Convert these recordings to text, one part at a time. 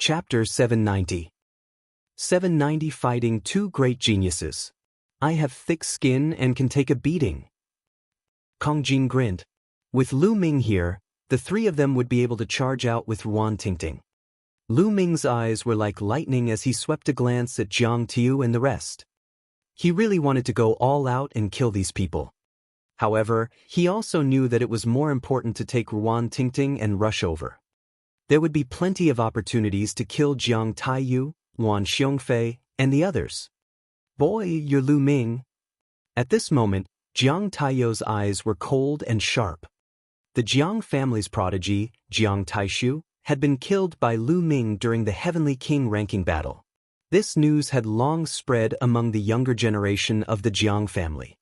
Chapter 790. 790 Fighting Two Great Geniuses. I have thick skin and can take a beating. Kong Jin grinned. With Lu Ming here, the three of them would be able to charge out with Ruan Tingting. Lu Ming's eyes were like lightning as he swept a glance at Jiang Tiu and the rest. He really wanted to go all out and kill these people. However, he also knew that it was more important to take Ruan Tingting and rush over. There would be plenty of opportunities to kill Jiang Taiyu, Luan Xiongfei, and the others. Boy, you're Lu Ming. At this moment, Jiang Taiyu's eyes were cold and sharp. The Jiang family's prodigy, Jiang Taishu, had been killed by Lu Ming during the Heavenly King ranking battle. This news had long spread among the younger generation of the Jiang family.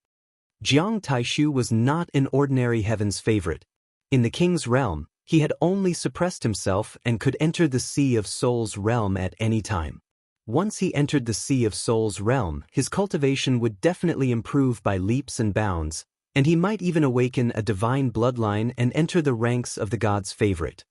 Jiang Taishu was not an ordinary heaven's favorite. In the king's realm, he had only suppressed himself and could enter the Sea of Soul's realm at any time. Once he entered the Sea of Soul's realm, his cultivation would definitely improve by leaps and bounds, and he might even awaken a divine bloodline and enter the ranks of the god's favorite.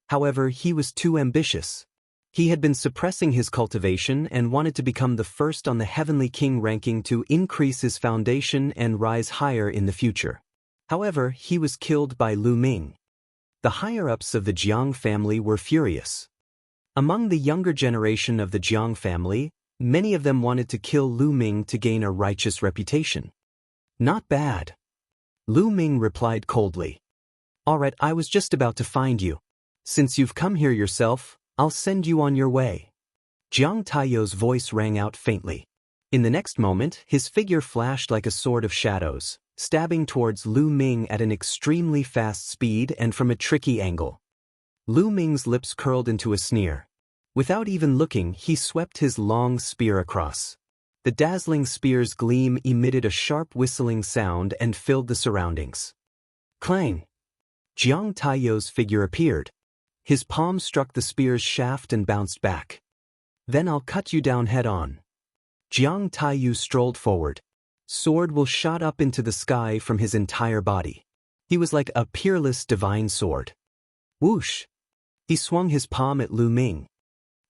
However, he was too ambitious. He had been suppressing his cultivation and wanted to become the first on the Heavenly King ranking to increase his foundation and rise higher in the future. However, he was killed by Lu Ming. The higher-ups of the Jiang family were furious. Among the younger generation of the Jiang family, many of them wanted to kill Lu Ming to gain a righteous reputation. Not bad. Lu Ming replied coldly. All right, I was just about to find you. Since you've come here yourself, I'll send you on your way. Jiang Taiyu's voice rang out faintly. In the next moment, his figure flashed like a sword of shadows, stabbing towards Lu Ming at an extremely fast speed and from a tricky angle. Lu Ming's lips curled into a sneer. Without even looking, he swept his long spear across. The dazzling spear's gleam emitted a sharp whistling sound and filled the surroundings. Clang! Jiang Taiyu's figure appeared. His palm struck the spear's shaft and bounced back. Then I'll cut you down head-on. Jiang Taiyu strolled forward. Sword will shot up into the sky from his entire body. He was like a peerless divine sword. Whoosh! He swung his palm at Lu Ming.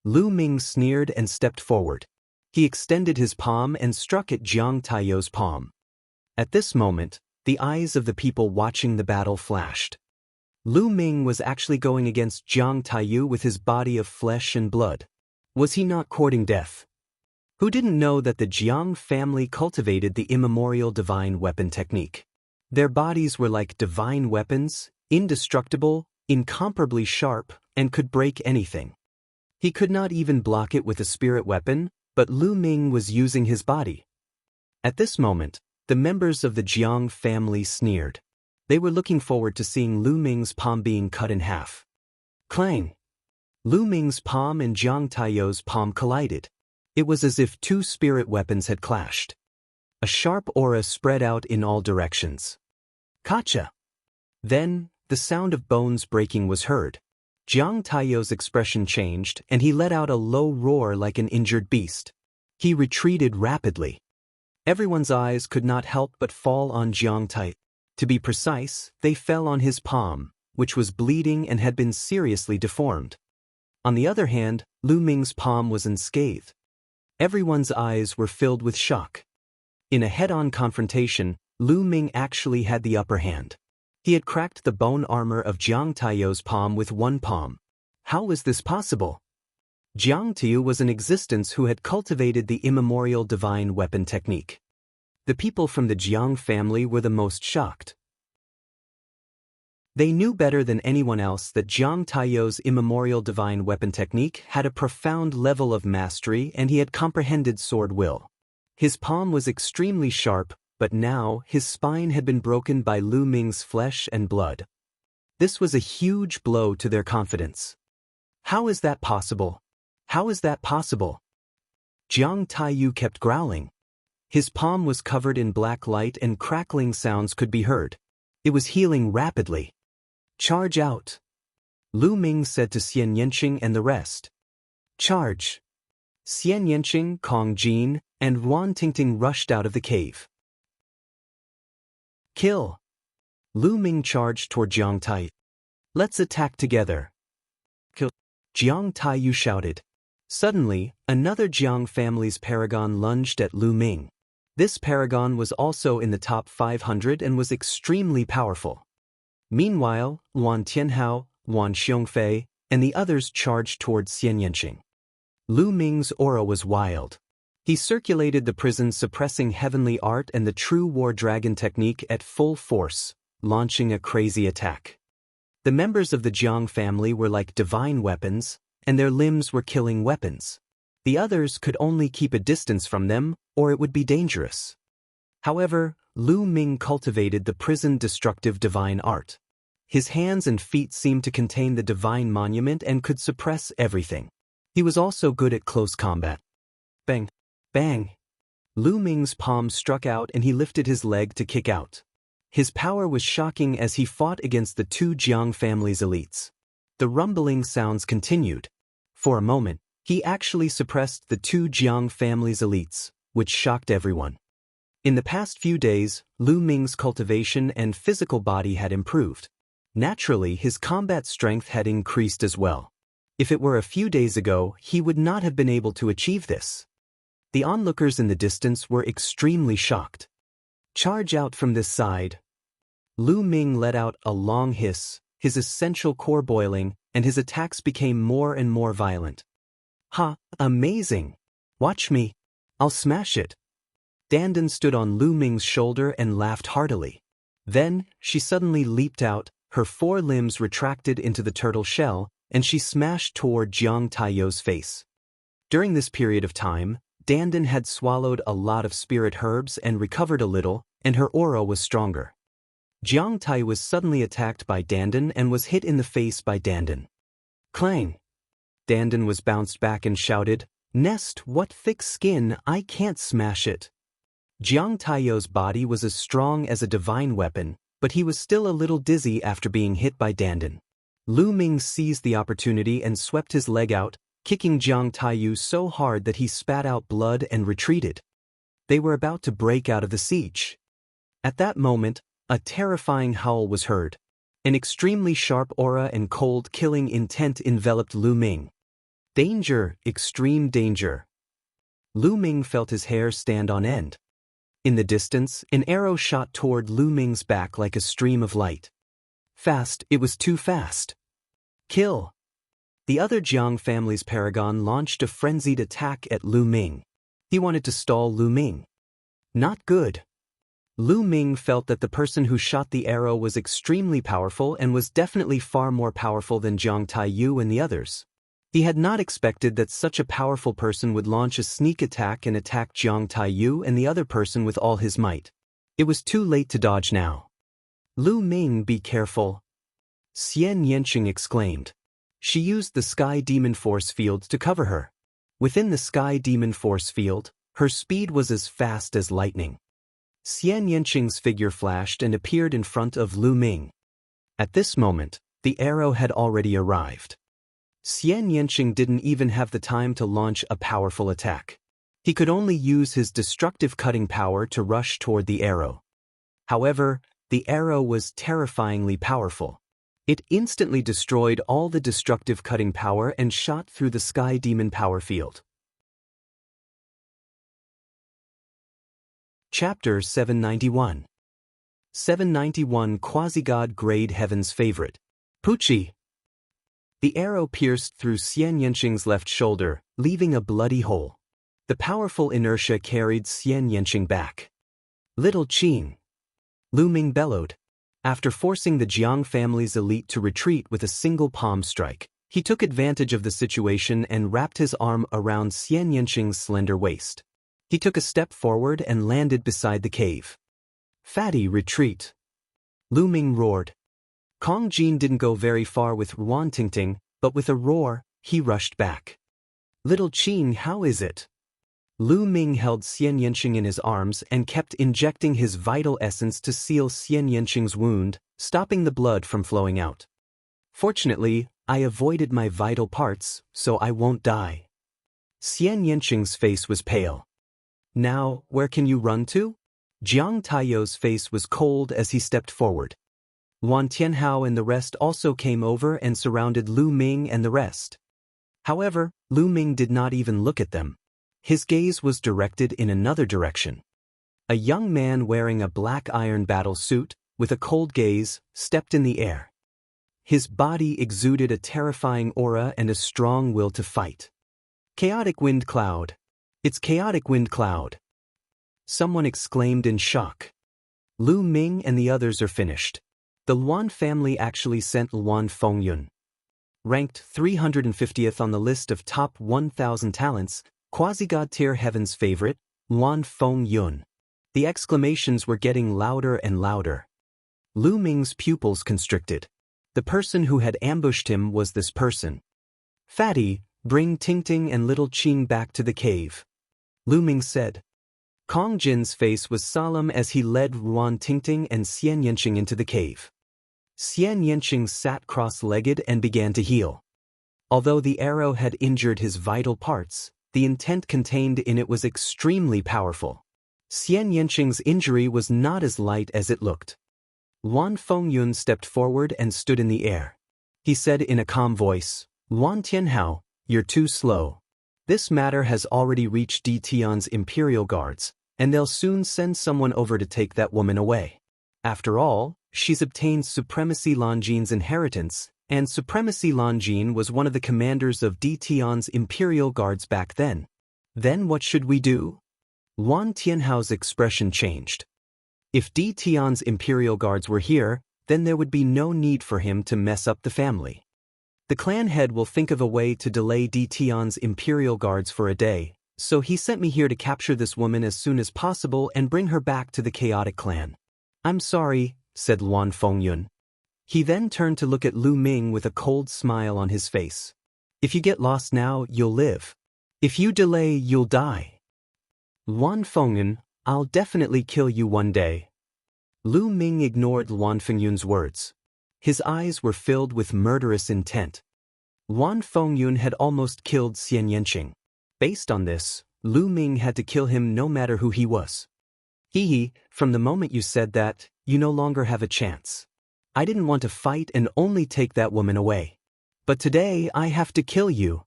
Lu Ming sneered and stepped forward. He extended his palm and struck at Jiang Taiyu's palm. At this moment, the eyes of the people watching the battle flashed. Lu Ming was actually going against Jiang Taiyu with his body of flesh and blood. Was he not courting death? Who didn't know that the Jiang family cultivated the immemorial divine weapon technique? Their bodies were like divine weapons, indestructible, incomparably sharp, and could break anything. He could not even block it with a spirit weapon, but Lu Ming was using his body. At this moment, the members of the Jiang family sneered. They were looking forward to seeing Lu Ming's palm being cut in half. Clang! Lu Ming's palm and Jiang Taiyu's palm collided. It was as if two spirit weapons had clashed. A sharp aura spread out in all directions. Kacha! Then, the sound of bones breaking was heard. Jiang Taiyu's expression changed, and he let out a low roar like an injured beast. He retreated rapidly. Everyone's eyes could not help but fall on Jiang Taiyu. To be precise, they fell on his palm, which was bleeding and had been seriously deformed. On the other hand, Lu Ming's palm was unscathed. Everyone's eyes were filled with shock. In a head-on confrontation, Lu Ming actually had the upper hand. He had cracked the bone armor of Jiang Taiyu's palm with one palm. How was this possible? Jiang Taiyu was an existence who had cultivated the immemorial divine weapon technique. The people from the Jiang family were the most shocked. They knew better than anyone else that Jiang Taiyu's immemorial divine weapon technique had a profound level of mastery and he had comprehended sword will. His palm was extremely sharp, but now his spine had been broken by Lu Ming's flesh and blood. This was a huge blow to their confidence. How is that possible? How is that possible? Jiang Taiyu kept growling. His palm was covered in black light and crackling sounds could be heard. It was healing rapidly. Charge out! Lu Ming said to Xianxia and the rest. Charge! Xianxia, Kong Jin, and Ruan Tingting rushed out of the cave. Kill! Lu Ming charged toward Jiang Taiyu. Let's attack together. Kill! Jiang Taiyu shouted. Suddenly, another Jiang family's paragon lunged at Lu Ming. This paragon was also in the top 500 and was extremely powerful. Meanwhile, Luan Tianhao, Wan Xiongfei, and the others charged towards Xianxia. Lu Ming's aura was wild. He circulated the prison, suppressing heavenly art and the true war dragon technique at full force, launching a crazy attack. The members of the Jiang family were like divine weapons, and their limbs were killing weapons. The others could only keep a distance from them, or it would be dangerous. However, Lu Ming cultivated the prison-destructive divine art. His hands and feet seemed to contain the divine monument and could suppress everything. He was also good at close combat. Bang! Bang! Lu Ming's palm struck out and he lifted his leg to kick out. His power was shocking as he fought against the two Jiang family's elites. The rumbling sounds continued. For a moment, he actually suppressed the two Jiang family's elites, which shocked everyone. In the past few days, Lu Ming's cultivation and physical body had improved. Naturally, his combat strength had increased as well. If it were a few days ago, he would not have been able to achieve this. The onlookers in the distance were extremely shocked. Charge out from this side. Lu Ming let out a long hiss, his essential core boiling, and his attacks became more and more violent. Ha, amazing! Watch me. I'll smash it. Dandan stood on Lu Ming's shoulder and laughed heartily. Then, she suddenly leaped out, her four limbs retracted into the turtle shell, and she smashed toward Jiang Taiyu's face. During this period of time, Dandan had swallowed a lot of spirit herbs and recovered a little, and her aura was stronger. Jiang Tai was suddenly attacked by Dandan and was hit in the face by Dandan. Clang! Dandan was bounced back and shouted, "Nest, what thick skin, I can't smash it." Jiang Taiyu's body was as strong as a divine weapon, but he was still a little dizzy after being hit by Dandan. Lu Ming seized the opportunity and swept his leg out, kicking Jiang Taiyu so hard that he spat out blood and retreated. They were about to break out of the siege. At that moment, a terrifying howl was heard. An extremely sharp aura and cold killing intent enveloped Lu Ming. Danger, extreme danger. Lu Ming felt his hair stand on end. In the distance, an arrow shot toward Lu Ming's back like a stream of light. Fast, it was too fast. Kill! The other Jiang family's paragon launched a frenzied attack at Lu Ming. He wanted to stall Lu Ming. Not good. Lu Ming felt that the person who shot the arrow was extremely powerful and was definitely far more powerful than Jiang Taiyu and the others. He had not expected that such a powerful person would launch a sneak attack and attack Jiang Taiyu and the other person with all his might. It was too late to dodge now. Lu Ming, be careful. Xianxia exclaimed. She used the Sky Demon Force field to cover her. Within the Sky Demon Force field, her speed was as fast as lightning. Xianxia's figure flashed and appeared in front of Lu Ming. At this moment, the arrow had already arrived. Xianxia didn't even have the time to launch a powerful attack. He could only use his destructive cutting power to rush toward the arrow. However, the arrow was terrifyingly powerful. It instantly destroyed all the destructive cutting power and shot through the Sky Demon power field. Chapter 791. 791 Quasi-God Grade Heaven's Favorite. Pucci. The arrow pierced through Xianxia's left shoulder, leaving a bloody hole. The powerful inertia carried Xianxia back. Little Qing. Lu Ming bellowed. After forcing the Jiang family's elite to retreat with a single palm strike, he took advantage of the situation and wrapped his arm around Xianxia's slender waist. He took a step forward and landed beside the cave. Fatty, retreat. Lu Ming roared. Kong Jin didn't go very far with Ruan Tingting, but with a roar, he rushed back. Little Qing, how is it? Lu Ming held Xianxia in his arms and kept injecting his vital essence to seal Xianxia's wound, stopping the blood from flowing out. Fortunately, I avoided my vital parts, so I won't die. Xianxia's face was pale. Now, where can you run to? Jiang Taiyu's face was cold as he stepped forward. Wan Tianhao and the rest also came over and surrounded Lu Ming and the rest. However, Lu Ming did not even look at them. His gaze was directed in another direction. A young man wearing a black iron battle suit, with a cold gaze, stepped in the air. His body exuded a terrifying aura and a strong will to fight. Chaotic wind cloud. It's chaotic wind cloud. Someone exclaimed in shock. Lu Ming and the others are finished. The Luan family actually sent Luan Fengyun. Ranked 350th on the list of top 1,000 talents, quasi-god tier heaven's favorite, Luan Fengyun. The exclamations were getting louder and louder. Lu Ming's pupils constricted. The person who had ambushed him was this person. Fatty, bring Tingting and little Qing back to the cave. Lu Ming said. Kong Jin's face was solemn as he led Ruan Tingting and Xianxia into the cave. Xianxia sat cross-legged and began to heal. Although the arrow had injured his vital parts, the intent contained in it was extremely powerful. Xianxia's injury was not as light as it looked. Luan Fengyun stepped forward and stood in the air. He said in a calm voice, Luan Tianhao, you're too slow. This matter has already reached Di Tian's imperial guards, and they'll soon send someone over to take that woman away. After all, she's obtained Supremacy Longjin's inheritance, and Supremacy Longjin was one of the commanders of Di Tian's imperial guards back then. Then what should we do? Luan Tianhao's expression changed. If Di Tian's imperial guards were here, then there would be no need for him to mess up the family. The clan head will think of a way to delay Di Tian's imperial guards for a day, so he sent me here to capture this woman as soon as possible and bring her back to the chaotic clan. I'm sorry, said Luan Fengyun. He then turned to look at Lu Ming with a cold smile on his face. If you get lost now, you'll live. If you delay, you'll die. Luan Fengyun, I'll definitely kill you one day. Lu Ming ignored Luan Fengyun's words. His eyes were filled with murderous intent. Luan Fengyun had almost killed Xianxia. Based on this, Lu Ming had to kill him no matter who he was. Hee, from the moment you said that, you no longer have a chance. I didn't want to fight and only take that woman away. But today I have to kill you,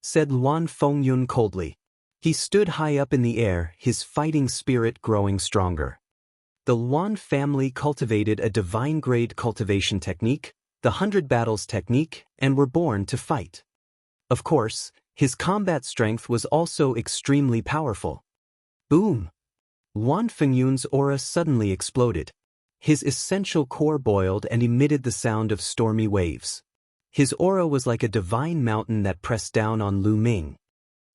said Luan Fengyun coldly. He stood high up in the air, his fighting spirit growing stronger. The Luan family cultivated a divine-grade cultivation technique, the 100 battles technique, and were born to fight. Of course, his combat strength was also extremely powerful. Boom! Luan Fengyun's aura suddenly exploded. His essential core boiled and emitted the sound of stormy waves. His aura was like a divine mountain that pressed down on Lu Ming.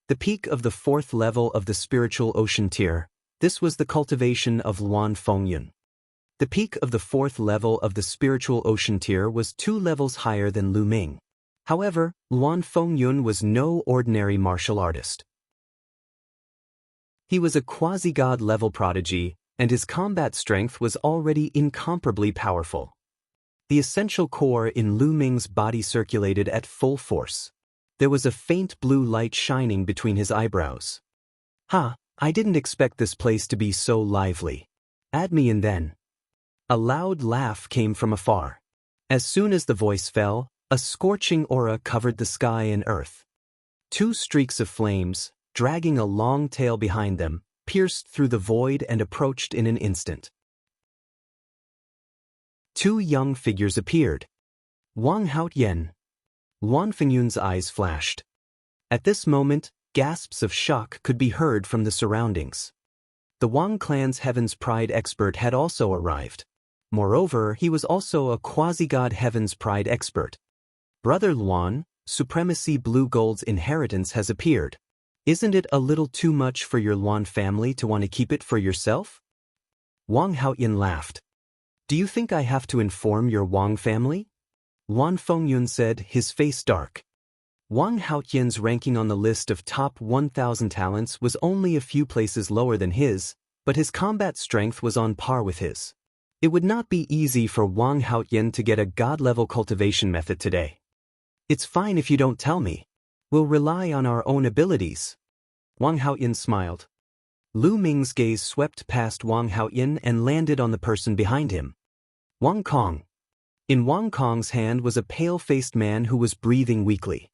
The peak of the 4th level of the spiritual ocean tier, this was the cultivation of Luan Fengyun. The peak of the 4th level of the spiritual ocean tier was 2 levels higher than Lu Ming. However, Luan Fengyun was no ordinary martial artist. He was a quasi-god level prodigy, and his combat strength was already incomparably powerful. The essential core in Lu Ming's body circulated at full force. There was a faint blue light shining between his eyebrows. I didn't expect this place to be so lively. Add me in then. A loud laugh came from afar. As soon as the voice fell, a scorching aura covered the sky and earth. 2 streaks of flames, dragging a long tail behind them, pierced through the void and approached in an instant. 2 young figures appeared. Wang Haotian. Luan Fengyun's eyes flashed. At this moment, gasps of shock could be heard from the surroundings. The Wang clan's Heaven's Pride expert had also arrived. Moreover, he was also a quasi-god Heaven's Pride expert. Brother Luan, Supremacy Blue Gold's inheritance has appeared. Isn't it a little too much for your Luan family to want to keep it for yourself? Wang Haotian laughed. Do you think I have to inform your Wang family? Luan Fengyun said, his face dark. Wang Haotian's ranking on the list of top 1,000 talents was only a few places lower than his, but his combat strength was on par with his. It would not be easy for Wang Haotian to get a god-level cultivation method today. It's fine if you don't tell me. We'll rely on our own abilities. Wang Haotian smiled. Lu Ming's gaze swept past Wang Haotian and landed on the person behind him. Wang Kong. In Wang Kong's hand was a pale-faced man who was breathing weakly.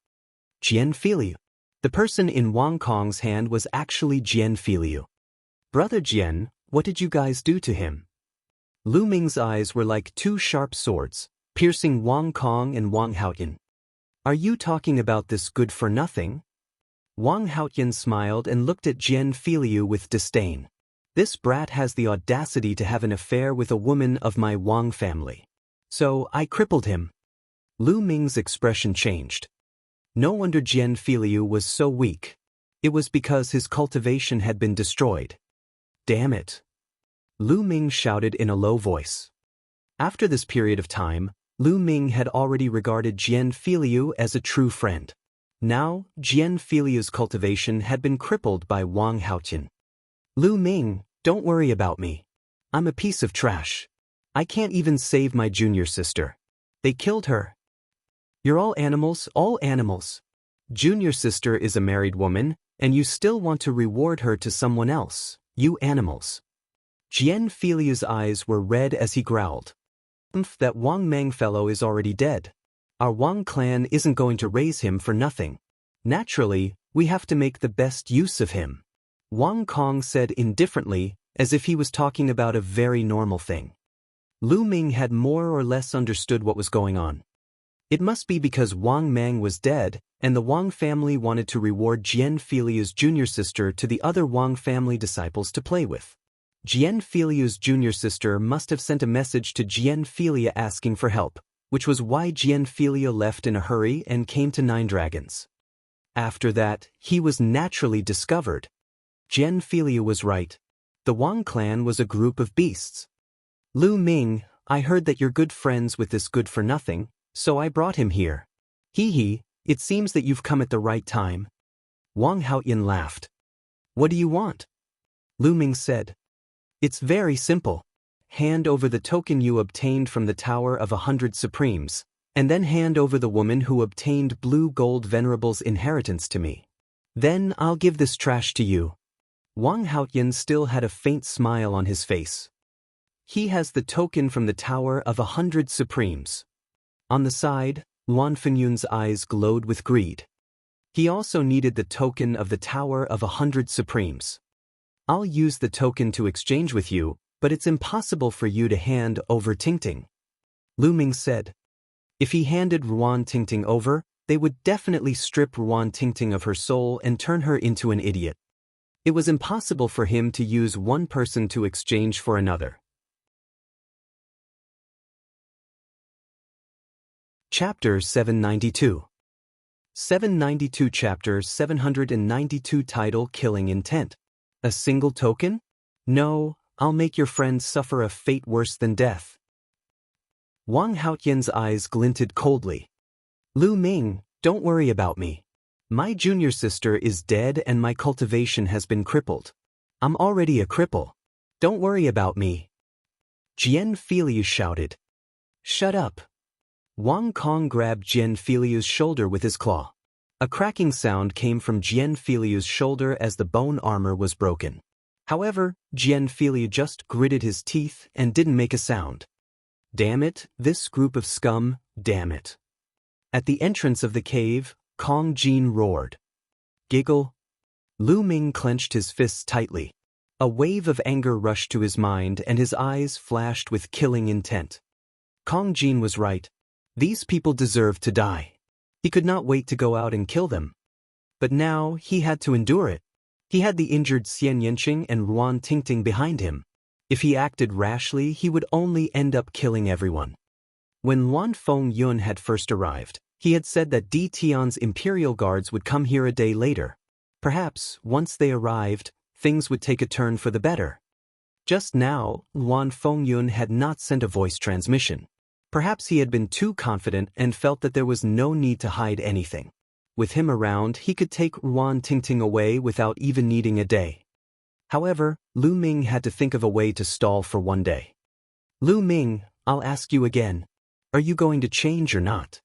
Jian Filiu. The person in Wang Kong's hand was actually Jian Filiu. Brother Jian, what did you guys do to him? Lu Ming's eyes were like two sharp swords, piercing Wang Kong and Wang Haoyan. Are you talking about this good-for-nothing? Wang Haoyan smiled and looked at Jian Filiu with disdain. This brat has the audacity to have an affair with a woman of my Wang family. So I crippled him. Lu Ming's expression changed. No wonder Jian Filiu was so weak. It was because his cultivation had been destroyed. Damn it! Lu Ming shouted in a low voice. After this period of time, Lu Ming had already regarded Jian Filiu as a true friend. Now, Jian Filiu's cultivation had been crippled by Wang Haoyan. Lu Ming, don't worry about me. I'm a piece of trash. I can't even save my junior sister. They killed her. You're all animals, all animals. Junior sister is a married woman, and you still want to reward her to someone else, you animals. Jian Filiu's eyes were red as he growled. That Wang Mang fellow is already dead. Our Wang clan isn't going to raise him for nothing. Naturally, we have to make the best use of him. Wang Kong said indifferently, as if he was talking about a very normal thing. Lu Ming had more or less understood what was going on. It must be because Wang Mang was dead, and the Wang family wanted to reward Jian Filiu's junior sister to the other Wang family disciples to play with. Jian Filiu's junior sister must have sent a message to Jian Filia asking for help, which was why Jian Filia left in a hurry and came to Nine Dragons. After that, he was naturally discovered. Jian Filia was right. The Wang clan was a group of beasts. Lu Ming, I heard that you're good friends with this good-for-nothing, so I brought him here. Hee, it seems that you've come at the right time. Wang Haoyan laughed. What do you want? Lu Ming said. It's very simple. Hand over the token you obtained from the Tower of 100 Supremes, and then hand over the woman who obtained Blue Gold Venerable's inheritance to me. Then I'll give this trash to you. Wang Haoyan still had a faint smile on his face. He has the token from the Tower of 100 Supremes. On the side, Luan Fenyun's eyes glowed with greed. He also needed the token of the Tower of 100 Supremes. I'll use the token to exchange with you, but it's impossible for you to hand over Tingting. Lu Ming said. If he handed Ruan Tingting over, they would definitely strip Ruan Tingting of her soul and turn her into an idiot. It was impossible for him to use one person to exchange for another. Chapter 792. 792 Chapter 792 Title Killing Intent. A single token? No, I'll make your friends suffer a fate worse than death. Wang Haoyan's eyes glinted coldly. Lu Ming, don't worry about me. My junior sister is dead and my cultivation has been crippled. I'm already a cripple. Don't worry about me. Jian Filiu shouted. Shut up. Wang Kong grabbed Jian Filiu's shoulder with his claw. A cracking sound came from Jian Filiu's shoulder as the bone armor was broken. However, Jian Filiu just gritted his teeth and didn't make a sound. Damn it, this group of scum, damn it. At the entrance of the cave, Kong Jin roared. Giggle. Lu Ming clenched his fists tightly. A wave of anger rushed to his mind and his eyes flashed with killing intent. Kong Jin was right. These people deserved to die. He could not wait to go out and kill them. But now he had to endure it. He had the injured Xianxia and Ruan Tingting behind him. If he acted rashly, he would only end up killing everyone. When Luan Fengyun had first arrived, he had said that Di Tian's imperial guards would come here a day later. Perhaps, once they arrived, things would take a turn for the better. Just now, Luan Fengyun had not sent a voice transmission. Perhaps he had been too confident and felt that there was no need to hide anything. With him around, he could take Ruan Tingting away without even needing a day. However, Lu Ming had to think of a way to stall for one day. Lu Ming, I'll ask you again. Are you going to change or not?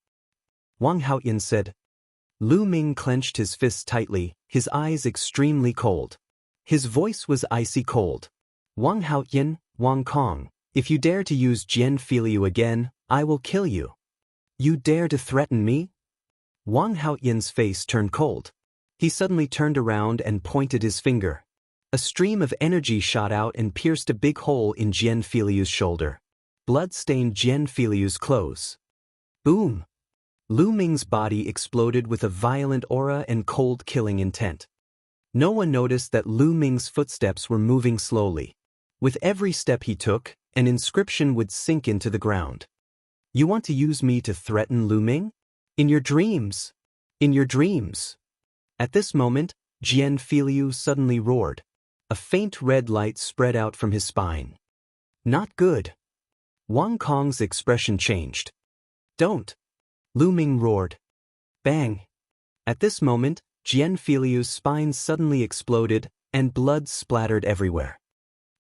Wang Haoyan said. Lu Ming clenched his fists tightly, his eyes extremely cold. His voice was icy cold. Wang Haoyan, Wang Kong, if you dare to use Jian Filiu again, I will kill you. You dare to threaten me? Wang Haoyin's face turned cold. He suddenly turned around and pointed his finger. A stream of energy shot out and pierced a big hole in Jian Filiu's shoulder. Blood stained Jian Filiu's clothes. Boom! Lu Ming's body exploded with a violent aura and cold killing intent. No one noticed that Lu Ming's footsteps were moving slowly. With every step he took, an inscription would sink into the ground. You want to use me to threaten Lu Ming? In your dreams! In your dreams! At this moment, Jian Filiu suddenly roared. A faint red light spread out from his spine. Not good. Wang Kong's expression changed. Don't! Lu Ming roared. Bang! At this moment, Jian Filiu's spine suddenly exploded, and blood splattered everywhere.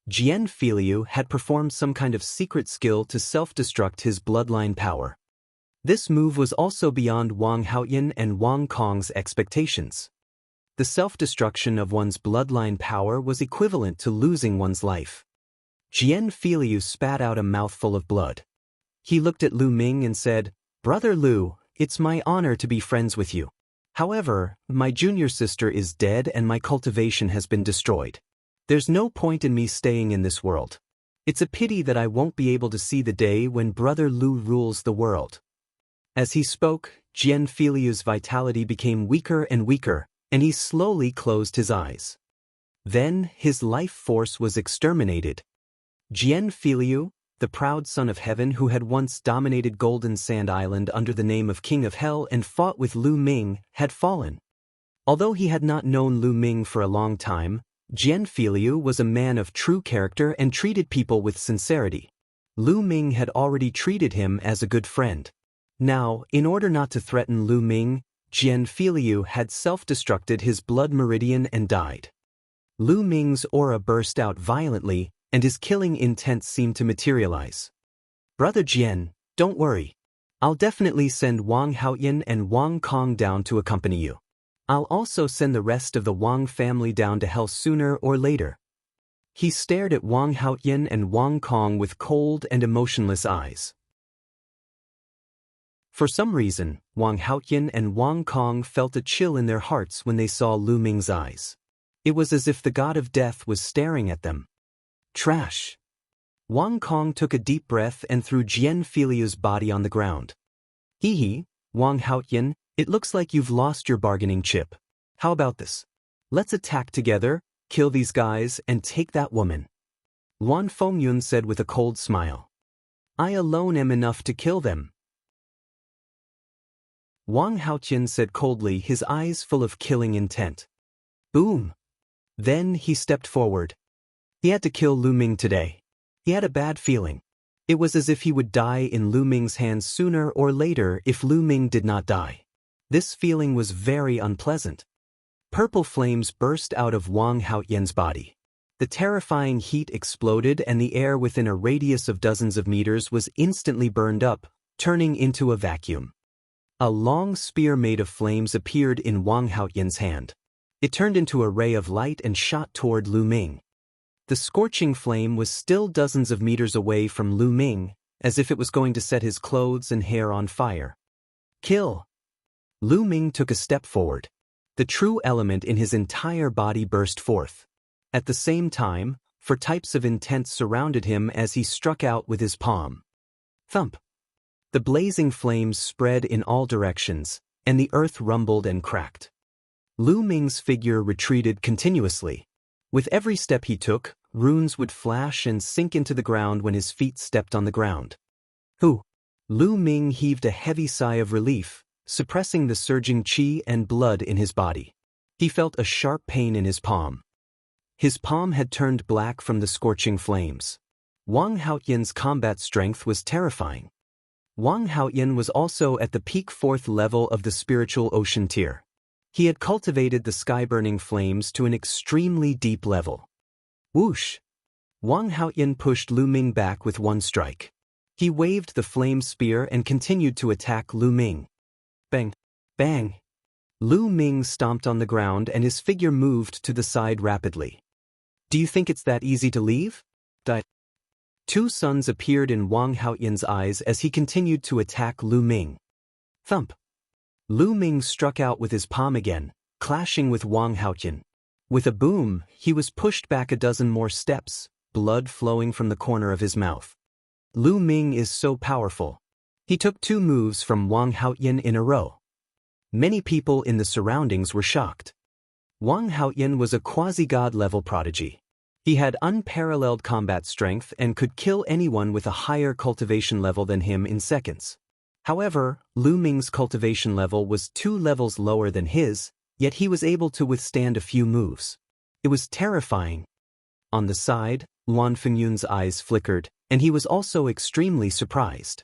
Jian Filiu had performed some kind of secret skill to self-destruct his bloodline power. This move was also beyond Wang Haoyin and Wang Kong's expectations. The self-destruction of one's bloodline power was equivalent to losing one's life. Jian Filiu spat out a mouthful of blood. He looked at Lu Ming and said, "Brother Lu, it's my honor to be friends with you. However, my junior sister is dead and my cultivation has been destroyed. There's no point in me staying in this world. It's a pity that I won't be able to see the day when Brother Lu rules the world." As he spoke, Jian Filiu's vitality became weaker and weaker, and he slowly closed his eyes. Then his life force was exterminated. Jian Filiu, the proud son of heaven who had once dominated Golden Sand Island under the name of King of Hell and fought with Lu Ming, had fallen. Although he had not known Lu Ming for a long time, Jian Filiu was a man of true character and treated people with sincerity. Lu Ming had already treated him as a good friend. Now, in order not to threaten Lu Ming, Jian Filiu had self-destructed his blood meridian and died. Lu Ming's aura burst out violently, and his killing intent seemed to materialize. "Brother Jian, don't worry. I'll definitely send Wang Haoyin and Wang Kong down to accompany you. I'll also send the rest of the Wang family down to hell sooner or later." He stared at Wang Haoyin and Wang Kong with cold and emotionless eyes. For some reason, Wang Haoyin and Wang Kong felt a chill in their hearts when they saw Lu Ming's eyes. It was as if the god of death was staring at them. Trash. Wang Kong took a deep breath and threw Jian Filiu's body on the ground. Hee, Wang Haoyin, it looks like you've lost your bargaining chip. How about this? Let's attack together, kill these guys, and take that woman. Wan Fengyun said with a cold smile. I alone am enough to kill them. Wang Haoyin said coldly, his eyes full of killing intent. Boom. Then he stepped forward. He had to kill Lu Ming today. He had a bad feeling. It was as if he would die in Lu Ming's hands sooner or later if Lu Ming did not die. This feeling was very unpleasant. Purple flames burst out of Wang Haoyin's body. The terrifying heat exploded and the air within a radius of dozens of meters was instantly burned up, turning into a vacuum. A long spear made of flames appeared in Wang Haoyin's hand. It turned into a ray of light and shot toward Lu Ming. The scorching flame was still dozens of meters away from Lu Ming, as if it was going to set his clothes and hair on fire. Kill! Lu Ming took a step forward. The true element in his entire body burst forth. At the same time, four types of intent surrounded him as he struck out with his palm. Thump! The blazing flames spread in all directions, and the earth rumbled and cracked. Lu Ming's figure retreated continuously. With every step he took, runes would flash and sink into the ground when his feet stepped on the ground. Who? Lu Ming heaved a heavy sigh of relief, suppressing the surging qi and blood in his body. He felt a sharp pain in his palm. His palm had turned black from the scorching flames. Wang Haoyin's combat strength was terrifying. Wang Haoyin was also at the peak 4th level of the spiritual ocean tier. He had cultivated the sky-burning flames to an extremely deep level. Whoosh! Wang Haoyin pushed Lu Ming back with one strike. He waved the flame spear and continued to attack Lu Ming. Bang! Bang! Lu Ming stomped on the ground and his figure moved to the side rapidly. Do you think it's that easy to leave? Two suns appeared in Wang Haoyin's eyes as he continued to attack Lu Ming. Thump! Lu Ming struck out with his palm again, clashing with Wang Haotian. With a boom, he was pushed back a dozen more steps, blood flowing from the corner of his mouth. Lu Ming is so powerful. He took 2 moves from Wang Haotian in a row. Many people in the surroundings were shocked. Wang Haotian was a quasi-god level prodigy. He had unparalleled combat strength and could kill anyone with a higher cultivation level than him in seconds. However, Lu Ming's cultivation level was 2 levels lower than his, yet he was able to withstand a few moves. It was terrifying. On the side, Luan Fengyun's eyes flickered, and he was also extremely surprised.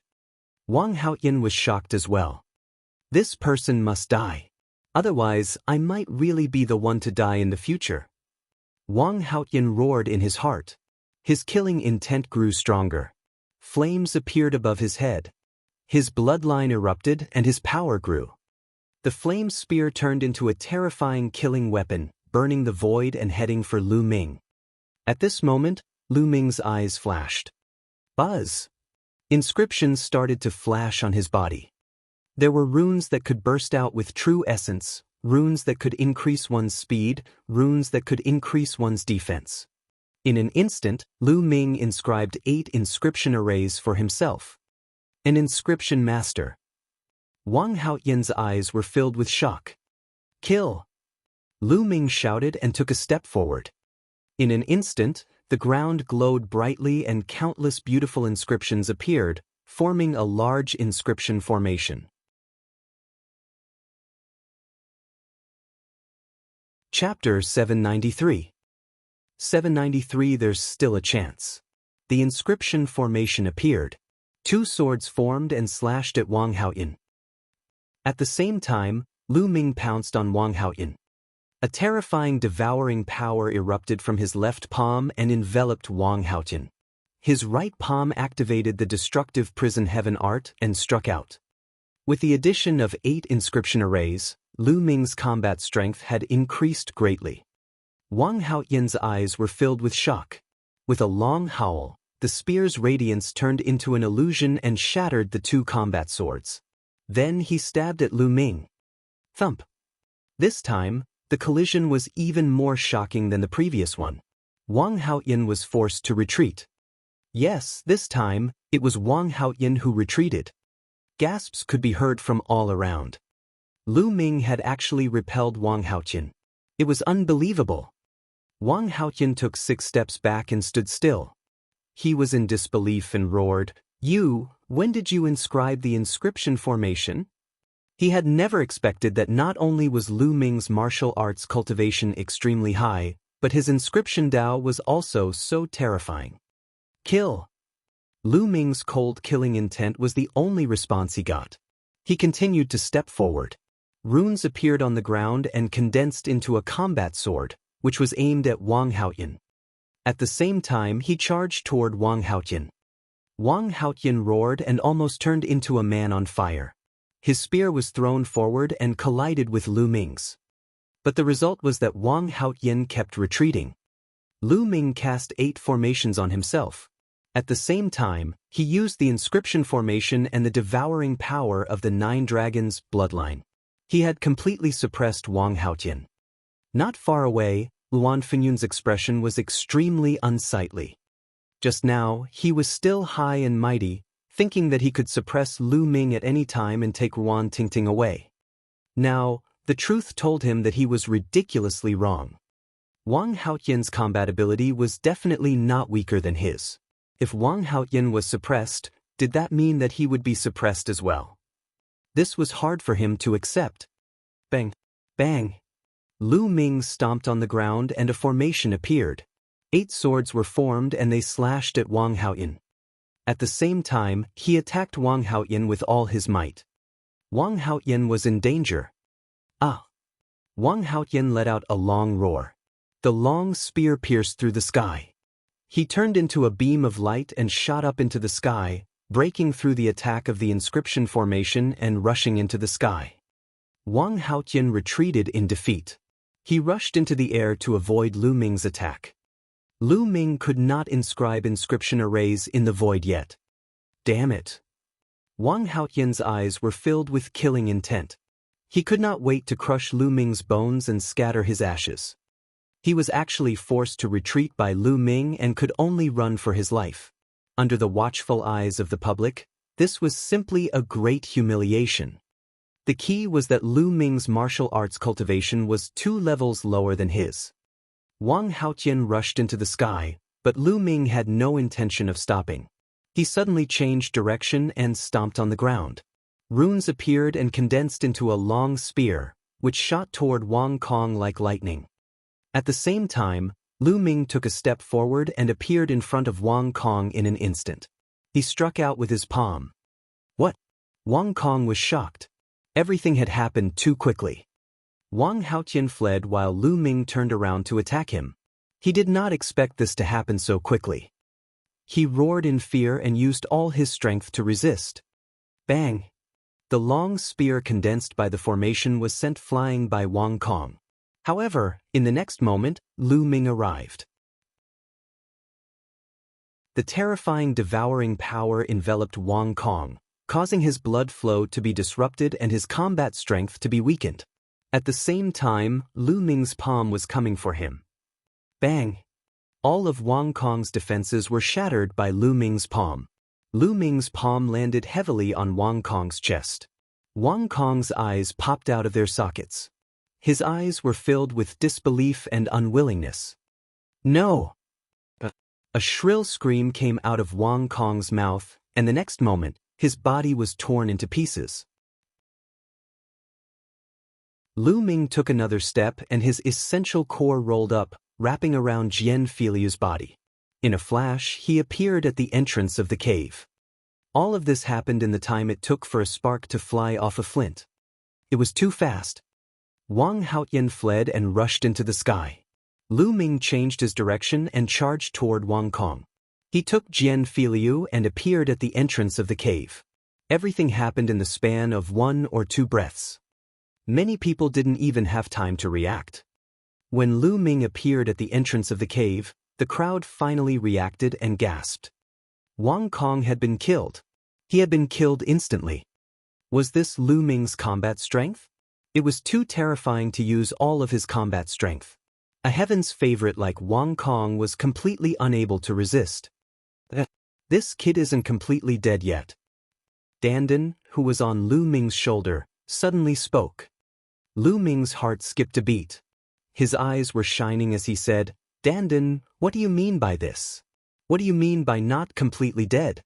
Wang Haotian was shocked as well. This person must die. Otherwise, I might really be the one to die in the future. Wang Haotian roared in his heart. His killing intent grew stronger. Flames appeared above his head. His bloodline erupted and his power grew. The flame spear turned into a terrifying killing weapon, burning the void and heading for Lu Ming. At this moment, Lu Ming's eyes flashed. Buzz! Inscriptions started to flash on his body. There were runes that could burst out with true essence, runes that could increase one's speed, runes that could increase one's defense. In an instant, Lu Ming inscribed 8 inscription arrays for himself. An inscription master. Wang Haotian's eyes were filled with shock. Kill! Lu Ming shouted and took a step forward. In an instant, the ground glowed brightly and countless beautiful inscriptions appeared, forming a large inscription formation. Chapter 793. 793 There's still a chance. The inscription formation appeared. 2 swords formed and slashed at Wang Haotian. At the same time, Lu Ming pounced on Wang Haotian. A terrifying devouring power erupted from his left palm and enveloped Wang Haotian. His right palm activated the destructive prison heaven art and struck out. With the addition of 8 inscription arrays, Lu Ming's combat strength had increased greatly. Wang Haotian's eyes were filled with shock. With a long howl, the spear's radiance turned into an illusion and shattered the 2 combat swords. Then he stabbed at Lu Ming. Thump! This time, the collision was even more shocking than the previous one. Wang Haotian was forced to retreat. Yes, this time, it was Wang Haotian who retreated. Gasps could be heard from all around. Lu Ming had actually repelled Wang Haotian. It was unbelievable. Wang Haotian took 6 steps back and stood still. He was in disbelief and roared, When did you inscribe the inscription formation? He had never expected that not only was Lu Ming's martial arts cultivation extremely high, but his inscription Dao was also so terrifying. Kill! Lu Ming's cold killing intent was the only response he got. He continued to step forward. Runes appeared on the ground and condensed into a combat sword, which was aimed at Wang Haotian. At the same time, he charged toward Wang Haotian. Wang Haotian roared and almost turned into a man on fire. His spear was thrown forward and collided with Lu Ming's. But the result was that Wang Haotian kept retreating. Lu Ming cast 8 formations on himself. At the same time, he used the inscription formation and the devouring power of the 9 dragons' bloodline. He had completely suppressed Wang Haotian. Not far away, Luan Fengyun's expression was extremely unsightly. Just now, he was still high and mighty, thinking that he could suppress Lu Ming at any time and take Yuan Tingting away. Now, the truth told him that he was ridiculously wrong. Wang Haotian's combat ability was definitely not weaker than his. If Wang Haotian was suppressed, did that mean that he would be suppressed as well? This was hard for him to accept. Bang! Bang! Lu Ming stomped on the ground and a formation appeared. 8 swords were formed and they slashed at Wang Haotian. At the same time, he attacked Wang Haotian with all his might. Wang Haotian was in danger. Ah! Wang Haotian let out a long roar. The long spear pierced through the sky. He turned into a beam of light and shot up into the sky, breaking through the attack of the inscription formation and rushing into the sky. Wang Haotian retreated in defeat. He rushed into the air to avoid Lu Ming's attack. Lu Ming could not inscribe inscription arrays in the void yet. Damn it! Wang Haotian's eyes were filled with killing intent. He could not wait to crush Lu Ming's bones and scatter his ashes. He was actually forced to retreat by Lu Ming and could only run for his life. Under the watchful eyes of the public, this was simply a great humiliation. The key was that Lu Ming's martial arts cultivation was 2 levels lower than his. Wang Haotian rushed into the sky, but Lu Ming had no intention of stopping. He suddenly changed direction and stomped on the ground. Runes appeared and condensed into a long spear, which shot toward Wang Kong like lightning. At the same time, Lu Ming took a step forward and appeared in front of Wang Kong in an instant. He struck out with his palm. What? Wang Kong was shocked. Everything had happened too quickly. Wang Haotian fled while Lu Ming turned around to attack him. He did not expect this to happen so quickly. He roared in fear and used all his strength to resist. Bang! The long spear condensed by the formation was sent flying by Wang Kong. However, in the next moment, Lu Ming arrived. The terrifying devouring power enveloped Wang Kong, causing his blood flow to be disrupted and his combat strength to be weakened. At the same time, Lu Ming's palm was coming for him. Bang! All of Wang Kong's defenses were shattered by Lu Ming's palm. Lu Ming's palm landed heavily on Wang Kong's chest. Wang Kong's eyes popped out of their sockets. His eyes were filled with disbelief and unwillingness. No! A shrill scream came out of Wang Kong's mouth, and the next moment, his body was torn into pieces. Lu Ming took another step and his essential core rolled up, wrapping around Jian Filiu's body. In a flash, he appeared at the entrance of the cave. All of this happened in the time it took for a spark to fly off a flint. It was too fast. Wang Haotian fled and rushed into the sky. Lu Ming changed his direction and charged toward Wang Kong. He took Jian Filiu and appeared at the entrance of the cave. Everything happened in the span of 1 or 2 breaths. Many people didn't even have time to react. When Lu Ming appeared at the entrance of the cave, the crowd finally reacted and gasped. Wang Kong had been killed. He had been killed instantly. Was this Lu Ming's combat strength? It was too terrifying to use all of his combat strength. A heaven's favorite like Wang Kong was completely unable to resist. This kid isn't completely dead yet. Dandan, who was on Lu Ming's shoulder, suddenly spoke. Lu Ming's heart skipped a beat. His eyes were shining as he said, "Dandan, what do you mean by this? What do you mean by not completely dead?"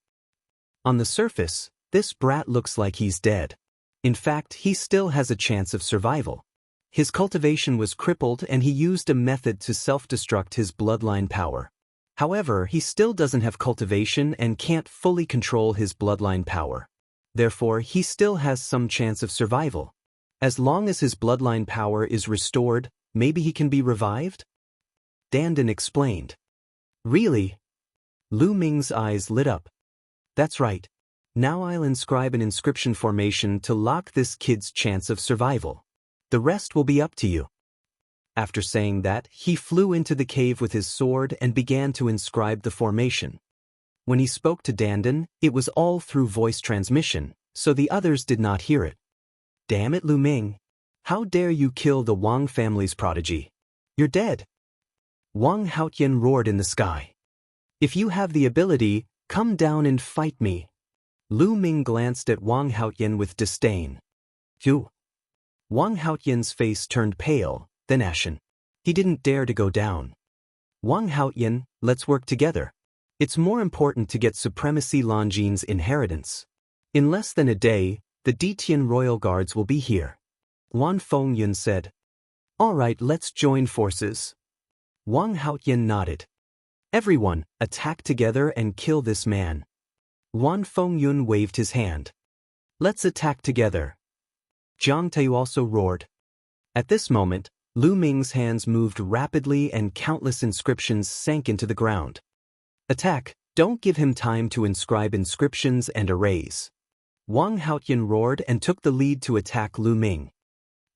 On the surface, this brat looks like he's dead. In fact, he still has a chance of survival. His cultivation was crippled and he used a method to self-destruct his bloodline power. However, he still doesn't have cultivation and can't fully control his bloodline power. Therefore, he still has some chance of survival. As long as his bloodline power is restored, maybe he can be revived? Dandan explained. Really? Lu Ming's eyes lit up. That's right. Now I'll inscribe an inscription formation to lock this kid's chance of survival. The rest will be up to you. After saying that, he flew into the cave with his sword and began to inscribe the formation. When he spoke to Dandan, it was all through voice transmission, so the others did not hear it. Damn it, Lu Ming. How dare you kill the Wang family's prodigy? You're dead. Wang Haotian roared in the sky. If you have the ability, come down and fight me. Lu Ming glanced at Wang Haotian with disdain. Phew. Wang Haotian's face turned pale, then ashen. He didn't dare to go down. Wang Haotian, let's work together. It's more important to get Supremacy Longines inheritance. In less than a day, the Detian royal guards will be here. Wan Fengyun said. All right, let's join forces. Wang Haotian nodded. Everyone, attack together and kill this man. Wan Fengyun waved his hand. Let's attack together. Jiang Taiyu also roared. At this moment, Lu Ming's hands moved rapidly and countless inscriptions sank into the ground. Attack, don't give him time to inscribe inscriptions and erase. Wang Haotian roared and took the lead to attack Lu Ming.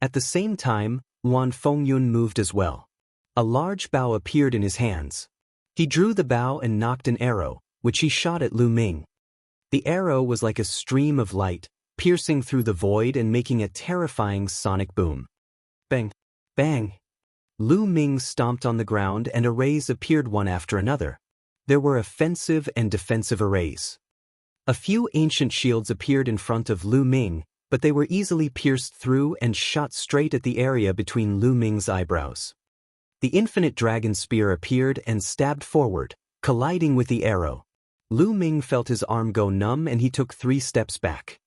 At the same time, Wan Fengyun moved as well. A large bow appeared in his hands. He drew the bow and knocked an arrow, which he shot at Lu Ming. The arrow was like a stream of light, piercing through the void and making a terrifying sonic boom. Bang! Bang! Lu Ming stomped on the ground and arrays appeared one after another. There were offensive and defensive arrays. A few ancient shields appeared in front of Lu Ming, but they were easily pierced through and shot straight at the area between Lu Ming's eyebrows. The infinite dragon spear appeared and stabbed forward, colliding with the arrow. Lu Ming felt his arm go numb and he took 3 steps back.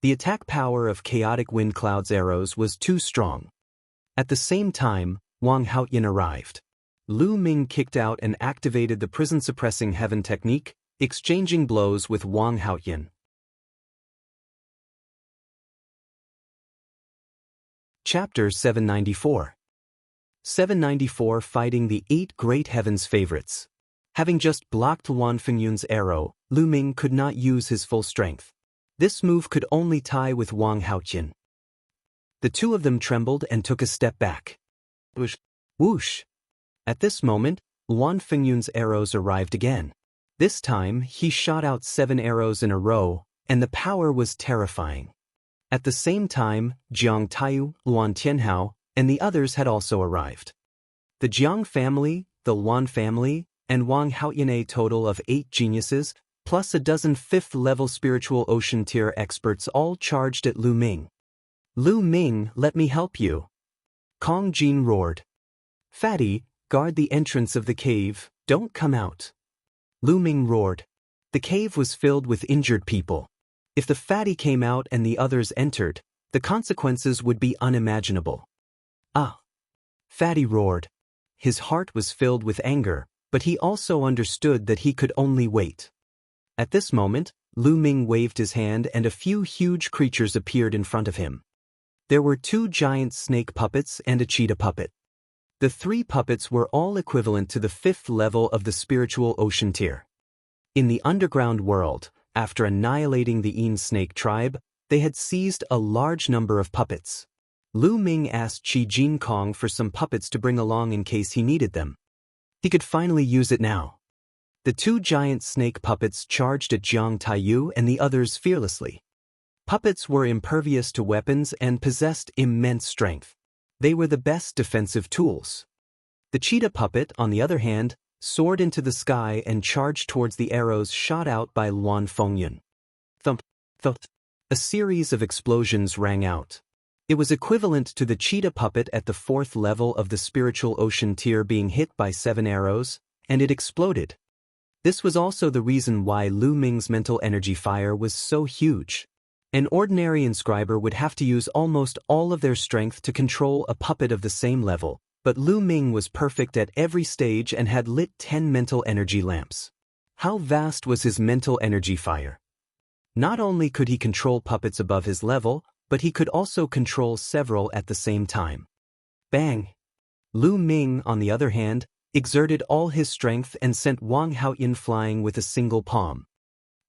The attack power of chaotic wind cloud's arrows was too strong. At the same time, Wang Haoyin arrived. Lu Ming kicked out and activated the prison-suppressing heaven technique, exchanging blows with Wang Haoyin. Chapter 794. 794 Fighting the 8 Great Heavens Favorites. Having just blocked Luan Fengyun's arrow, Lu Ming could not use his full strength. This move could only tie with Wang Haoyin. The two of them trembled and took a step back. Whoosh! Whoosh! At this moment, Luan Fengyun's arrows arrived again. This time, he shot out 7 arrows in a row, and the power was terrifying. At the same time, Jiang Taiyu, Luan Tianhao, and the others had also arrived. The Jiang family, the Luan family, and Wang Haoyin, a total of 8 geniuses, plus a dozen 5th-level spiritual ocean tier experts all charged at Lu Ming. Lu Ming, let me help you. Kong Jin roared. Fatty, guard the entrance of the cave, don't come out. Lu Ming roared. The cave was filled with injured people. If the fatty came out and the others entered, the consequences would be unimaginable. Ah! Fatty roared. His heart was filled with anger, but he also understood that he could only wait. At this moment, Lu Ming waved his hand and a few huge creatures appeared in front of him. There were 2 giant snake puppets and a cheetah puppet. The 3 puppets were all equivalent to the 5th level of the spiritual ocean tier. In the underground world, after annihilating the Yin snake tribe, they had seized a large number of puppets. Lu Ming asked Qi Jin Kong for some puppets to bring along in case he needed them. He could finally use it now. The 2 giant snake puppets charged at Jiang Taiyu and the others fearlessly. Puppets were impervious to weapons and possessed immense strength. They were the best defensive tools. The cheetah puppet, on the other hand, soared into the sky and charged towards the arrows shot out by Luan Fengyun. Thump, thump. A series of explosions rang out. It was equivalent to the cheetah puppet at the 4th level of the spiritual ocean tier being hit by 7 arrows, and it exploded. This was also the reason why Lu Ming's mental energy fire was so huge. An ordinary inscriber would have to use almost all of their strength to control a puppet of the same level, but Lu Ming was perfect at every stage and had lit 10 mental energy lamps. How vast was his mental energy fire? Not only could he control puppets above his level, but he could also control several at the same time. Bang! Lu Ming, on the other hand, exerted all his strength and sent Wang Haoyin flying with a single palm.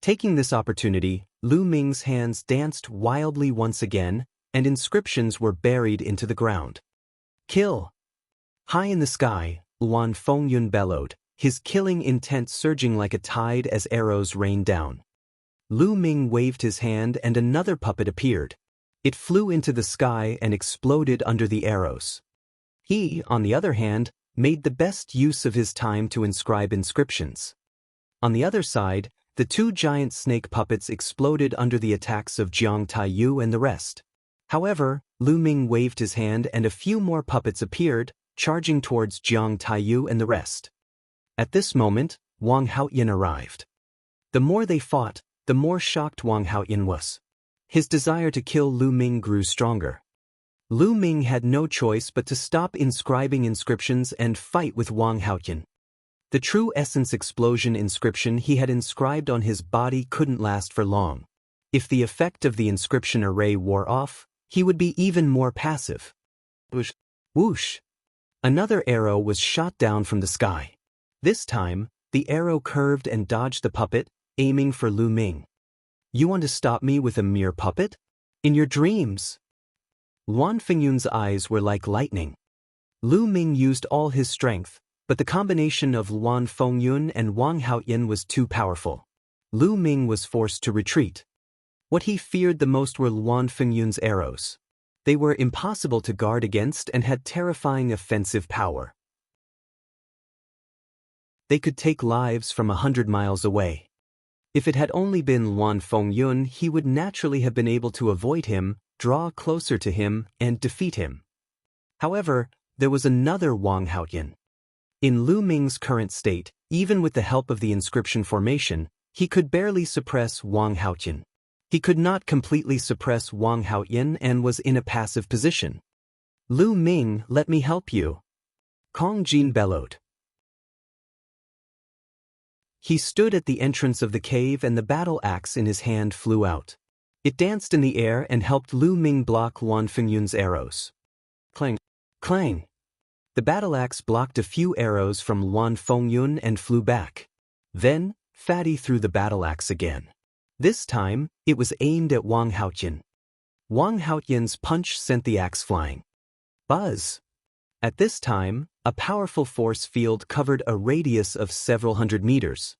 Taking this opportunity, Lu Ming's hands danced wildly once again, and inscriptions were buried into the ground. Kill! High in the sky, Luan Fengyun bellowed, his killing intent surging like a tide as arrows rained down. Lu Ming waved his hand and another puppet appeared. It flew into the sky and exploded under the arrows. He, on the other hand, made the best use of his time to inscribe inscriptions. On the other side, the 2 giant snake puppets exploded under the attacks of Jiang Taiyu and the rest. However, Lu Ming waved his hand and a few more puppets appeared, charging towards Jiang Taiyu and the rest. At this moment, Wang Haoyin arrived. The more they fought, the more shocked Wang Haoyin was. His desire to kill Lu Ming grew stronger. Lu Ming had no choice but to stop inscribing inscriptions and fight with Wang Haoyin. The true essence explosion inscription he had inscribed on his body couldn't last for long. If the effect of the inscription array wore off, he would be even more passive. Whoosh! Whoosh! Another arrow was shot down from the sky. This time, the arrow curved and dodged the puppet, aiming for Lu Ming. You want to stop me with a mere puppet? In your dreams! Luan Fengyun's eyes were like lightning. Lu Ming used all his strength, but the combination of Luan Fengyun and Wang Haoyin was too powerful. Lu Ming was forced to retreat. What he feared the most were Luan Fengyun's arrows. They were impossible to guard against and had terrifying offensive power. They could take lives from 100 miles away. If it had only been Luan Fengyun, he would naturally have been able to avoid him, draw closer to him, and defeat him. However, there was another Wang Haoyan. In Lu Ming's current state, even with the help of the inscription formation, he could barely suppress Wang Haoyan. He could not completely suppress Wang Haoyan and was in a passive position. "Lu Ming, let me help you," Kong Jin bellowed. He stood at the entrance of the cave and the battle axe in his hand flew out. It danced in the air and helped Lu Ming block Luan Fengyun's arrows. Clang! Clang! The battle axe blocked a few arrows from Luan Fengyun and flew back. Then, Fatty threw the battle axe again. This time, it was aimed at Wang Haoyan. Wang Haoyan's punch sent the axe flying. Buzz! At this time, a powerful force field covered a radius of several hundred meters.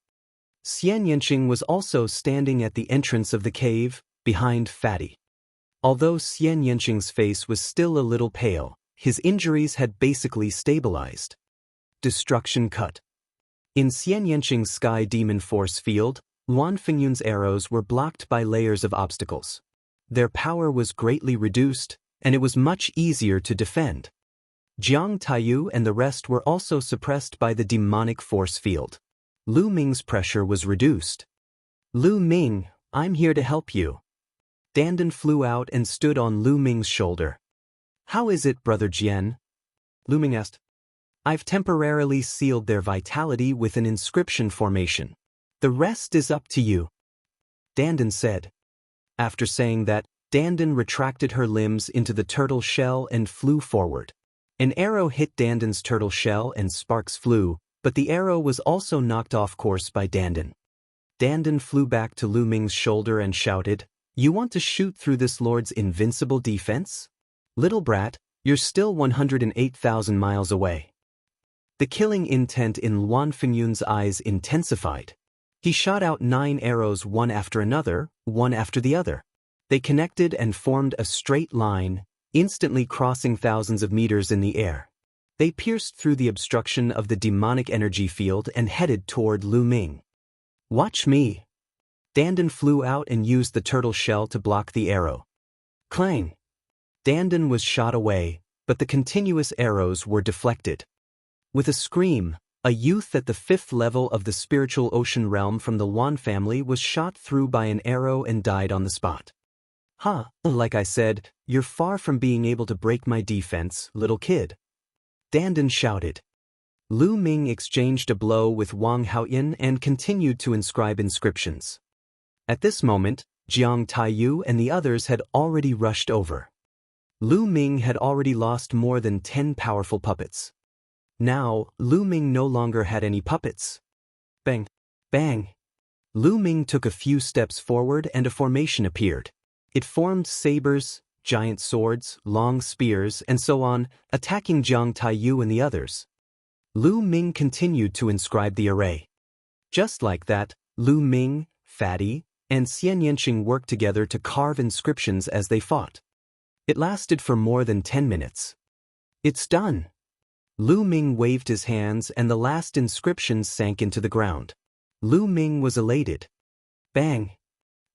Xianxia was also standing at the entrance of the cave, behind Fatty. Although Xianxia's face was still a little pale, his injuries had basically stabilized. Destruction cut. In Xianxia's sky demon force field, Luan Fengyun's arrows were blocked by layers of obstacles. Their power was greatly reduced, and it was much easier to defend. Jiang Taiyu and the rest were also suppressed by the demonic force field. Lu Ming's pressure was reduced. "Lu Ming, I'm here to help you." Dandan flew out and stood on Lu Ming's shoulder. "How is it, Brother Jian?" Lu Ming asked. "I've temporarily sealed their vitality with an inscription formation. The rest is up to you," Dandan said. After saying that, Dandan retracted her limbs into the turtle shell and flew forward. An arrow hit Dandan's turtle shell and sparks flew, but the arrow was also knocked off course by Dandan. Dandan flew back to Lu Ming's shoulder and shouted, "You want to shoot through this lord's invincible defense? Little brat, you're still 108,000 miles away." The killing intent in Luan Fengyun's eyes intensified. He shot out 9 arrows one after another, one after the other. They connected and formed a straight line, instantly crossing thousands of meters in the air. They pierced through the obstruction of the demonic energy field and headed toward Lu Ming. "Watch me." Dandan flew out and used the turtle shell to block the arrow. Clang! Dandan was shot away, but the continuous arrows were deflected. With a scream, a youth at the 5th level of the spiritual ocean realm from the Wan family was shot through by an arrow and died on the spot. Like I said, you're far from being able to break my defense, little kid," Dandan shouted. Lu Ming exchanged a blow with Wang Haoyan and continued to inscribe inscriptions. At this moment, Jiang Taiyu and the others had already rushed over. Lu Ming had already lost more than 10 powerful puppets. Now, Lu Ming no longer had any puppets. Bang! Bang! Lu Ming took a few steps forward and a formation appeared. It formed sabers, giant swords, long spears, and so on, attacking Jiang Taiyu and the others. Lu Ming continued to inscribe the array. Just like that, Lu Ming, Fatty, and Xianxia worked together to carve inscriptions as they fought. It lasted for more than 10 minutes. "It's done." Lu Ming waved his hands and the last inscriptions sank into the ground. Lu Ming was elated. Bang!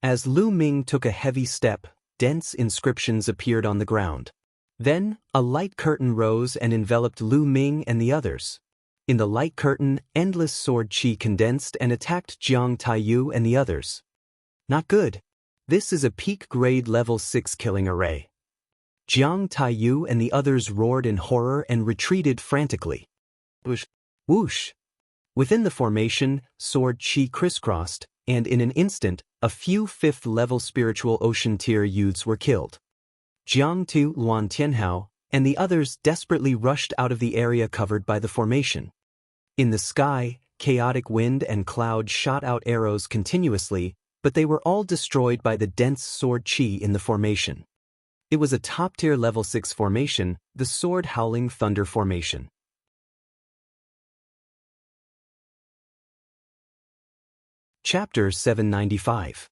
As Lu Ming took a heavy step, dense inscriptions appeared on the ground. Then, a light curtain rose and enveloped Lu Ming and the others. In the light curtain, endless sword chi condensed and attacked Jiang Taiyu and the others. Not good. This is a peak-grade level 6 killing array. Jiang Taiyu and the others roared in horror and retreated frantically. Whoosh! Whoosh! Within the formation, sword chi crisscrossed, and in an instant, a few 5th-level spiritual ocean tier youths were killed. Jiang Tu, Luan Tianhao, and the others desperately rushed out of the area covered by the formation. In the sky, chaotic wind and cloud shot out arrows continuously, but they were all destroyed by the dense sword chi in the formation. It was a top-tier level 6 formation, the Sword Howling Thunder formation. Chapter 795.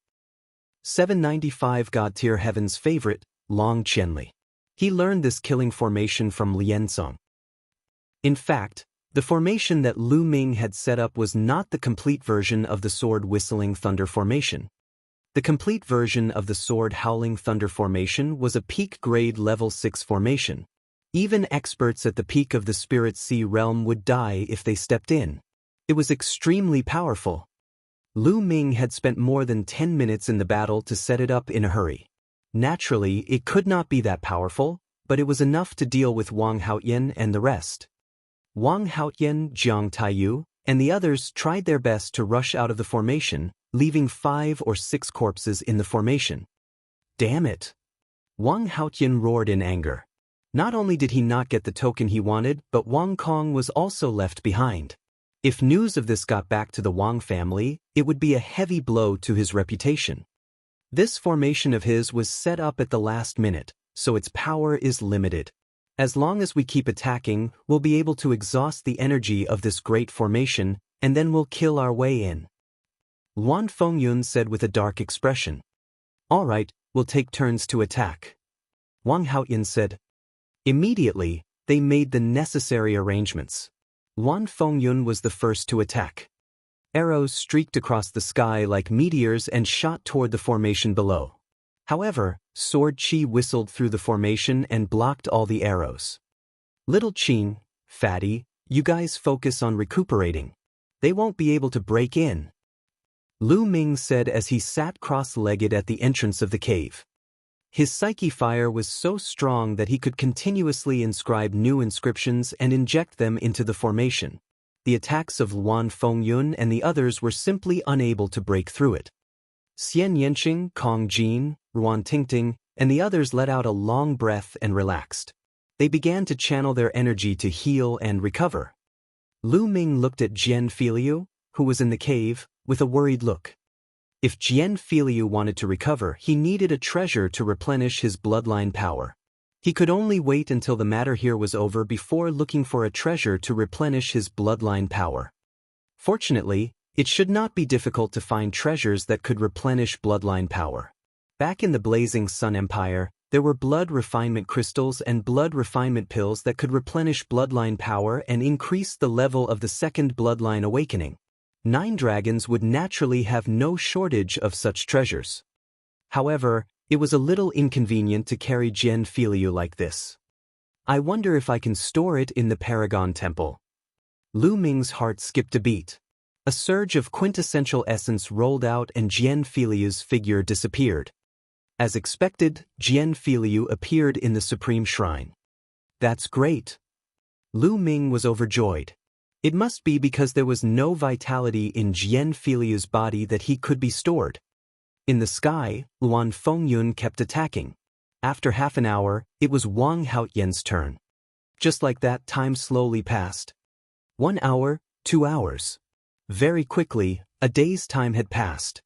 795 God-tier heaven's favorite, Long Qianli. He learned this killing formation from Lianzong. In fact, the formation that Lu Ming had set up was not the complete version of the sword whistling thunder formation. The complete version of the sword howling thunder formation was a peak grade level 6 formation. Even experts at the peak of the Spirit Sea realm would die if they stepped in. It was extremely powerful. Lu Ming had spent more than 10 minutes in the battle to set it up in a hurry. Naturally, it could not be that powerful, but it was enough to deal with Wang Haoyan and the rest. Wang Haoyan, Jiang Taiyu, and the others tried their best to rush out of the formation, leaving 5 or 6 corpses in the formation. Damn it! Wang Haoyan roared in anger. Not only did he not get the token he wanted, but Wang Kong was also left behind. If news of this got back to the Wang family, it would be a heavy blow to his reputation. This formation of his was set up at the last minute, so its power is limited. As long as we keep attacking, we'll be able to exhaust the energy of this great formation, and then we'll kill our way in. Luan Fengyun said with a dark expression. All right, we'll take turns to attack. Wang Haoyan said. Immediately, they made the necessary arrangements. Luan Fengyun was the first to attack. Arrows streaked across the sky like meteors and shot toward the formation below. However, Sword Qi whistled through the formation and blocked all the arrows. Little Qin, Fatty, you guys focus on recuperating. They won't be able to break in. Lu Ming said as he sat cross-legged at the entrance of the cave. His psyche fire was so strong that he could continuously inscribe new inscriptions and inject them into the formation. The attacks of Luan Fengyun and the others were simply unable to break through it. Xian Yanqing, Kong Jin, Ruan Tingting, and the others let out a long breath and relaxed. They began to channel their energy to heal and recover. Lu Ming looked at Jian Filiu, who was in the cave, with a worried look. If Jian Filiu wanted to recover, he needed a treasure to replenish his bloodline power. He could only wait until the matter here was over before looking for a treasure to replenish his bloodline power. Fortunately, it should not be difficult to find treasures that could replenish bloodline power. Back in the Blazing Sun Empire, there were blood refinement crystals and blood refinement pills that could replenish bloodline power and increase the level of the second bloodline awakening. 9 dragons would naturally have no shortage of such treasures. However, it was a little inconvenient to carry Jian Filiu like this. I wonder if I can store it in the Paragon Temple. Lu Ming's heart skipped a beat. A surge of quintessential essence rolled out and Jian Filiu's figure disappeared. As expected, Jian Filiu appeared in the Supreme Shrine. That's great. Lu Ming was overjoyed. It must be because there was no vitality in Jian Filiu's body that he could be stored. In the sky, Luan Fengyun kept attacking. After half an hour, it was Wang Haoyan's turn. Just like that, time slowly passed. 1 hour, 2 hours. Very quickly, a day's time had passed.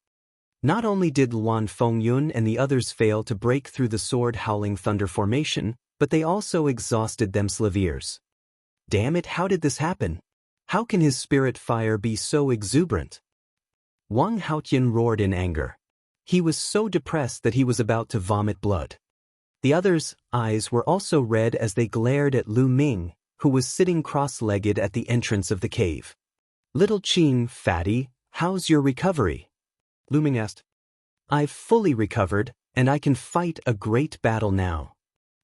Not only did Luan Fengyun and the others fail to break through the sword howling thunder formation, but they also exhausted themselves. Damn it, how did this happen? How can his spirit fire be so exuberant? Wang Haoyan roared in anger. He was so depressed that he was about to vomit blood. The others' eyes were also red as they glared at Lu Ming, who was sitting cross-legged at the entrance of the cave. Little Qin, Fatty, how's your recovery? Lu Ming asked. I've fully recovered, and I can fight a great battle now.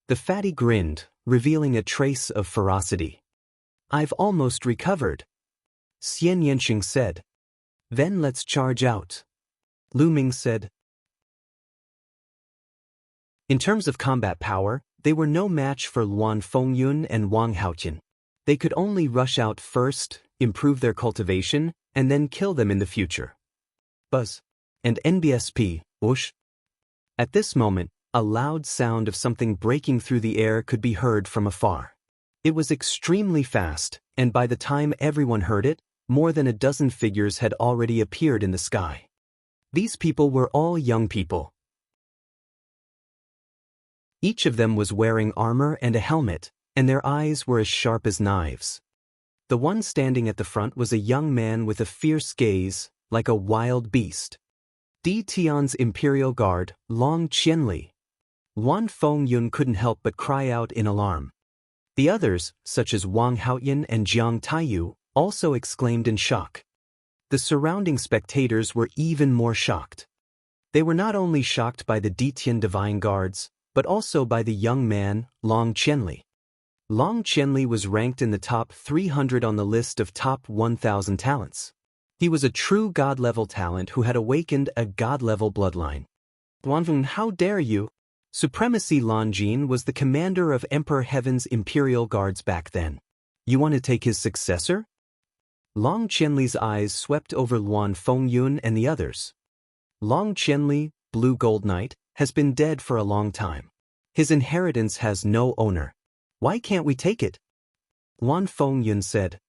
The fatty grinned, revealing a trace of ferocity. I've almost recovered. Xian Yanqing said. Then let's charge out. Lu Ming said. In terms of combat power, they were no match for Luan Fengyun and Wang Haoyan. They could only rush out first, improve their cultivation, and then kill them in the future. Buzz. And NBSP, whoosh. At this moment, a loud sound of something breaking through the air could be heard from afar. It was extremely fast, and by the time everyone heard it, more than a dozen figures had already appeared in the sky. These people were all young people. Each of them was wearing armor and a helmet, and their eyes were as sharp as knives. The one standing at the front was a young man with a fierce gaze, like a wild beast. Di Tian's imperial guard, Long Qianli. Wan Fengyun couldn't help but cry out in alarm. The others, such as Wang Haoyan and Jiang Taiyu, also exclaimed in shock. The surrounding spectators were even more shocked. They were not only shocked by the Ditian divine guards, but also by the young man, Long Qianli. Long Qianli was ranked in the top 300 on the list of top 1,000 talents. He was a true god-level talent who had awakened a god-level bloodline. Wanfeng, how dare you? Supremacy Longjin was the commander of Emperor Heaven's imperial guards back then. You want to take his successor? Long Qianli's eyes swept over Luan Fengyun and the others. Long Qianli, Blue Gold Knight, has been dead for a long time. His inheritance has no owner. Why can't we take it? Luan Fengyun said.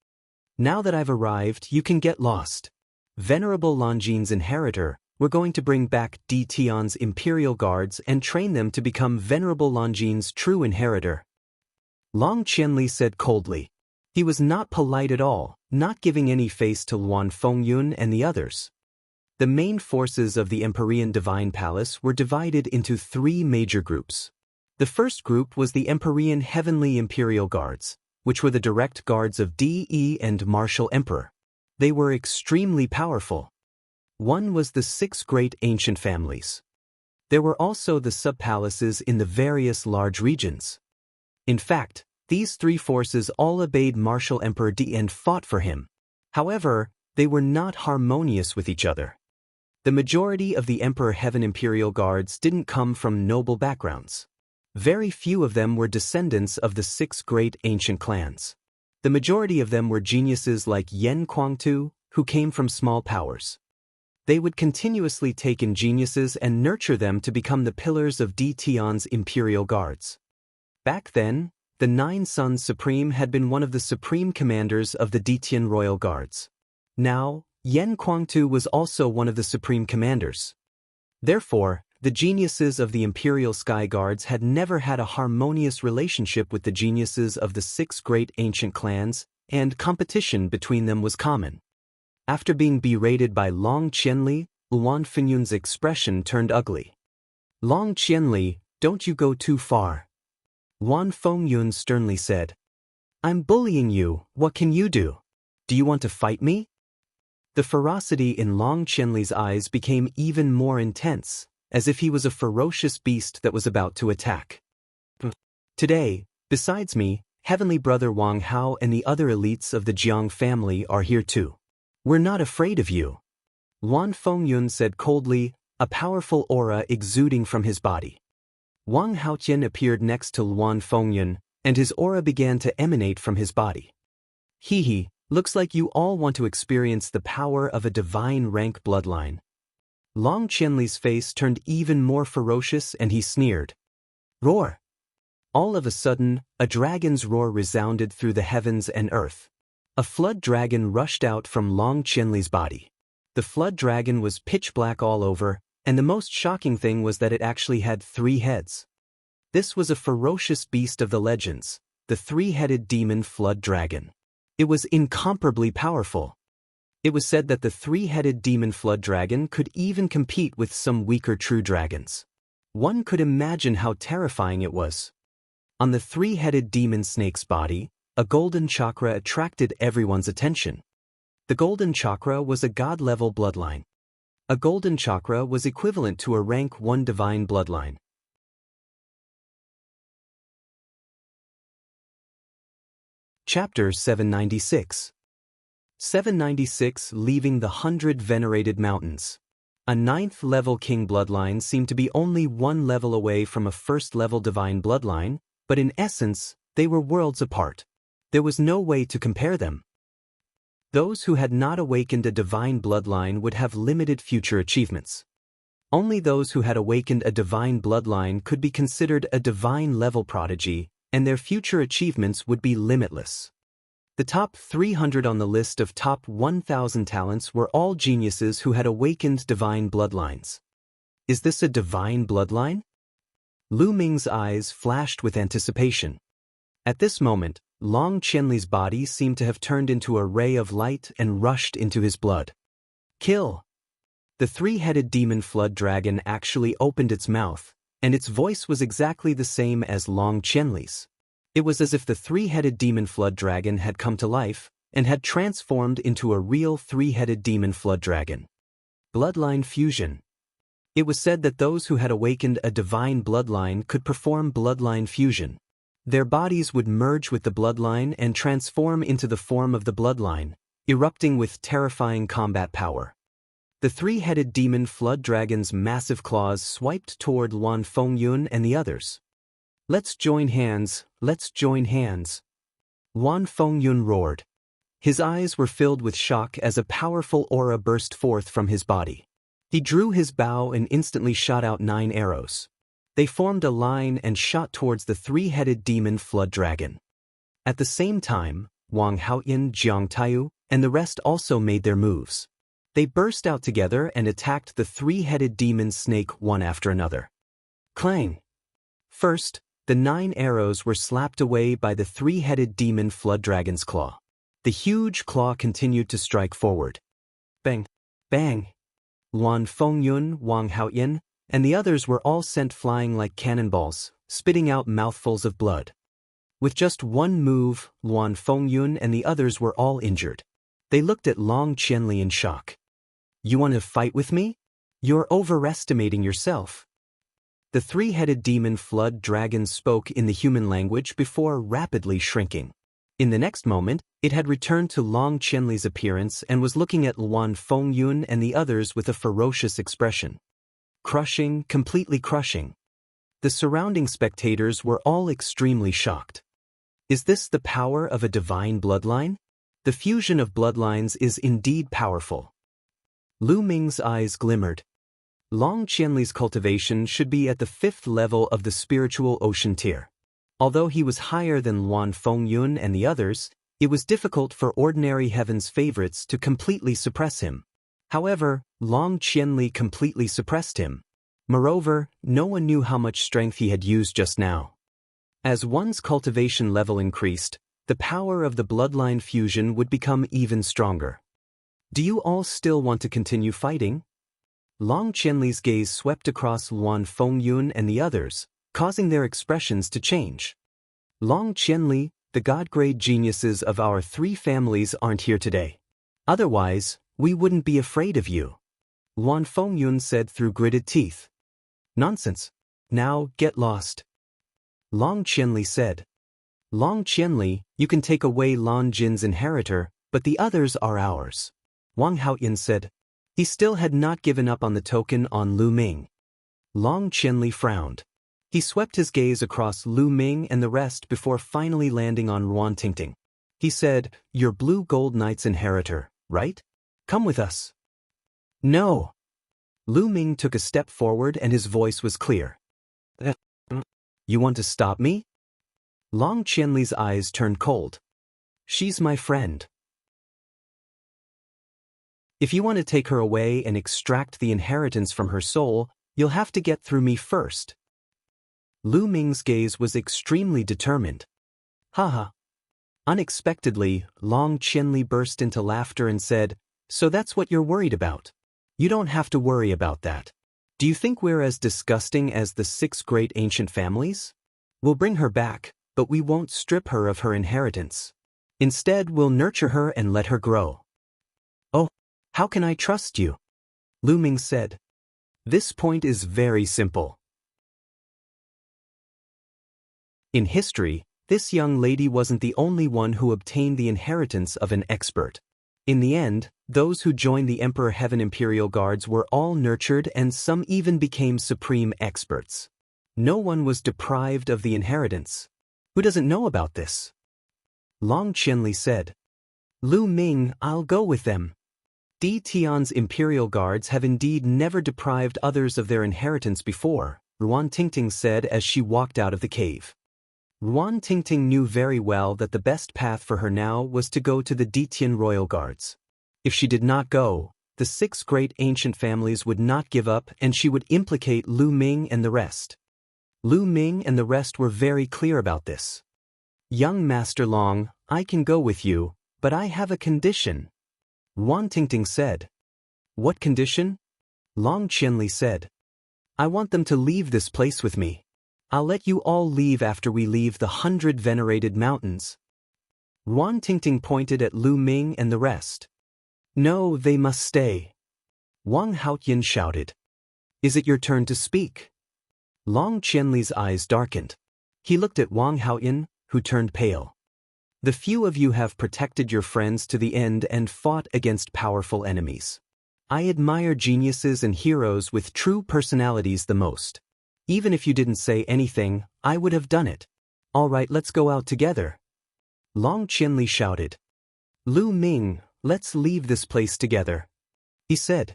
Now that I've arrived, you can get lost. Venerable Longjin's inheritor, we're going to bring back Di Tian's imperial guards and train them to become Venerable Longjin's true inheritor. Long Qianli said coldly. He was not polite at all, not giving any face to Luan Fengyun and the others. The main forces of the Empyrean Divine Palace were divided into three major groups. The first group was the Empyrean Heavenly Imperial Guards, which were the direct guards of De and Martial Emperor. They were extremely powerful. One was the 6 great ancient families. There were also the sub-palaces in the various large regions. In fact, these three forces all obeyed Martial Emperor De and fought for him. However, they were not harmonious with each other. The majority of the Emperor Heaven Imperial Guards didn't come from noble backgrounds. Very few of them were descendants of the 6 great ancient clans. The majority of them were geniuses like Yen Kuangtu, who came from small powers. They would continuously take in geniuses and nurture them to become the pillars of Di Tian's imperial guards. Back then, the 9 Sons Supreme had been one of the supreme commanders of the Di Tian royal guards. Now, Yen Kuangtu was also one of the supreme commanders. Therefore, the geniuses of the imperial sky guards had never had a harmonious relationship with the geniuses of the 6 great ancient clans, and competition between them was common. After being berated by Long Qianli, Luan Fengyun's expression turned ugly. Long Qianli, don't you go too far. Luan Fengyun sternly said. I'm bullying you, what can you do? Do you want to fight me? The ferocity in Long Qianli's eyes became even more intense, as if he was a ferocious beast that was about to attack. Today, besides me, Heavenly Brother Wang Hao and the other elites of the Jiang family are here too. We're not afraid of you. Luan Fengyun said coldly, a powerful aura exuding from his body. Wang Haotian appeared next to Luan Fengyun, and his aura began to emanate from his body. Hee, looks like you all want to experience the power of a divine rank bloodline. Long Qianli's face turned even more ferocious and he sneered. Roar! All of a sudden, a dragon's roar resounded through the heavens and earth. A flood dragon rushed out from Long Qianli's body. The flood dragon was pitch black all over, and the most shocking thing was that it actually had 3 heads. This was a ferocious beast of the legends, the 3-headed demon flood dragon. It was incomparably powerful. It was said that the 3-headed demon flood dragon could even compete with some weaker true dragons. One could imagine how terrifying it was. On the 3-headed demon snake's body, a golden chakra attracted everyone's attention. The golden chakra was a god-level bloodline. A golden chakra was equivalent to a rank 1 divine bloodline. Chapter 796. 796 Leaving the 100 Venerated Mountains. A 9th-level king bloodline seemed to be only 1 level away from a 1st-level divine bloodline, but in essence, they were worlds apart. There was no way to compare them. Those who had not awakened a divine bloodline would have limited future achievements. Only those who had awakened a divine bloodline could be considered a divine-level prodigy, and their future achievements would be limitless. The top 300 on the list of top 1,000 talents were all geniuses who had awakened divine bloodlines. Is this a divine bloodline? Lu Ming's eyes flashed with anticipation. At this moment, Long Qianli's body seemed to have turned into a ray of light and rushed into his blood. Kill! The three-headed demon flood dragon actually opened its mouth, and its voice was exactly the same as Long Qianli's. It was as if the three-headed demon flood dragon had come to life and had transformed into a real three-headed demon flood dragon. Bloodline fusion. It was said that those who had awakened a divine bloodline could perform bloodline fusion. Their bodies would merge with the bloodline and transform into the form of the bloodline, erupting with terrifying combat power. The three-headed demon flood dragon's massive claws swiped toward Luan Fengyun and the others. "Let's join hands, let's join hands." Luan Fengyun roared. His eyes were filled with shock as a powerful aura burst forth from his body. He drew his bow and instantly shot out 9 arrows. They formed a line and shot towards the three-headed demon flood dragon. At the same time, Wang Haoyin, Jiang Taiyu, and the rest also made their moves. They burst out together and attacked the three-headed demon snake one after another. Clang! First, the 9 arrows were slapped away by the three-headed demon flood dragon's claw. The huge claw continued to strike forward. Bang! Bang! Luan Fengyun, Wang Haoyin, and the others were all sent flying like cannonballs, spitting out mouthfuls of blood. With just one move, Luan Fengyun and the others were all injured. They looked at Long Qianli in shock. "You want to fight with me? You're overestimating yourself." The three-headed demon flood dragon spoke in the human language before rapidly shrinking. In the next moment, it had returned to Long Qianli's appearance and was looking at Luan Fengyun and the others with a ferocious expression. Crushing, completely crushing. The surrounding spectators were all extremely shocked. Is this the power of a divine bloodline? The fusion of bloodlines is indeed powerful. Lu Ming's eyes glimmered. Long Qianli's cultivation should be at the 5th level of the spiritual ocean tier. Although he was higher than Luan Fengyun and the others, it was difficult for ordinary heaven's favorites to completely suppress him. However, Long Qianli completely suppressed him. Moreover, no one knew how much strength he had used just now. As one's cultivation level increased, the power of the bloodline fusion would become even stronger. Do you all still want to continue fighting? Long Qianli's gaze swept across Luan Fengyun and the others, causing their expressions to change. Long Qianli, the god-grade geniuses of our 3 families aren't here today. Otherwise, we wouldn't be afraid of you. Luan Fengyun said through gritted teeth. Nonsense. Now, get lost. Long Qianli said. Long Qianli, you can take away Lan Jin's inheritor, but the others are ours. Wang Haoyin said. He still had not given up on the token on Lu Ming. Long Qianli frowned. He swept his gaze across Lu Ming and the rest before finally landing on Ruan Tingting. He said, "You're Blue Gold Knight's inheritor, right? Come with us." "No." Lu Ming took a step forward and his voice was clear. "You want to stop me?" Long Qianli's eyes turned cold. "She's my friend. If you want to take her away and extract the inheritance from her soul, you'll have to get through me first." Lu Ming's gaze was extremely determined. Haha. Unexpectedly, Long Qianli burst into laughter and said, "So that's what you're worried about? You don't have to worry about that. Do you think we're as disgusting as the 6 great ancient families? We'll bring her back, but we won't strip her of her inheritance. Instead, we'll nurture her and let her grow." "Oh, how can I trust you?" Lu Ming said. "This point is very simple. In history, this young lady wasn't the only one who obtained the inheritance of an expert. In the end, those who joined the Emperor Heaven Imperial Guards were all nurtured and some even became supreme experts. No one was deprived of the inheritance. Who doesn't know about this?" Long Qianli said. "Lu Ming, I'll go with them. Di Tian's Imperial Guards have indeed never deprived others of their inheritance before," Ruan Tingting said as she walked out of the cave. Ruan Tingting knew very well that the best path for her now was to go to the Ditian Royal Guards. If she did not go, the 6 great ancient families would not give up and she would implicate Lu Ming and the rest. Lu Ming and the rest were very clear about this. "Young Master Long, I can go with you, but I have a condition," Ruan Tingting said. "What condition?" Long Qianli said. I want them to leave this place with me. I'll let you all leave after we leave the 100 venerated mountains. Wan Tingting pointed at Lu Ming and the rest. No, they must stay. Wang Haotian shouted. Is it your turn to speak? Long Qianli's eyes darkened. He looked at Wang Haotian, who turned pale. The few of you have protected your friends to the end and fought against powerful enemies. I admire geniuses and heroes with true personalities the most. Even if you didn't say anything, I would have done it. All right, let's go out together. Long Qianli shouted. Lu Ming, let's leave this place together, he said.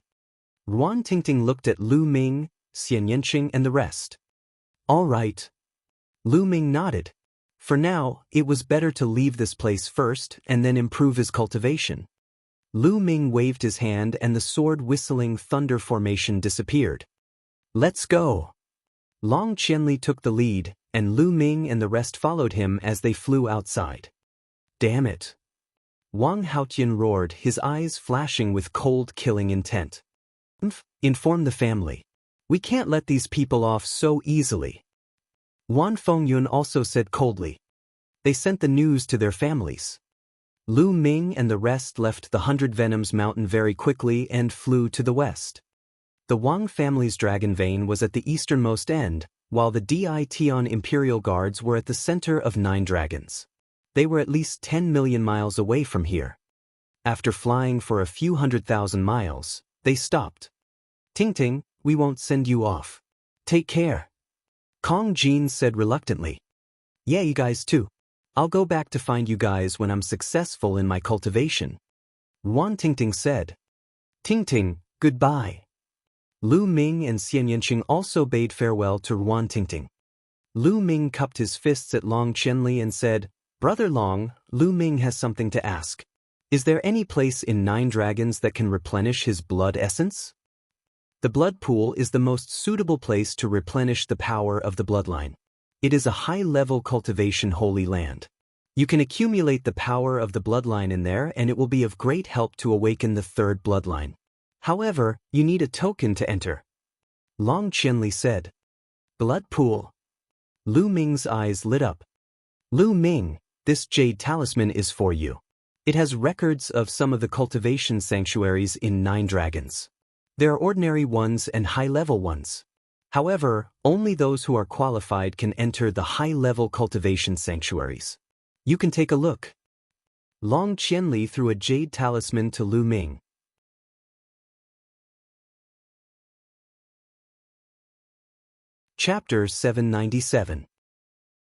Wan Tingting looked at Lu Ming, Xianxia and the rest. All right. Lu Ming nodded. For now, it was better to leave this place first and then improve his cultivation. Lu Ming waved his hand and the sword-whistling thunder formation disappeared. Let's go. Long Qianli took the lead, and Lu Ming and the rest followed him as they flew outside. Damn it. Wang Haotian roared, his eyes flashing with cold killing intent. Inform the family. We can't let these people off so easily. Wan Fengyun also said coldly. They sent the news to their families. Lu Ming and the rest left the 100 Venoms mountain very quickly and flew to the west. The Wang family's dragon vein was at the easternmost end, while the Dition Imperial Guards were at the center of 9 dragons. They were at least 10 million miles away from here. After flying for a few 100,000 miles, they stopped. Tingting, we won't send you off. Take care. Kong Jin said reluctantly. Yeah, you guys too. I'll go back to find you guys when I'm successful in my cultivation. Wan Tingting said. Tingting, goodbye. Lu Ming and Xianxia also bade farewell to Wan Tingting. Lu Ming cupped his fists at Long Qianli and said, Brother Long, Lu Ming has something to ask. Is there any place in 9 dragons that can replenish his blood essence? The blood pool is the most suitable place to replenish the power of the bloodline. It is a high-level cultivation holy land. You can accumulate the power of the bloodline in there and it will be of great help to awaken the 3rd bloodline. However, you need a token to enter. Long Qianli said. Blood pool. Lu Ming's eyes lit up. Lu Ming, this jade talisman is for you. It has records of some of the cultivation sanctuaries in 9 dragons. There are ordinary ones and high-level ones. However, only those who are qualified can enter the high-level cultivation sanctuaries. You can take a look. Long Qianli threw a jade talisman to Lu Ming. Chapter 797.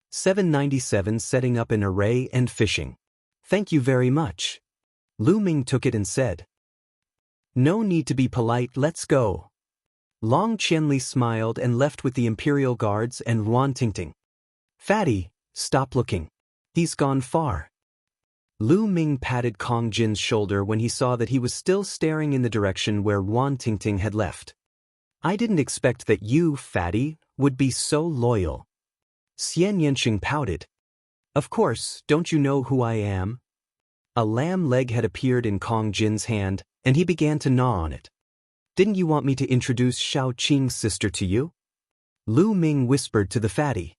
797 Setting up an array and fishing. Thank you very much. Lu Ming took it and said. No need to be polite, let's go. Long Qianli smiled and left with the Imperial Guards and Wan Tingting. Fatty, stop looking. He's gone far. Lu Ming patted Kong Jin's shoulder when he saw that he was still staring in the direction where Wan Tingting had left. I didn't expect that you, Fatty, would be so loyal. Xianxia pouted. Of course, don't you know who I am? A lamb leg had appeared in Kong Jin's hand, and he began to gnaw on it. Didn't you want me to introduce Xiao Qing's sister to you? Lu Ming whispered to the fatty.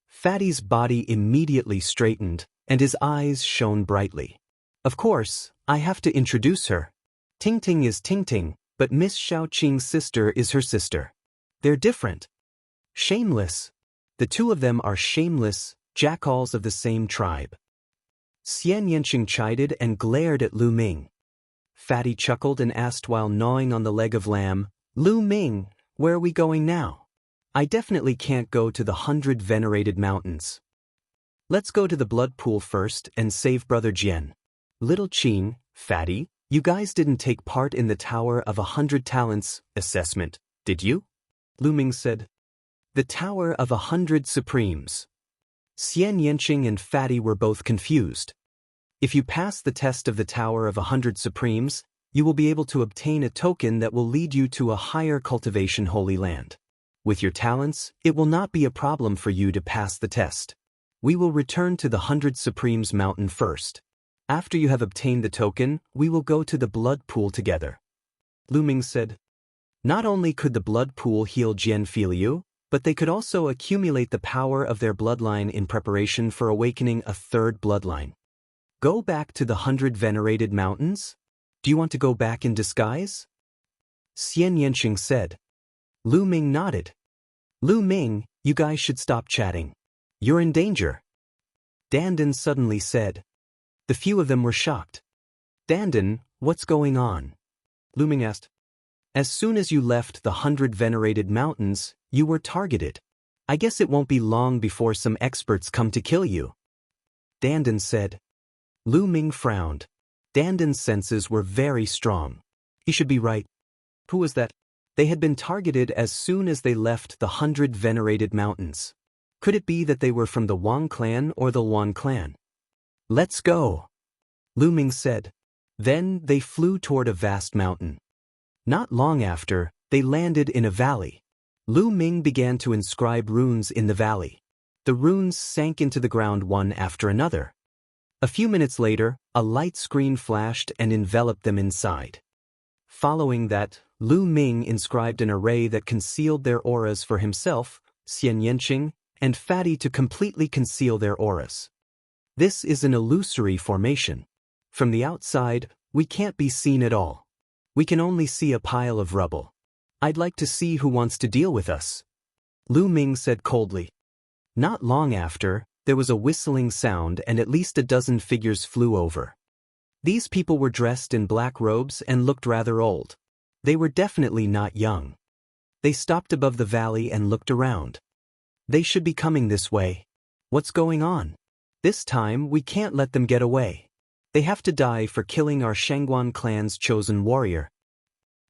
Fatty's body immediately straightened, and his eyes shone brightly. Of course, I have to introduce her. Tingting is Tingting, but Miss Xiao Qing's sister is her sister. They're different. Shameless. The two of them are shameless, jackals of the same tribe. Xianxia chided and glared at Lu Ming. Fatty chuckled and asked while gnawing on the leg of lamb, Lu Ming, where are we going now? I definitely can't go to the 100 venerated mountains. Let's go to the blood pool first and save Brother Jian. Little Qing, Fatty, you guys didn't take part in the Tower of 100 Talents assessment, did you? Lu Ming said. The Tower of 100 Supremes. Xianxia and Fatty were both confused. If you pass the test of the Tower of 100 Supremes, you will be able to obtain a token that will lead you to a higher cultivation holy land. With your talents, it will not be a problem for you to pass the test. We will return to the 100 Supremes mountain first. After you have obtained the token, we will go to the blood pool together. Lu Ming said. Not only could the blood pool heal Jian Filiu, but they could also accumulate the power of their bloodline in preparation for awakening a third bloodline. Go back to the 100 venerated mountains? Do you want to go back in disguise? Xianxia said. Lu Ming nodded. Lu Ming, you guys should stop chatting. You're in danger. Dandan suddenly said. The few of them were shocked. Dandan, what's going on? Lu Ming asked. As soon as you left the 100 venerated mountains, you were targeted. I guess it won't be long before some experts come to kill you. Dandan said. Lu Ming frowned. Dandan's senses were very strong. He should be right. Who was that? They had been targeted as soon as they left the 100 venerated mountains. Could it be that they were from the Wang clan or the Wan clan? Let's go, Lu Ming said. Then they flew toward a vast mountain. Not long after, they landed in a valley. Lu Ming began to inscribe runes in the valley. The runes sank into the ground one after another. A few minutes later, a light screen flashed and enveloped them inside. Following that, Lu Ming inscribed an array that concealed their auras for himself, Xianxia, and Fatty to completely conceal their auras. This is an illusory formation. From the outside, we can't be seen at all. We can only see a pile of rubble. I'd like to see who wants to deal with us, Lu Ming said coldly. Not long after, there was a whistling sound and at least a dozen figures flew over. These people were dressed in black robes and looked rather old. They were definitely not young. They stopped above the valley and looked around. They should be coming this way. What's going on? This time we can't let them get away. They have to die for killing our Shangguan clan's chosen warrior.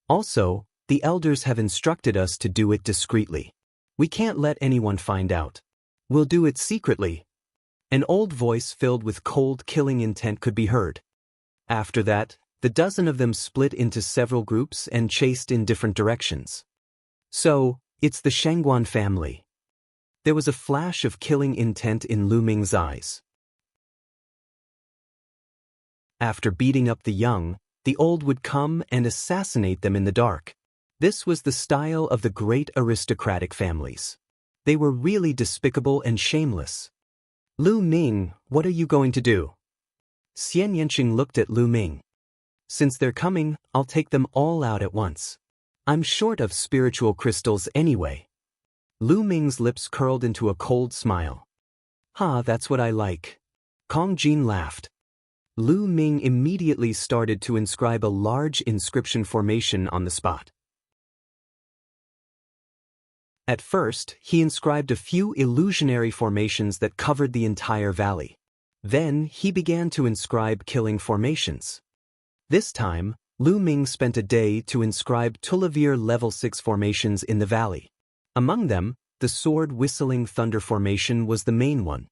Also, the elders have instructed us to do it discreetly. We can't let anyone find out. We'll do it secretly. An old voice filled with cold killing intent could be heard. After that, the dozen of them split into several groups and chased in different directions. So, it's the Shangguan family. There was a flash of killing intent in Lu Ming's eyes. After beating up the young, the old would come and assassinate them in the dark. This was the style of the great aristocratic families. They were really despicable and shameless. Lu Ming, what are you going to do? Xianxia looked at Lu Ming. Since they're coming, I'll take them all out at once. I'm short of spiritual crystals anyway. Lu Ming's lips curled into a cold smile. That's what I like. Kong Jin laughed. Lu Ming immediately started to inscribe a large inscription formation on the spot. At first, he inscribed a few illusionary formations that covered the entire valley. Then, he began to inscribe killing formations. This time, Lu Ming spent a day to inscribe Tulavir level 6 formations in the valley. Among them, the sword whistling thunder formation was the main one.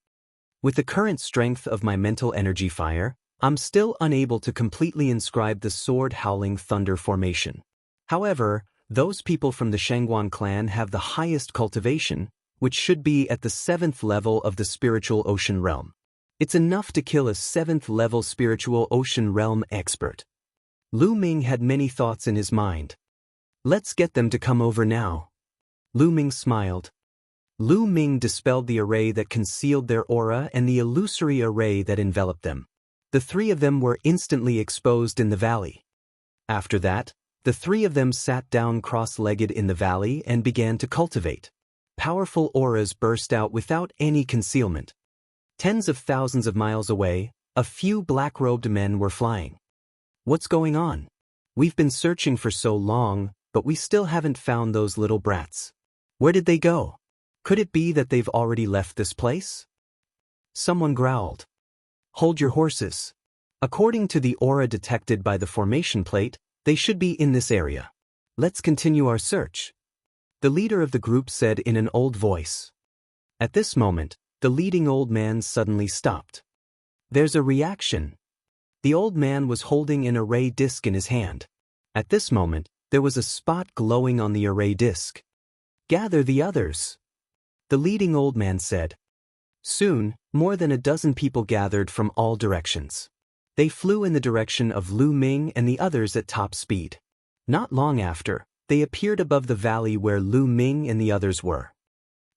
With the current strength of my mental energy fire, I'm still unable to completely inscribe the sword howling thunder formation. However, those people from the Shangguan clan have the highest cultivation, which should be at the 7th level of the spiritual ocean realm. It's enough to kill a 7th level spiritual ocean realm expert. Lu Ming had many thoughts in his mind. Let's get them to come over now. Lu Ming smiled. Lu Ming dispelled the array that concealed their aura and the illusory array that enveloped them. The three of them were instantly exposed in the valley. After that, the three of them sat down cross-legged in the valley and began to cultivate. Powerful auras burst out without any concealment. Tens of thousands of miles away, a few black-robed men were flying. What's going on? We've been searching for so long, but we still haven't found those little brats. Where did they go? Could it be that they've already left this place? Someone growled. Hold your horses. According to the aura detected by the formation plate, they should be in this area. Let's continue our search. The leader of the group said in an old voice. At this moment, the leading old man suddenly stopped. There's a reaction. The old man was holding an array disc in his hand. At this moment, there was a spot glowing on the array disc. Gather the others. The leading old man said. Soon, more than a dozen people gathered from all directions. They flew in the direction of Lu Ming and the others at top speed. Not long after, They appeared above the valley where Lu Ming and the others were.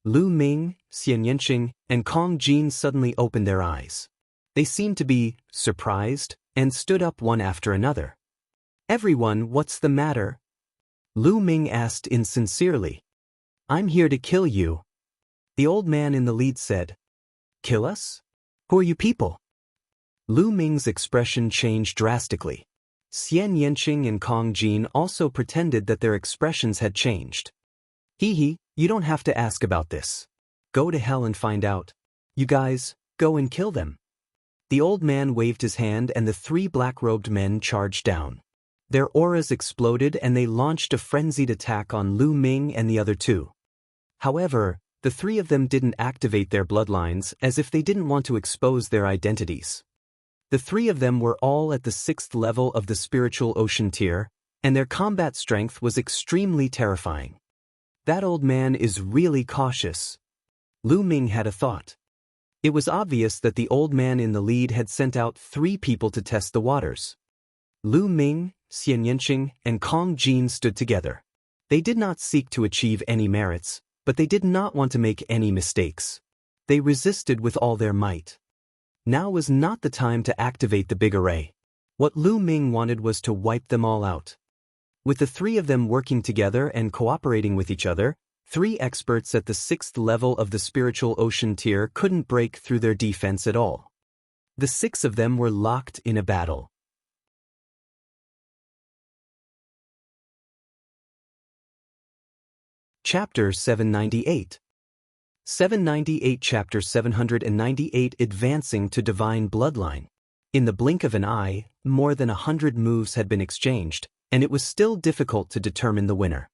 Lu Ming, Xianxia, and Kong Jin suddenly opened their eyes. They seemed to be surprised and stood up one after another. "Everyone, what's the matter?" Lu Ming asked insincerely. "I'm here to kill you." The old man in the lead said. "Kill us? Who are you people?" Lu Ming's expression changed drastically. Xianxia and Kong Jin also pretended that their expressions had changed. "Hee, you don't have to ask about this. Go to hell and find out. You guys, go and kill them." The old man waved his hand and the three black-robed men charged down. Their auras exploded and they launched a frenzied attack on Lu Ming and the other two. However, the three of them didn't activate their bloodlines as if they didn't want to expose their identities. The three of them were all at the 6th level of the spiritual ocean tier, and their combat strength was extremely terrifying. "That old man is really cautious." Lu Ming had a thought. It was obvious that the old man in the lead had sent out 3 people to test the waters. Lu Ming, Xianxia, and Kong Jin stood together. They did not seek to achieve any merits, but they did not want to make any mistakes. They resisted with all their might. Now was not the time to activate the big array. What Lu Ming wanted was to wipe them all out. With the 3 of them working together and cooperating with each other, 3 experts at the 6th level of the spiritual ocean tier couldn't break through their defense at all. The 6 of them were locked in a battle. Chapter 798. 798 Chapter 798 Advancing to Divine Bloodline. In the blink of an eye, more than 100 moves had been exchanged, and it was still difficult to determine the winner.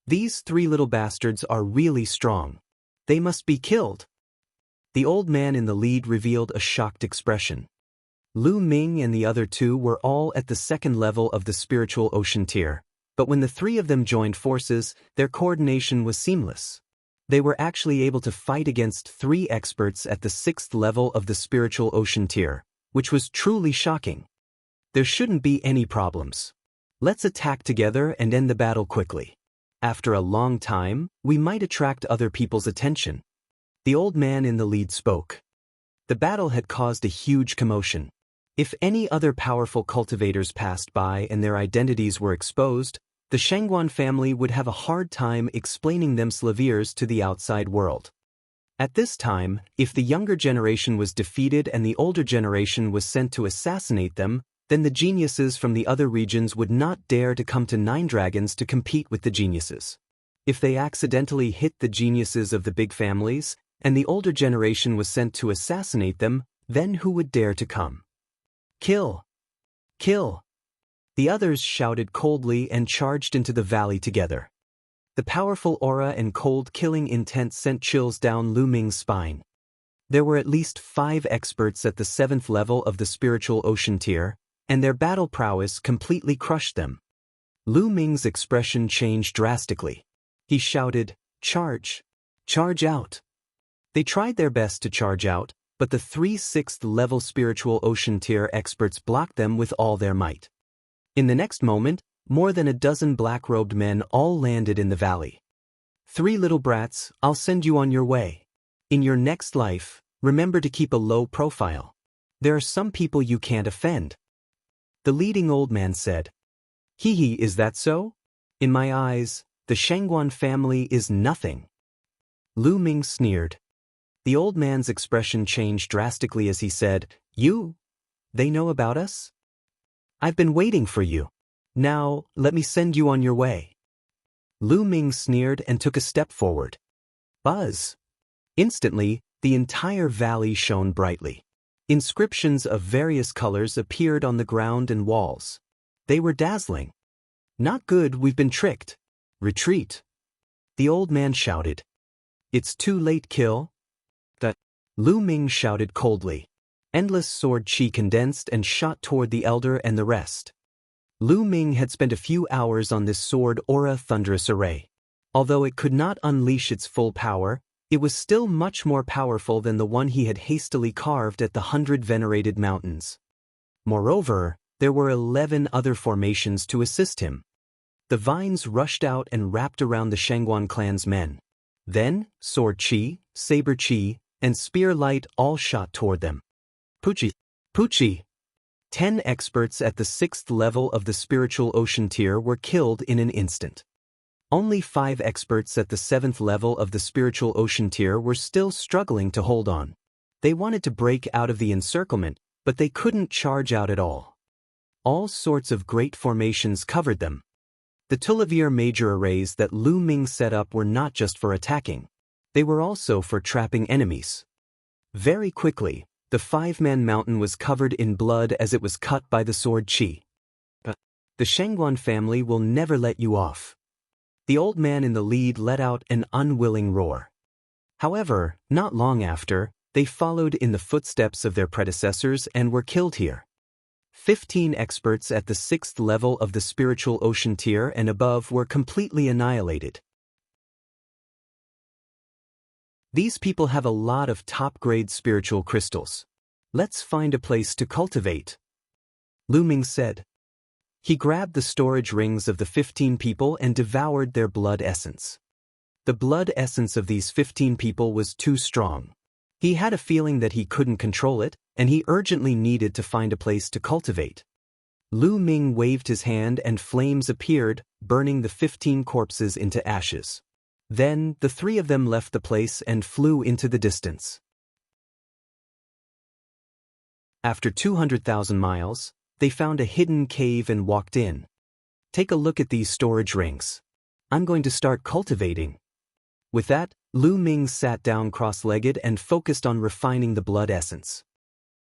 "These 3 little bastards are really strong. They must be killed." The old man in the lead revealed a shocked expression. Lu Ming and the other 2 were all at the 2nd level of the spiritual ocean tier, but when the 3 of them joined forces, their coordination was seamless. They were actually able to fight against 3 experts at the 6th level of the spiritual ocean tier, which was truly shocking. There shouldn't be any problems. Let's attack together and end the battle quickly. After a long time, we might attract other people's attention. The old man in the lead spoke. The battle had caused a huge commotion. If any other powerful cultivators passed by and their identities were exposed, the Shangguan family would have a hard time explaining themselves to the outside world. At this time, if the younger generation was defeated and the older generation was sent to assassinate them, then the geniuses from the other regions would not dare to come to Nine Dragons to compete with the geniuses. If they accidentally hit the geniuses of the big families, and the older generation was sent to assassinate them, then who would dare to come? "Kill! Kill!" The others shouted coldly and charged into the valley together. The powerful aura and cold killing intent sent chills down Lu Ming's spine. There were at least 5 experts at the 7th level of the spiritual ocean tier, and their battle prowess completely crushed them. Lu Ming's expression changed drastically. He shouted, "Charge! Charge out!" They tried their best to charge out, but the 3 6th level spiritual ocean tier experts blocked them with all their might. In the next moment, more than a dozen black-robed men all landed in the valley. "3 little brats, I'll send you on your way. In your next life, remember to keep a low profile. There are some people you can't offend." The leading old man said. "Hee, is that so? In my eyes, the Shangguan family is nothing." Lu Ming sneered. The old man's expression changed drastically as he said, "You? They know about us? I've been waiting for you. Now, let me send you on your way." Lu Ming sneered and took a step forward. Buzz! Instantly, the entire valley shone brightly. Inscriptions of various colors appeared on the ground and walls. They were dazzling. "Not good, we've been tricked. Retreat!" The old man shouted. "It's too late, kill." Lu Ming shouted coldly. Endless sword chi condensed and shot toward the elder and the rest. Lu Ming had spent a few hours on this sword aura thunderous array. Although it could not unleash its full power, it was still much more powerful than the one he had hastily carved at the 100 venerated mountains. Moreover, there were 11 other formations to assist him. the vines rushed out and wrapped around the Shangguan clan's men. Then, sword chi, saber chi, and spear light all shot toward them. Puchi! Puchi! 10 experts at the 6th level of the spiritual ocean tier were killed in an instant. Only 5 experts at the 7th level of the spiritual ocean tier were still struggling to hold on. They wanted to break out of the encirclement, but they couldn't charge out at all. All sorts of great formations covered them. The Tullivier major arrays that Lu Ming set up were not just for attacking. They were also for trapping enemies. Very quickly, the 5-man mountain was covered in blood as it was cut by the sword chi. The Shangguan family will never let you off. The old man in the lead let out an unwilling roar. However, not long after, they followed in the footsteps of their predecessors and were killed here. 15 experts at the 6th level of the spiritual ocean tier and above were completely annihilated. These people have a lot of top-grade spiritual crystals. Let's find a place to cultivate, Lu Ming said. He grabbed the storage rings of the 15 people and devoured their blood essence. The blood essence of these 15 people was too strong. He had a feeling that he couldn't control it, and he urgently needed to find a place to cultivate. Lu Ming waved his hand and flames appeared, burning the 15 corpses into ashes. Then, the 3 of them left the place and flew into the distance. After 200,000 miles, they found a hidden cave and walked in. Take a look at these storage rings. I'm going to start cultivating. With that, Lu Ming sat down cross-legged and focused on refining the blood essence.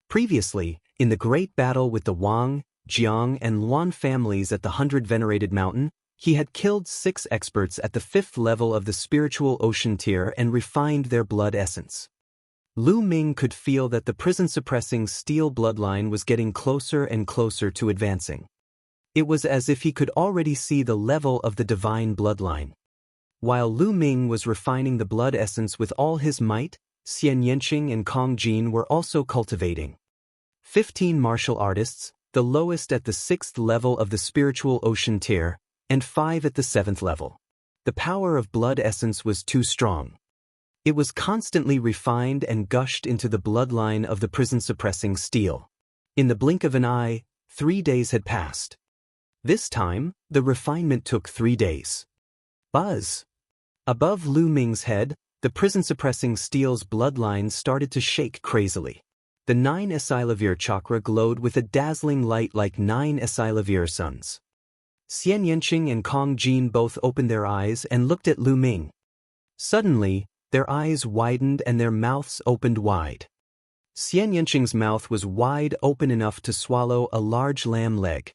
Previously, in the great battle with the Wang, Jiang, and Luan families at the 100 Venerated Mountain, he had killed 6 experts at the 5th level of the spiritual ocean tier and refined their blood essence. Lu Ming could feel that the prison-suppressing steel bloodline was getting closer and closer to advancing. It was as if he could already see the level of the divine bloodline. While Lu Ming was refining the blood essence with all his might, Xianxia and Kong Jin were also cultivating. 15 martial artists, the lowest at the 6th level of the spiritual ocean tier, and 5 at the 7th level. The power of blood essence was too strong. It was constantly refined and gushed into the bloodline of the prison-suppressing steel. In the blink of an eye, 3 days had passed. This time, the refinement took 3 days. Buzz! Above Lu Ming's head, the prison-suppressing steel's bloodline started to shake crazily. The 9 Esilavir chakra glowed with a dazzling light like 9 Esilavir suns. Xianxia and Kong Jin both opened their eyes and looked at Lu Ming. Suddenly, their eyes widened and their mouths opened wide. Xianxia's mouth was wide open enough to swallow a large lamb leg.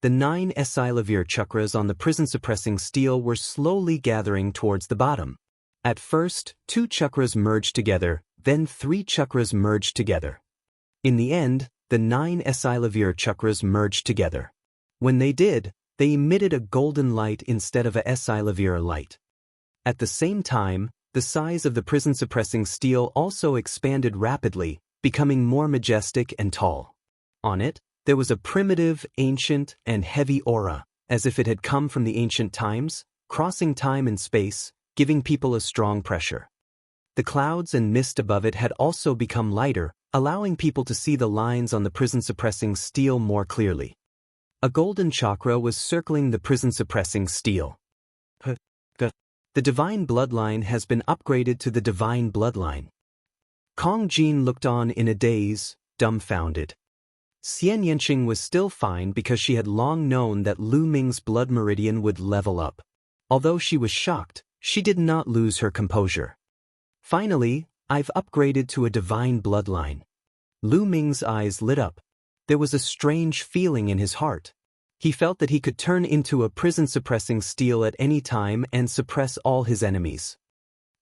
The 9 Esilavir chakras on the prison-suppressing steel were slowly gathering towards the bottom. At first, 2 chakras merged together, then 3 chakras merged together. In the end, the 9 Esilavir chakras merged together. When they did, they emitted a golden light instead of a Esilavir light. At the same time, the size of the prison-suppressing steel also expanded rapidly, becoming more majestic and tall. On it, there was a primitive, ancient, and heavy aura, as if it had come from the ancient times, crossing time and space, giving people a strong pressure. The clouds and mist above it had also become lighter, allowing people to see the lines on the prison-suppressing steel more clearly. A golden chakra was circling the prison-suppressing steel. The divine bloodline has been upgraded to the divine bloodline. Kong Jin looked on in a daze, dumbfounded. Xianxia was still fine because she had long known that Lu Ming's blood meridian would level up. Although she was shocked, she did not lose her composure. Finally, I've upgraded to a divine bloodline. Lu Ming's eyes lit up. There was a strange feeling in his heart. He felt that he could turn into a prison-suppressing steel at any time and suppress all his enemies.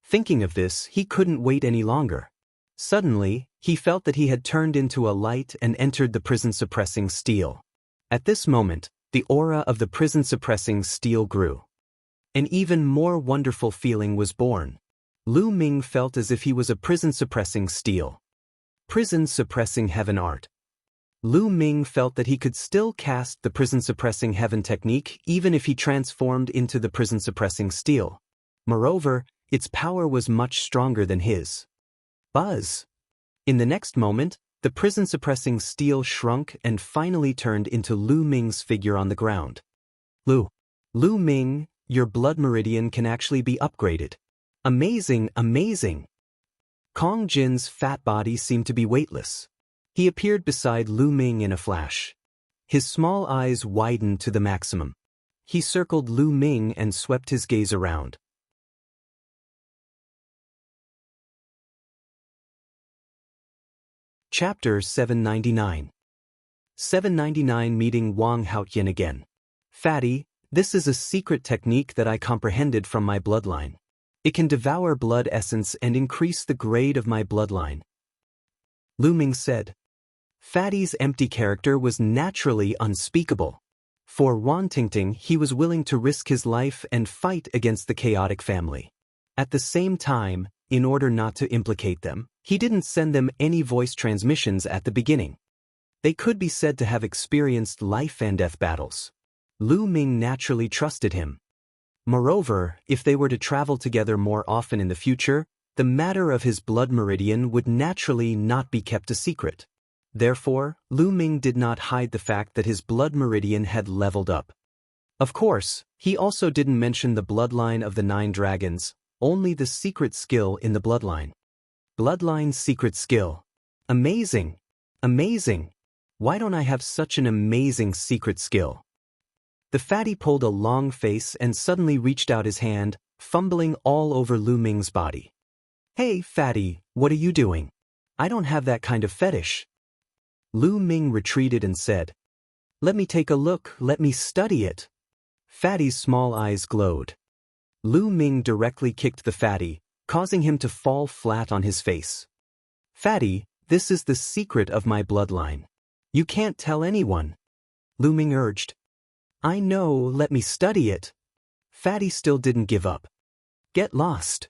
Thinking of this, he couldn't wait any longer. Suddenly, he felt that he had turned into a light and entered the prison-suppressing steel. At this moment, the aura of the prison-suppressing steel grew. An even more wonderful feeling was born. Lu Ming felt as if he was a prison-suppressing steel. Prison-suppressing heaven art. Lu Ming felt that he could still cast the prison-suppressing heaven technique even if he transformed into the prison-suppressing steel. Moreover, its power was much stronger than his. Buzz! In the next moment, the prison-suppressing steel shrunk and finally turned into Lu Ming's figure on the ground. Lu Ming, your blood meridian can actually be upgraded. Amazing, amazing! Kong Jin's fat body seemed to be weightless. He appeared beside Lu Ming in a flash. His small eyes widened to the maximum. He circled Lu Ming and swept his gaze around. Chapter 799. 799 Meeting Wang Lin again. Fatty, this is a secret technique that I comprehended from my bloodline. It can devour blood essence and increase the grade of my bloodline. Lu Ming said. Fatty's empty character was naturally unspeakable. For Wan Tingting, he was willing to risk his life and fight against the chaotic family. At the same time, in order not to implicate them, he didn't send them any voice transmissions at the beginning. They could be said to have experienced life and death battles. Lu Ming naturally trusted him. Moreover, if they were to travel together more often in the future, the matter of his blood meridian would naturally not be kept a secret. Therefore, Lu Ming did not hide the fact that his blood meridian had leveled up. Of course, he also didn't mention the bloodline of the 9 dragons, only the secret skill in the bloodline. Bloodline secret skill. Amazing! Amazing! Why don't I have such an amazing secret skill? The fatty pulled a long face and suddenly reached out his hand, fumbling all over Lu Ming's body. Hey, fatty, what are you doing? I don't have that kind of fetish. Lu Ming retreated and said, Let me take a look, let me study it. Fatty's small eyes glowed. Lu Ming directly kicked the fatty, causing him to fall flat on his face. Fatty, this is the secret of my bloodline. You can't tell anyone. Lu Ming urged. I know, let me study it. Fatty still didn't give up. Get lost.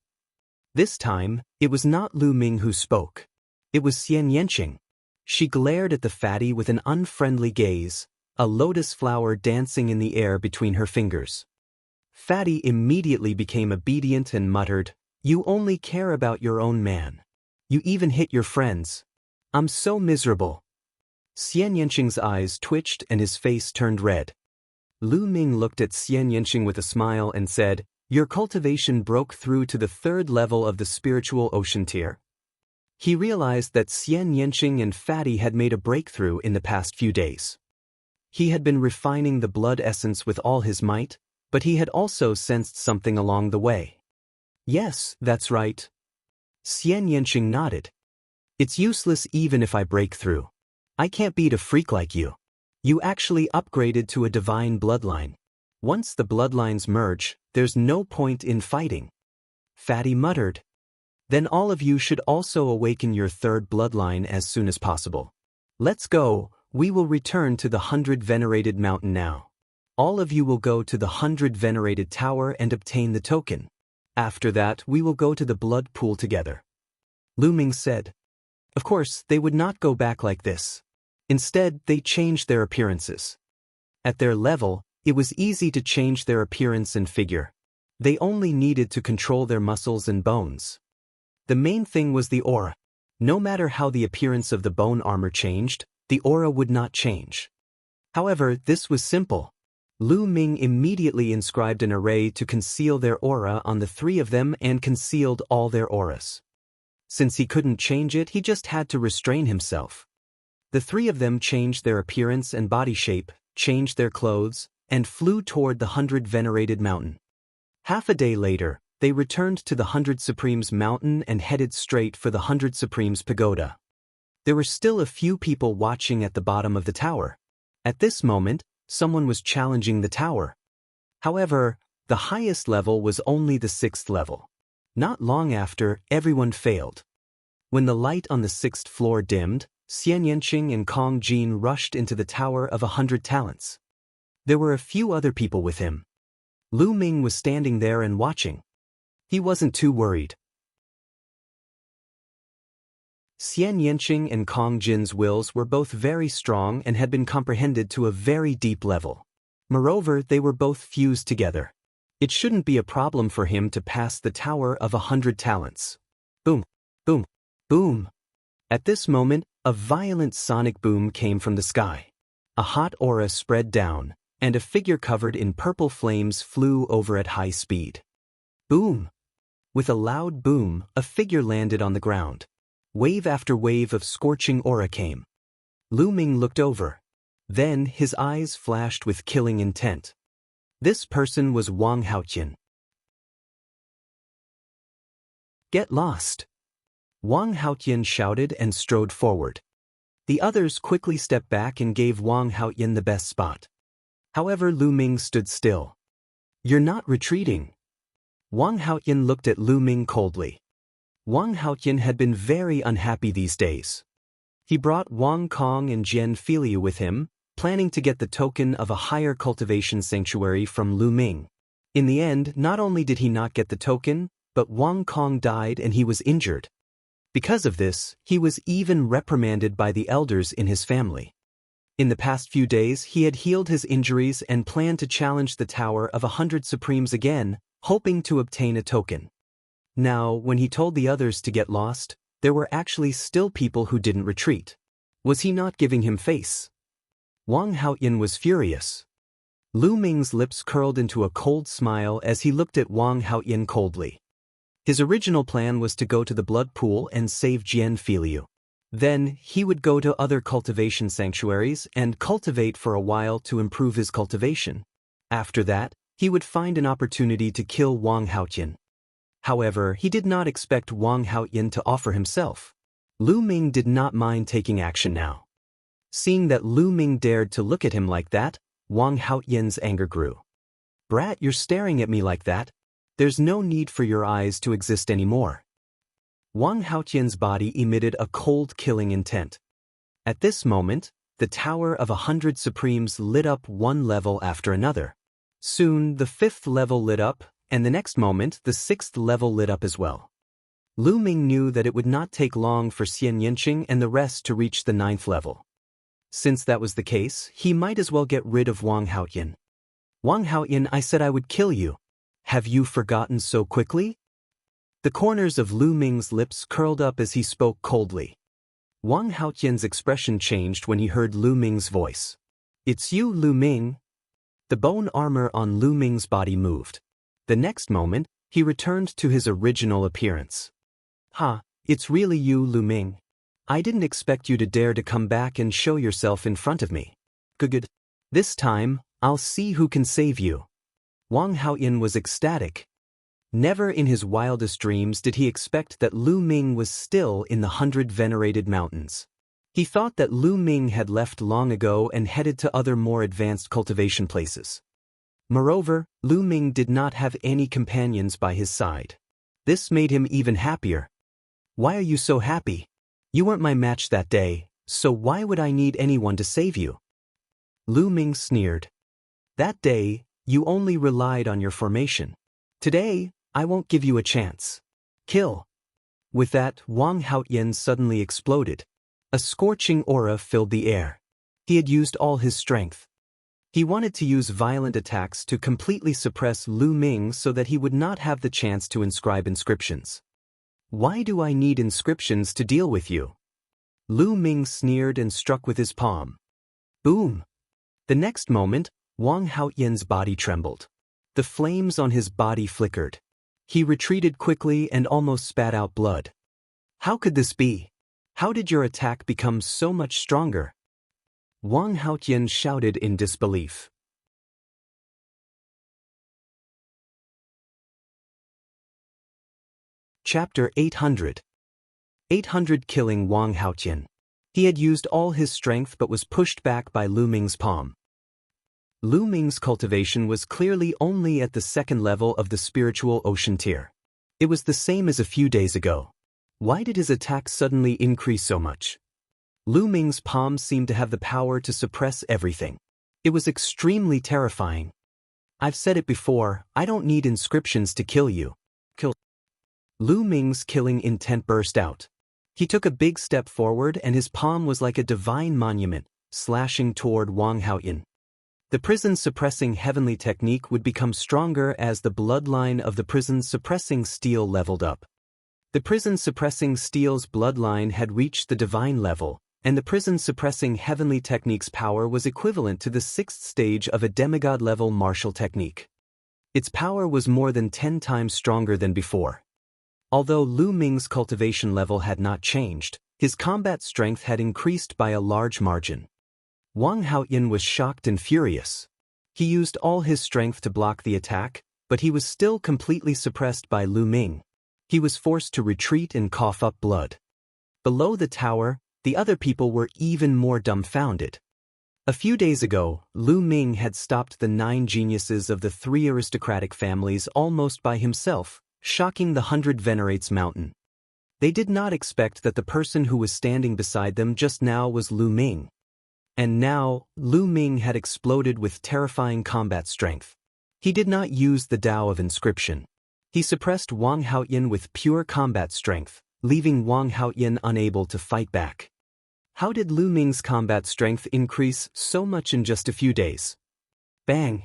This time, it was not Lu Ming who spoke. It was Xianxia. She glared at the fatty with an unfriendly gaze, a lotus flower dancing in the air between her fingers. Fatty immediately became obedient and muttered, You only care about your own man. You even hit your friends. I'm so miserable. Xianxia's eyes twitched and his face turned red. Lu Ming looked at Xianxia with a smile and said, Your cultivation broke through to the 3rd level of the spiritual ocean tier. He realized that Xianxia and Fatty had made a breakthrough in the past few days. He had been refining the blood essence with all his might, but he had also sensed something along the way. Yes, that's right. Xianxia nodded. It's useless even if I break through. I can't beat a freak like you. You actually upgraded to a divine bloodline. Once the bloodlines merge, there's no point in fighting. Fatty muttered. Then all of you should also awaken your 3rd bloodline as soon as possible. Let's go, we will return to the 100 venerated mountain now. All of you will go to the 100 venerated tower and obtain the token. After that, we will go to the blood pool together. Lu Ming said. Of course, they would not go back like this. Instead, they changed their appearances. At their level, it was easy to change their appearance and figure. They only needed to control their muscles and bones. The main thing was the aura. No matter how the appearance of the bone armor changed, the aura would not change. However, this was simple. Lu Ming immediately inscribed an array to conceal their aura on the 3 of them and concealed all their auras. Since he couldn't change it, he just had to restrain himself. The 3 of them changed their appearance and body shape, changed their clothes, and flew toward the 100 venerated mountain. Half a day later, they returned to the 100 Supremes mountain and headed straight for the 100 Supremes pagoda. There were still a few people watching at the bottom of the tower. At this moment, someone was challenging the tower. However, the highest level was only the 6th level. Not long after, everyone failed. When the light on the 6th floor dimmed, Xianxia and Kong Jin rushed into the Tower of 100 Talents. There were a few other people with him. Lu Ming was standing there and watching. He wasn't too worried. Xianxia and Kong Jin's wills were both very strong and had been comprehended to a very deep level. Moreover, they were both fused together. It shouldn't be a problem for him to pass the Tower of 100 Talents. Boom, boom, boom. At this moment, a violent sonic boom came from the sky. A hot aura spread down, and a figure covered in purple flames flew over at high speed. Boom! With a loud boom, a figure landed on the ground. Wave after wave of scorching aura came. Lu Ming looked over. Then his eyes flashed with killing intent. This person was Wang Haotian. Get lost! Wang Haotian shouted and strode forward. The others quickly stepped back and gave Wang Haotian the best spot. However, Lu Ming stood still. You're not retreating. Wang Haotian looked at Lu Ming coldly. Wang Haotian had been very unhappy these days. He brought Wang Kong and Jian Filiu with him, planning to get the token of a higher cultivation sanctuary from Lu Ming. In the end, not only did he not get the token, but Wang Kong died and he was injured. Because of this, he was even reprimanded by the elders in his family. In the past few days, he had healed his injuries and planned to challenge the Tower of 100 Supremes again, hoping to obtain a token. Now, when he told the others to get lost, there were actually still people who didn't retreat. Was he not giving him face? Wang Haotian was furious. Lu Ming's lips curled into a cold smile as he looked at Wang Haotian coldly. His original plan was to go to the blood pool and save Jian Filiu. Then, he would go to other cultivation sanctuaries and cultivate for a while to improve his cultivation. After that, he would find an opportunity to kill Wang Haotian. However, he did not expect Wang Haotian to offer himself. Lu Ming did not mind taking action now. Seeing that Lu Ming dared to look at him like that, Wang Haotian's anger grew. Brat, you're staring at me like that. There's no need for your eyes to exist anymore. Wang Haotian's body emitted a cold killing intent. At this moment, the Tower of 100 Supremes lit up one level after another. Soon, the 5th level lit up, and the next moment, the 6th level lit up as well. Lu Ming knew that it would not take long for Xianxia and the rest to reach the 9th level. Since that was the case, he might as well get rid of Wang Haotian. Wang Haotian, I said I would kill you. Have you forgotten so quickly? The corners of Lu Ming's lips curled up as he spoke coldly. Wang Haotian's expression changed when he heard Lu Ming's voice. It's you, Lu Ming. The bone armor on Lu Ming's body moved. The next moment, he returned to his original appearance. Ha, it's really you, Lu Ming. I didn't expect you to dare to come back and show yourself in front of me. Good. This time, I'll see who can save you. Wang Haotian was ecstatic. Never in his wildest dreams did he expect that Lu Ming was still in the 100 Venerated Mountains. He thought that Lu Ming had left long ago and headed to other more advanced cultivation places. Moreover, Lu Ming did not have any companions by his side. This made him even happier. Why are you so happy? You weren't my match that day, so why would I need anyone to save you? Lu Ming sneered. That day, you only relied on your formation. Today, I won't give you a chance. Kill. With that, Wang Haotian suddenly exploded. A scorching aura filled the air. He had used all his strength. He wanted to use violent attacks to completely suppress Lu Ming so that he would not have the chance to inscribe inscriptions. Why do I need inscriptions to deal with you? Lu Ming sneered and struck with his palm. Boom! The next moment, Wang Haotian's body trembled. The flames on his body flickered. He retreated quickly and almost spat out blood. How could this be? How did your attack become so much stronger? Wang Haotian shouted in disbelief. Chapter 800. 800 Killing Wang Haotian. He had used all his strength but was pushed back by Lu Ming's palm. Lu Ming's cultivation was clearly only at the 2nd level of the spiritual ocean tier. It was the same as a few days ago. Why did his attack suddenly increase so much? Lu Ming's palm seemed to have the power to suppress everything. It was extremely terrifying. I've said it before, I don't need inscriptions to kill you. Kill. Lu Ming's killing intent burst out. He took a big step forward and his palm was like a divine monument, slashing toward Wang Haoyin. The prison-suppressing heavenly technique would become stronger as the bloodline of the prison-suppressing steel leveled up. The prison-suppressing steel's bloodline had reached the divine level, and the prison-suppressing heavenly technique's power was equivalent to the 6th stage of a demigod-level martial technique. Its power was more than 10 times stronger than before. Although Lu Ming's cultivation level had not changed, his combat strength had increased by a large margin. Wang Haoyin was shocked and furious. He used all his strength to block the attack, but he was still completely suppressed by Lu Ming. He was forced to retreat and cough up blood. Below the tower, the other people were even more dumbfounded. A few days ago, Lu Ming had stopped the 9 geniuses of the 3 aristocratic families almost by himself, shocking the 100 Venerates Mountain. They did not expect that the person who was standing beside them just now was Lu Ming. And now, Lu Ming had exploded with terrifying combat strength. He did not use the Tao of inscription. He suppressed Wang Haoyin with pure combat strength, leaving Wang Haoyin unable to fight back. How did Lu Ming's combat strength increase so much in just a few days? Bang!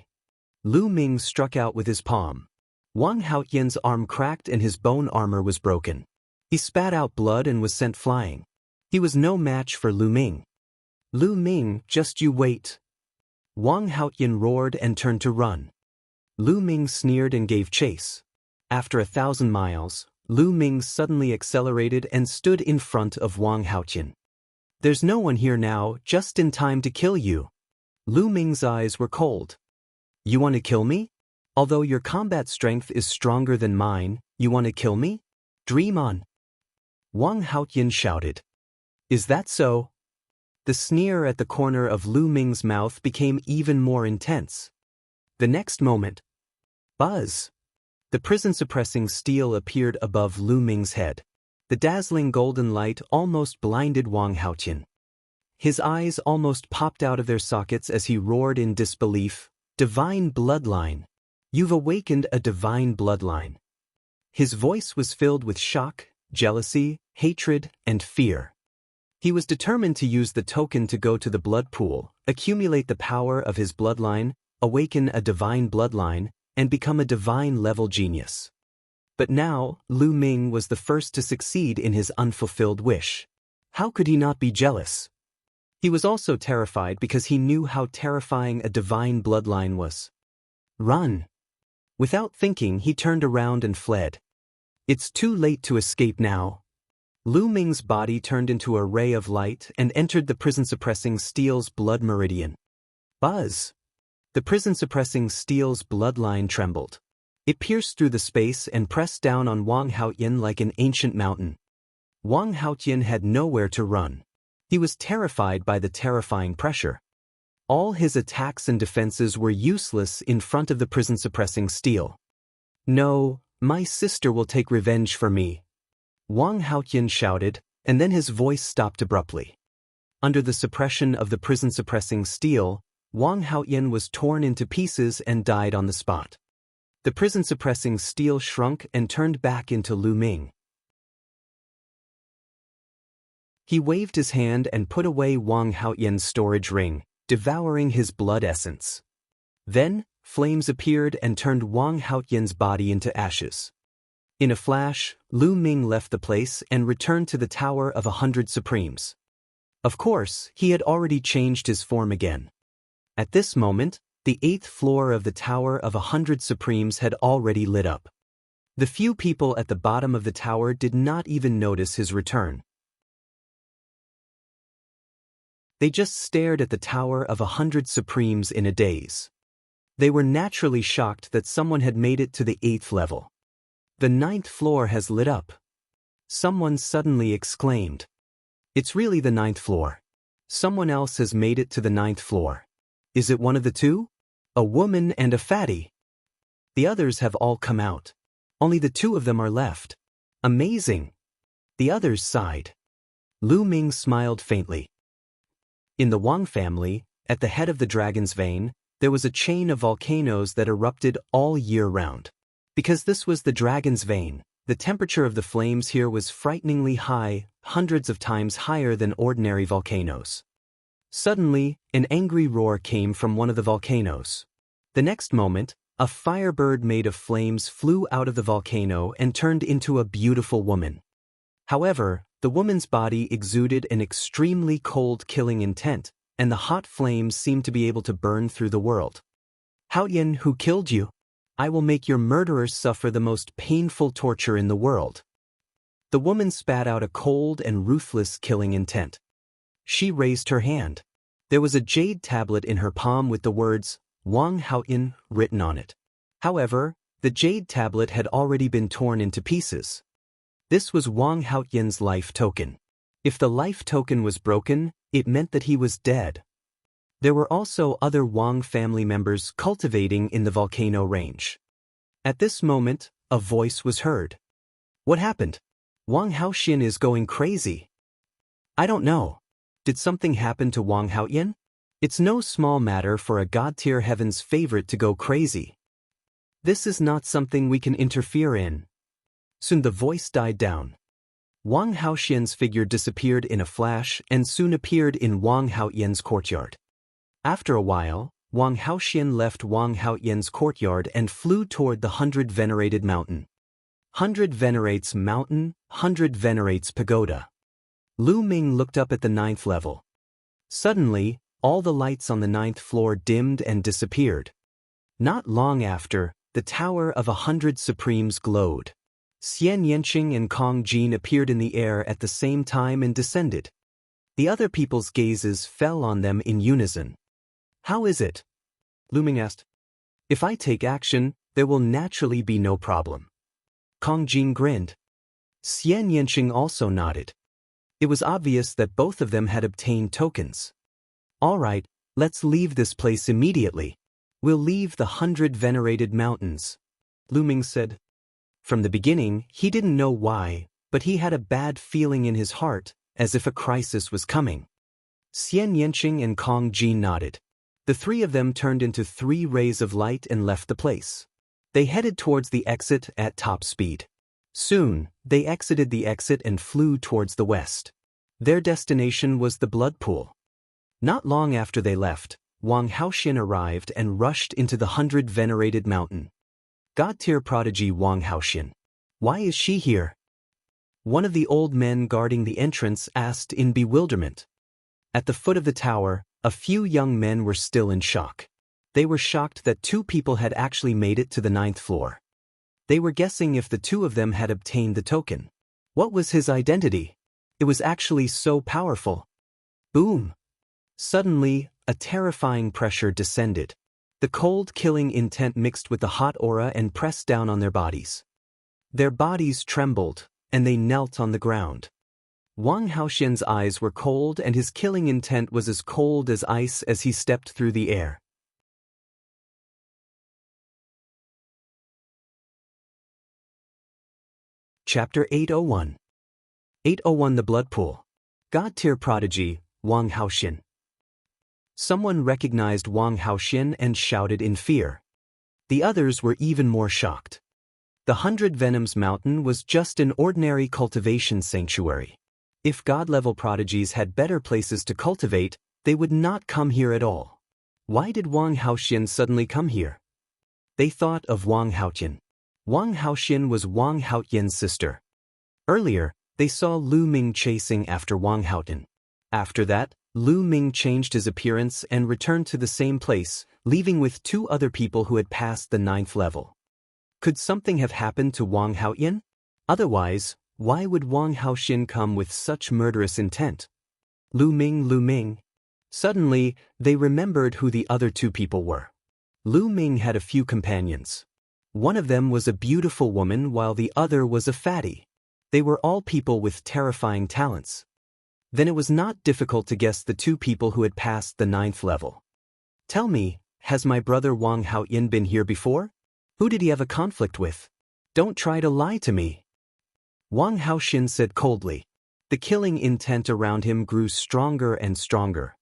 Lu Ming struck out with his palm. Wang Haoyin's arm cracked and his bone armor was broken. He spat out blood and was sent flying. He was no match for Lu Ming. Lu Ming, just you wait. Wang Haoyin roared and turned to run. Lu Ming sneered and gave chase. After 1,000 miles, Lu Ming suddenly accelerated and stood in front of Wang Haoyin. There's no one here now, just in time to kill you. Lu Ming's eyes were cold. You want to kill me? Although your combat strength is stronger than mine, you want to kill me? Dream on. Wang Haoyin shouted. Is that so? The sneer at the corner of Lu Ming's mouth became even more intense. The next moment, buzz! The prison-suppressing steel appeared above Lu Ming's head. The dazzling golden light almost blinded Wang Haoyin. His eyes almost popped out of their sockets as he roared in disbelief, "Divine bloodline! You've awakened a divine bloodline." His voice was filled with shock, jealousy, hatred, and fear. He was determined to use the token to go to the blood pool, accumulate the power of his bloodline, awaken a divine bloodline, and become a divine-level genius. But now, Lu Ming was the first to succeed in his unfulfilled wish. How could he not be jealous? He was also terrified because he knew how terrifying a divine bloodline was. Run! Without thinking, he turned around and fled. It's too late to escape now. Lu Ming's body turned into a ray of light and entered the prison-suppressing steel's blood meridian. Buzz! The prison-suppressing steel's bloodline trembled. It pierced through the space and pressed down on Wang Haoyin like an ancient mountain. Wang Haoyin had nowhere to run. He was terrified by the terrifying pressure. All his attacks and defenses were useless in front of the prison-suppressing steel. No, my sister will take revenge for me. Wang Haoyin shouted, and then his voice stopped abruptly. Under the suppression of the prison-suppressing steel, Wang Haoyin was torn into pieces and died on the spot. The prison-suppressing steel shrunk and turned back into Lu Ming. He waved his hand and put away Wang Haoyin's storage ring, devouring his blood essence. Then, flames appeared and turned Wang Haoyin's body into ashes. In a flash, Lu Ming left the place and returned to the Tower of 100 Supremes. Of course, he had already changed his form again. At this moment, the 8th floor of the Tower of 100 Supremes had already lit up. The few people at the bottom of the tower did not even notice his return. They just stared at the Tower of 100 Supremes in a daze. They were naturally shocked that someone had made it to the 8th level. The 9th floor has lit up. Someone suddenly exclaimed. It's really the 9th floor. Someone else has made it to the 9th floor. Is it one of the two? A woman and a fatty. The others have all come out. Only the 2 of them are left. Amazing. The others sighed. Lu Ming smiled faintly. In the Wang family, at the head of the Dragon's Vein, there was a chain of volcanoes that erupted all year round. Because this was the Dragon's Vein, the temperature of the flames here was frighteningly high, hundreds of times higher than ordinary volcanoes. Suddenly, an angry roar came from one of the volcanoes. The next moment, a firebird made of flames flew out of the volcano and turned into a beautiful woman. However, the woman's body exuded an extremely cold killing intent, and the hot flames seemed to be able to burn through the world. Haoyan, who killed you? I will make your murderers suffer the most painful torture in the world. The woman spat out a cold and ruthless killing intent. She raised her hand. There was a jade tablet in her palm with the words, Wang Haoyan, written on it. However, the jade tablet had already been torn into pieces. This was Wang Haoyan's life token. If the life token was broken, it meant that he was dead. There were also other Wang family members cultivating in the volcano range. At this moment, a voice was heard. What happened? Wang Haoxian is going crazy. I don't know. Did something happen to Wang Haoyan? It's no small matter for a god-tier heaven's favorite to go crazy. This is not something we can interfere in. Soon the voice died down. Wang Haoxian's figure disappeared in a flash and soon appeared in Wang Haoyan's courtyard. After a while, Wang Haoxian left Wang Haoyan's courtyard and flew toward the 100 Venerated Mountain. 100 Venerates Mountain, 100 Venerates Pagoda. Lu Ming looked up at the 9th level. Suddenly, all the lights on the 9th floor dimmed and disappeared. Not long after, the Tower of 100 Supremes glowed. Xianxia and Kong Jin appeared in the air at the same time and descended. The other people's gazes fell on them in unison. How is it? Lu Ming asked. If I take action, there will naturally be no problem. Kong Jin grinned. Xianxia also nodded. It was obvious that both of them had obtained tokens. All right, let's leave this place immediately. We'll leave the 100 Venerated Mountains, Lu Ming said. From the beginning, he didn't know why, but he had a bad feeling in his heart, as if a crisis was coming. Xianxia and Kong Jin nodded. The three of them turned into 3 rays of light and left the place. They headed towards the exit at top speed. Soon, they exited the exit and flew towards the west. Their destination was the blood pool. Not long after they left, Wang Haoxian arrived and rushed into the 100 Venerated Mountain. God-tier prodigy Wang Haoxian. Why is she here? One of the old men guarding the entrance asked in bewilderment. At the foot of the tower, a few young men were still in shock. They were shocked that 2 people had actually made it to the 9th floor. They were guessing if the 2 of them had obtained the token. What was his identity? It was actually so powerful. Boom! Suddenly, a terrifying pressure descended. The cold killing intent mixed with the hot aura and pressed down on their bodies. Their bodies trembled, and they knelt on the ground. Wang Haoxian's eyes were cold and his killing intent was as cold as ice as he stepped through the air. Chapter 801. 801 The Blood Pool. God-tier prodigy, Wang Haoxian. Someone recognized Wang Haoxian and shouted in fear. The others were even more shocked. The 100 Venoms Mountain was just an ordinary cultivation sanctuary. If God-level prodigies had better places to cultivate, they would not come here at all. Why did Wang Haoxian suddenly come here? They thought of Wang Haotian. Wang Haoxian was Wang Haotian's sister. Earlier, they saw Lu Ming chasing after Wang Haotian. After that, Lu Ming changed his appearance and returned to the same place, leaving with 2 other people who had passed the 9th level. Could something have happened to Wang Haotian? Otherwise, why would Wang Haoxian come with such murderous intent? Lu Ming. Suddenly, they remembered who the other 2 people were. Lu Ming had a few companions. One of them was a beautiful woman while the other was a fatty. They were all people with terrifying talents. Then it was not difficult to guess the 2 people who had passed the 9th level. Tell me, has my brother Wang Haoyan been here before? Who did he have a conflict with? Don't try to lie to me. Wang Haoxian said coldly. The killing intent around him grew stronger and stronger.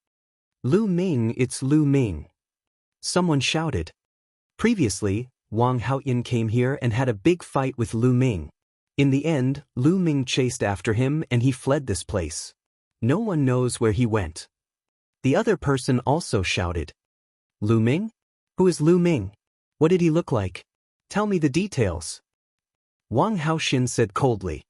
Lu Ming, it's Lu Ming. Someone shouted. Previously, Wang Haoyan came here and had a big fight with Lu Ming. In the end, Lu Ming chased after him and he fled this place. No one knows where he went. The other person also shouted, Lu Ming? Who is Lu Ming? What did he look like? Tell me the details. Wang Haoxian said coldly,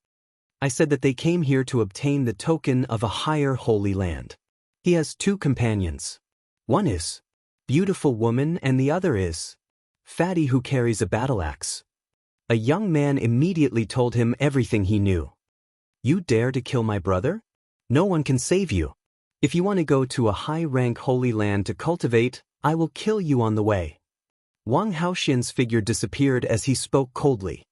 I said that they came here to obtain the token of a higher holy land. He has two companions. One is beautiful woman and the other is fatty who carries a battle axe. A young man immediately told him everything he knew. You dare to kill my brother? No one can save you. If you want to go to a high-rank holy land to cultivate, I will kill you on the way. Wang Haoxian's figure disappeared as he spoke coldly.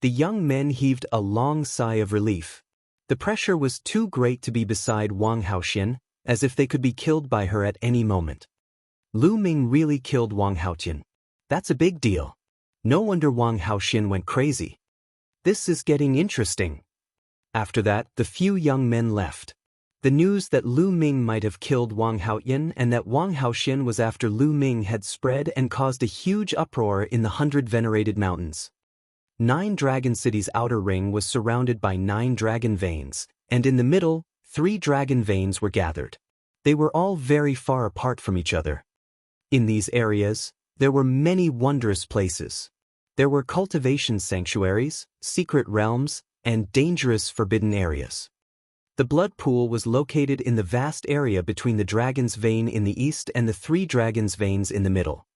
The young men heaved a long sigh of relief. The pressure was too great to be beside Wang Haoxian, as if they could be killed by her at any moment. Lu Ming really killed Wang Haoxian. That's a big deal. No wonder Wang Haoxian went crazy. This is getting interesting. After that, the few young men left. The news that Lu Ming might have killed Wang Haoxian and that Wang Haoxian was after Lu Ming had spread and caused a huge uproar in the 100 venerated mountains. 9 Dragon City's outer ring was surrounded by 9 dragon veins, and in the middle, 3 dragon veins were gathered. They were all very far apart from each other. In these areas, there were many wondrous places. There were cultivation sanctuaries, secret realms, and dangerous forbidden areas. The blood pool was located in the vast area between the dragon's vein in the east and the 3 dragons' veins in the middle.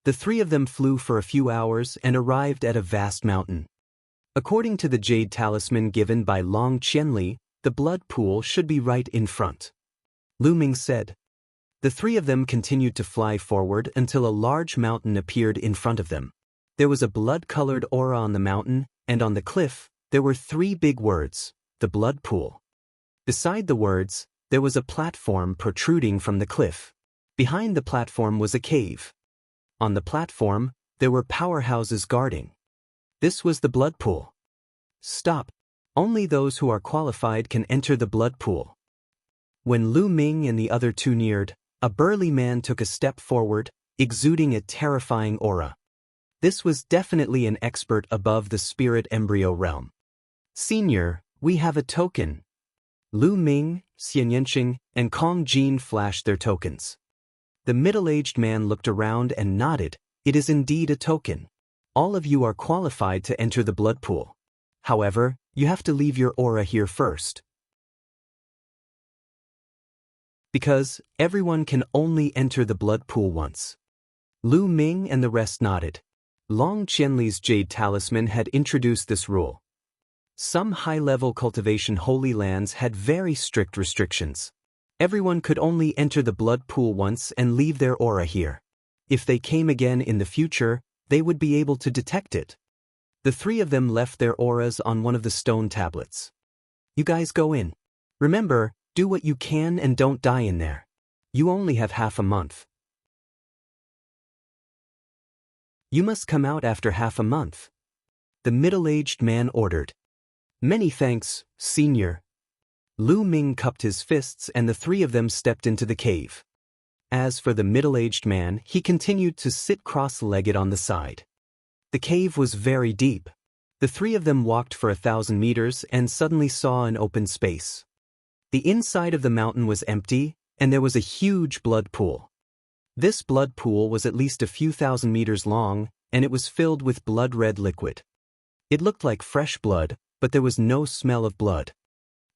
The 3 of them flew for a few hours and arrived at a vast mountain. According to the jade talisman given by Long Qianli, the blood pool should be right in front. Lu Ming said. The 3 of them continued to fly forward until a large mountain appeared in front of them. There was a blood-colored aura on the mountain, and on the cliff, there were 3 big words, the blood pool. Beside the words, there was a platform protruding from the cliff. Behind the platform was a cave. On the platform, there were powerhouses guarding. This was the blood pool. Stop. Only those who are qualified can enter the blood pool. When Lu Ming and the other 2 neared, a burly man took a step forward, exuding a terrifying aura. This was definitely an expert above the spirit embryo realm. Senior, we have a token. Lu Ming, Xianxia, and Kong Jin flashed their tokens. The middle-aged man looked around and nodded. It is indeed a token. All of you are qualified to enter the blood pool. However, you have to leave your aura here first. Because everyone can only enter the blood pool once. Lu Ming and the rest nodded. Long Qianli's jade talisman had introduced this rule. Some high-level cultivation holy lands had very strict restrictions. Everyone could only enter the blood pool once and leave their aura here. If they came again in the future, they would be able to detect it. The 3 of them left their auras on one of the stone tablets. You guys go in. Remember, do what you can and don't die in there. You only have half a month. You must come out after half a month. The middle-aged man ordered. Many thanks, Senior. Lu Ming cupped his fists and the 3 of them stepped into the cave. As for the middle-aged man, he continued to sit cross-legged on the side. The cave was very deep. The 3 of them walked for 1,000 meters and suddenly saw an open space. The inside of the mountain was empty, and there was a huge blood pool. This blood pool was at least a few thousand meters long, and it was filled with blood-red liquid. It looked like fresh blood, but there was no smell of blood.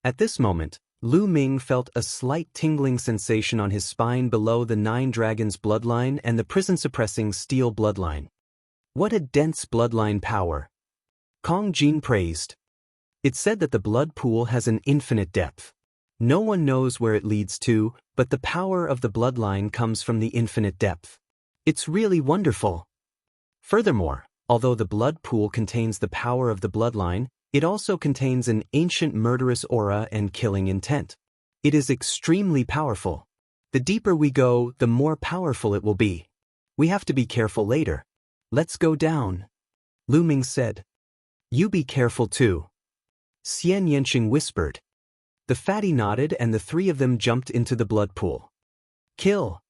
At this moment, Lu Ming felt a slight tingling sensation on his spine below the 9 dragons bloodline and the prison-suppressing steel bloodline. What a dense bloodline power! Kong Jin praised. It said that the blood pool has an infinite depth. No one knows where it leads to, but the power of the bloodline comes from the infinite depth. It's really wonderful. Furthermore, although the blood pool contains the power of the bloodline, it also contains an ancient murderous aura and killing intent. It is extremely powerful. The deeper we go, the more powerful it will be. We have to be careful later. Let's go down. Lu Ming said. You be careful too. Xianxia whispered. The fatty nodded and the 3 of them jumped into the blood pool. Kill!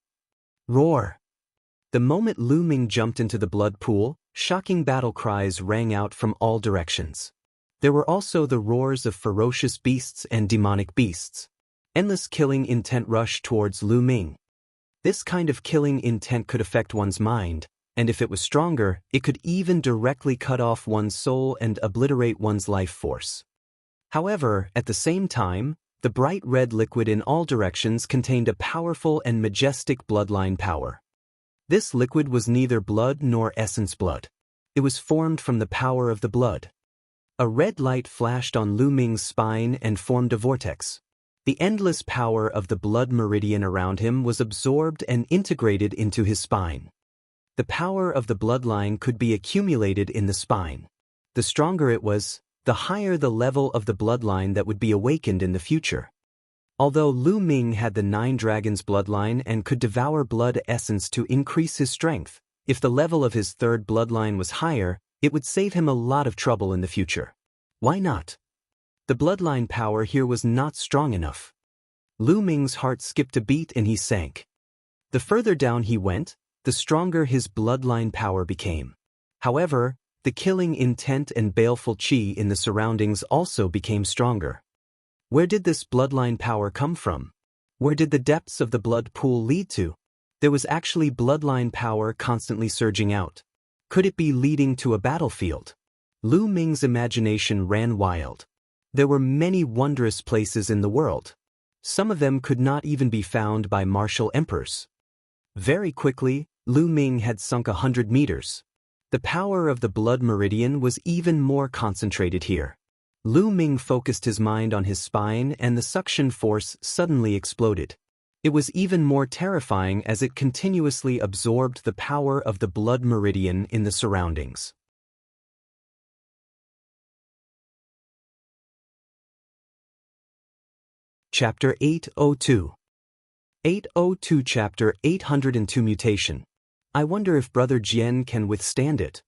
Roar! The moment Lu Ming jumped into the blood pool, shocking battle cries rang out from all directions. There were also the roars of ferocious beasts and demonic beasts. Endless killing intent rushed towards Lu Ming. This kind of killing intent could affect one's mind, and if it was stronger, it could even directly cut off one's soul and obliterate one's life force. However, at the same time, the bright red liquid in all directions contained a powerful and majestic bloodline power. This liquid was neither blood nor essence blood. It was formed from the power of the blood. A red light flashed on Lu Ming's spine and formed a vortex. The endless power of the blood meridian around him was absorbed and integrated into his spine. The power of the bloodline could be accumulated in the spine. The stronger it was, the higher the level of the bloodline that would be awakened in the future. Although Lu Ming had the 9 dragons bloodline and could devour blood essence to increase his strength, if the level of his 3rd bloodline was higher, it would save him a lot of trouble in the future. Why not? The bloodline power here was not strong enough. Lu Ming's heart skipped a beat and he sank. The further down he went, the stronger his bloodline power became. However, the killing intent and baleful qi in the surroundings also became stronger. Where did this bloodline power come from? Where did the depths of the blood pool lead to? There was actually bloodline power constantly surging out. Could it be leading to a battlefield? Lu Ming's imagination ran wild. There were many wondrous places in the world. Some of them could not even be found by martial emperors. Very quickly, Lu Ming had sunk 100 meters. The power of the blood meridian was even more concentrated here. Lu Ming focused his mind on his spine and the suction force suddenly exploded. It was even more terrifying as it continuously absorbed the power of the blood meridian in the surroundings. Chapter 802. 802 Chapter 802 Mutation. I wonder if Brother Jian can withstand it.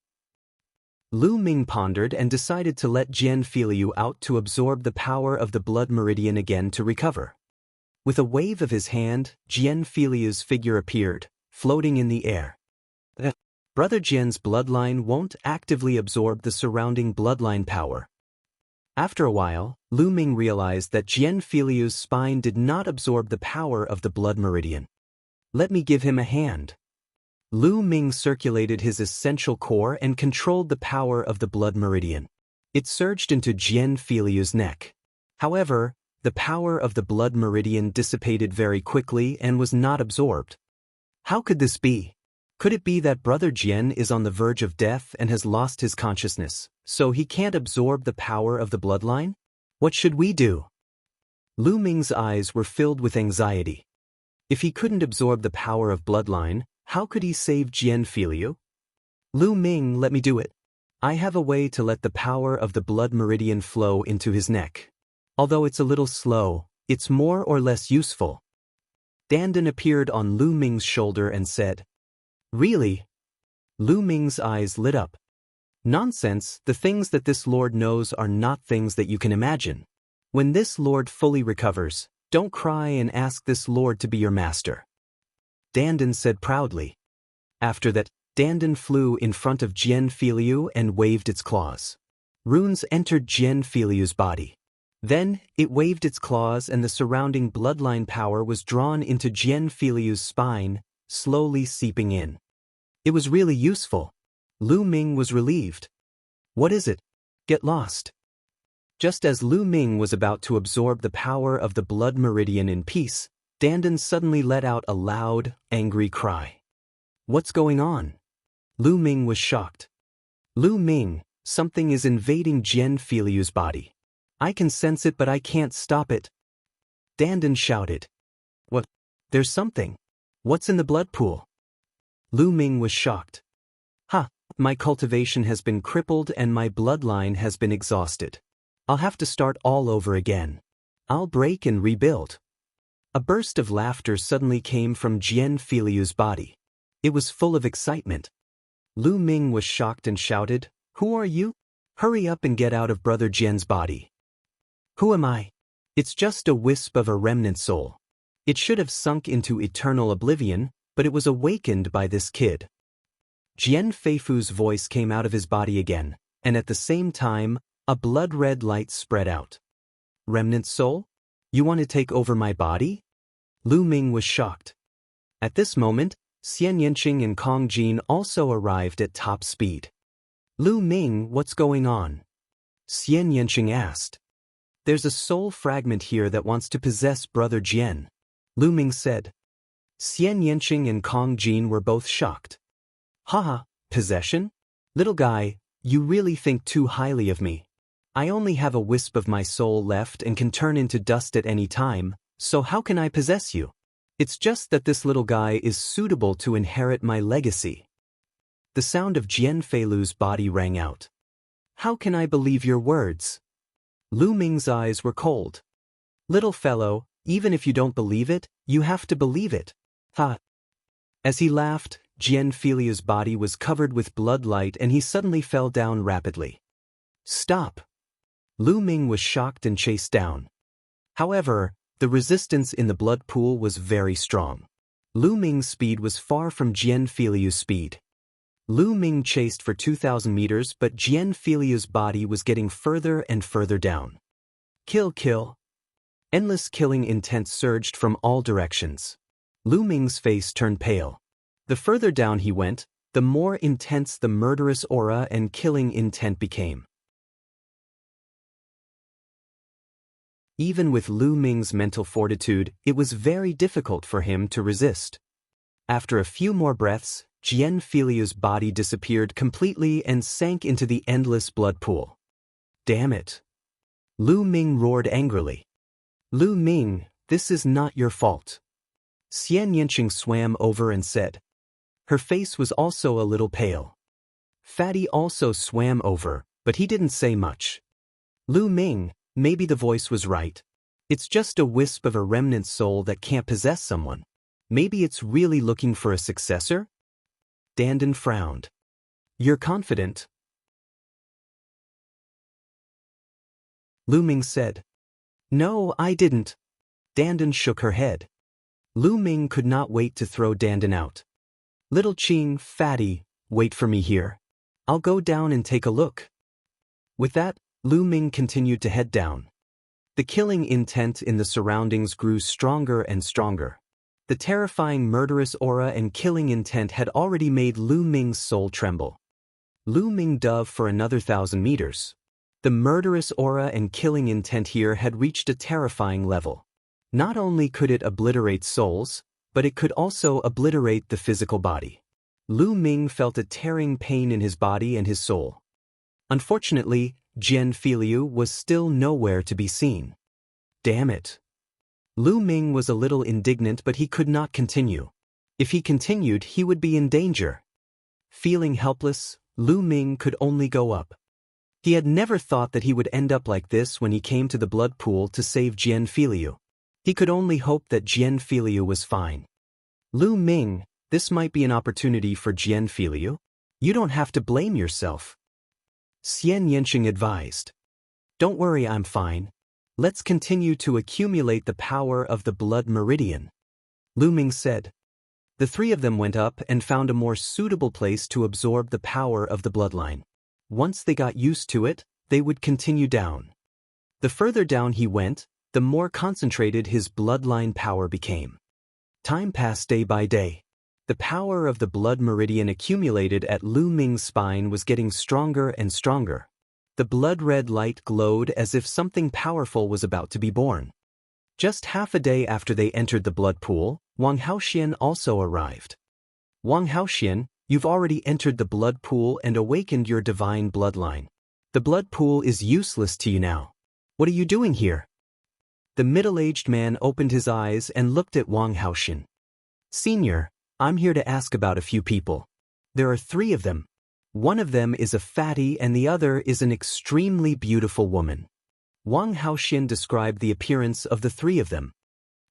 Lu Ming pondered and decided to let Jian Filiu out to absorb the power of the blood meridian again to recover. With a wave of his hand, Jian Filiu's figure appeared, floating in the air. Brother Jian's bloodline won't actively absorb the surrounding bloodline power. After a while, Lu Ming realized that Jian Filiu's spine did not absorb the power of the blood meridian. Let me give him a hand. Lu Ming circulated his essential core and controlled the power of the blood meridian. It surged into Jian Filiu's neck. However, the power of the blood meridian dissipated very quickly and was not absorbed. How could this be? Could it be that Brother Jian is on the verge of death and has lost his consciousness, so he can't absorb the power of the bloodline? What should we do? Lu Ming's eyes were filled with anxiety. If he couldn't absorb the power of bloodline, how could he save Jian Filiu? Lu Ming, let me do it. I have a way to let the power of the blood meridian flow into his neck. Although it's a little slow, it's more or less useful. Dandan appeared on Lu Ming's shoulder and said, Really? Lu Ming's eyes lit up. Nonsense, the things that this lord knows are not things that you can imagine. When this lord fully recovers, don't cry and ask this lord to be your master. Dandan said proudly. After that, Dandan flew in front of Jian Filiu and waved its claws. Runes entered Jian Filiu's body. Then, it waved its claws and the surrounding bloodline power was drawn into Jian Filiu's spine, slowly seeping in. It was really useful. Lu Ming was relieved. What is it? Get lost. Just as Lu Ming was about to absorb the power of the blood meridian in peace, Dandan suddenly let out a loud, angry cry. What's going on? Lu Ming was shocked. Lu Ming, something is invading Jian Filiu's body. I can sense it but I can't stop it. Dandan shouted. What? There's something. What's in the blood pool? Lu Ming was shocked. My cultivation has been crippled and my bloodline has been exhausted. I'll have to start all over again. I'll break and rebuild. A burst of laughter suddenly came from Jian Filiu's body. It was full of excitement. Lu Ming was shocked and shouted, Who are you? Hurry up and get out of Brother Jian's body. Who am I? It's just a wisp of a remnant soul. It should have sunk into eternal oblivion, but it was awakened by this kid. Jian Feifu's voice came out of his body again, and at the same time, A blood-red light spread out. Remnant soul? You want to take over my body? Lu Ming was shocked. At this moment, Xianxia and Kong Jin also arrived at top speed. Lu Ming, what's going on? Xianxia asked. There's a soul fragment here that wants to possess Brother Jian, Lu Ming said. Xianxia and Kong Jin were both shocked. Haha, possession? Little guy, you really think too highly of me. I only have a wisp of my soul left and can turn into dust at any time, so how can I possess you? It's just that this little guy is suitable to inherit my legacy. The sound of Jian Feilu's body rang out. How can I believe your words? Lu Ming's eyes were cold. Little fellow, even if you don't believe it, you have to believe it. Ha! As he laughed, Jian Feilu's body was covered with blood light and he suddenly fell down rapidly. Stop! Lu Ming was shocked and chased down. However, the resistance in the blood pool was very strong. Lu Ming's speed was far from Jian Feilu's speed. Lu Ming chased for 2,000 meters, but Jian Feilu's body was getting further and further down. Kill, kill. Endless killing intent surged from all directions. Lu Ming's face turned pale. The further down he went, the more intense the murderous aura and killing intent became. Even with Lu Ming's mental fortitude, it was very difficult for him to resist. After a few more breaths, Jian Feilu's body disappeared completely and sank into the endless blood pool. Damn it! Lu Ming roared angrily. Lu Ming, this is not your fault. Xianxia swam over and said. Her face was also a little pale. Fatty also swam over, but he didn't say much. Lu Ming, maybe the voice was right. It's just a wisp of a remnant soul that can't possess someone. Maybe it's really looking for a successor? Dandan frowned. You're confident? Lu Ming said. No, I didn't. Dandan shook her head. Lu Ming could not wait to throw Dandan out. Little Qing, Fatty, wait for me here. I'll go down and take a look. With that, Lu Ming continued to head down. The killing intent in the surroundings grew stronger and stronger. The terrifying murderous aura and killing intent had already made Lu Ming's soul tremble. Lu Ming dove for another 1,000 meters. The murderous aura and killing intent here had reached a terrifying level. Not only could it obliterate souls, but it could also obliterate the physical body. Lu Ming felt a tearing pain in his body and his soul. Unfortunately, Jian Feilu was still nowhere to be seen. Damn it! Lu Ming was a little indignant, but he could not continue. If he continued, he would be in danger. Feeling helpless, Lu Ming could only go up. He had never thought that he would end up like this when he came to the blood pool to save Jian Feilu. He could only hope that Jian Feilu was fine. Lu Ming, this might be an opportunity for Jian Feilu. You don't have to blame yourself. Xianxia advised. Don't worry, I'm fine. Let's continue to accumulate the power of the blood meridian. Lu Ming said. The three of them went up and found a more suitable place to absorb the power of the bloodline. Once they got used to it, they would continue down. The further down he went, the more concentrated his bloodline power became. Time passed day by day. The power of the blood meridian accumulated at Lu Ming's spine was getting stronger and stronger. The blood-red light glowed as if something powerful was about to be born. Just half a day after they entered the blood pool, Wang Haoxian also arrived. Wang Haoxian, you've already entered the blood pool and awakened your divine bloodline. The blood pool is useless to you now. What are you doing here? The middle-aged man opened his eyes and looked at Wang Haoxian. Senior, I'm here to ask about a few people. There are 3 of them. One of them is a fatty and the other is an extremely beautiful woman. Wang Haoxian described the appearance of the 3 of them.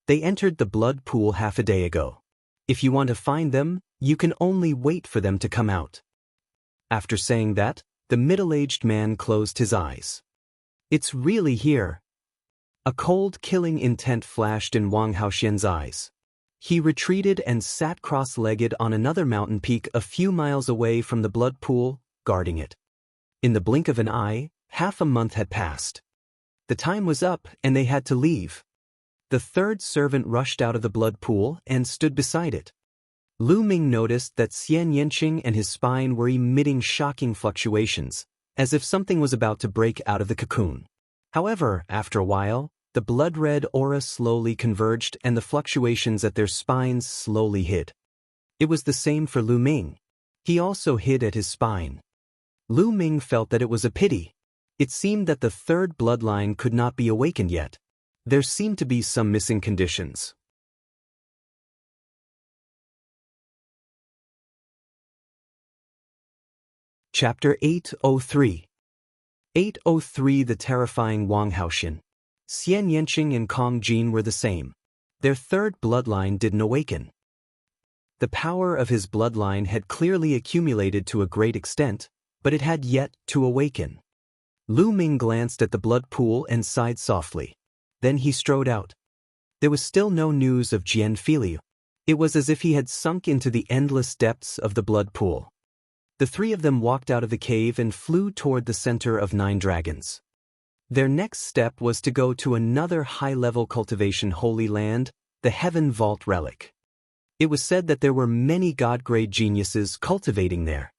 They entered the blood pool half a day ago. If you want to find them, you can only wait for them to come out. After saying that, the middle-aged man closed his eyes. It's really here. A cold killing intent flashed in Wang Haoxian's eyes. He retreated and sat cross-legged on another mountain peak a few miles away from the blood pool, guarding it. In the blink of an eye, half a month had passed. The time was up and they had to leave. The third servant rushed out of the blood pool and stood beside it. Lu Ming noticed that Xianxia and his spine were emitting shocking fluctuations, as if something was about to break out of the cocoon. However, after a while, the blood-red aura slowly converged and the fluctuations at their spines slowly hid. It was the same for Lu Ming. He also hid at his spine. Lu Ming felt that it was a pity. It seemed that the third bloodline could not be awakened yet. There seemed to be some missing conditions. Chapter 803. 803. The terrifying Wang Haoxian. Xianxia and Kong Jin were the same. Their third bloodline didn't awaken. The power of his bloodline had clearly accumulated to a great extent, but it had yet to awaken. Lu Ming glanced at the blood pool and sighed softly. Then he strode out. There was still no news of Jian Filiu. It was as if he had sunk into the endless depths of the blood pool. The three of them walked out of the cave and flew toward the center of 9 dragons. Their next step was to go to another high-level cultivation holy land, the Heaven Vault Relic. It was said that there were many god-grade geniuses cultivating there.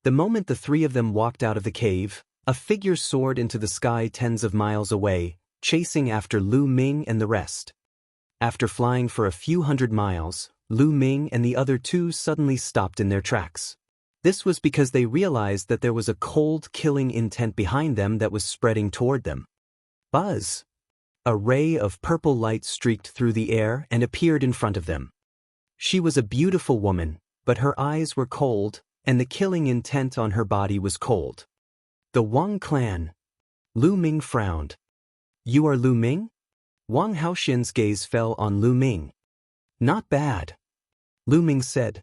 The moment the three of them walked out of the cave, a figure soared into the sky tens of miles away, chasing after Lu Ming and the rest. After flying for a few hundred miles, Lu Ming and the other two suddenly stopped in their tracks. This was because they realized that there was a cold, killing intent behind them that was spreading toward them. Buzz! A ray of purple light streaked through the air and appeared in front of them. She was a beautiful woman, but her eyes were cold, and the killing intent on her body was cold. The Wang clan. Lu Ming frowned. You are Lu Ming? Wang Haoxian's gaze fell on Lu Ming. Not bad. Lu Ming said.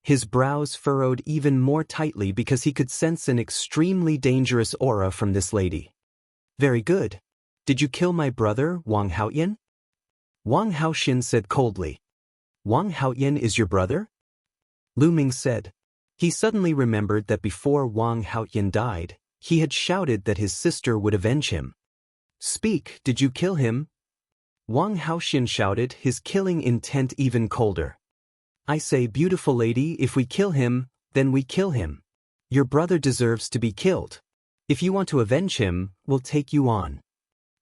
His brows furrowed even more tightly because he could sense an extremely dangerous aura from this lady. Very good. Did you kill my brother, Wang Haoyan? Wang Haoxian said coldly. Wang Haoyan is your brother? Lu Ming said. He suddenly remembered that before Wang Haoyan died, he had shouted that his sister would avenge him. Speak, did you kill him? Wang Haoxian shouted, his killing intent even colder. I say, beautiful lady, if we kill him, then we kill him. Your brother deserves to be killed. If you want to avenge him, we'll take you on.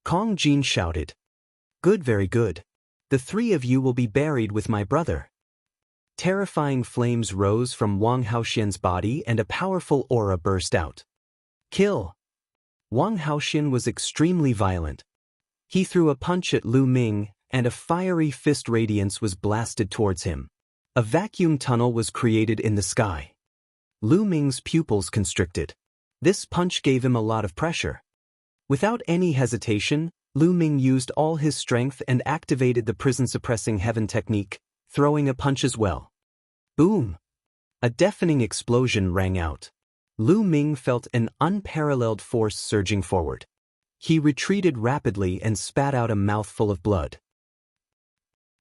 Kong Jin shouted. Good, very good. The three of you will be buried with my brother. Terrifying flames rose from Wang Haoxian's body and a powerful aura burst out. Kill! Wang Haoxian was extremely violent. He threw a punch at Lu Ming, and a fiery fist radiance was blasted towards him. A vacuum tunnel was created in the sky. Lu Ming's pupils constricted. This punch gave him a lot of pressure. Without any hesitation, Lu Ming used all his strength and activated the prison-suppressing heaven technique, throwing a punch as well. Boom! A deafening explosion rang out. Lu Ming felt an unparalleled force surging forward. He retreated rapidly and spat out a mouthful of blood.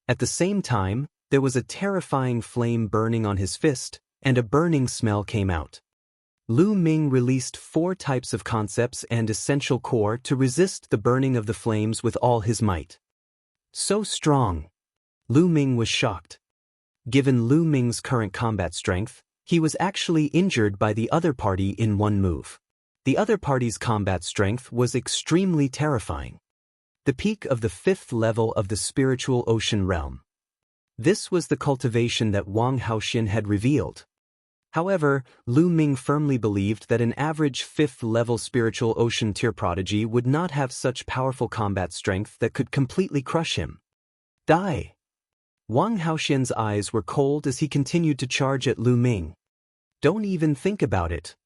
At the same time, there was a terrifying flame burning on his fist, and a burning smell came out. Lu Ming released 4 types of concepts and essential core to resist the burning of the flames with all his might. So strong! Lu Ming was shocked. Given Lu Ming's current combat strength, he was actually injured by the other party in one move. The other party's combat strength was extremely terrifying. The peak of the 5th level of the spiritual ocean realm. This was the cultivation that Wang Haoxian had revealed. However, Lu Ming firmly believed that an average 5th-level spiritual ocean tier prodigy would not have such powerful combat strength that could completely crush him. Die! Wang Haoxian's eyes were cold as he continued to charge at Lu Ming. Don't even think about it.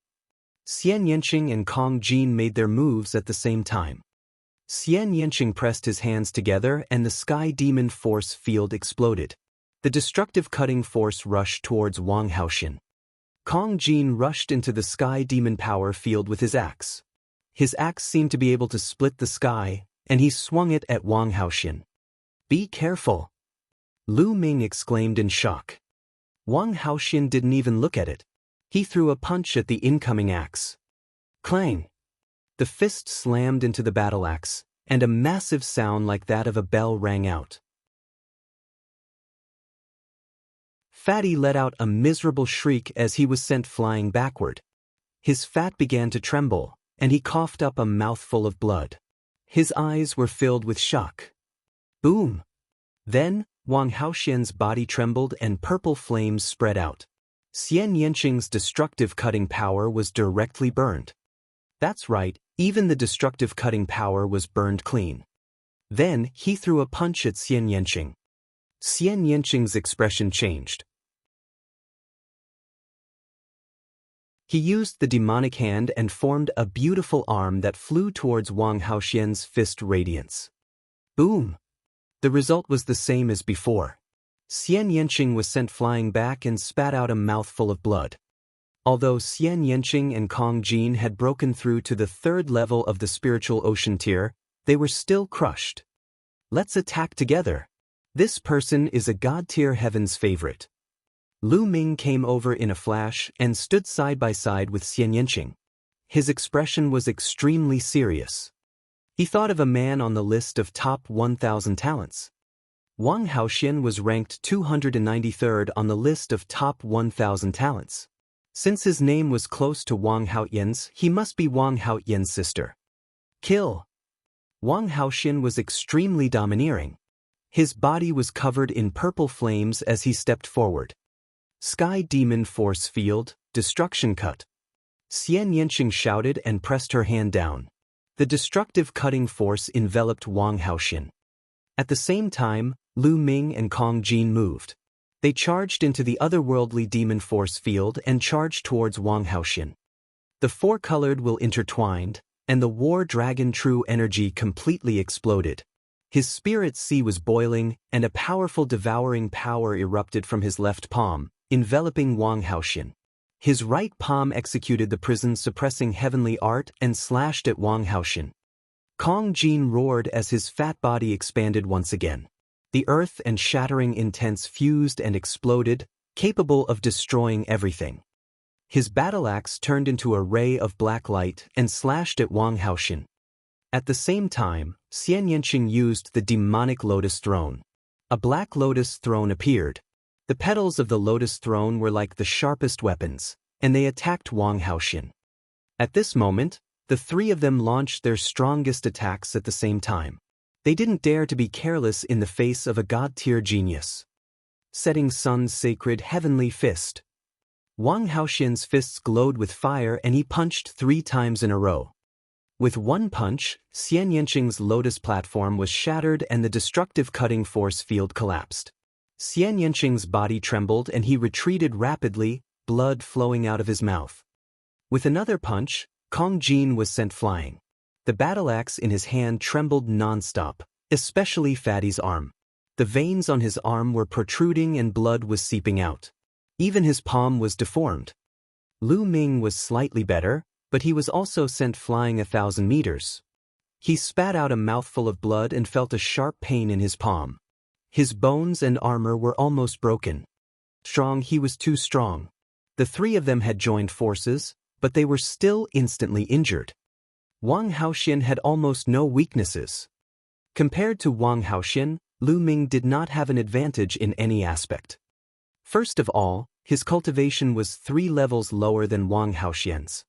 Xianxia and Kong Jin made their moves at the same time. Xianxia pressed his hands together and the sky demon force field exploded. The destructive cutting force rushed towards Wang Haoxian. Kong Jin rushed into the sky demon power field with his axe. His axe seemed to be able to split the sky, and he swung it at Wang Haoxian. Be careful! Lu Ming exclaimed in shock. Wang Haoxian didn't even look at it. He threw a punch at the incoming axe. Clang! The fist slammed into the battle axe, and a massive sound like that of a bell rang out. Fatty let out a miserable shriek as he was sent flying backward. His fat began to tremble, and he coughed up a mouthful of blood. His eyes were filled with shock. Boom! Then, Wang Haoxian's body trembled and purple flames spread out. Xianxia's destructive cutting power was directly burned. That's right, even the destructive cutting power was burned clean. Then, he threw a punch at Xianxia. Xianxia's expression changed. He used the demonic hand and formed a beautiful arm that flew towards Wang Haoxian's fist radiance. Boom! The result was the same as before. Xianxia was sent flying back and spat out a mouthful of blood. Although Xianxia and Kong Jin had broken through to the third level of the spiritual ocean tier, they were still crushed. Let's attack together. This person is a god-tier heaven's favorite. Lu Ming came over in a flash and stood side by side with Xianxia. His expression was extremely serious. He thought of a man on the list of top 1,000 talents. Wang Haoxian was ranked 293rd on the list of top 1,000 talents. Since his name was close to Wang Haoxian's, he must be Wang Haoxian's sister. Kill! Wang Haoxian was extremely domineering. His body was covered in purple flames as he stepped forward. Sky Demon Force Field, Destruction Cut. Xianxia shouted and pressed her hand down. The destructive cutting force enveloped Wang Haoxian. At the same time, Lu Ming and Kong Jin moved. They charged into the otherworldly demon force field and charged towards Wang Haoxian. The four-colored will intertwined, and the war dragon true energy completely exploded. His spirit sea was boiling, and a powerful devouring power erupted from his left palm, enveloping Wang Haoxian. His right palm executed the prison-suppressing heavenly art and slashed at Wang Haoxian. Kong Jin roared as his fat body expanded once again. The earth and shattering intense fused and exploded, capable of destroying everything. His battle axe turned into a ray of black light and slashed at Wang Haoxian. At the same time, Xianxia used the demonic lotus throne. A black lotus throne appeared. The petals of the lotus throne were like the sharpest weapons, and they attacked Wang Haoxian. At this moment, the three of them launched their strongest attacks at the same time. They didn't dare to be careless in the face of a god-tier genius. Setting Sun's sacred heavenly fist. Wang Haoxian's fists glowed with fire and he punched 3 times in a row. With one punch, Xianxia's lotus platform was shattered and the destructive cutting force field collapsed. Xianxia's body trembled and he retreated rapidly, blood flowing out of his mouth. With another punch, Kong Jin was sent flying. The battle axe in his hand trembled non-stop, especially Fatty's arm. The veins on his arm were protruding and blood was seeping out. Even his palm was deformed. Lu Ming was slightly better, but he was also sent flying 1,000 meters. He spat out a mouthful of blood and felt a sharp pain in his palm. His bones and armor were almost broken. Strong, he was too strong. The three of them had joined forces, but they were still instantly injured. Wang Haoxian had almost no weaknesses. Compared to Wang Haoxian, Lu Ming did not have an advantage in any aspect. First of all, his cultivation was 3 levels lower than Wang Haoxian's.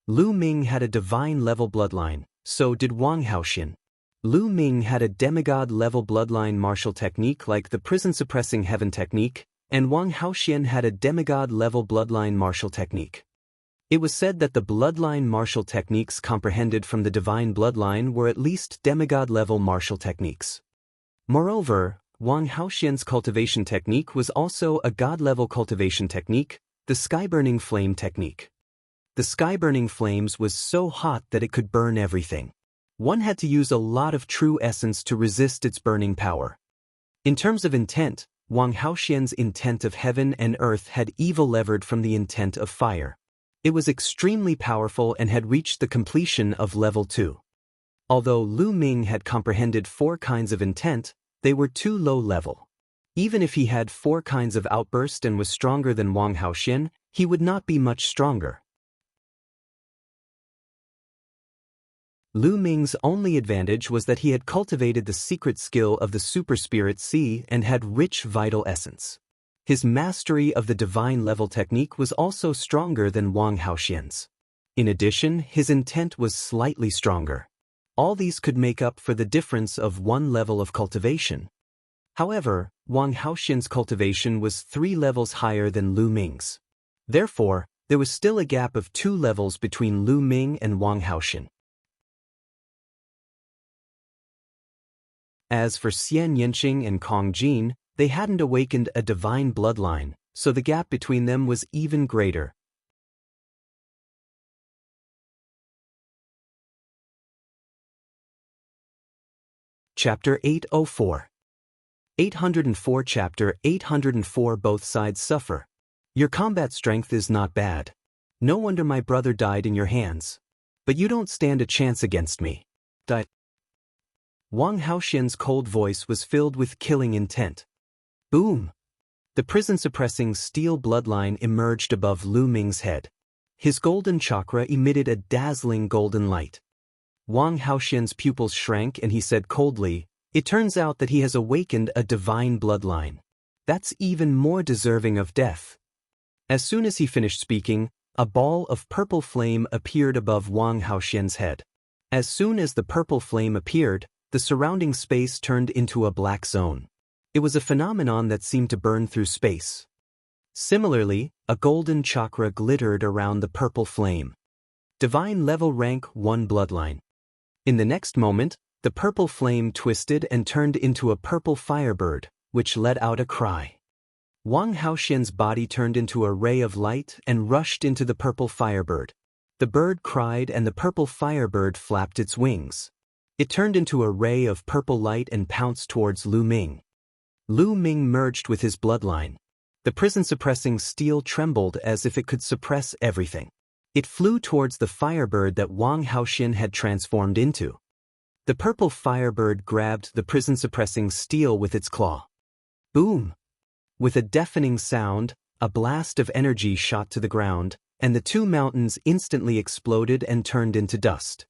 Lu Ming had a divine-level bloodline, so did Wang Haoxian. Lu Ming had a demigod-level bloodline martial technique like the prison-suppressing heaven technique, and Wang Haoxian had a demigod-level bloodline martial technique. It was said that the bloodline martial techniques comprehended from the divine bloodline were at least demigod-level martial techniques. Moreover, Wang Haoxian's cultivation technique was also a god-level cultivation technique, the sky-burning flame technique. The sky-burning flames was so hot that it could burn everything. One had to use a lot of true essence to resist its burning power. In terms of intent, Wang Haoxian's intent of heaven and earth had evil levered from the intent of fire. It was extremely powerful and had reached the completion of level 2. Although Lu Ming had comprehended 4 kinds of intent, they were too low level. Even if he had 4 kinds of outburst and was stronger than Wang Haoxian, he would not be much stronger. Lu Ming's only advantage was that he had cultivated the secret skill of the super spirit sea and had rich vital essence. His mastery of the divine level technique was also stronger than Wang Haoxian's. In addition, his intent was slightly stronger. All these could make up for the difference of one level of cultivation. However, Wang Haoxian's cultivation was 3 levels higher than Lu Ming's. Therefore, there was still a gap of 2 levels between Lu Ming and Wang Haoxian. As for Xianxia and Kong Jin, they hadn't awakened a divine bloodline, so the gap between them was even greater. Chapter 804. 804 Chapter 804 Both sides suffer. Your combat strength is not bad. No wonder my brother died in your hands. But you don't stand a chance against me. Wang Haoxian's cold voice was filled with killing intent. Boom! The prison-suppressing steel bloodline emerged above Lu Ming's head. His golden chakra emitted a dazzling golden light. Wang Haoxian's pupils shrank and he said coldly, "It turns out that he has awakened a divine bloodline. That's even more deserving of death." As soon as he finished speaking, a ball of purple flame appeared above Wang Haoxian's head. As soon as the purple flame appeared, the surrounding space turned into a black zone. It was a phenomenon that seemed to burn through space. Similarly, a golden chakra glittered around the purple flame. Divine level rank 1 bloodline. In the next moment, the purple flame twisted and turned into a purple firebird, which let out a cry. Wang Haoxian's body turned into a ray of light and rushed into the purple firebird. The bird cried and the purple firebird flapped its wings. It turned into a ray of purple light and pounced towards Lu Ming. Lu Ming merged with his bloodline. The prison-suppressing steel trembled as if it could suppress everything. It flew towards the firebird that Wang Haoxian had transformed into. The purple firebird grabbed the prison-suppressing steel with its claw. Boom! With a deafening sound, a blast of energy shot to the ground, and the 2 mountains instantly exploded and turned into dust.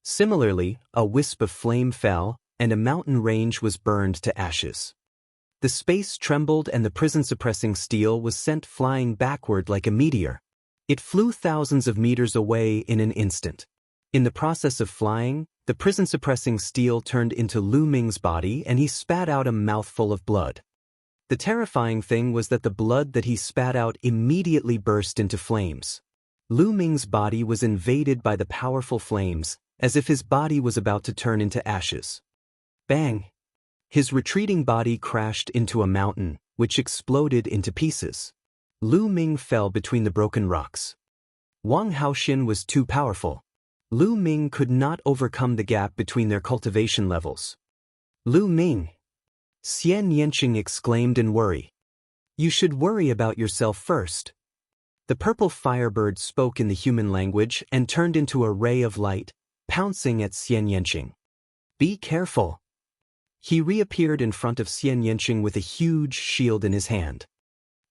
Similarly, a wisp of flame fell, and a mountain range was burned to ashes. The space trembled and the prison-suppressing steel was sent flying backward like a meteor. It flew thousands of meters away in an instant. In the process of flying, the prison-suppressing steel turned into Lu Ming's body and he spat out a mouthful of blood. The terrifying thing was that the blood that he spat out immediately burst into flames. Lu Ming's body was invaded by the powerful flames, as if his body was about to turn into ashes. Bang! His retreating body crashed into a mountain, which exploded into pieces. Lu Ming fell between the broken rocks. Wang Haoxian was too powerful. Lu Ming could not overcome the gap between their cultivation levels. Lu Ming! Xianxia exclaimed in worry. You should worry about yourself first. The purple firebird spoke in the human language and turned into a ray of light, pouncing at Xianxia. Be careful. He reappeared in front of Xianxia with a huge shield in his hand.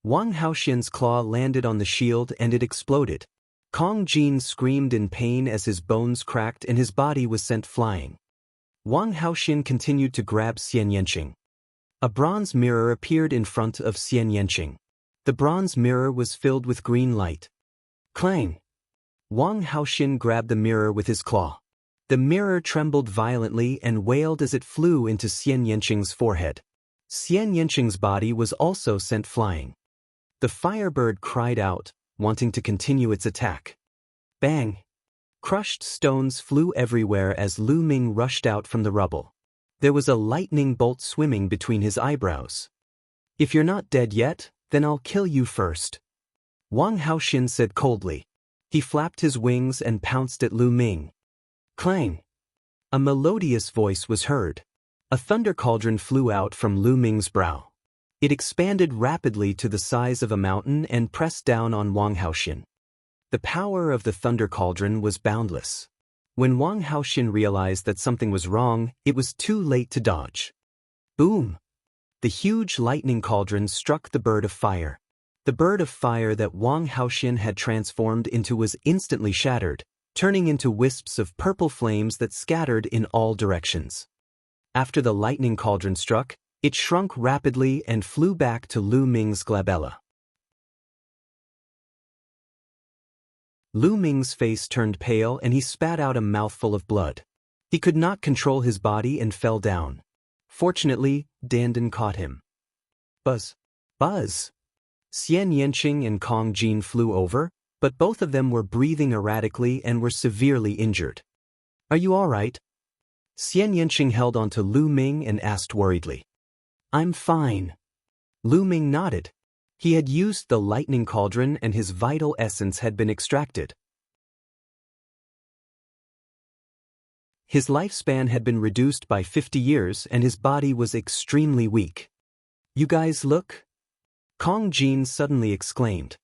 Wang Haoxian's claw landed on the shield and it exploded. Kong Jin screamed in pain as his bones cracked and his body was sent flying. Wang Haoxian continued to grab Xianxia. A bronze mirror appeared in front of Xianxia. The bronze mirror was filled with green light. Clang! Wang Haoxian grabbed the mirror with his claw. The mirror trembled violently and wailed as it flew into Xianxia's forehead. Xianxia's body was also sent flying. The firebird cried out, wanting to continue its attack. Bang! Crushed stones flew everywhere as Lu Ming rushed out from the rubble. There was a lightning bolt swimming between his eyebrows. If you're not dead yet, then I'll kill you first. Wang Haoxian said coldly. He flapped his wings and pounced at Lu Ming. Clang! A melodious voice was heard. A thunder cauldron flew out from Lu Ming's brow. It expanded rapidly to the size of a mountain and pressed down on Wang Haoxian. The power of the thunder cauldron was boundless. When Wang Haoxian realized that something was wrong, it was too late to dodge. Boom! The huge lightning cauldron struck the bird of fire. The bird of fire that Wang Haoxian had transformed into was instantly shattered, turning into wisps of purple flames that scattered in all directions. After the lightning cauldron struck, it shrunk rapidly and flew back to Lu Ming's glabella. Lu Ming's face turned pale and he spat out a mouthful of blood. He could not control his body and fell down. Fortunately, Dandan caught him. Buzz! Buzz! Xianxia and Kong Jin flew over, but both of them were breathing erratically and were severely injured. Are you all right? Xianxia held onto Lu Ming and asked worriedly. I'm fine. Lu Ming nodded. He had used the lightning cauldron and his vital essence had been extracted. His lifespan had been reduced by 50 years and his body was extremely weak. You guys look? Kong Jin suddenly exclaimed.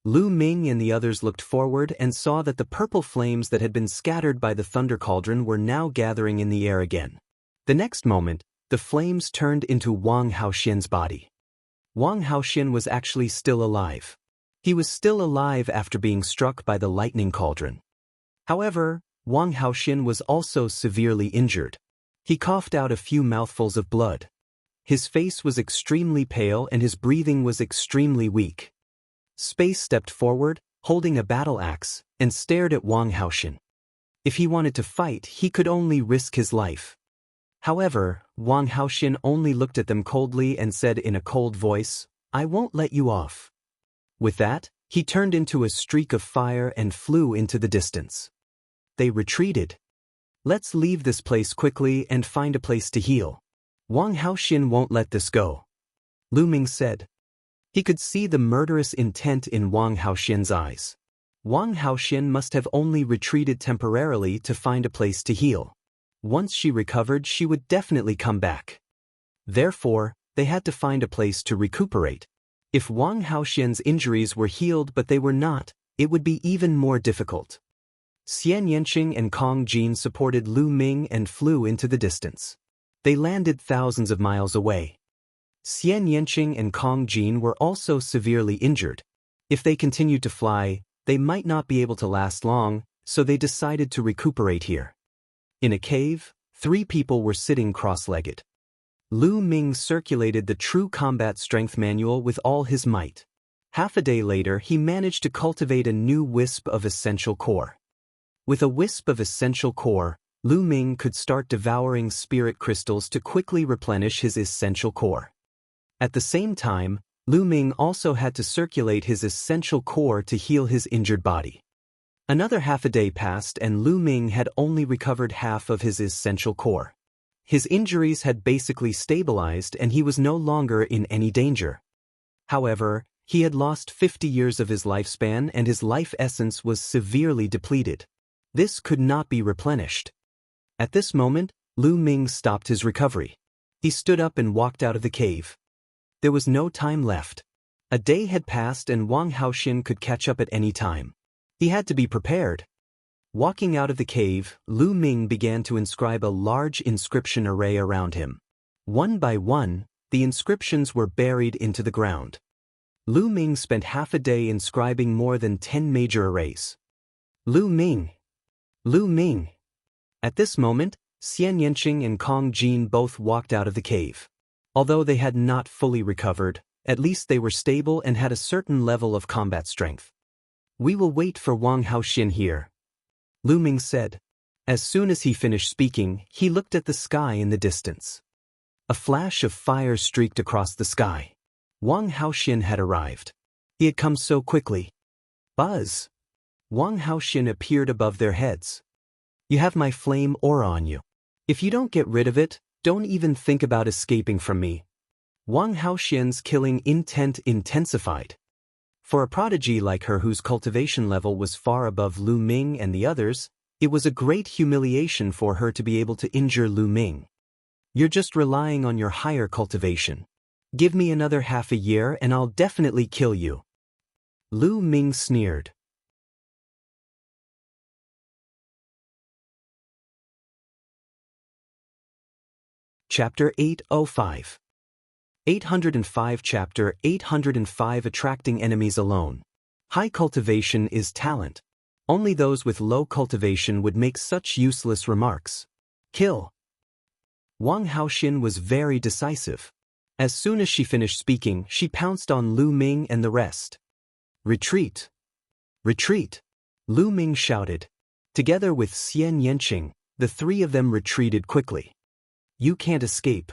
Lu Ming and the others looked forward and saw that the purple flames that had been scattered by the thunder cauldron were now gathering in the air again. The next moment, the flames turned into Wang Haoxian's body. Wang Haoxian was actually still alive. He was still alive after being struck by the lightning cauldron. However, Wang Haoxian was also severely injured. He coughed out a few mouthfuls of blood. His face was extremely pale and his breathing was extremely weak. Space stepped forward, holding a battle axe, and stared at Wang Haoxian. If he wanted to fight, he could only risk his life. However, Wang Haoxian only looked at them coldly and said in a cold voice, I won't let you off. With that, he turned into a streak of fire and flew into the distance. They retreated. Let's leave this place quickly and find a place to heal. Wang Haoxian won't let this go. Lu Ming said. He could see the murderous intent in Wang Haoxian's eyes. Wang Haoxian must have only retreated temporarily to find a place to heal. Once she recovered, she would definitely come back. Therefore, they had to find a place to recuperate. If Wang Haoxian's injuries were healed but they were not, it would be even more difficult. Xianxia and Kong Jin supported Lu Ming and flew into the distance. They landed thousands of miles away. Xianxia and Kong Jin were also severely injured. If they continued to fly, they might not be able to last long, so they decided to recuperate here. In a cave, 3 people were sitting cross-legged. Lu Ming circulated the True Combat Strength Manual with all his might. Half a day later, he managed to cultivate a new wisp of essential core. With a wisp of essential core, Lu Ming could start devouring spirit crystals to quickly replenish his essential core. At the same time, Lu Ming also had to circulate his essential core to heal his injured body. Another half a day passed and Lu Ming had only recovered half of his essential core. His injuries had basically stabilized and he was no longer in any danger. However, he had lost 50 years of his lifespan and his life essence was severely depleted. This could not be replenished. At this moment, Lu Ming stopped his recovery. He stood up and walked out of the cave. There was no time left. A day had passed and Wang Haoxian could catch up at any time. He had to be prepared. Walking out of the cave, Lu Ming began to inscribe a large inscription array around him. One by one, the inscriptions were buried into the ground. Lu Ming spent half a day inscribing more than 10 major arrays. Lu Ming! Lu Ming! At this moment, Xianxia and Kong Jin both walked out of the cave. Although they had not fully recovered, at least they were stable and had a certain level of combat strength. We will wait for Wang Haoxian here, Lu Ming said. As soon as he finished speaking, he looked at the sky in the distance. A flash of fire streaked across the sky. Wang Haoxian had arrived. He had come so quickly. Buzz! Wang Haoxian appeared above their heads. You have my flame aura on you. If you don't get rid of it, don't even think about escaping from me. Wang Haoxian's killing intent intensified. For a prodigy like her whose cultivation level was far above Lu Ming and the others, it was a great humiliation for her to be able to injure Lu Ming. You're just relying on your higher cultivation. Give me another half a year and I'll definitely kill you. Lu Ming sneered. Chapter 805. 805 Chapter 805 Attracting Enemies Alone. High cultivation is talent. Only those with low cultivation would make such useless remarks. Kill. Wang Haoxin was very decisive. As soon as she finished speaking, she pounced on Lu Ming and the rest. Retreat! Retreat! Lu Ming shouted. Together with Xianxia, the three of them retreated quickly. You can't escape.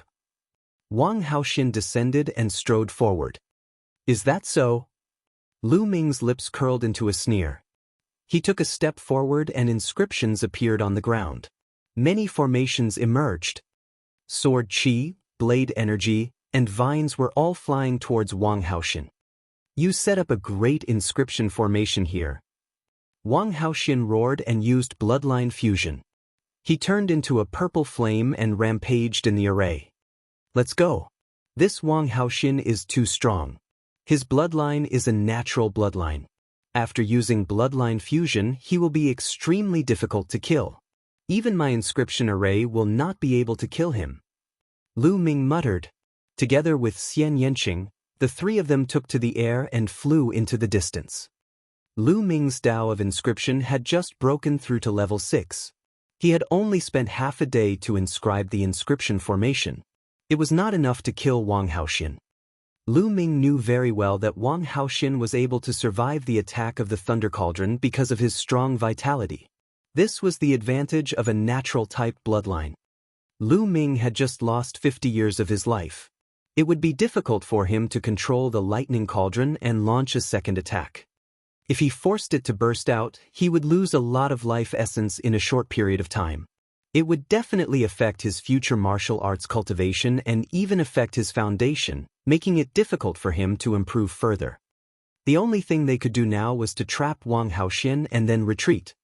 Wang Haoxin descended and strode forward. Is that so? Lu Ming's lips curled into a sneer. He took a step forward and inscriptions appeared on the ground. Many formations emerged. Sword chi, blade energy, and vines were all flying towards Wang Haoxin. You set up a great inscription formation here. Wang Haoxin roared and used bloodline fusion. He turned into a purple flame and rampaged in the array. Let's go. This Wang Haoxin is too strong. His bloodline is a natural bloodline. After using bloodline fusion, he will be extremely difficult to kill. Even my inscription array will not be able to kill him. Lu Ming muttered. Together with Xianxia, the three of them took to the air and flew into the distance. Lu Ming's Tao of inscription had just broken through to level 6. He had only spent half a day to inscribe the inscription formation. It was not enough to kill Wang Haoxin. Lu Ming knew very well that Wang Haoxin was able to survive the attack of the Thunder Cauldron because of his strong vitality. This was the advantage of a natural-type bloodline. Lu Ming had just lost 50 years of his life. It would be difficult for him to control the Lightning Cauldron and launch a second attack. If he forced it to burst out, he would lose a lot of life essence in a short period of time. It would definitely affect his future martial arts cultivation and even affect his foundation, making it difficult for him to improve further. The only thing they could do now was to trap Wang Haoxin and then retreat.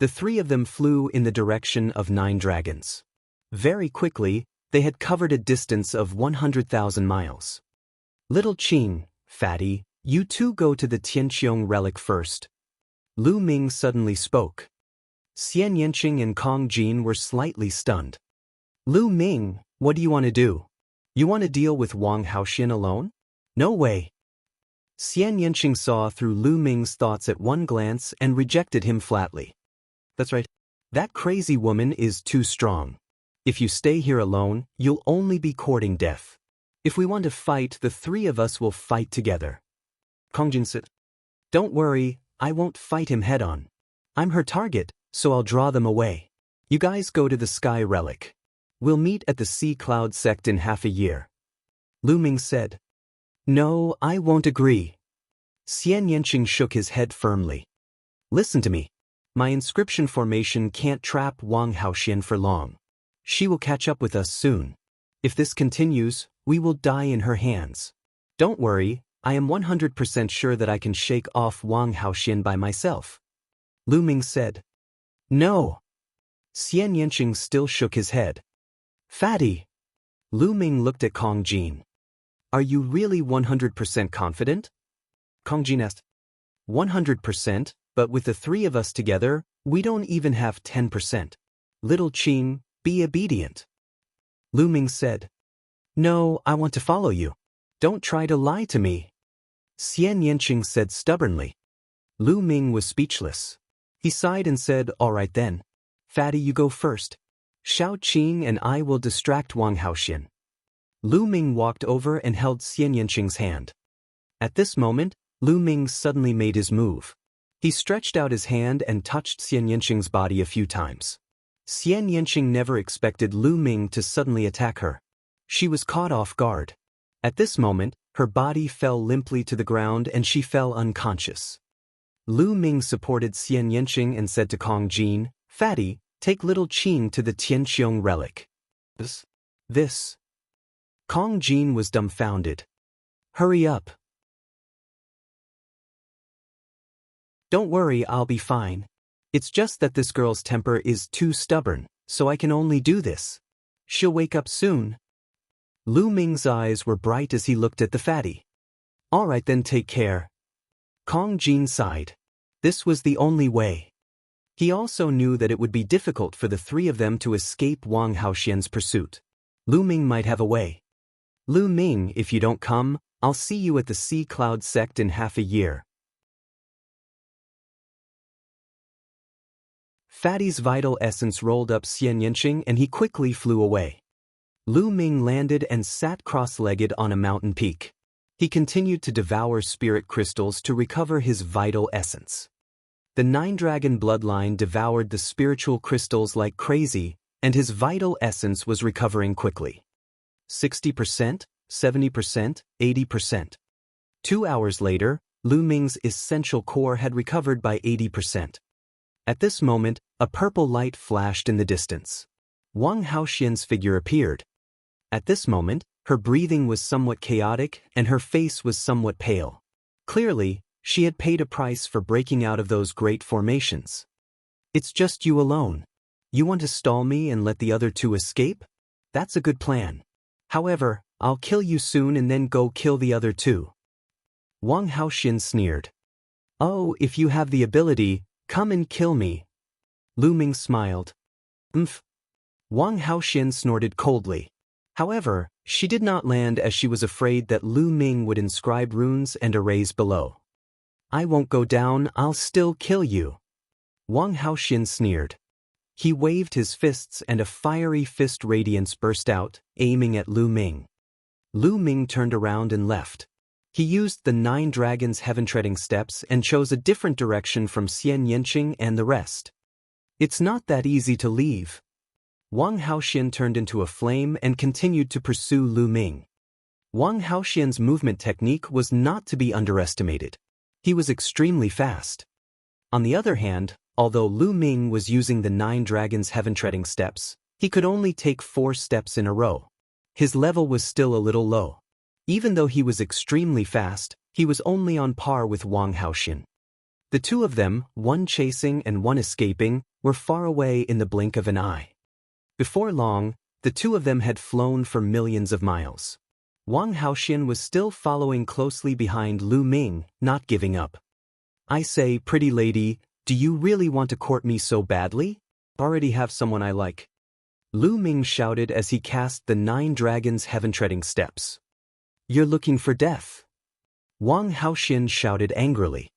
The three of them flew in the direction of 9 dragons. Very quickly, they had covered a distance of 100,000 miles. Little Qing, Fatty, you two go to the Tianqiong relic first. Lu Ming suddenly spoke. Xianxia and Kong Jin were slightly stunned. Lu Ming, what do you want to do? You want to deal with Wang Haoxin alone? No way. Xianxia saw through Lu Ming's thoughts at one glance and rejected him flatly. That's right. That crazy woman is too strong. If you stay here alone, you'll only be courting death. If we want to fight, the three of us will fight together. Kong Jin said, Don't worry, I won't fight him head-on. I'm her target, so I'll draw them away. You guys go to the Sky Relic. We'll meet at the Sea Cloud sect in half a year. Lu Ming said. No, I won't agree. Xianxia shook his head firmly. Listen to me. My inscription formation can't trap Wang Haoxin for long. She will catch up with us soon. If this continues, we will die in her hands. Don't worry, I am 100% sure that I can shake off Wang Haoxin by myself. Lu Ming said. No. Xianxia still shook his head. Fatty. Lu Ming looked at Kong Jin. Are you really 100% confident? Kong Jin asked. 100%, but with the three of us together, we don't even have 10%. Little Qing, be obedient. Lu Ming said. No, I want to follow you. Don't try to lie to me. Xianxia said stubbornly. Lu Ming was speechless. He sighed and said, All right then. Fatty, you go first. Shao Qing and I will distract Wang Haoxin. Lu Ming walked over and held Xianxia's hand. At this moment, Lu Ming suddenly made his move. He stretched out his hand and touched Xianxia's body a few times. Xianxia never expected Lu Ming to suddenly attack her. She was caught off guard. At this moment, her body fell limply to the ground and she fell unconscious. Lu Ming supported Xianxia and said to Kong Jin, Fatty, take little Qing to the Tianqiong relic. This. Kong Jin was dumbfounded. Hurry up. Don't worry, I'll be fine. It's just that this girl's temper is too stubborn, so I can only do this. She'll wake up soon. Lu Ming's eyes were bright as he looked at the fatty. All right then, take care. Kong Jin sighed. This was the only way. He also knew that it would be difficult for the three of them to escape Wang Haoxian's pursuit. Lu Ming might have a way. Lu Ming, if you don't come, I'll see you at the Sea Cloud sect in half a year. Fatty's vital essence rolled up Xianxia and he quickly flew away. Lu Ming landed and sat cross-legged on a mountain peak. He continued to devour spirit crystals to recover his vital essence. The nine-dragon bloodline devoured the spiritual crystals like crazy, and his vital essence was recovering quickly. 60%, 70%, 80%. 2 hours later, Lu Ming's essential core had recovered by 80%. At this moment, a purple light flashed in the distance. Wang Haoxian's figure appeared. At this moment, her breathing was somewhat chaotic and her face was somewhat pale. Clearly, she had paid a price for breaking out of those great formations. It's just you alone. You want to stall me and let the other two escape? That's a good plan. However, I'll kill you soon and then go kill the other two. Wang Haoxian sneered. Oh, if you have the ability, come and kill me. Lu Ming smiled. Umph. Wang Haoxian snorted coldly. However, she did not land as she was afraid that Lu Ming would inscribe runes and erase below. I won't go down, I'll still kill you. Wang Haoxian sneered. He waved his fists and a fiery fist radiance burst out, aiming at Lu Ming. Lu Ming turned around and left. He used the 9 dragons' heaven-treading steps and chose a different direction from Xianxia and the rest. It's not that easy to leave. Wang Haoxian turned into a flame and continued to pursue Lu Ming. Wang Haoxian's movement technique was not to be underestimated. He was extremely fast. On the other hand, although Lu Ming was using the 9 dragons' heaven-treading steps, he could only take 4 steps in a row. His level was still a little low. Even though he was extremely fast, he was only on par with Wang Haoxian. The two of them, one chasing and one escaping, were far away in the blink of an eye. Before long, the two of them had flown for millions of miles. Wang Haoxian was still following closely behind Lu Ming, not giving up. I say, pretty lady, do you really want to court me so badly? Already have someone I like. Lu Ming shouted as he cast the 9 dragons' heaven-treading steps. You're looking for death. Wang Haoxian shouted angrily.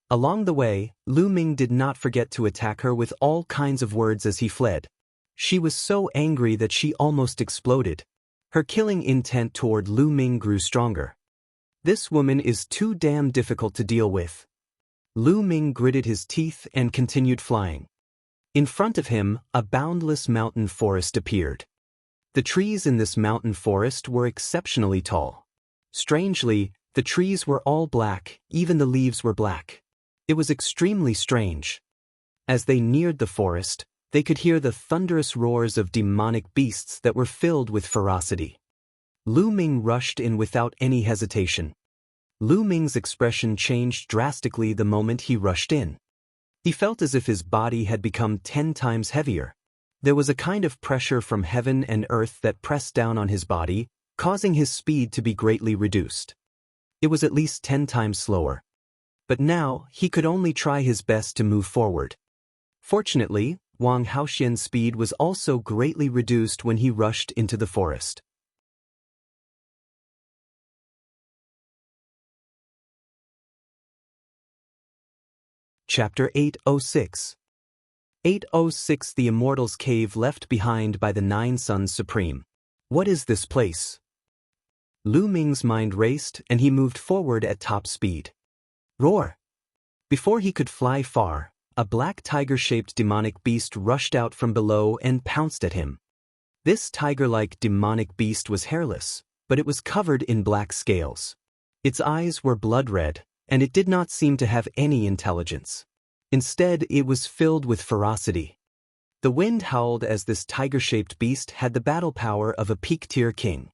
Along the way, Lu Ming did not forget to attack her with all kinds of words as he fled. She was so angry that she almost exploded. Her killing intent toward Lu Ming grew stronger. This woman is too damn difficult to deal with. Lu Ming gritted his teeth and continued flying. In front of him, a boundless mountain forest appeared. The trees in this mountain forest were exceptionally tall. Strangely, the trees were all black, even the leaves were black. It was extremely strange. As they neared the forest, they could hear the thunderous roars of demonic beasts that were filled with ferocity. Lu Ming rushed in without any hesitation. Lu Ming's expression changed drastically the moment he rushed in. He felt as if his body had become 10 times heavier. There was a kind of pressure from heaven and earth that pressed down on his body, causing his speed to be greatly reduced. It was at least 10 times slower. But now, he could only try his best to move forward. Fortunately, Wang Haoxian's speed was also greatly reduced when he rushed into the forest. Chapter 806. 806 The Immortal's Cave left behind by the 9 Suns Supreme. What is this place? Lu Ming's mind raced and he moved forward at top speed. Roar! Before he could fly far, a black tiger-shaped demonic beast rushed out from below and pounced at him. This tiger-like demonic beast was hairless, but it was covered in black scales. Its eyes were blood red, and it did not seem to have any intelligence. Instead, it was filled with ferocity. The wind howled as this tiger-shaped beast had the battle power of a peak-tier king.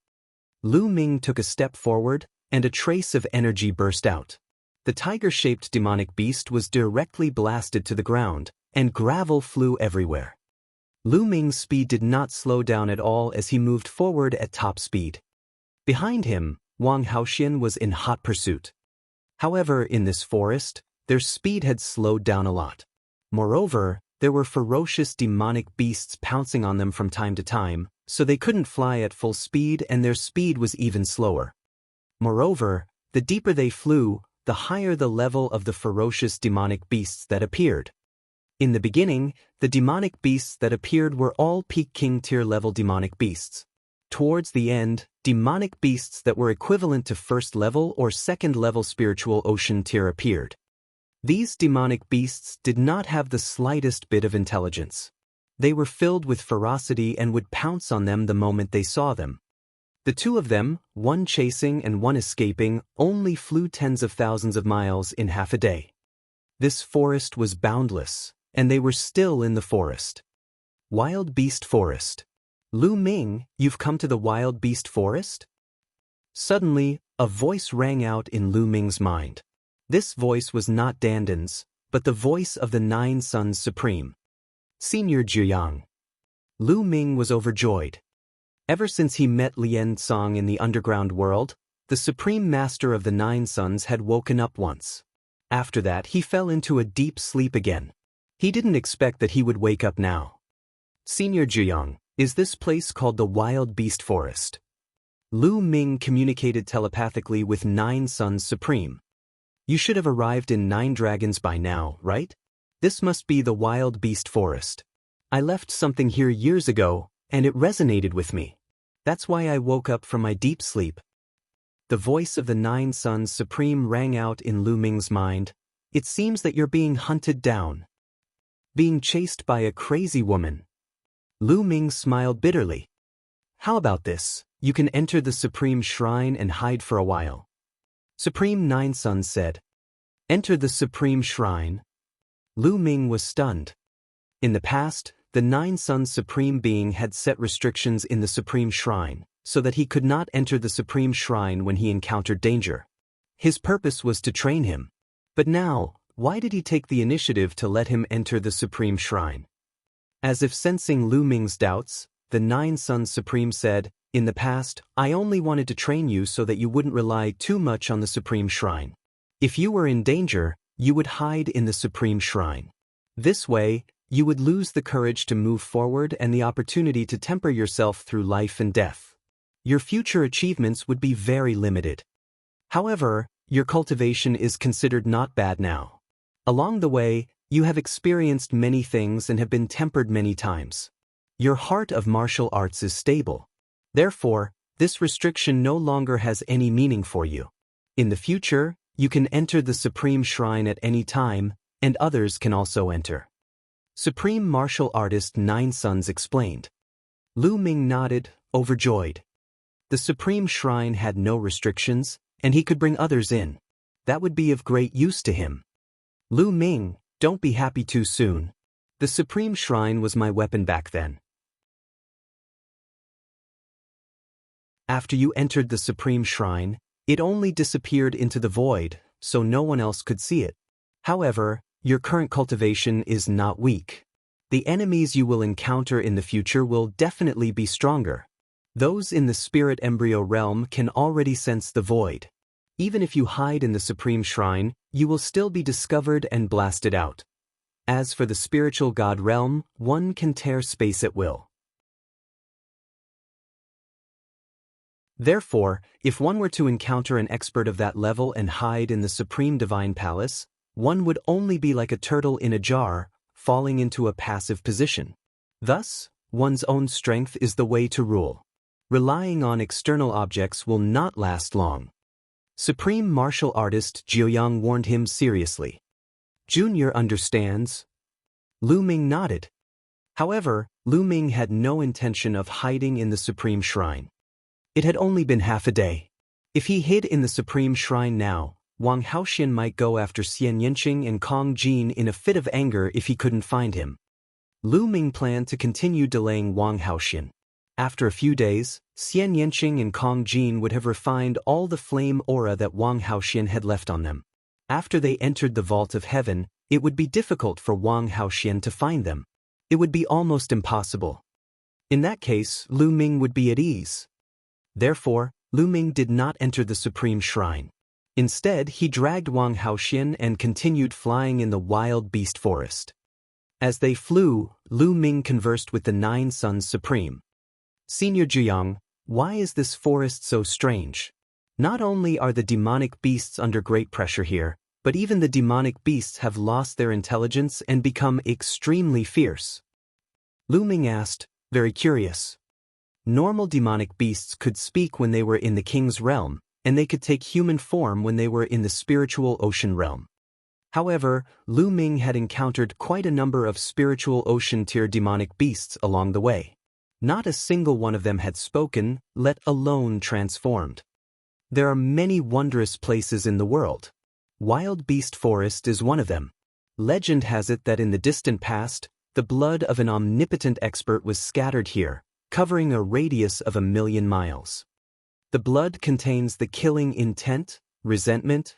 Lu Ming took a step forward, and a trace of energy burst out. The tiger-shaped demonic beast was directly blasted to the ground, and gravel flew everywhere. Lu Ming's speed did not slow down at all as he moved forward at top speed. Behind him, Wang Haoxian was in hot pursuit. However, in this forest, their speed had slowed down a lot. Moreover, there were ferocious demonic beasts pouncing on them from time to time, so they couldn't fly at full speed and their speed was even slower. Moreover, the deeper they flew, the higher the level of the ferocious demonic beasts that appeared. In the beginning, the demonic beasts that appeared were all peak king tier level demonic beasts. Towards the end, demonic beasts that were equivalent to first level or second level spiritual ocean tier appeared. These demonic beasts did not have the slightest bit of intelligence. They were filled with ferocity and would pounce on them the moment they saw them. The two of them, one chasing and one escaping, only flew tens of thousands of miles in half a day. This forest was boundless, and they were still in the forest. Wild Beast Forest. Lu Ming, you've come to the Wild Beast Forest? Suddenly, a voice rang out in Lu Ming's mind. This voice was not Dandan's, but the voice of the Nine Sons Supreme. Senior Jiuyang. Lu Ming was overjoyed. Ever since he met Lian Song in the underground world, the Supreme Master of the Nine Sons had woken up once. After that, he fell into a deep sleep again. He didn't expect that he would wake up now. Senior Jiuyang, is this place called the Wild Beast Forest? Lu Ming communicated telepathically with Nine Sons Supreme. You should have arrived in Nine Dragons by now, right? This must be the Wild Beast Forest. I left something here years ago, and it resonated with me. That's why I woke up from my deep sleep. The voice of the Nine Sons Supreme rang out in Lu Ming's mind. It seems that you're being hunted down. Being chased by a crazy woman. Lu Ming smiled bitterly. How about this? You can enter the Supreme Shrine and hide for a while. Supreme Nine Sons said. Enter the Supreme Shrine. Lu Ming was stunned. In the past, the Nine Sons Supreme Being had set restrictions in the Supreme Shrine, so that he could not enter the Supreme Shrine when he encountered danger. His purpose was to train him. But now, why did he take the initiative to let him enter the Supreme Shrine? As if sensing Lu Ming's doubts, the Nine Sons Supreme said, in the past, I only wanted to train you so that you wouldn't rely too much on the Supreme Shrine. If you were in danger, you would hide in the Supreme Shrine. This way, you would lose the courage to move forward and the opportunity to temper yourself through life and death. Your future achievements would be very limited. However, your cultivation is considered not bad now. Along the way, you have experienced many things and have been tempered many times. Your heart of martial arts is stable. Therefore, this restriction no longer has any meaning for you. In the future, you can enter the Supreme Shrine at any time, and others can also enter. Supreme Martial Artist Nine Sons explained. Lu Ming nodded, overjoyed. The Supreme Shrine had no restrictions, and he could bring others in. That would be of great use to him. Lu Ming, don't be happy too soon. The Supreme Shrine was my weapon back then. After you entered the Supreme Shrine, it only disappeared into the void, so no one else could see it. However, your current cultivation is not weak. The enemies you will encounter in the future will definitely be stronger. Those in the spirit embryo realm can already sense the void. Even if you hide in the Supreme Shrine, you will still be discovered and blasted out. As for the spiritual god realm, one can tear space at will. Therefore, if one were to encounter an expert of that level and hide in the Supreme Divine Palace, one would only be like a turtle in a jar, falling into a passive position. Thus, one's own strength is the way to rule. Relying on external objects will not last long. Supreme Martial Artist Jiuyang warned him seriously. Junior understands. Lu Ming nodded. However, Lu Ming had no intention of hiding in the Supreme Shrine. It had only been half a day. If he hid in the Supreme Shrine now, Wang Haoxian might go after Xianxia and Kong Jin in a fit of anger if he couldn't find him. Lu Ming planned to continue delaying Wang Haoxian. After a few days, Xianxia and Kong Jin would have refined all the flame aura that Wang Haoxian had left on them. After they entered the Vault of Heaven, it would be difficult for Wang Haoxian to find them. It would be almost impossible. In that case, Lu Ming would be at ease. Therefore, Lu Ming did not enter the Supreme Shrine. Instead, he dragged Wang Haoxian and continued flying in the Wild Beast Forest. As they flew, Lu Ming conversed with the Nine Sons Supreme. Senior Jiuyang, why is this forest so strange? Not only are the demonic beasts under great pressure here, but even the demonic beasts have lost their intelligence and become extremely fierce. Lu Ming asked, very curious. Normal demonic beasts could speak when they were in the king's realm, and they could take human form when they were in the spiritual ocean realm. However, Lu Ming had encountered quite a number of spiritual ocean-tier demonic beasts along the way. Not a single one of them had spoken, let alone transformed. There are many wondrous places in the world. Wild Beast Forest is one of them. Legend has it that in the distant past, the blood of an omnipotent expert was scattered here, covering a radius of 1,000,000 miles. The blood contains the killing intent, resentment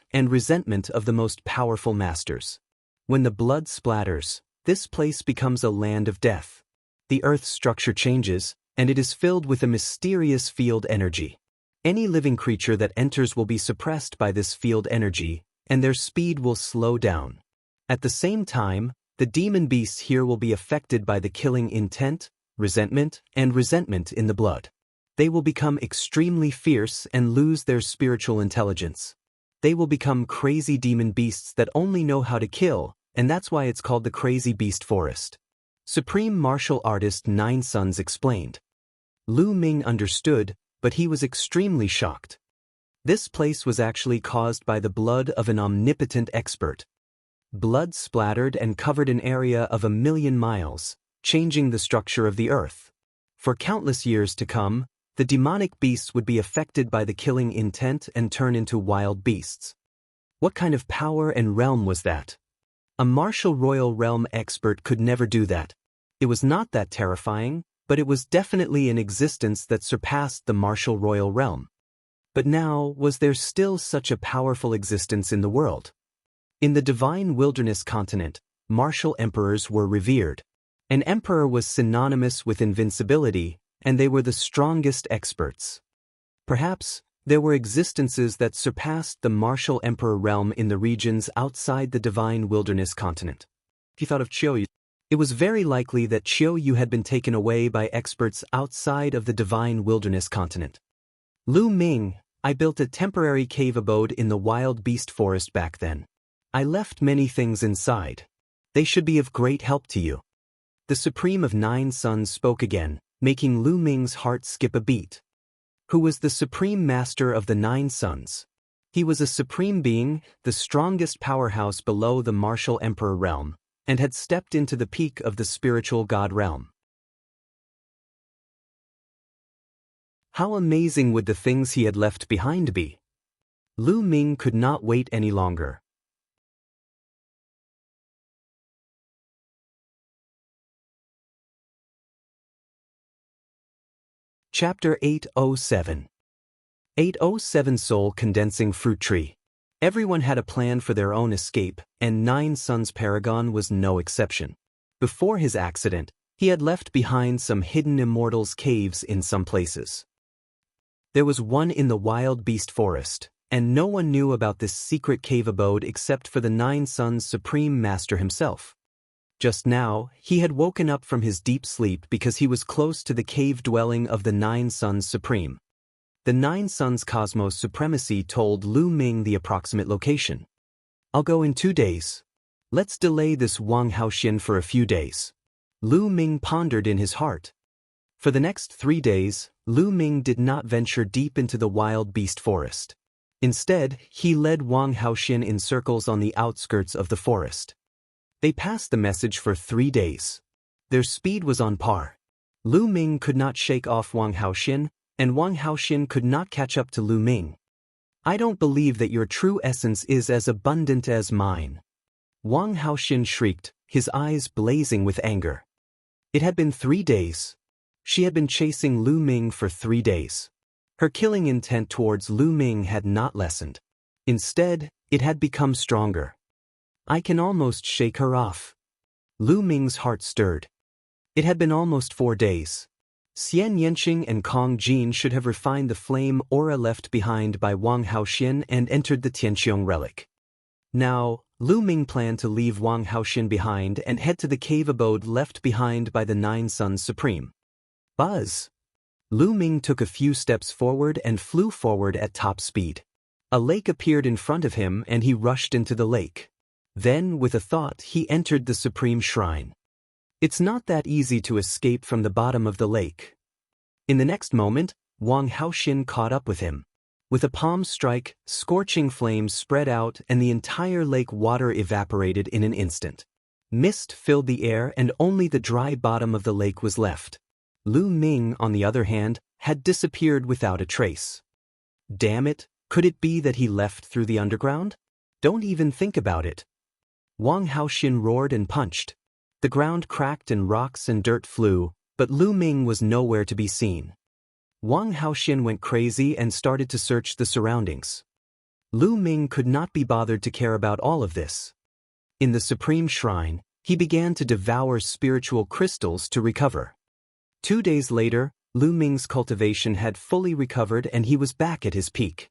of the most powerful masters. When the blood splatters, this place becomes a land of death. The Earth's structure changes, and it is filled with a mysterious field energy. Any living creature that enters will be suppressed by this field energy, and their speed will slow down. At the same time, the demon beasts here will be affected by the killing intent, resentment in the blood. They will become extremely fierce and lose their spiritual intelligence. They will become crazy demon beasts that only know how to kill, and that's why it's called the Crazy Beast Forest. Supreme martial artist Nine Suns explained. Lu Ming understood, but he was extremely shocked. This place was actually caused by the blood of an omnipotent expert. Blood splattered and covered an area of 1,000,000 miles, changing the structure of the earth. For countless years to come, the demonic beasts would be affected by the killing intent and turn into wild beasts. What kind of power and realm was that? A martial royal realm expert could never do that. It was not that terrifying, but it was definitely an existence that surpassed the martial royal realm. But now, was there still such a powerful existence in the world? In the divine wilderness continent, martial emperors were revered. An emperor was synonymous with invincibility, and they were the strongest experts. Perhaps, there were existences that surpassed the martial emperor realm in the regions outside the divine wilderness continent. If you thought of Qiuyu, it was very likely that Qiuyu had been taken away by experts outside of the divine wilderness continent. Lu Ming, I built a temporary cave abode in the wild beast forest back then. I left many things inside. They should be of great help to you. The Supreme of Nine Suns spoke again, making Lu Ming's heart skip a beat. Who was the Supreme Master of the Nine Suns? He was a supreme being, the strongest powerhouse below the martial emperor realm, and had stepped into the peak of the spiritual god realm. How amazing would the things he had left behind be? Lu Ming could not wait any longer. Chapter 807. 807 Soul Condensing Fruit Tree. Everyone had a plan for their own escape, and Nine Suns Paragon was no exception. Before his accident, he had left behind some hidden immortals' caves in some places. There was one in the wild beast forest, and no one knew about this secret cave abode except for the Nine Suns Supreme Master himself. Just now, he had woken up from his deep sleep because he was close to the cave dwelling of the Nine Suns Supreme. The Nine Suns Cosmos Supremacy told Lu Ming the approximate location. I'll go in 2 days. Let's delay this Wang Haoxian for a few days. Lu Ming pondered in his heart. For the next 3 days, Lu Ming did not venture deep into the wild beast forest. Instead, he led Wang Haoxian in circles on the outskirts of the forest. They passed the message for 3 days. Their speed was on par. Lu Ming could not shake off Wang Haoxian, and Wang Haoxian could not catch up to Lu Ming. I don't believe that your true essence is as abundant as mine. Wang Haoxian shrieked, his eyes blazing with anger. It had been 3 days. She had been chasing Lu Ming for 3 days. Her killing intent towards Lu Ming had not lessened. Instead, it had become stronger. I can almost shake her off. Lu Ming's heart stirred. It had been almost 4 days. Xian Yanqing and Kong Jin should have refined the flame aura left behind by Wang Haoxian and entered the Tianqiong relic. Now, Lu Ming planned to leave Wang Haoxian behind and head to the cave abode left behind by the Nine Suns Supreme. Buzz! Lu Ming took a few steps forward and flew forward at top speed. A lake appeared in front of him and he rushed into the lake. Then, with a thought, he entered the supreme shrine. It's not that easy to escape from the bottom of the lake. In the next moment, Wang Haoxin caught up with him. With a palm strike, scorching flames spread out and the entire lake water evaporated in an instant. Mist filled the air and only the dry bottom of the lake was left. Lu Ming, on the other hand, had disappeared without a trace. Damn it, could it be that he left through the underground? Don't even think about it. Wang Haoxin roared and punched. The ground cracked and rocks and dirt flew, but Lu Ming was nowhere to be seen. Wang Haoxin went crazy and started to search the surroundings. Lu Ming could not be bothered to care about all of this. In the supreme shrine, he began to devour spiritual crystals to recover. 2 days later, Lu Ming's cultivation had fully recovered and he was back at his peak.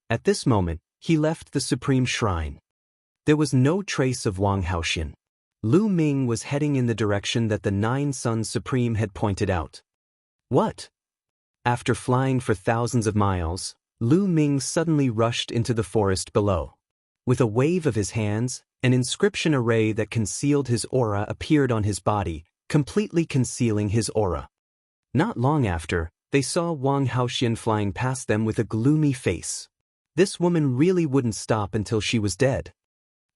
At this moment, he left the supreme shrine. There was no trace of Wang Haoxin. Lu Ming was heading in the direction that the 9 Suns Supreme had pointed out. What? After flying for thousands of miles, Lu Ming suddenly rushed into the forest below. With a wave of his hands, an inscription array that concealed his aura appeared on his body, completely concealing his aura. Not long after, they saw Wang Haoxin flying past them with a gloomy face. This woman really wouldn't stop until she was dead.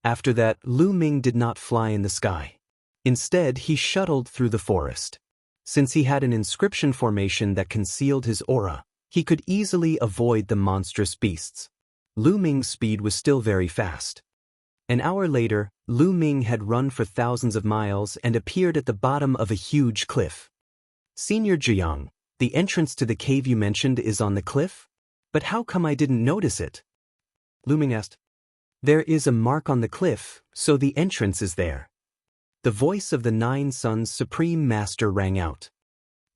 After that, Lu Ming did not fly in the sky. Instead, he shuttled through the forest. Since he had an inscription formation that concealed his aura, he could easily avoid the monstrous beasts. Lu Ming's speed was still very fast. An hour later, Lu Ming had run for thousands of miles and appeared at the bottom of a huge cliff. Senior Jiang, the entrance to the cave you mentioned is on the cliff? But how come I didn't notice it? Lu Ming asked. There is a mark on the cliff, so the entrance is there. The voice of the 9 Suns Supreme Master rang out.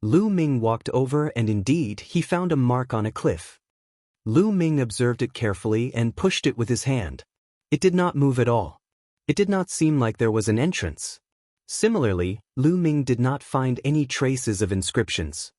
Lu Ming walked over and indeed he found a mark on a cliff. Lu Ming observed it carefully and pushed it with his hand. It did not move at all. It did not seem like there was an entrance. Similarly, Lu Ming did not find any traces of inscriptions.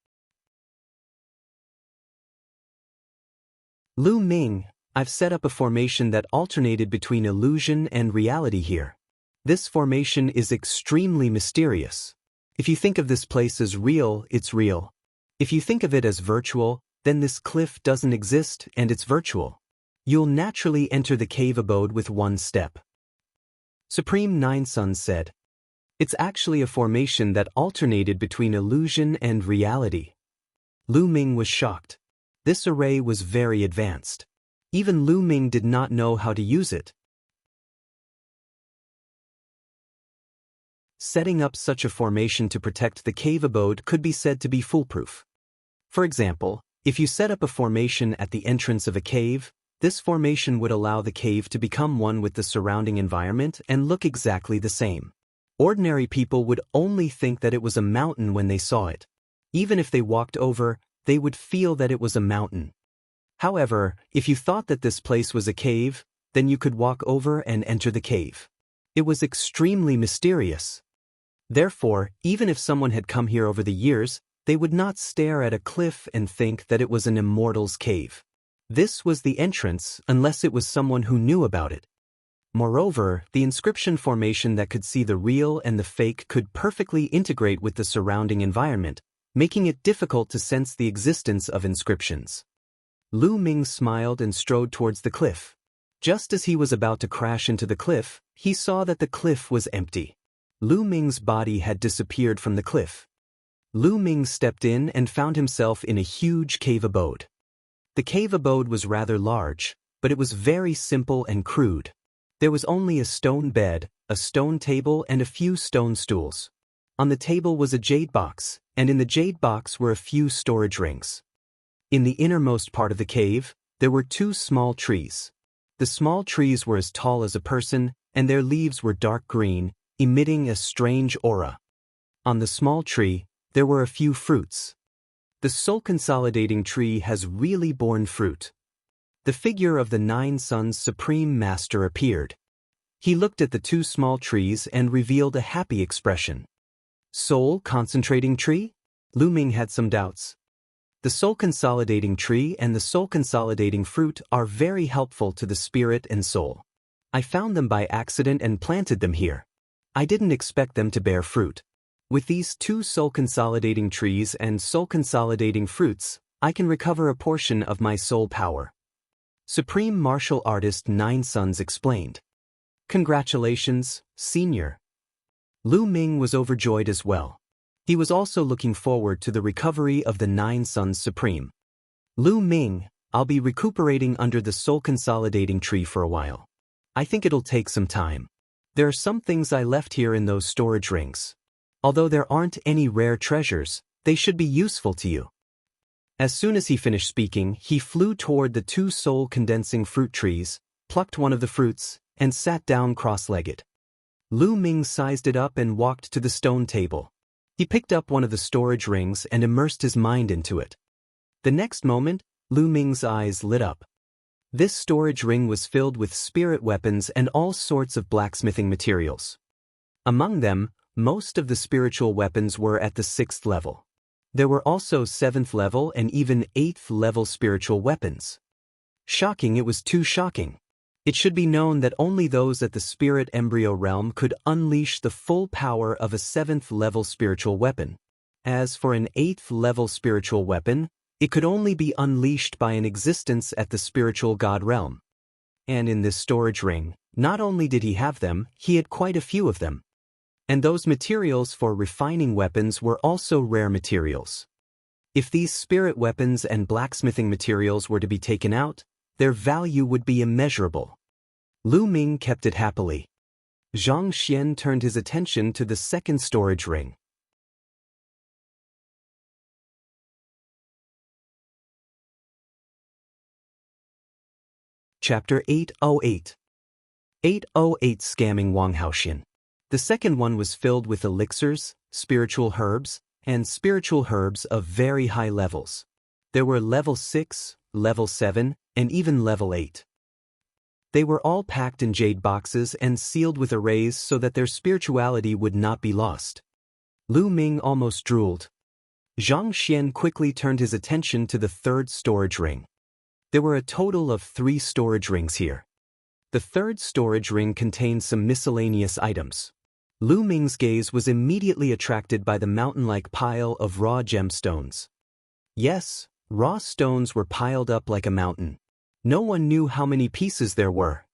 Lu Ming, I've set up a formation that alternated between illusion and reality here. This formation is extremely mysterious. If you think of this place as real, it's real. If you think of it as virtual, then this cliff doesn't exist and it's virtual. You'll naturally enter the cave abode with 1 step. Supreme 9 Suns said. It's actually a formation that alternated between illusion and reality. Lu Ming was shocked. This array was very advanced. Even Lu Ming did not know how to use it. Setting up such a formation to protect the cave abode could be said to be foolproof. For example, if you set up a formation at the entrance of a cave, this formation would allow the cave to become one with the surrounding environment and look exactly the same. Ordinary people would only think that it was a mountain when they saw it. Even if they walked over, they would feel that it was a mountain. However, if you thought that this place was a cave, then you could walk over and enter the cave. It was extremely mysterious. Therefore, even if someone had come here over the years, they would not stare at a cliff and think that it was an immortal's cave. This was the entrance unless it was someone who knew about it. Moreover, the inscription formation that could see the real and the fake could perfectly integrate with the surrounding environment, making it difficult to sense the existence of inscriptions. Lu Ming smiled and strode towards the cliff. Just as he was about to crash into the cliff, he saw that the cliff was empty. Lu Ming's body had disappeared from the cliff. Lu Ming stepped in and found himself in a huge cave abode. The cave abode was rather large, but it was very simple and crude. There was only a stone bed, a stone table and a few stone stools. On the table was a jade box, and in the jade box were a few storage rings. In the innermost part of the cave, there were 2 small trees. The small trees were as tall as a person, and their leaves were dark green, emitting a strange aura. On the small tree, there were a few fruits. The soul-consolidating tree has really borne fruit. The figure of the 9 Suns Supreme Master appeared. He looked at the 2 small trees and revealed a happy expression. Soul-concentrating tree? Lu Ming had some doubts. The soul consolidating tree and the soul consolidating fruit are very helpful to the spirit and soul. I found them by accident and planted them here. I didn't expect them to bear fruit. With these two soul consolidating trees and soul consolidating fruits, I can recover a portion of my soul power. Supreme Martial Artist Nine Sons explained. Congratulations, Senior. Lu Ming was overjoyed as well. He was also looking forward to the recovery of the Nine Sons Supreme. Lu Ming, I'll be recuperating under the soul consolidating tree for a while. I think it'll take some time. There are some things I left here in those storage rings. Although there aren't any rare treasures, they should be useful to you. As soon as he finished speaking, he flew toward the two soul-condensing fruit trees, plucked one of the fruits, and sat down cross-legged. Lu Ming sized it up and walked to the stone table. He picked up one of the storage rings and immersed his mind into it. The next moment, Lu Ming's eyes lit up. This storage ring was filled with spirit weapons and all sorts of blacksmithing materials. Among them, most of the spiritual weapons were at the 6th level. There were also 7th level and even 8th level spiritual weapons. Shocking, it was too shocking. It should be known that only those at the spirit embryo realm could unleash the full power of a 7th level spiritual weapon. As for an 8th level spiritual weapon, it could only be unleashed by an existence at the spiritual god realm. And in this storage ring, not only did he have them, he had quite a few of them. And those materials for refining weapons were also rare materials. If these spirit weapons and blacksmithing materials were to be taken out, their value would be immeasurable. Lu Ming kept it happily. Zhang Xian turned his attention to the second storage ring. Chapter 808. 808 Scamming Wang Haoxian. The second one was filled with elixirs, spiritual herbs, and spiritual herbs of very high levels. There were level 6, level 7, and even level 8. They were all packed in jade boxes and sealed with arrays so that their spirituality would not be lost. Lu Ming almost drooled. Zhang Xian quickly turned his attention to the third storage ring. There were a total of 3 storage rings here. The third storage ring contained some miscellaneous items. Lu Ming's gaze was immediately attracted by the mountain-like pile of raw gemstones. Yes, raw stones were piled up like a mountain. No one knew how many pieces there were.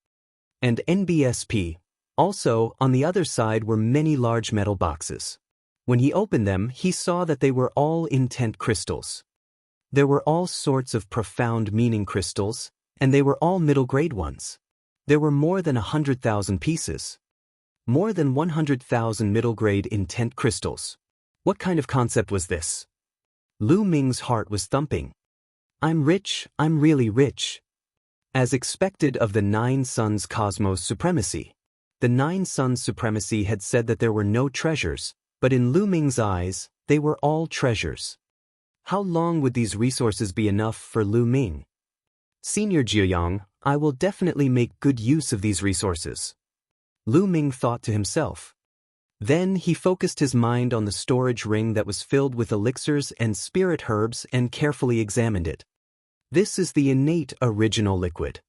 And NBSP. Also, on the other side were many large metal boxes. When he opened them, he saw that they were all intent crystals. There were all sorts of profound meaning crystals, and they were all middle-grade ones. There were more than 100,000 pieces. More than 100,000 middle-grade intent crystals. What kind of concept was this? Lu Ming's heart was thumping. I'm rich, I'm really rich. As expected of the Nine Sons Cosmos Supremacy. The Nine Sons Supremacy had said that there were no treasures, but in Lu Ming's eyes, they were all treasures. How long would these resources be enough for Lu Ming? Senior Jiuyang, I will definitely make good use of these resources. Lu Ming thought to himself. Then he focused his mind on the storage ring that was filled with elixirs and spirit herbs and carefully examined it. This is the innate original liquid.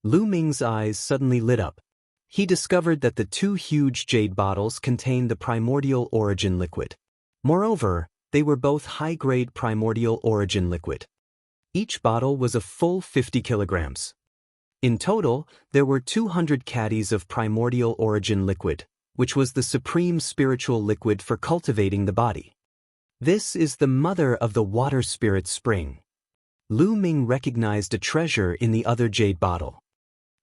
Lu Ming's eyes suddenly lit up. He discovered that the 2 huge jade bottles contained the primordial origin liquid. Moreover, they were both high-grade primordial origin liquid. Each bottle was a full 50 kilograms. In total, there were 200 caddies of primordial origin liquid, which was the supreme spiritual liquid for cultivating the body. This is the mother of the water spirit spring. Lu Ming recognized a treasure in the other jade bottle.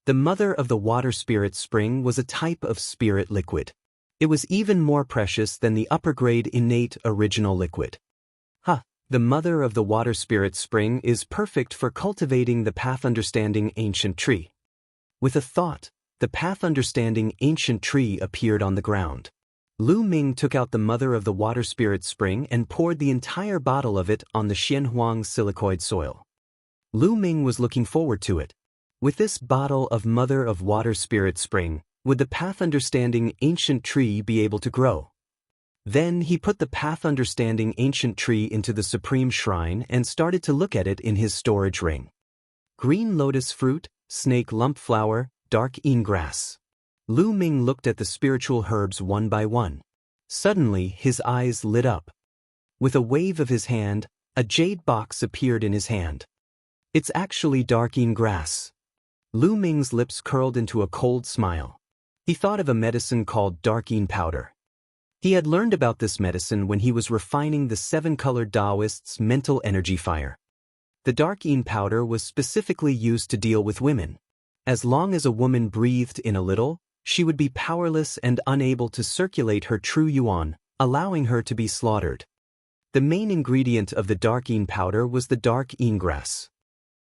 The mother of the water spirit spring was a type of spirit liquid. It was even more precious than the upper-grade innate original liquid. The mother of the water spirit spring is perfect for cultivating the path-understanding ancient tree. With a thought, the path-understanding ancient tree appeared on the ground. Lu Ming took out the mother of the water spirit spring and poured the entire bottle of it on the Xianhuang silicoid soil. Lu Ming was looking forward to it. With this bottle of mother of water spirit spring, would the path-understanding ancient tree be able to grow? Then he put the path understanding ancient tree into the supreme shrine and started to look at it in his storage ring. Green lotus fruit, snake lump flower, dark een grass. Lu Ming looked at the spiritual herbs one by one. Suddenly, his eyes lit up. With a wave of his hand, a jade box appeared in his hand. It's actually dark een grass. Lu Ming's lips curled into a cold smile. He thought of a medicine called dark een powder. He had learned about this medicine when he was refining the seven-colored Daoist's mental energy fire. The dark een powder was specifically used to deal with women. As long as a woman breathed in a little, she would be powerless and unable to circulate her true yuan, allowing her to be slaughtered. The main ingredient of the dark een powder was the dark een grass.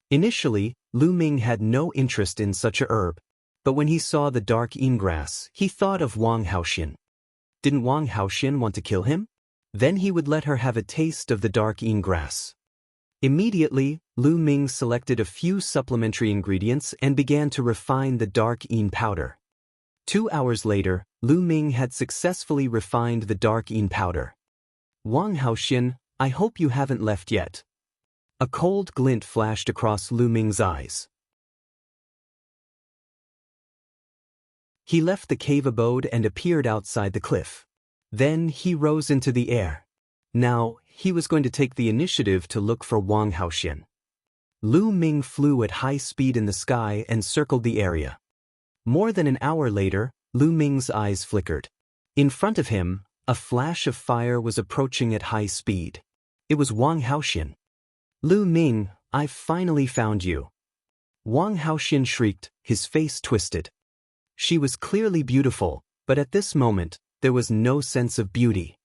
Initially, Lu Ming had no interest in such a herb, but when he saw the dark een grass, he thought of Wang Haoxian. Didn't Wang Haoxian want to kill him? Then he would let her have a taste of the dark een grass. Immediately, Lu Ming selected a few supplementary ingredients and began to refine the dark een powder. 2 hours later, Lu Ming had successfully refined the dark een powder. Wang Haoxian, I hope you haven't left yet. A cold glint flashed across Lu Ming's eyes. He left the cave abode and appeared outside the cliff. Then he rose into the air. Now, he was going to take the initiative to look for Wang Haoxian. Lu Ming flew at high speed in the sky and circled the area. More than an hour later, Lu Ming's eyes flickered. In front of him, a flash of fire was approaching at high speed. It was Wang Haoxian. Lu Ming, I've finally found you. Wang Haoxian shrieked, his face twisted. She was clearly beautiful, but at this moment, there was no sense of beauty.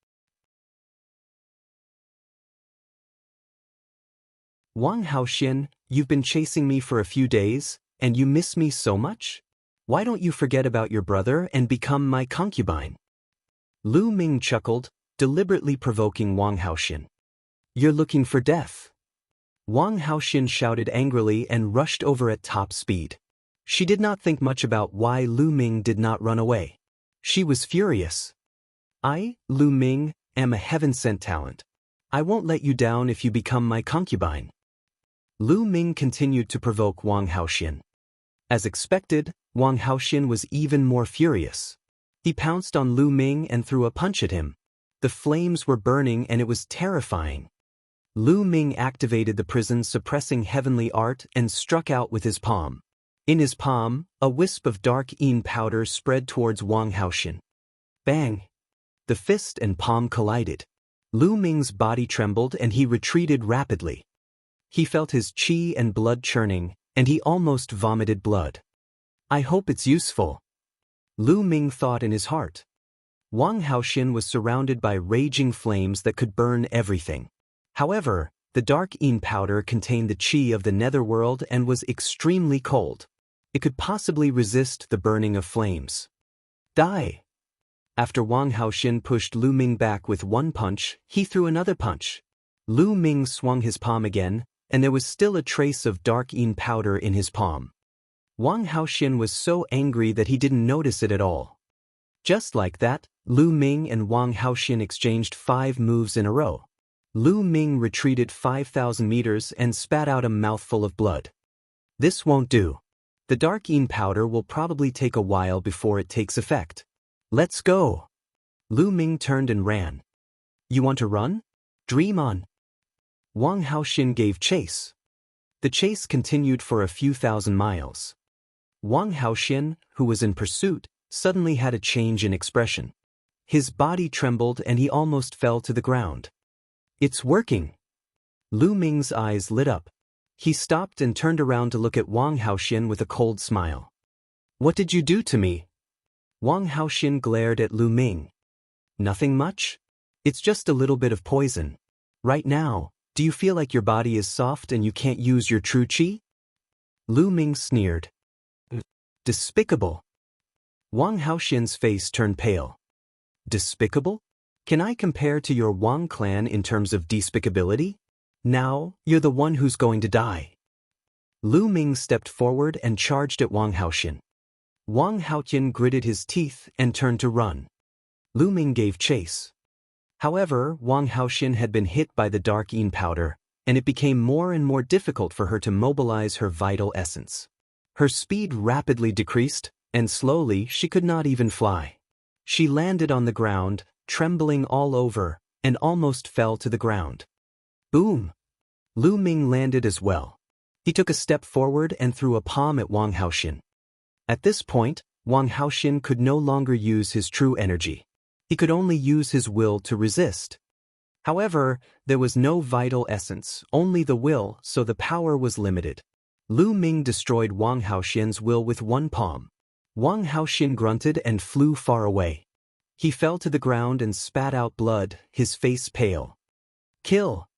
Wang Haoxian, you've been chasing me for a few days, and you miss me so much? Why don't you forget about your brother and become my concubine? Lu Ming chuckled, deliberately provoking Wang Haoxian. You're looking for death. Wang Haoxian shouted angrily and rushed over at top speed. She did not think much about why Lu Ming did not run away. She was furious. I, Lu Ming, am a heaven-sent talent. I won't let you down if you become my concubine. Lu Ming continued to provoke Wang Haoxian. As expected, Wang Haoxian was even more furious. He pounced on Lu Ming and threw a punch at him. The flames were burning and it was terrifying. Lu Ming activated the prison-suppressing heavenly art and struck out with his palm. In his palm, a wisp of dark een powder spread towards Wang Haoxian. Bang! The fist and palm collided. Lu Ming's body trembled and he retreated rapidly. He felt his qi and blood churning, and he almost vomited blood. I hope it's useful. Lu Ming thought in his heart. Wang Haoxian was surrounded by raging flames that could burn everything. However, the dark een powder contained the qi of the netherworld and was extremely cold. It could possibly resist the burning of flames. Die! After Wang Haoxian pushed Lu Ming back with one punch, he threw another punch. Lu Ming swung his palm again, and there was still a trace of dark een powder in his palm. Wang Haoxian was so angry that he didn't notice it at all. Just like that, Lu Ming and Wang Haoxian exchanged 5 moves in a row. Lu Ming retreated 5,000 meters and spat out a mouthful of blood. This won't do. The dark een powder will probably take a while before it takes effect. Let's go. Lu Ming turned and ran. You want to run? Dream on. Wang Haoxian gave chase. The chase continued for a few thousand miles. Wang Haoxian, who was in pursuit, suddenly had a change in expression. His body trembled and he almost fell to the ground. It's working. Lu Ming's eyes lit up. He stopped and turned around to look at Wang Haoxian with a cold smile. What did you do to me? Wang Haoxian glared at Lu Ming. Nothing much? It's just a little bit of poison. Right now, do you feel like your body is soft and you can't use your true qi? Lu Ming sneered. Despicable. Wang Haoxian's face turned pale. Despicable? Can I compare to your Wang clan in terms of despicability? Now, you're the one who's going to die. Lu Ming stepped forward and charged at Wang Haoxian. Wang Haoxian gritted his teeth and turned to run. Lu Ming gave chase. However, Wang Haoxin had been hit by the dark Yin powder, and it became more and more difficult for her to mobilize her vital essence. Her speed rapidly decreased, and slowly she could not even fly. She landed on the ground, trembling all over, and almost fell to the ground. Boom! Lu Ming landed as well. He took a step forward and threw a palm at Wang Haoxin. At this point, Wang Haoxin could no longer use his true energy. He could only use his will to resist. However, there was no vital essence, only the will, so the power was limited. Lu Ming destroyed Wang Haoxin's will with one palm. Wang Haoxin grunted and flew far away. He fell to the ground and spat out blood, his face pale. Kill!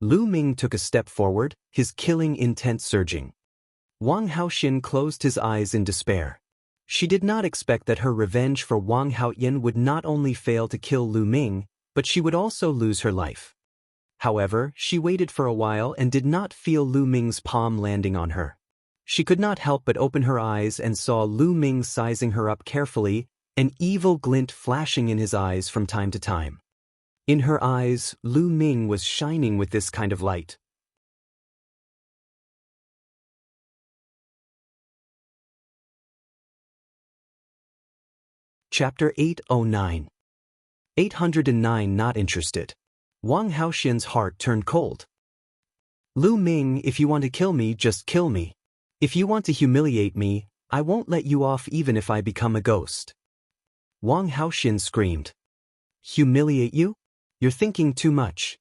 Lu Ming took a step forward, his killing intent surging. Wang Haoxin closed his eyes in despair. She did not expect that her revenge for Wang Haoyin would not only fail to kill Lu Ming, but she would also lose her life. However, she waited for a while and did not feel Lu Ming's palm landing on her. She could not help but open her eyes and saw Lu Ming sizing her up carefully, an evil glint flashing in his eyes from time to time. In her eyes, Lu Ming was shining with this kind of light. Chapter 809. 809 Not interested. Wang Haoxin's heart turned cold. Lu Ming, if you want to kill me, just kill me. If you want to humiliate me, I won't let you off even if I become a ghost. Wang Haoxin screamed. Humiliate you? You're thinking too much.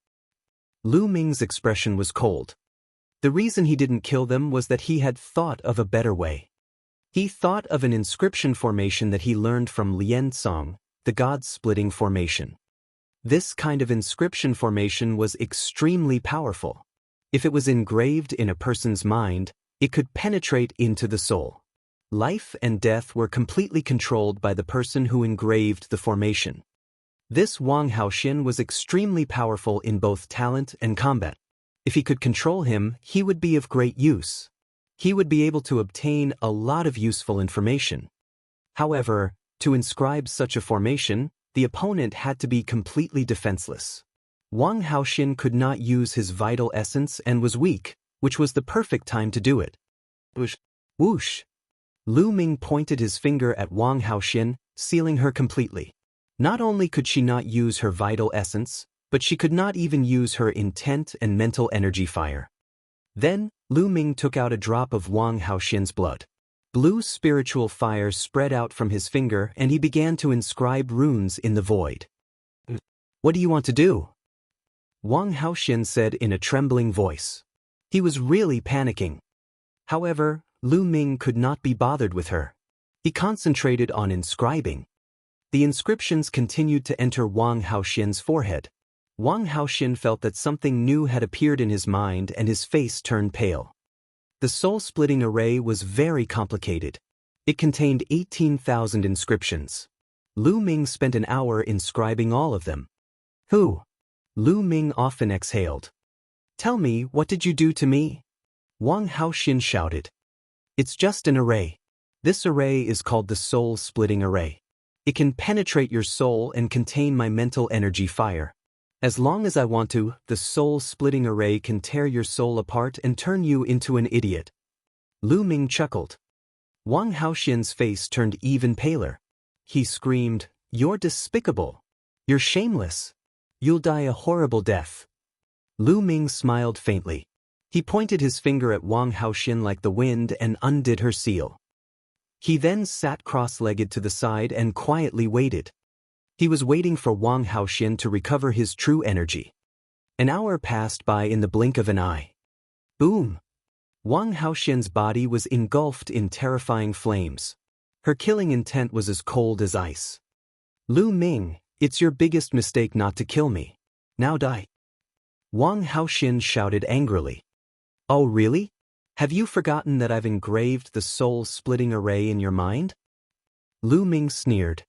Lu Ming's expression was cold. The reason he didn't kill them was that he had thought of a better way. He thought of an inscription formation that he learned from Lian Song, the god-splitting formation. This kind of inscription formation was extremely powerful. If it was engraved in a person's mind, it could penetrate into the soul. Life and death were completely controlled by the person who engraved the formation. This Wang Haoxin was extremely powerful in both talent and combat. If he could control him, he would be of great use. He would be able to obtain a lot of useful information. However, to inscribe such a formation, the opponent had to be completely defenseless. Wang Haoxin could not use his vital essence and was weak, which was the perfect time to do it. Whoosh! Whoosh! Lu Ming pointed his finger at Wang Haoxin, sealing her completely. Not only could she not use her vital essence, but she could not even use her intent and mental energy fire. Then, Lu Ming took out a drop of Wang Haoxin's blood. Blue spiritual fire spread out from his finger and he began to inscribe runes in the void. What do you want to do? Wang Haoxin said in a trembling voice. He was really panicking. However, Lu Ming could not be bothered with her. He concentrated on inscribing. The inscriptions continued to enter Wang Haoxin's forehead. Wang Haoxin felt that something new had appeared in his mind and his face turned pale. The soul-splitting array was very complicated. It contained 18,000 inscriptions. Lu Ming spent an hour inscribing all of them. Who? Lu Ming often exhaled. Tell me, what did you do to me? Wang Haoxin shouted. It's just an array. This array is called the soul-splitting array. It can penetrate your soul and contain my mental energy fire. As long as I want to, the soul-splitting array can tear your soul apart and turn you into an idiot. Lu Ming chuckled. Wang Haoxin's face turned even paler. He screamed, You're despicable. You're shameless. You'll die a horrible death. Lu Ming smiled faintly. He pointed his finger at Wang Haoxin like the wind and undid her seal. He then sat cross-legged to the side and quietly waited. He was waiting for Wang Haoxin to recover his true energy. An hour passed by in the blink of an eye. Boom! Wang Haoxin's body was engulfed in terrifying flames. Her killing intent was as cold as ice. Lu Ming, it's your biggest mistake not to kill me. Now die. Wang Haoxin shouted angrily. Oh really? Have you forgotten that I've engraved the soul-splitting array in your mind? Lu Ming sneered.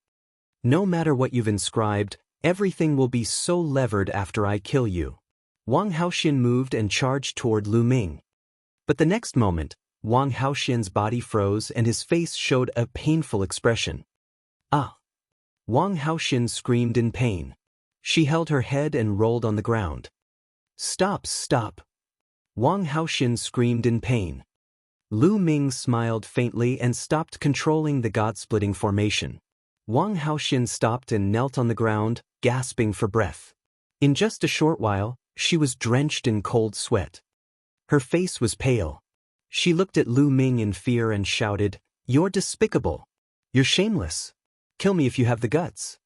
No matter what you've inscribed, everything will be so levered after I kill you. Wang Haoxin moved and charged toward Lu Ming. But the next moment, Wang Haoxin's body froze and his face showed a painful expression. Ah! Wang Haoxin screamed in pain. She held her head and rolled on the ground. Stop, stop! Wang Haoxian screamed in pain. Lu Ming smiled faintly and stopped controlling the god-splitting formation. Wang Haoxian stopped and knelt on the ground, gasping for breath. In just a short while, she was drenched in cold sweat. Her face was pale. She looked at Lu Ming in fear and shouted, "You're despicable. You're shameless. Kill me if you have the guts."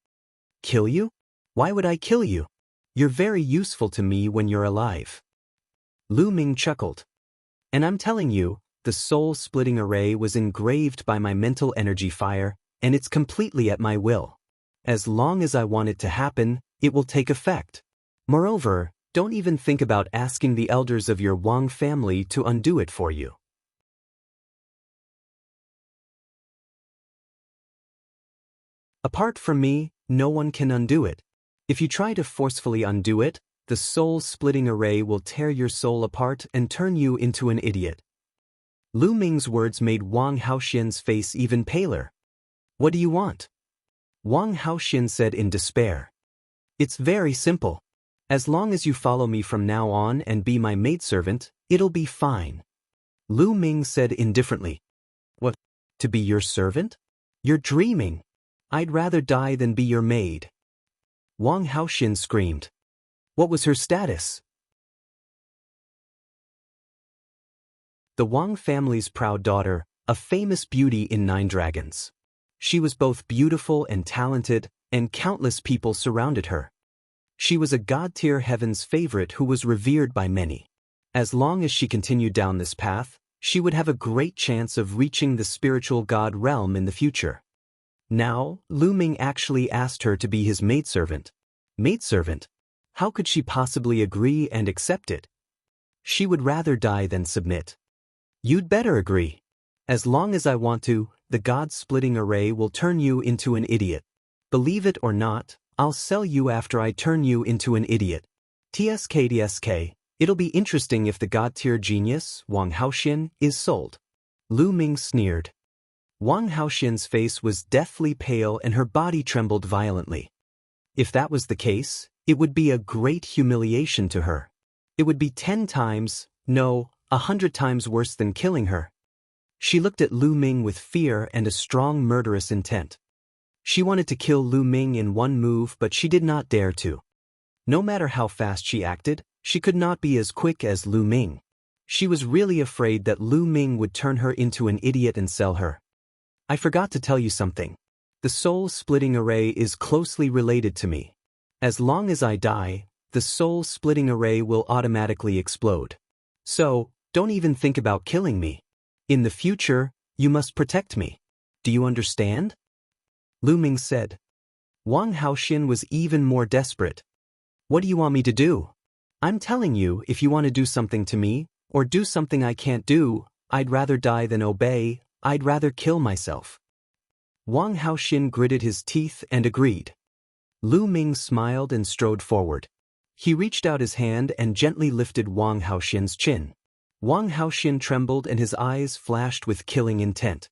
Kill you? Why would I kill you? You're very useful to me when you're alive. Lu Ming chuckled. And I'm telling you, the soul-splitting array was engraved by my mental energy fire, and it's completely at my will. As long as I want it to happen, it will take effect. Moreover, don't even think about asking the elders of your Wang family to undo it for you. Apart from me, no one can undo it. If you try to forcefully undo it, the soul-splitting array will tear your soul apart and turn you into an idiot. Lu Ming's words made Wang Haoxian's face even paler. What do you want? Wang Haoxian said in despair. It's very simple. As long as you follow me from now on and be my maidservant, it'll be fine. Lu Ming said indifferently. What? To be your servant? You're dreaming. I'd rather die than be your maid. Wang Haoxian screamed. What was her status? The Wang family's proud daughter, a famous beauty in 9 Dragons. She was both beautiful and talented, and countless people surrounded her. She was a god-tier heaven's favorite who was revered by many. As long as she continued down this path, she would have a great chance of reaching the spiritual god realm in the future. Now, Lu Ming actually asked her to be his maidservant. Maidservant? How could she possibly agree and accept it? She would rather die than submit. You'd better agree. As long as I want to, the god-splitting array will turn you into an idiot. Believe it or not, I'll sell you after I turn you into an idiot. TSK, it'll be interesting if the god-tier genius, Wang Haoxian, is sold. Lu Ming sneered. Wang Haoxian's face was deathly pale and her body trembled violently. If that was the case, it would be a great humiliation to her. It would be 10 times, no, 100 times worse than killing her. She looked at Lu Ming with fear and a strong murderous intent. She wanted to kill Lu Ming in one move, but she did not dare to. No matter how fast she acted, she could not be as quick as Lu Ming. She was really afraid that Lu Ming would turn her into an idiot and sell her. I forgot to tell you something. The soul-splitting array is closely related to me. As long as I die, the soul-splitting array will automatically explode. So, don't even think about killing me. In the future, you must protect me. Do you understand? Lu Ming said. Wang Haoxian was even more desperate. What do you want me to do? I'm telling you, if you want to do something to me, or do something I can't do, I'd rather die than obey. I'd rather kill myself. Wang Haoxian gritted his teeth and agreed. Lu Ming smiled and strode forward. He reached out his hand and gently lifted Wang Haoxian's chin. Wang Haoxian trembled and his eyes flashed with killing intent.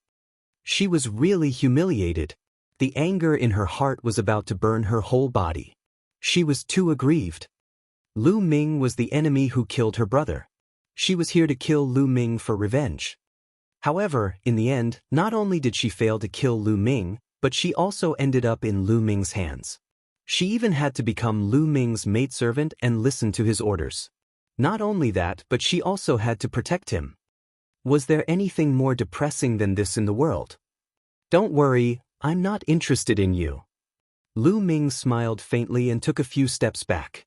She was really humiliated. The anger in her heart was about to burn her whole body. She was too aggrieved. Lu Ming was the enemy who killed her brother. She was here to kill Lu Ming for revenge. However, in the end, not only did she fail to kill Lu Ming, but she also ended up in Lu Ming's hands. She even had to become Lu Ming's maidservant and listen to his orders. Not only that, but she also had to protect him. Was there anything more depressing than this in the world? Don't worry, I'm not interested in you. Lu Ming smiled faintly and took a few steps back.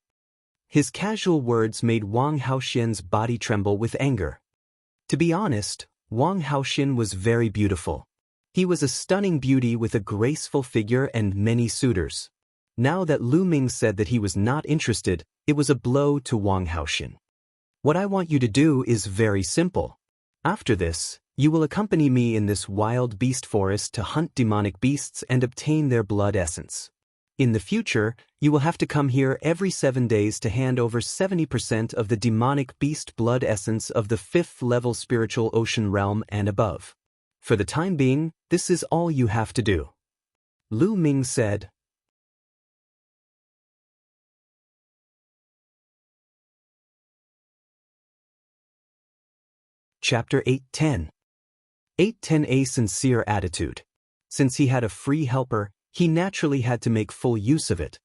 His casual words made Wang Haoxian's body tremble with anger. To be honest, Wang Haoxian was very beautiful. He was a stunning beauty with a graceful figure and many suitors. Now that Lu Ming said that he was not interested, it was a blow to Wang Haoxian. What I want you to do is very simple. After this, you will accompany me in this wild beast forest to hunt demonic beasts and obtain their blood essence. In the future, you will have to come here every 7 days to hand over 70% of the demonic beast blood essence of the 5th level spiritual ocean realm and above. For the time being, this is all you have to do. Lu Ming said. Chapter 810. 810. A sincere attitude. Since he had a free helper, he naturally had to make full use of it.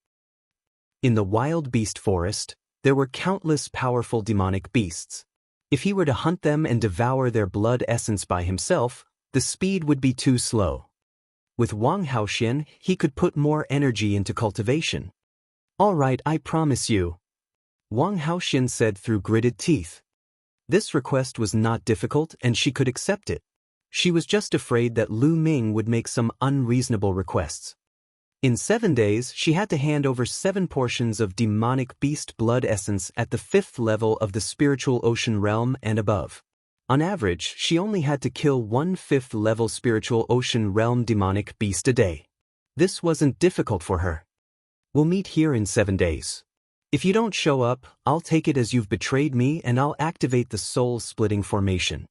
In the wild beast forest, there were countless powerful demonic beasts. If he were to hunt them and devour their blood essence by himself, the speed would be too slow. With Wang Haoxian, he could put more energy into cultivation. "All right, I promise you," Wang Haoxian said through gritted teeth. This request was not difficult and she could accept it. She was just afraid that Lu Ming would make some unreasonable requests. In 7 days, she had to hand over 7 portions of demonic beast blood essence at the 5th level of the spiritual ocean realm and above. On average, she only had to kill 1 5th level spiritual ocean realm demonic beast a day. This wasn't difficult for her. "We'll meet here in 7 days. If you don't show up, I'll take it as you've betrayed me and I'll activate the soul-splitting formation,"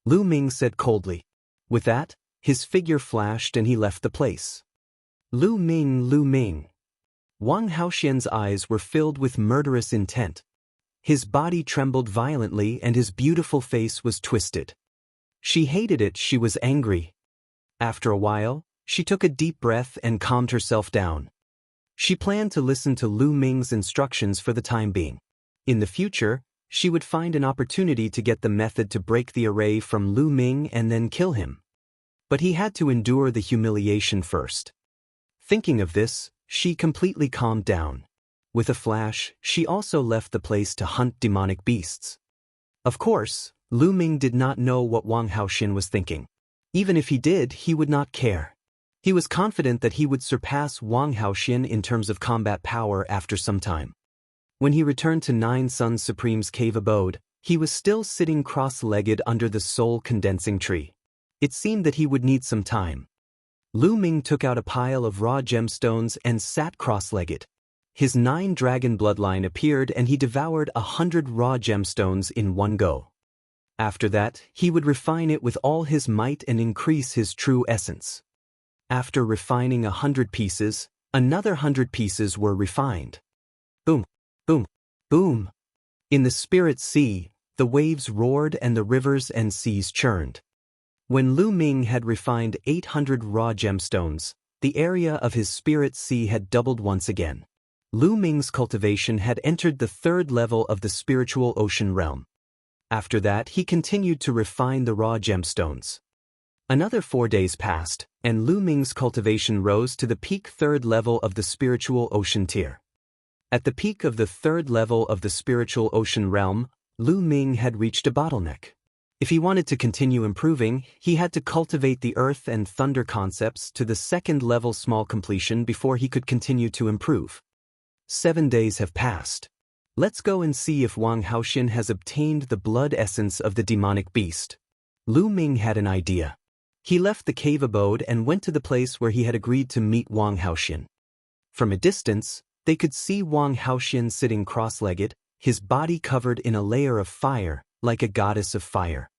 Lu Ming said coldly. With that, his figure flashed and he left the place. Lu Ming, Lu Ming. Wang Haoxian's eyes were filled with murderous intent. His body trembled violently and his beautiful face was twisted. She hated it, she was angry. After a while, she took a deep breath and calmed herself down. She planned to listen to Lu Ming's instructions for the time being. In the future, she would find an opportunity to get the method to break the array from Lu Ming and then kill him. But he had to endure the humiliation first. Thinking of this, she completely calmed down. With a flash, she also left the place to hunt demonic beasts. Of course, Lu Ming did not know what Wang Haoxian was thinking. Even if he did, he would not care. He was confident that he would surpass Wang Haoxian in terms of combat power after some time. When he returned to Nine Suns Supreme's cave abode, he was still sitting cross-legged under the soul-condensing tree. It seemed that he would need some time. Lu Ming took out a pile of raw gemstones and sat cross-legged. His 9 dragon bloodline appeared and he devoured 100 raw gemstones in one go. After that, he would refine it with all his might and increase his true essence. After refining 100 pieces, another 100 pieces were refined. Boom, boom, boom. In the spirit sea, the waves roared and the rivers and seas churned. When Lu Ming had refined 800 raw gemstones, the area of his spirit sea had doubled once again. Lu Ming's cultivation had entered the 3rd level of the spiritual ocean realm. After that, he continued to refine the raw gemstones. Another 4 days passed, and Lu Ming's cultivation rose to the peak 3rd level of the spiritual ocean tier. At the peak of the 3rd level of the spiritual ocean realm, Lu Ming had reached a bottleneck. If he wanted to continue improving, he had to cultivate the earth and thunder concepts to the 2nd level small completion before he could continue to improve. 7 days have passed. Let's go and see if Wang Haoxian has obtained the blood essence of the demonic beast. Lu Ming had an idea. He left the cave abode and went to the place where he had agreed to meet Wang Haoxian. From a distance, they could see Wang Haoxian sitting cross-legged, his body covered in a layer of fire, like a goddess of fire.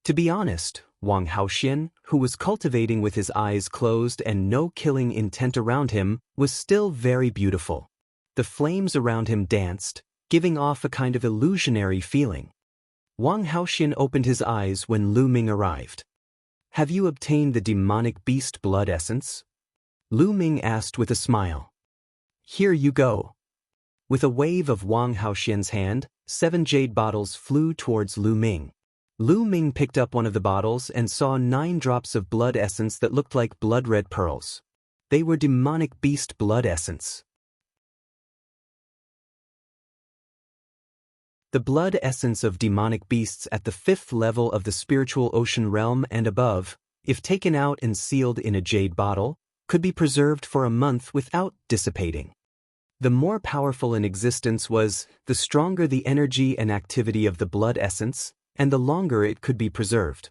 To be honest, Wang Haoxian, who was cultivating with his eyes closed and no killing intent around him, was still very beautiful. The flames around him danced, giving off a kind of illusionary feeling. Wang Haoxian opened his eyes when Lu Ming arrived. "Have you obtained the demonic beast blood essence?" Lu Ming asked with a smile. "Here you go." With a wave of Wang Haoxian's hand, 7 jade bottles flew towards Lu Ming. Lu Ming picked up one of the bottles and saw 9 drops of blood essence that looked like blood-red pearls. They were demonic beast blood essence. The blood essence of demonic beasts at the 5th level of the spiritual ocean realm and above, if taken out and sealed in a jade bottle, could be preserved for a month without dissipating. The more powerful an existence was, the stronger the energy and activity of the blood essence, and the longer it could be preserved.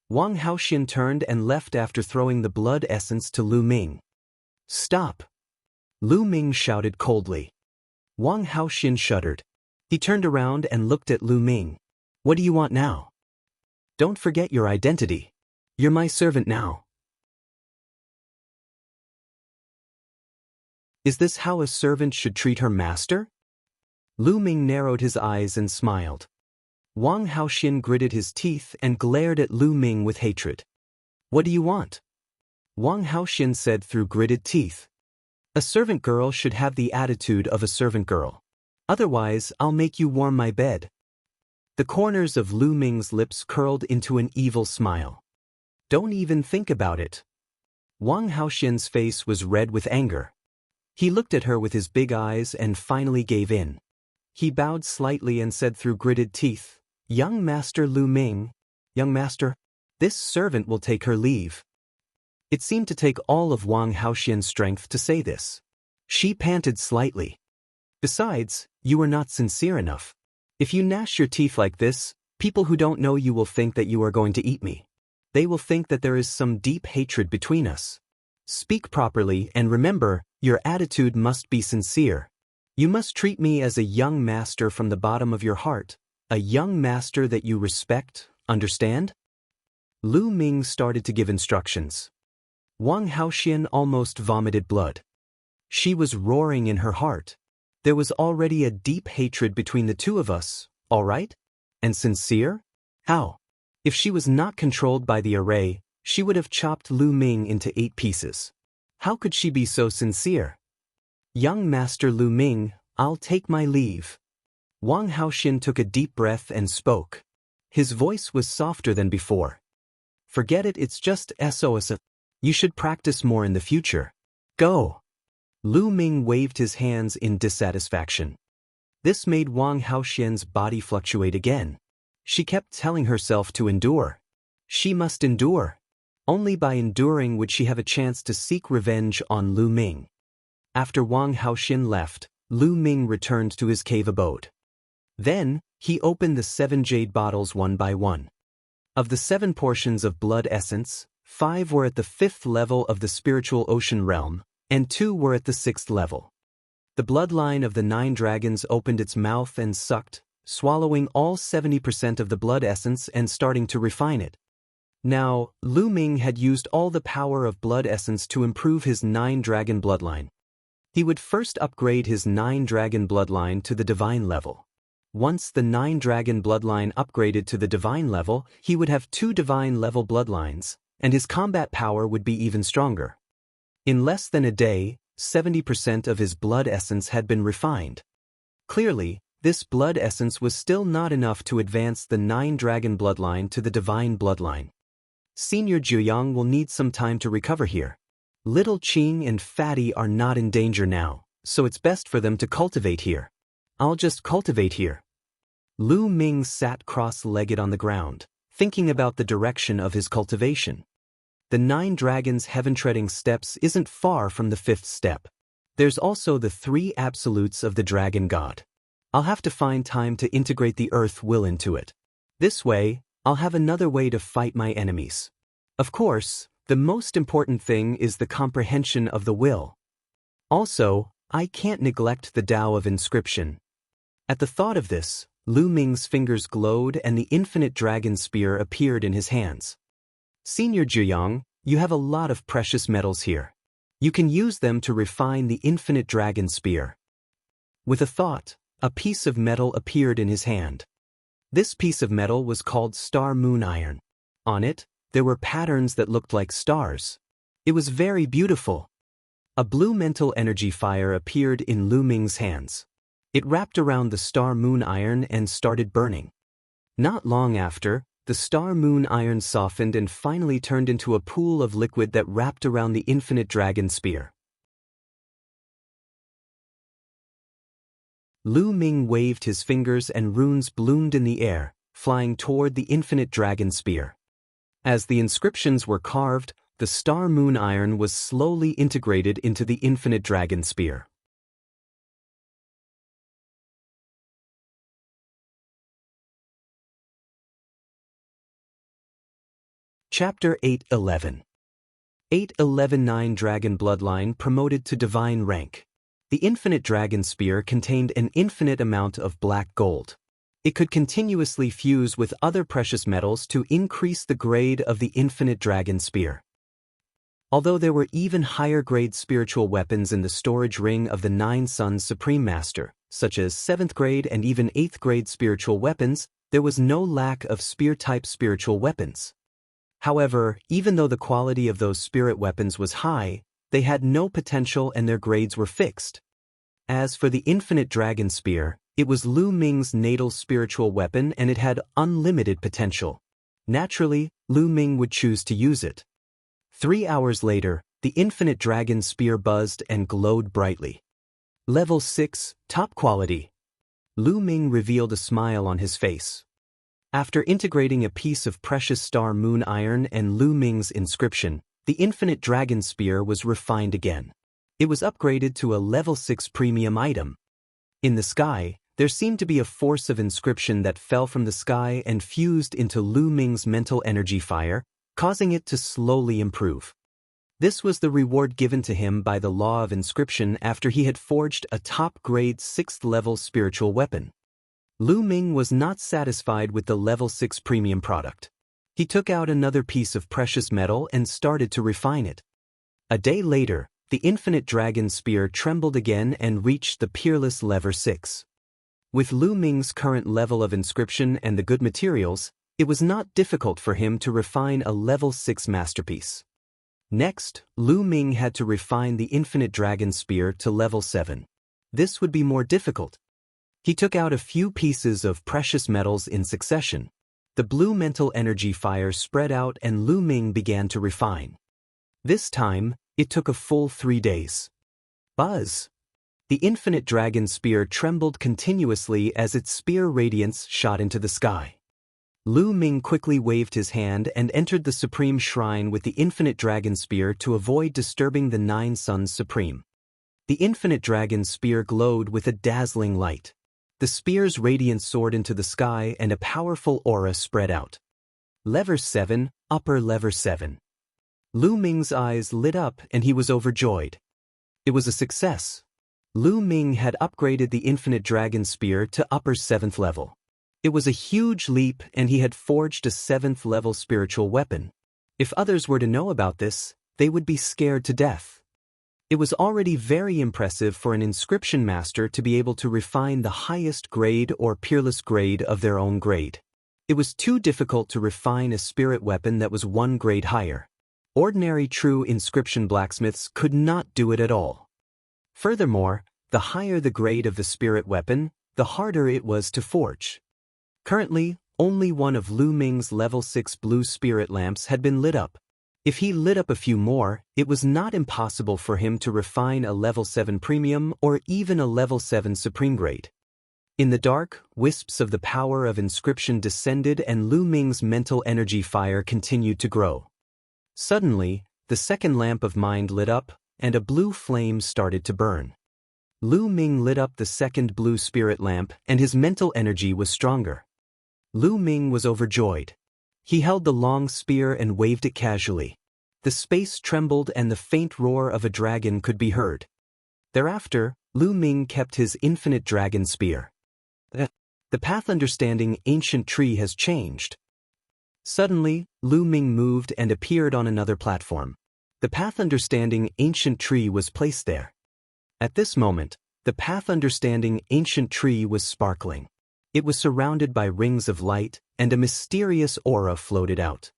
Wang Haoxian turned and left after throwing the blood essence to Lu Ming. "Stop!" Lu Ming shouted coldly. Wang Haoxian shuddered. He turned around and looked at Lu Ming. "What do you want now? Don't forget your identity. You're my servant now." Is this how a servant should treat her master? Lu Ming narrowed his eyes and smiled. Wang Haoxian gritted his teeth and glared at Lu Ming with hatred. What do you want? Wang Haoxian said through gritted teeth. A servant girl should have the attitude of a servant girl. Otherwise, I'll make you warm my bed. The corners of Lu Ming's lips curled into an evil smile. Don't even think about it. Wang Haoxian's face was red with anger. He looked at her with his big eyes and finally gave in. He bowed slightly and said through gritted teeth, Young Master Lu Ming, young master, this servant will take her leave. It seemed to take all of Wang Haoxian's strength to say this. She panted slightly. Besides, you are not sincere enough. If you gnash your teeth like this, people who don't know you will think that you are going to eat me. They will think that there is some deep hatred between us. Speak properly and remember, your attitude must be sincere. You must treat me as a young master from the bottom of your heart, a young master that you respect, understand? Lu Ming started to give instructions. Wang Haoxian almost vomited blood. She was roaring in her heart. There was already a deep hatred between the two of us, all right? And sincere? How? If she was not controlled by the array, she would have chopped Lu Ming into 8 pieces. How could she be so sincere? Young Master Lu Ming, I'll take my leave. Wang Haoxian took a deep breath and spoke. His voice was softer than before. Forget it, it's just SOS. You should practice more in the future. Go. Lu Ming waved his hands in dissatisfaction. This made Wang Haoxian's body fluctuate again. She kept telling herself to endure. She must endure. Only by enduring would she have a chance to seek revenge on Lu Ming. After Wang Haoxian left, Lu Ming returned to his cave abode. Then, he opened the 7 jade bottles one by one. Of the 7 portions of blood essence, 5 were at the 5th level of the spiritual ocean realm, and 2 were at the 6th level. The bloodline of the 9 dragons opened its mouth and sucked, swallowing all 70% of the blood essence and starting to refine it. Now, Lu Ming had used all the power of blood essence to improve his 9 dragon bloodline. He would first upgrade his 9 dragon bloodline to the divine level. Once the 9 dragon bloodline upgraded to the divine level, he would have 2 divine level bloodlines, and his combat power would be even stronger. In less than a day, 70% of his blood essence had been refined. Clearly, this blood essence was still not enough to advance the 9 dragon bloodline to the divine bloodline. Senior Jiuyang will need some time to recover here. Little Qing and Fatty are not in danger now, so it's best for them to cultivate here. I'll just cultivate here. Lu Ming sat cross-legged on the ground, thinking about the direction of his cultivation. The 9 dragons' heaven-treading steps isn't far from the 5th step. There's also the 3 absolutes of the dragon god. I'll have to find time to integrate the earth will into it. This way, I'll have another way to fight my enemies. Of course, the most important thing is the comprehension of the will. Also, I can't neglect the Tao of inscription. At the thought of this, Lu Ming's fingers glowed and the infinite dragon spear appeared in his hands. Senior Jiuyang, you have a lot of precious metals here. You can use them to refine the infinite dragon spear. With a thought, a piece of metal appeared in his hand. This piece of metal was called star moon iron. On it, there were patterns that looked like stars. It was very beautiful. A blue mental energy fire appeared in Lu Ming's hands. It wrapped around the star moon iron and started burning. Not long after, the star moon iron softened and finally turned into a pool of liquid that wrapped around the infinite dragon spear. Lu Ming waved his fingers and runes bloomed in the air, flying toward the infinite dragon spear. As the inscriptions were carved, the star moon iron was slowly integrated into the infinite dragon spear. Chapter 811. 811-9 Dragon Bloodline promoted to divine rank. The infinite dragon spear contained an infinite amount of black gold. It could continuously fuse with other precious metals to increase the grade of the infinite dragon spear. Although there were even higher grade spiritual weapons in the storage ring of the 9 Suns Supreme Master, such as 7th grade and even 8th grade spiritual weapons, There was no lack of spear-type spiritual weapons. However, even though the quality of those spirit weapons was high, they had no potential and their grades were fixed. As for the infinite dragon spear, it was Lu Ming's natal spiritual weapon and it had unlimited potential. Naturally, Lu Ming would choose to use it. 3 hours later, the infinite dragon spear buzzed and glowed brightly. Level 6, top quality. Lu Ming revealed a smile on his face. After integrating a piece of precious star moon iron and Lu Ming's inscription, the infinite dragon spear was refined again. It was upgraded to a level 6 premium item. In the sky, there seemed to be a force of inscription that fell from the sky and fused into Lu Ming's mental energy fire, causing it to slowly improve. This was the reward given to him by the law of inscription after he had forged a top-grade 6th-level spiritual weapon. Lu Ming was not satisfied with the level 6 premium product. He took out another piece of precious metal and started to refine it. A day later, the infinite dragon spear trembled again and reached the peerless level 6. With Lu Ming's current level of inscription and the good materials, it was not difficult for him to refine a level 6 masterpiece. Next, Lu Ming had to refine the infinite dragon spear to level 7. This would be more difficult. He took out a few pieces of precious metals in succession. The blue mental energy fire spread out and Lu Ming began to refine. This time, it took a full 3 days. Buzz! The infinite dragon spear trembled continuously as its spear radiance shot into the sky. Lu Ming quickly waved his hand and entered the Supreme Shrine with the infinite dragon spear to avoid disturbing the 9 Suns Supreme. The infinite dragon spear glowed with a dazzling light. The spear's radiance soared into the sky and a powerful aura spread out. Lever 7, upper lever 7. Lu Ming's eyes lit up and he was overjoyed. It was a success. Lu Ming had upgraded the infinite dragon spear to upper 7th level. It was a huge leap and he had forged a 7th level spiritual weapon. If others were to know about this, they would be scared to death. It was already very impressive for an inscription master to be able to refine the highest grade or peerless grade of their own grade. It was too difficult to refine a spirit weapon that was 1 grade higher. Ordinary true inscription blacksmiths could not do it at all. Furthermore, the higher the grade of the spirit weapon, the harder it was to forge. Currently, only one of Lu Ming's level 6 blue spirit lamps had been lit up. If he lit up a few more, it was not impossible for him to refine a level 7 premium or even a level 7 supreme grade. In the dark, wisps of the power of inscription descended and Lu Ming's mental energy fire continued to grow. Suddenly, the second lamp of mind lit up, and a blue flame started to burn. Lu Ming lit up the second blue spirit lamp and his mental energy was stronger. Lu Ming was overjoyed. He held the long spear and waved it casually. The space trembled and the faint roar of a dragon could be heard. Thereafter, Lu Ming kept his infinite dragon spear. The path understanding ancient tree has changed. Suddenly, Lu Ming moved and appeared on another platform. The path understanding ancient tree was placed there. At this moment, the path understanding ancient tree was sparkling. It was surrounded by rings of light, and a mysterious aura floated out.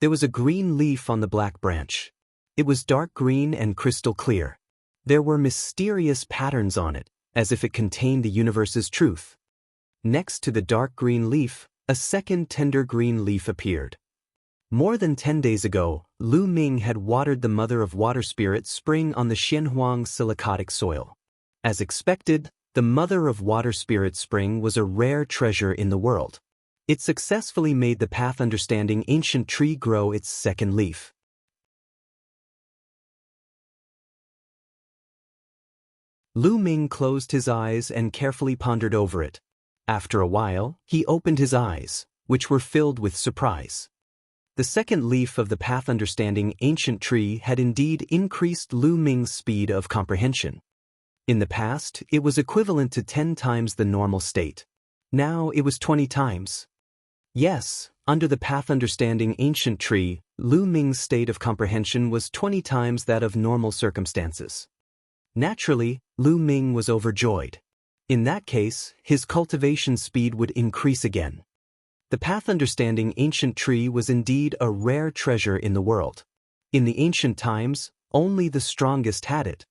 There was a green leaf on the black branch. It was dark green and crystal clear. There were mysterious patterns on it, as if it contained the universe's truth. Next to the dark green leaf, a second tender green leaf appeared. More than 10 days ago, Lu Ming had watered the Mother of Water Spirit spring on the Xianhuang silicotic soil. As expected, the Mother of Water Spirit spring was a rare treasure in the world. It successfully made the path understanding ancient tree grow its second leaf. Lu Ming closed his eyes and carefully pondered over it. After a while, he opened his eyes, which were filled with surprise. The second leaf of the path understanding ancient tree had indeed increased Lu Ming's speed of comprehension. In the past, it was equivalent to 10 times the normal state. Now it was 20 times. Yes, under the path understanding ancient tree, Lu Ming's state of comprehension was 20 times that of normal circumstances. Naturally, Lu Ming was overjoyed. In that case, his cultivation speed would increase again. The path understanding ancient tree was indeed a rare treasure in the world. In the ancient times, only the strongest had it.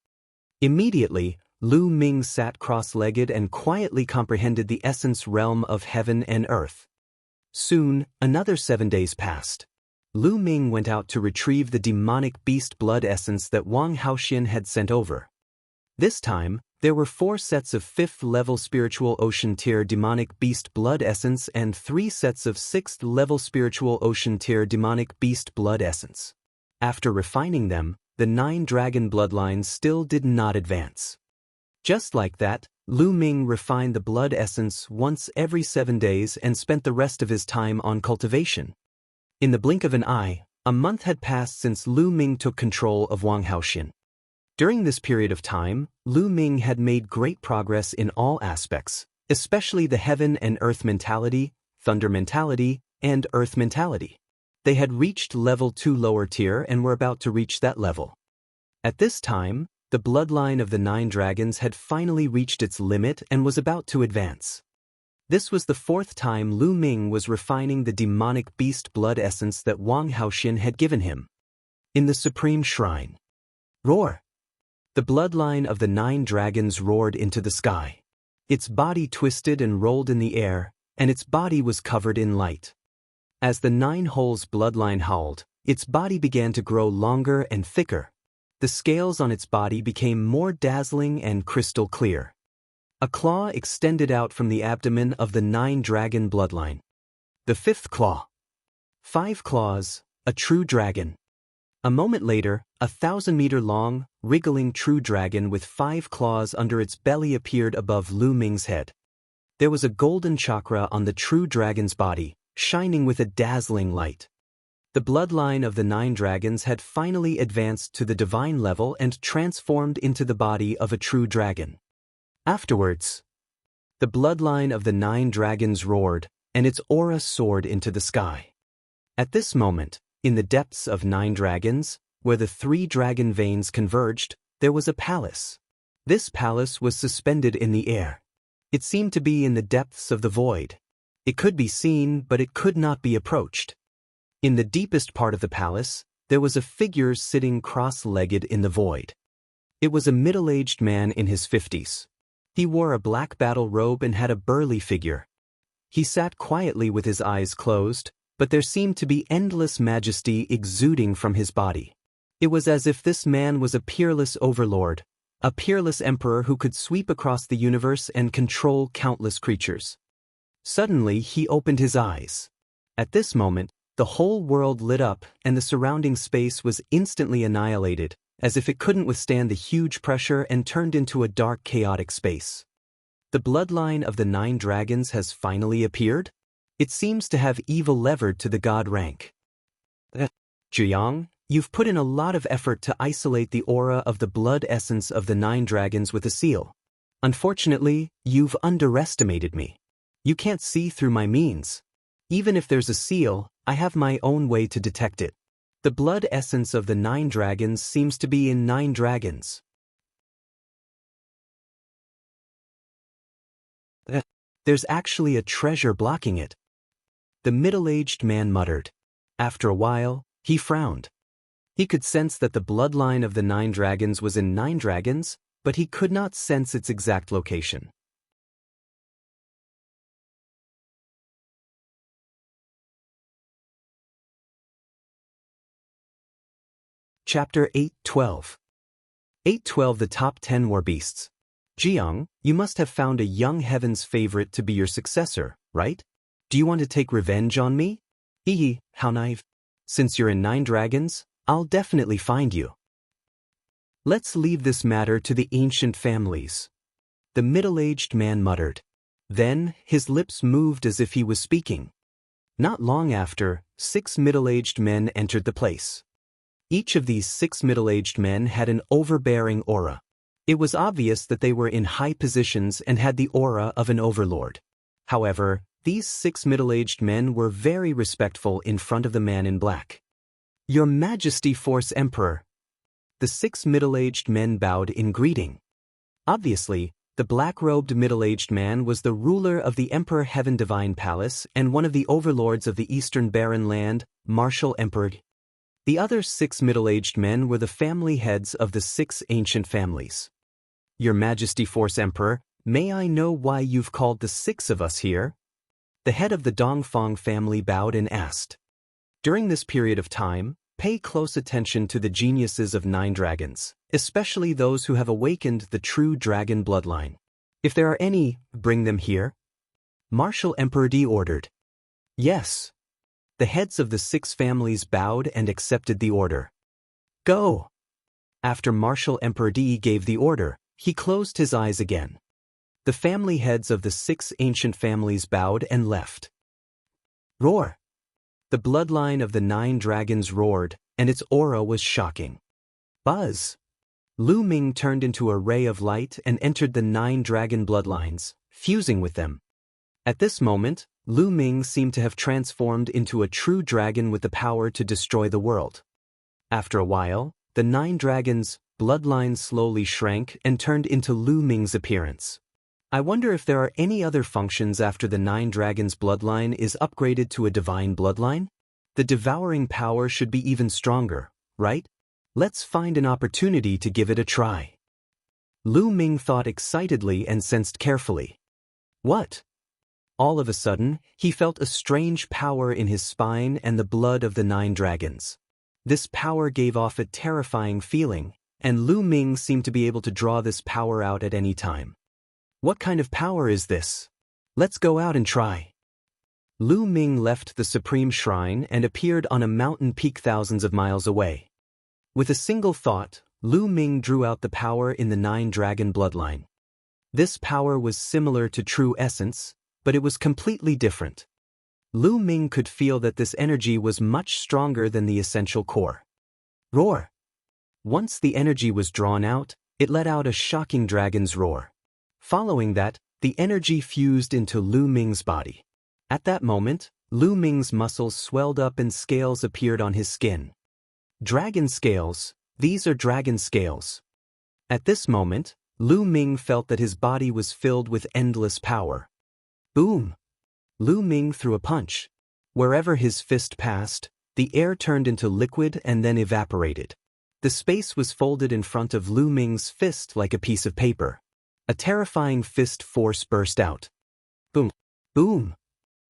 Immediately, Lu Ming sat cross-legged and quietly comprehended the essence realm of heaven and earth. Soon, another 7 days passed. Lu Ming went out to retrieve the demonic beast blood essence that Wang Haoxian had sent over. This time, there were 4 sets of 5th-level spiritual ocean tier demonic beast blood essence and 3 sets of 6th-level spiritual ocean tier demonic beast blood essence. After refining them, the 9 dragon bloodlines still did not advance. Just like that, Lu Ming refined the blood essence once every 7 days and spent the rest of his time on cultivation. In the blink of an eye, a month had passed since Lu Ming took control of Wang Haoxian. During this period of time, Lu Ming had made great progress in all aspects, especially the heaven and earth mentality, thunder mentality, and earth mentality. They had reached level 2 lower tier and were about to reach that level. At this time, the bloodline of the 9 dragons had finally reached its limit and was about to advance. This was the 4th time Lu Ming was refining the demonic beast blood essence that Wang Haoxian had given him. In the Supreme Shrine. Roar! The bloodline of the 9 dragons roared into the sky. Its body twisted and rolled in the air, and its body was covered in light. As the 9 holes bloodline howled, its body began to grow longer and thicker. The scales on its body became more dazzling and crystal clear. A claw extended out from the abdomen of the 9 dragon bloodline. The 5th claw. 5 claws, a true dragon. A moment later, a 1,000-meter-long, wriggling true dragon with 5 claws under its belly appeared above Lu Ming's head. There was a golden chakra on the true dragon's body, shining with a dazzling light. The bloodline of the 9 dragons had finally advanced to the divine level and transformed into the body of a true dragon. Afterwards, the bloodline of the 9 dragons roared, and its aura soared into the sky. At this moment, in the depths of 9 dragons, where the 3 dragon veins converged, there was a palace. This palace was suspended in the air. It seemed to be in the depths of the void. It could be seen, but it could not be approached. In the deepest part of the palace, there was a figure sitting cross-legged in the void. It was a middle-aged man in his 50s. He wore a black battle robe and had a burly figure. He sat quietly with his eyes closed, but there seemed to be endless majesty exuding from his body. It was as if this man was a peerless overlord, a peerless emperor who could sweep across the universe and control countless creatures. Suddenly, he opened his eyes. At this moment, the whole world lit up and the surrounding space was instantly annihilated, as if it couldn't withstand the huge pressure and turned into a dark, chaotic space. The bloodline of the 9 dragons has finally appeared? It seems to have evil levered to the god rank. Zhiyang, you've put in a lot of effort to isolate the aura of the blood essence of the 9 dragons with a seal. Unfortunately, you've underestimated me. You can't see through my means. Even if there's a seal, I have my own way to detect it. The blood essence of the 9 dragons seems to be in 9 dragons. There's actually a treasure blocking it. The middle-aged man muttered. After a while, he frowned. He could sense that the bloodline of the 9 dragons was in 9 dragons, but he could not sense its exact location. Chapter 8:12. 8:12 The top 10 war beasts. Jiang, you must have found a young heaven's favorite to be your successor, right? Do you want to take revenge on me? Hehe, how naive. Since you're in 9 dragons, I'll definitely find you. Let's leave this matter to the ancient families. The middle-aged man muttered. Then, his lips moved as if he was speaking. Not long after, 6 middle-aged men entered the place. Each of these 6 middle-aged men had an overbearing aura. It was obvious that they were in high positions and had the aura of an overlord. However, these 6 middle-aged men were very respectful in front of the man in black. Your Majesty, Force Emperor. The 6 middle-aged men bowed in greeting. Obviously, The black-robed middle-aged man was the ruler of the Emperor Heaven Divine Palace and one of the overlords of the Eastern Barren Land, Martial Emperor. The other 6 middle-aged men were the family heads of the 6 ancient families. Your Majesty Force Emperor, may I know why you've called the 6 of us here? The head of the Dongfang family bowed and asked. During this period of time, pay close attention to the geniuses of 9 dragons, especially those who have awakened the true dragon bloodline. If there are any, bring them here. Martial Emperor D ordered. Yes. The heads of the 6 families bowed and accepted the order. Go! After Martial Emperor D gave the order, he closed his eyes again. The family heads of the 6 ancient families bowed and left. Roar! The bloodline of the 9 dragons roared, and its aura was shocking. Buzz! Lu Ming turned into a ray of light and entered the 9 dragon bloodlines, fusing with them. At this moment, Lu Ming seemed to have transformed into a true dragon with the power to destroy the world. After a while, the 9 dragons' bloodlines slowly shrank and turned into Lu Ming's appearance. I wonder if there are any other functions after the 9 dragons' bloodline is upgraded to a divine bloodline? The devouring power should be even stronger, right? Let's find an opportunity to give it a try. Lu Ming thought excitedly and sensed carefully. What? All of a sudden, he felt a strange power in his spine and the blood of the 9 dragons. This power gave off a terrifying feeling, and Lu Ming seemed to be able to draw this power out at any time. What kind of power is this? Let's go out and try. Lu Ming left the Supreme Shrine and appeared on a mountain peak thousands of miles away. With a single thought, Lu Ming drew out the power in the 9 dragon bloodline. This power was similar to true essence, but it was completely different. Lu Ming could feel that this energy was much stronger than the essential core. Roar! Once the energy was drawn out, it let out a shocking dragon's roar. Following that, the energy fused into Lu Ming's body. At that moment, Lu Ming's muscles swelled up and scales appeared on his skin. Dragon scales, these are dragon scales. At this moment, Lu Ming felt that his body was filled with endless power. Boom! Lu Ming threw a punch. Wherever his fist passed, the air turned into liquid and then evaporated. The space was folded in front of Lu Ming's fist like a piece of paper. A terrifying fist force burst out. Boom! Boom!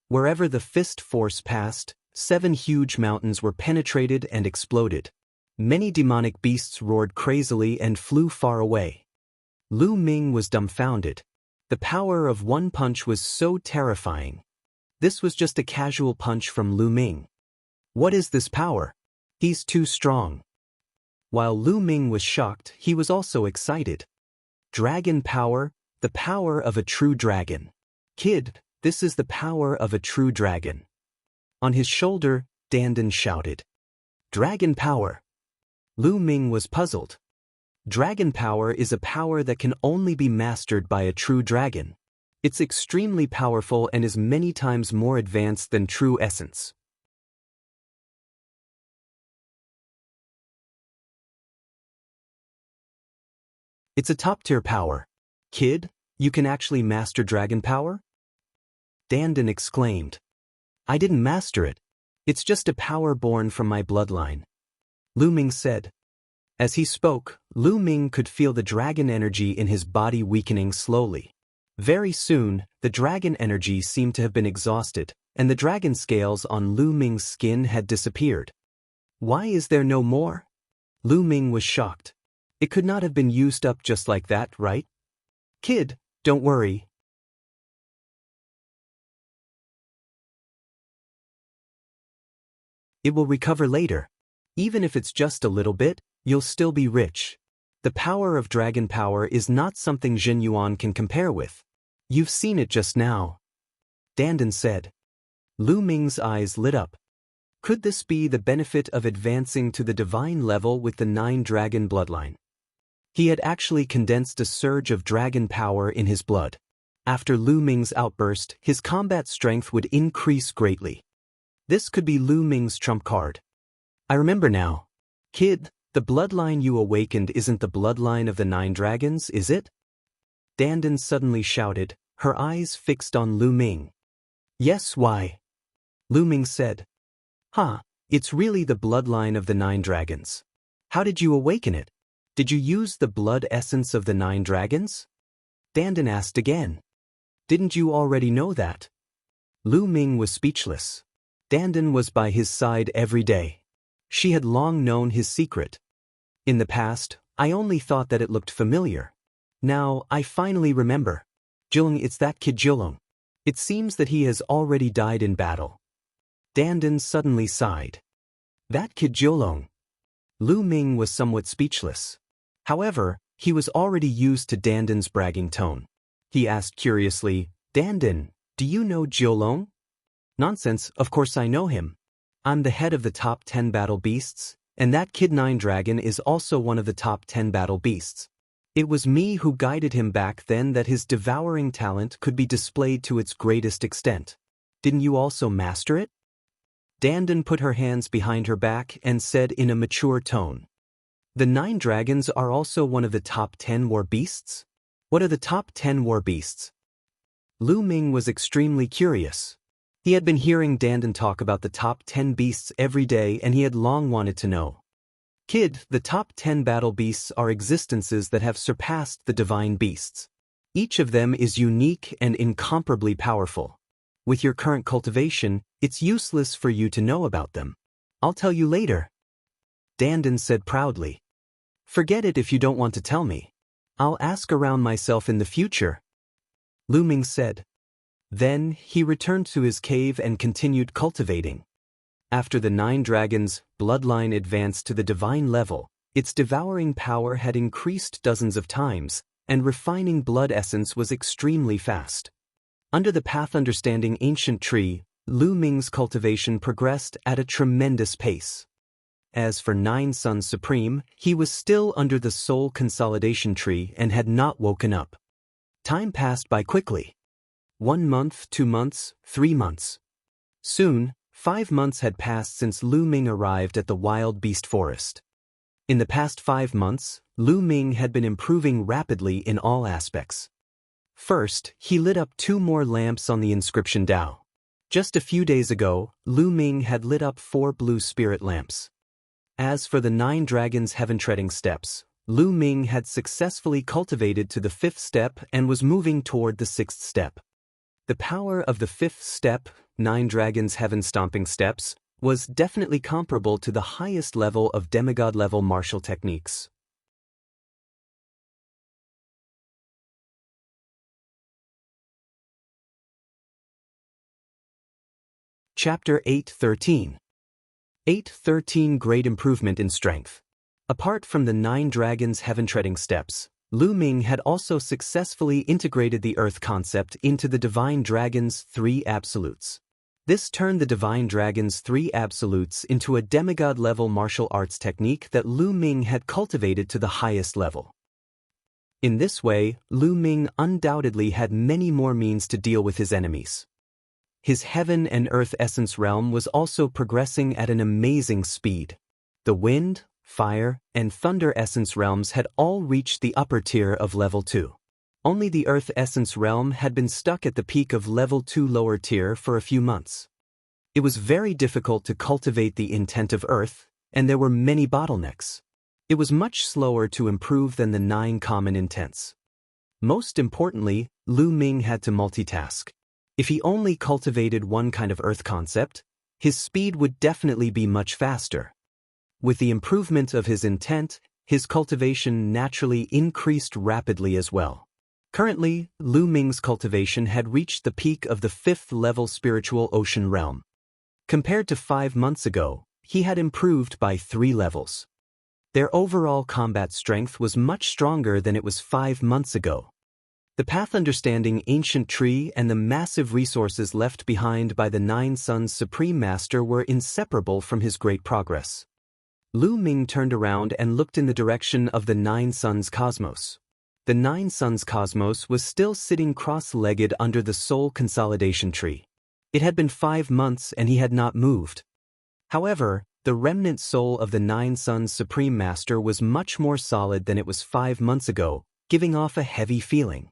Wherever the fist force passed, 7 huge mountains were penetrated and exploded. Many demonic beasts roared crazily and flew far away. Lu Ming was dumbfounded. The power of one punch was so terrifying. This was just a casual punch from Lu Ming. What is this power? He's too strong. While Lu Ming was shocked, he was also excited. Dragon power, the power of a true dragon. Kid, this is the power of a true dragon. On his shoulder, Dandan shouted. Dragon power. Lu Ming was puzzled. Dragon power is a power that can only be mastered by a true dragon. It's extremely powerful and is many times more advanced than true essence. It's a top-tier power. Kid, you can actually master dragon power? Dandan exclaimed. I didn't master it. It's just a power born from my bloodline. Lu Ming said. As he spoke, Lu Ming could feel the dragon energy in his body weakening slowly. Very soon, the dragon energy seemed to have been exhausted, and the dragon scales on Lu Ming's skin had disappeared. Why is there no more? Lu Ming was shocked. It could not have been used up just like that, right? Kid, don't worry. It will recover later. Even if it's just a little bit, you'll still be rich. The power of dragon power is not something Jin Yuan can compare with. You've seen it just now. Dandan said. Lu Ming's eyes lit up. Could this be the benefit of advancing to the divine level with the 9 dragon bloodline? He had actually condensed a surge of dragon power in his blood. After Lu Ming's outburst, his combat strength would increase greatly. This could be Lu Ming's trump card. I remember now. Kid, the bloodline you awakened isn't the bloodline of the 9 dragons, is it? Dandan suddenly shouted, her eyes fixed on Lu Ming. Yes, why? Lu Ming said. It's really the bloodline of the 9 dragons. How did you awaken it? Did you use the blood essence of the 9 dragons? Dandan asked again. Didn't you already know that? Lu Ming was speechless. Dandan was by his side every day. She had long known his secret. In the past, I only thought that it looked familiar. Now, I finally remember. Jilong, it's that kid Jilong. It seems that he has already died in battle. Dandan suddenly sighed. That kid Jilong. Lu Ming was somewhat speechless. However, he was already used to Dandan's bragging tone. He asked curiously, Dandan, do you know Jilong? Nonsense, of course I know him. I'm the head of the top 10 battle beasts, and that kid 9 dragon is also one of the top 10 battle beasts. It was me who guided him back then that his devouring talent could be displayed to its greatest extent. Didn't you also master it? Dandan put her hands behind her back and said in a mature tone. The 9 dragons are also one of the top 10 war beasts? What are the top 10 war beasts? Lu Ming was extremely curious. He had been hearing Dandan talk about the top 10 beasts every day and he had long wanted to know. Kid, the top 10 battle beasts are existences that have surpassed the divine beasts. Each of them is unique and incomparably powerful. With your current cultivation, it's useless for you to know about them. I'll tell you later. Dandan said proudly. Forget it if you don't want to tell me. I'll ask around myself in the future. Lu Ming said. Then, he returned to his cave and continued cultivating. After the 9 dragons' bloodline advanced to the divine level, its devouring power had increased dozens of times, and refining blood essence was extremely fast. Under the path understanding ancient tree, Lu Ming's cultivation progressed at a tremendous pace. As for 9 Suns Supreme, he was still under the soul consolidation tree and had not woken up. Time passed by quickly. 1 month, 2 months, 3 months. Soon, 5 months had passed since Lu Ming arrived at the wild beast forest. In the past 5 months, Lu Ming had been improving rapidly in all aspects. First, he lit up 2 more lamps on the inscription Dao. Just a few days ago, Lu Ming had lit up 4 blue spirit lamps. As for the 9 dragons' heaven-treading steps, Lu Ming had successfully cultivated to the 5th step and was moving toward the 6th step. The power of the 5th step, 9 dragons' heaven-stomping steps, was definitely comparable to the highest level of demigod-level martial techniques. Chapter 8:13. 8:13 Great Improvement in Strength. Apart from the 9 dragons' heaven-treading steps, Lu Ming had also successfully integrated the earth concept into the divine dragon's 3 absolutes. This turned the divine dragon's 3 absolutes into a demigod-level martial arts technique that Lu Ming had cultivated to the highest level. In this way, Lu Ming undoubtedly had many more means to deal with his enemies. His heaven and earth essence realm was also progressing at an amazing speed. The wind, fire, and thunder essence realms had all reached the upper tier of level 2. Only the earth essence realm had been stuck at the peak of level 2 lower tier for a few months. It was very difficult to cultivate the intent of earth, and there were many bottlenecks. It was much slower to improve than the 9 common intents. Most importantly, Lu Ming had to multitask. If he only cultivated one kind of earth concept, his speed would definitely be much faster. With the improvement of his intent, his cultivation naturally increased rapidly as well. Currently, Lu Ming's cultivation had reached the peak of the 5th level spiritual ocean realm. Compared to 5 months ago, he had improved by 3 levels. Their overall combat strength was much stronger than it was 5 months ago. The path understanding ancient tree and the massive resources left behind by the 9 Suns Supreme Master were inseparable from his great progress. Lu Ming turned around and looked in the direction of the 9 Suns Cosmos. The 9 Suns Cosmos was still sitting cross-legged under the soul consolidation tree. It had been 5 months and he had not moved. However, the remnant soul of the 9 Suns Supreme Master was much more solid than it was 5 months ago, giving off a heavy feeling.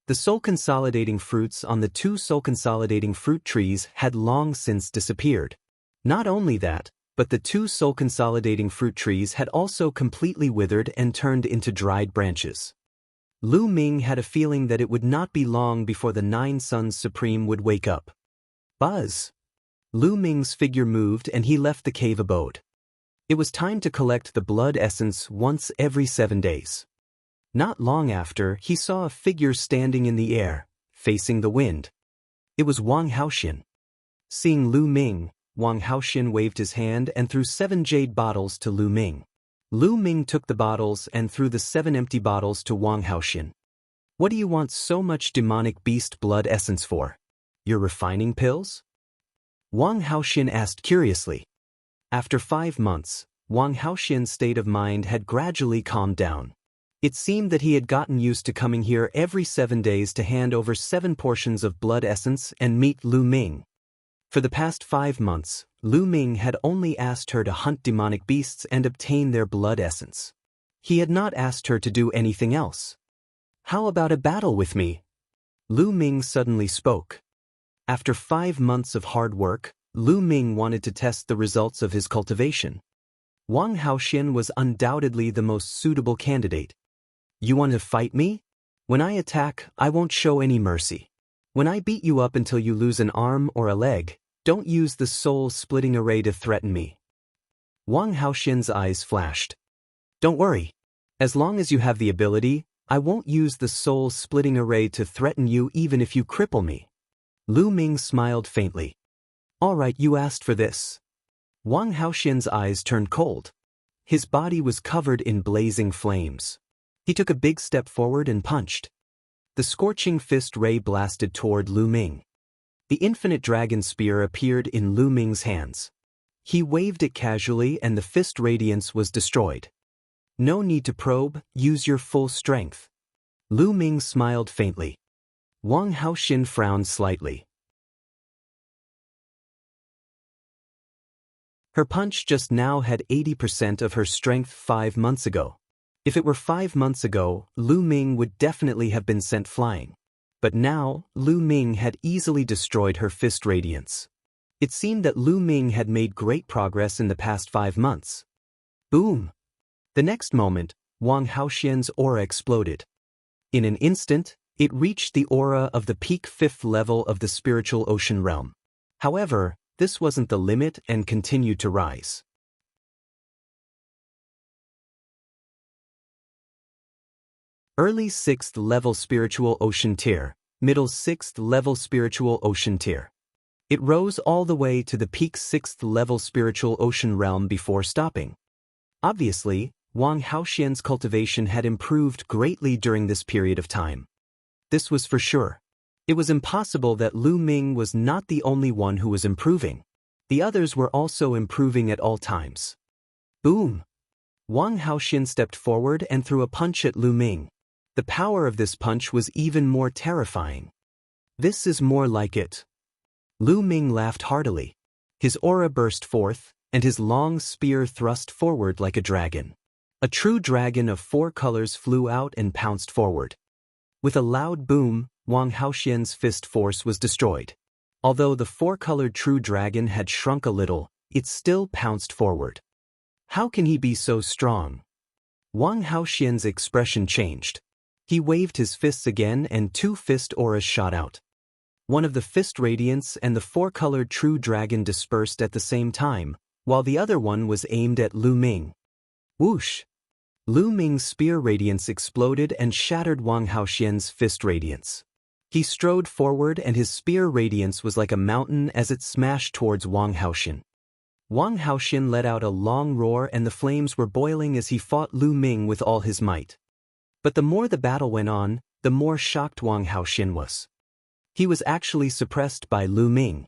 The soul-consolidating fruits on the two soul-consolidating fruit trees had long since disappeared. Not only that, but the two soul-consolidating fruit trees had also completely withered and turned into dried branches. Lu Ming had a feeling that it would not be long before the Nine Suns Supreme would wake up. Buzz! Lu Ming's figure moved and he left the cave abode. It was time to collect the blood essence once every 7 days. Not long after, he saw a figure standing in the air, facing the wind. It was Wang Haoxian. Seeing Lu Ming, Wang Haoxian waved his hand and threw 7 jade bottles to Lu Ming. Lu Ming took the bottles and threw the 7 empty bottles to Wang Haoxian. What do you want so much demonic beast blood essence for? Your refining pills? Wang Haoxian asked curiously. After 5 months, Wang Haoxian's state of mind had gradually calmed down. It seemed that he had gotten used to coming here every 7 days to hand over 7 portions of blood essence and meet Lu Ming. For the past 5 months, Lu Ming had only asked her to hunt demonic beasts and obtain their blood essence. He had not asked her to do anything else. How about a battle with me? Lu Ming suddenly spoke. After 5 months of hard work, Lu Ming wanted to test the results of his cultivation. Wang Haoxian was undoubtedly the most suitable candidate. You want to fight me? When I attack, I won't show any mercy. When I beat you up until you lose an arm or a leg, don't use the soul-splitting array to threaten me. Wang Haoxian's eyes flashed. Don't worry. As long as you have the ability, I won't use the soul-splitting array to threaten you even if you cripple me. Lu Ming smiled faintly. All right, you asked for this. Wang Haoxian's eyes turned cold. His body was covered in blazing flames. He took a big step forward and punched. The scorching fist ray blasted toward Lu Ming. The infinite dragon spear appeared in Lu Ming's hands. He waved it casually and the fist radiance was destroyed. No need to probe, use your full strength. Lu Ming smiled faintly. Wang Haoxian frowned slightly. Her punch just now had 80% of her strength 5 months ago. If it were 5 months ago, Lu Ming would definitely have been sent flying. But now, Lu Ming had easily destroyed her fist radiance. It seemed that Lu Ming had made great progress in the past 5 months. Boom! The next moment, Wang Haoxian's aura exploded. In an instant, it reached the aura of the peak 5th level of the spiritual ocean realm. However, this wasn't the limit and continued to rise. Early 6th level spiritual ocean tier, middle 6th level spiritual ocean tier. It rose all the way to the peak 6th level spiritual ocean realm before stopping. Obviously, Wang Haoxian's cultivation had improved greatly during this period of time. This was for sure. It was impossible that Lu Ming was not the only one who was improving. The others were also improving at all times. Boom! Wang Haoxian stepped forward and threw a punch at Lu Ming. The power of this punch was even more terrifying. This is more like it. Lu Ming laughed heartily. His aura burst forth, and his long spear thrust forward like a dragon. A true dragon of 4 colors flew out and pounced forward. With a loud boom, Wang Haoxian's fist force was destroyed. Although the 4-colored true dragon had shrunk a little, it still pounced forward. How can he be so strong? Wang Haoxian's expression changed. He waved his fists again and 2 fist auras shot out. One of the fist radiance and the 4-colored true dragon dispersed at the same time, while the other one was aimed at Lu Ming. Whoosh! Lu Ming's spear radiance exploded and shattered Wang Haoxian's fist radiance. He strode forward and his spear radiance was like a mountain as it smashed towards Wang Haoxian. Wang Haoxian let out a long roar and the flames were boiling as he fought Lu Ming with all his might. But the more the battle went on, the more shocked Wang Haoxian was. He was actually suppressed by Lu Ming.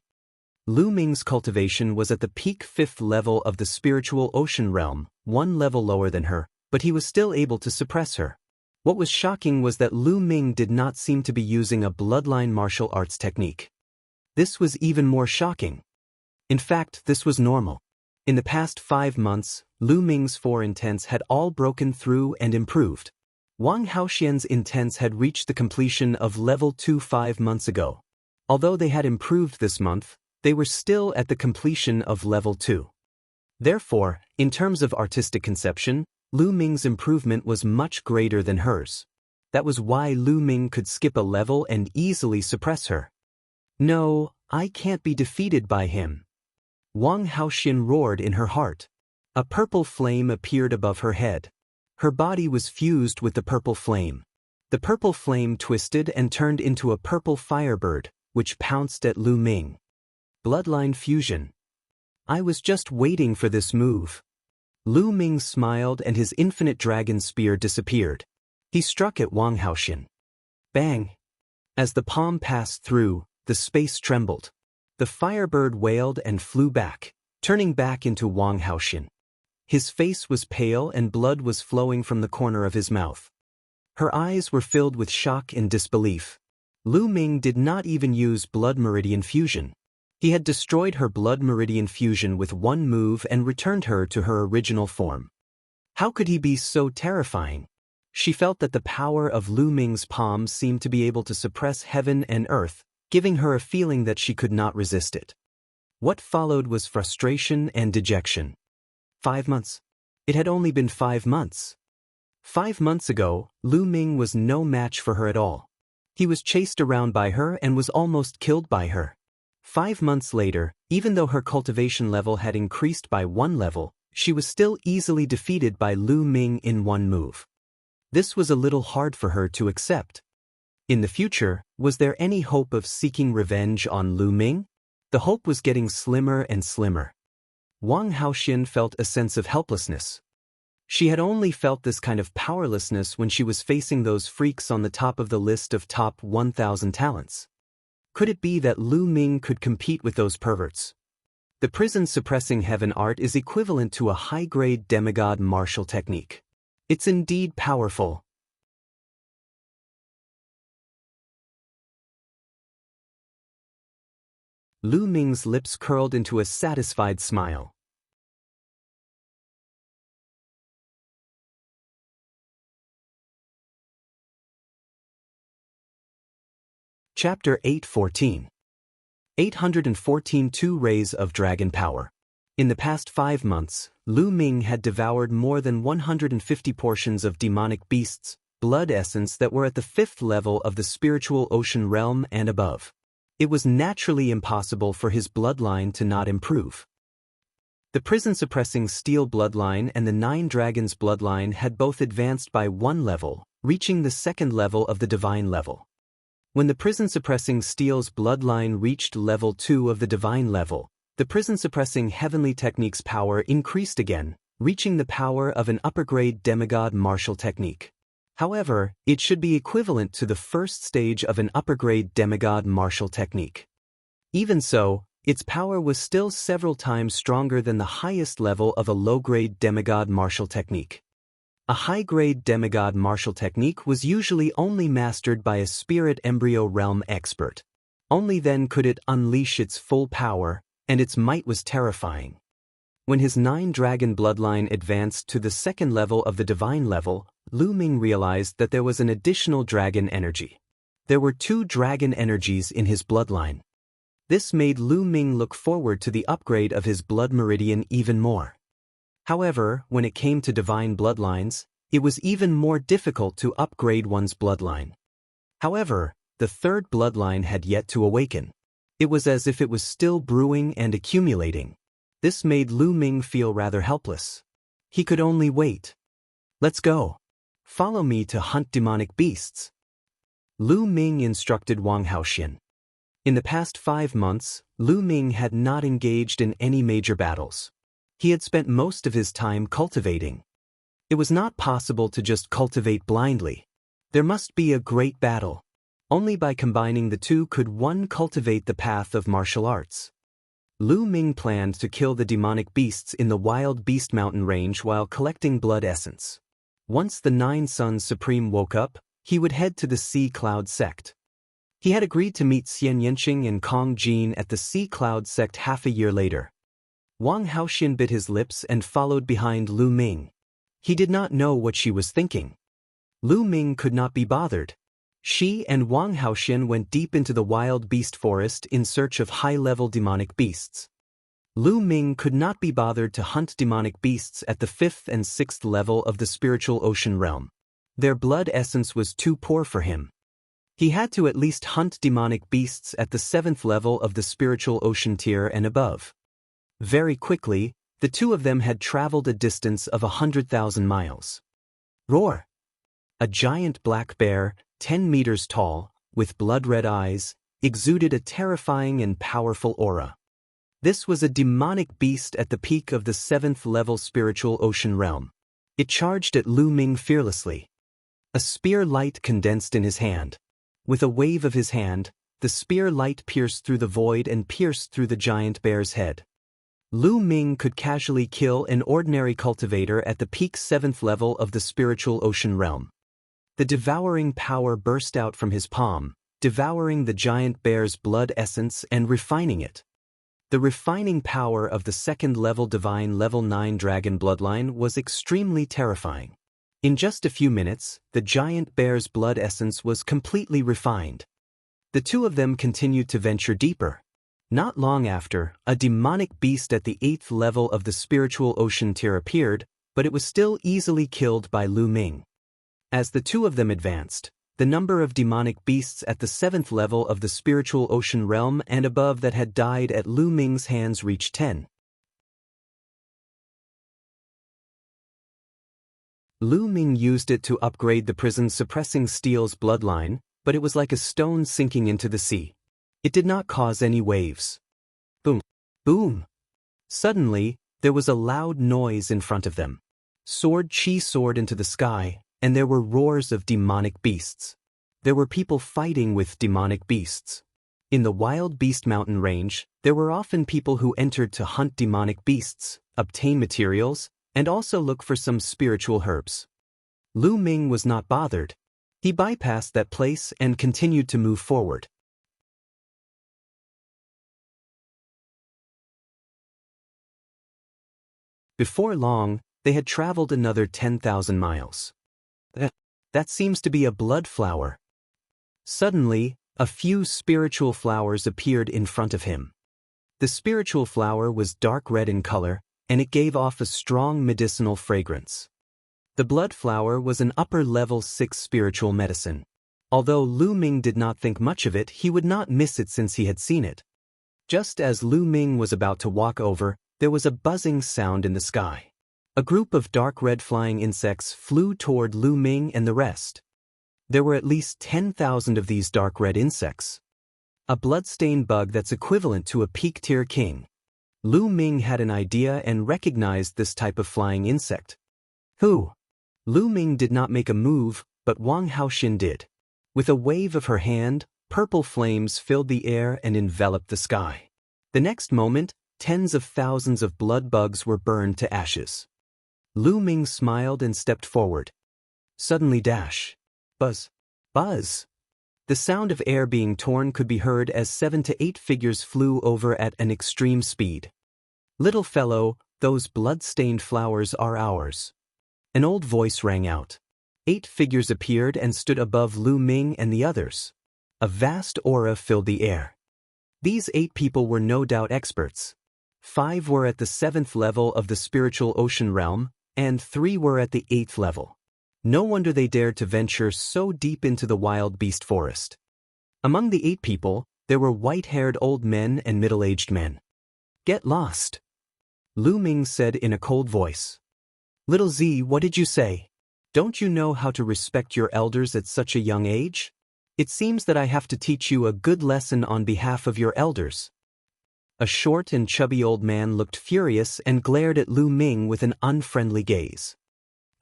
Lu Ming's cultivation was at the peak 5th level of the spiritual ocean realm, 1 level lower than her, but he was still able to suppress her. What was shocking was that Lu Ming did not seem to be using a bloodline martial arts technique. This was even more shocking. In fact, this was normal. In the past 5 months, Lu Ming's 4 intents had all broken through and improved. Wang Haoxian's intents had reached the completion of level 2 5 months ago. Although they had improved this month, they were still at the completion of level 2. Therefore, in terms of artistic conception, Lu Ming's improvement was much greater than hers. That was why Lu Ming could skip a level and easily suppress her. No, I can't be defeated by him. Wang Haoxian roared in her heart. A purple flame appeared above her head. Her body was fused with the purple flame. The purple flame twisted and turned into a purple firebird, which pounced at Lu Ming. Bloodline fusion. I was just waiting for this move. Lu Ming smiled and his infinite dragon spear disappeared. He struck at Wang Haoxian. Bang! As the palm passed through, the space trembled. The firebird wailed and flew back, turning back into Wang Haoxian. His face was pale and blood was flowing from the corner of his mouth. Her eyes were filled with shock and disbelief. Lu Ming did not even use blood meridian fusion. He had destroyed her blood meridian fusion with one move and returned her to her original form. How could he be so terrifying? She felt that the power of Lu Ming's palm seemed to be able to suppress heaven and earth, giving her a feeling that she could not resist it. What followed was frustration and dejection. 5 months. It had only been 5 months. 5 months ago, Lu Ming was no match for her at all. He was chased around by her and was almost killed by her. 5 months later, even though her cultivation level had increased by 1 level, she was still easily defeated by Lu Ming in one move. This was a little hard for her to accept. In the future, was there any hope of seeking revenge on Lu Ming? The hope was getting slimmer and slimmer. Wang Haoxian felt a sense of helplessness. She had only felt this kind of powerlessness when she was facing those freaks on the top of the list of top 1,000 talents. Could it be that Lu Ming could compete with those perverts? The prison-suppressing heaven art is equivalent to a high-grade demigod martial technique. It's indeed powerful. Lu Ming's lips curled into a satisfied smile. Chapter 814. 814 Two Rays of Dragon Power. In the past 5 months, Lu Ming had devoured more than 150 portions of demonic beasts, blood essence that were at the 5th level of the spiritual ocean realm and above. It was naturally impossible for his bloodline to not improve. The prison-suppressing steel bloodline and the 9 dragons bloodline had both advanced by 1 level, reaching the 2nd level of the divine level. When the prison-suppressing steel's bloodline reached level 2 of the divine level, the prison-suppressing heavenly technique's power increased again, reaching the power of an upper-grade demigod martial technique. However, it should be equivalent to the first stage of an upper-grade demigod martial technique. Even so, its power was still several times stronger than the highest level of a low-grade demigod martial technique. A high-grade demigod martial technique was usually only mastered by a spirit embryo realm expert. Only then could it unleash its full power, and its might was terrifying. When his 9-dragon bloodline advanced to the 2nd level of the divine level, Lu Ming realized that there was an additional dragon energy. There were 2 dragon energies in his bloodline. This made Lu Ming look forward to the upgrade of his blood meridian even more. However, when it came to divine bloodlines, it was even more difficult to upgrade one's bloodline. However, the 3rd bloodline had yet to awaken. It was as if it was still brewing and accumulating. This made Lu Ming feel rather helpless. He could only wait. Let's go. Follow me to hunt demonic beasts. Lu Ming instructed Wang Haoxian. In the past 5 months, Lu Ming had not engaged in any major battles. He had spent most of his time cultivating. It was not possible to just cultivate blindly. There must be a great battle. Only by combining the two could one cultivate the path of martial arts. Lu Ming planned to kill the demonic beasts in the Wild Beast Mountain range while collecting blood essence. Once the 9 Suns Supreme woke up, he would head to the Sea Cloud sect. He had agreed to meet Xianxia and Kong Jin at the Sea Cloud sect half a year later. Wang Haoxian bit his lips and followed behind Lu Ming. He did not know what she was thinking. Lu Ming could not be bothered. She and Wang Haoxian went deep into the wild beast forest in search of high-level demonic beasts. Lu Ming could not be bothered to hunt demonic beasts at the 5th and 6th level of the spiritual ocean realm. Their blood essence was too poor for him. He had to at least hunt demonic beasts at the 7th level of the spiritual ocean tier and above. Very quickly, the two of them had traveled a distance of 100,000 miles. Roar! A giant black bear, 10 meters tall, with blood-red eyes, exuded a terrifying and powerful aura. This was a demonic beast at the peak of the 7th level spiritual ocean realm. It charged at Lu Ming fearlessly. A spear light condensed in his hand. With a wave of his hand, the spear light pierced through the void and pierced through the giant bear's head. Lu Ming could casually kill an ordinary cultivator at the peak 7th level of the spiritual ocean realm. The devouring power burst out from his palm, devouring the giant bear's blood essence and refining it. The refining power of the 2nd level divine level 9 dragon bloodline was extremely terrifying. In just a few minutes, the giant bear's blood essence was completely refined. The two of them continued to venture deeper. Not long after, a demonic beast at the 8th level of the spiritual ocean tier appeared, but it was still easily killed by Lu Ming. As the two of them advanced, the number of demonic beasts at the 7th level of the spiritual ocean realm and above that had died at Lu Ming's hands reached 10. Lu Ming used it to upgrade the prison-suppressing steel's bloodline, but it was like a stone sinking into the sea. It did not cause any waves. Boom! Boom! Suddenly, there was a loud noise in front of them. Sword Chi soared into the sky, and there were roars of demonic beasts. There were people fighting with demonic beasts. In the wild beast mountain range, there were often people who entered to hunt demonic beasts, obtain materials, and also look for some spiritual herbs. Lu Ming was not bothered. He bypassed that place and continued to move forward. Before long, they had traveled another 10,000 miles. That seems to be a blood flower. Suddenly, a few spiritual flowers appeared in front of him. The spiritual flower was dark red in color, and it gave off a strong medicinal fragrance. The blood flower was an upper-level 6 spiritual medicine. Although Lu Ming did not think much of it, he would not miss it since he had seen it. Just as Lu Ming was about to walk over, there was a buzzing sound in the sky. A group of dark red flying insects flew toward Lu Ming and the rest. There were at least 10,000 of these dark red insects. A blood-stained bug that's equivalent to a peak-tier king. Lu Ming had an idea and recognized this type of flying insect. Who? Lu Ming did not make a move, but Wang Haoxian did. With a wave of her hand, purple flames filled the air and enveloped the sky. The next moment, tens of thousands of blood bugs were burned to ashes. Lu Ming smiled and stepped forward. Suddenly dash. Buzz. Buzz. The sound of air being torn could be heard as 7 to 8 figures flew over at an extreme speed. Little fellow, those blood-stained flowers are ours. An old voice rang out. 8 figures appeared and stood above Lu Ming and the others. A vast aura filled the air. These 8 people were no doubt experts. 5 were at the 7th level of the spiritual ocean realm, and 3 were at the 8th level. No wonder they dared to venture so deep into the wild beast forest. Among the 8 people, there were white-haired old men and middle-aged men. Get lost, Lu Ming said in a cold voice. Little Z, what did you say? Don't you know how to respect your elders at such a young age? It seems that I have to teach you a good lesson on behalf of your elders. A short and chubby old man looked furious and glared at Lu Ming with an unfriendly gaze.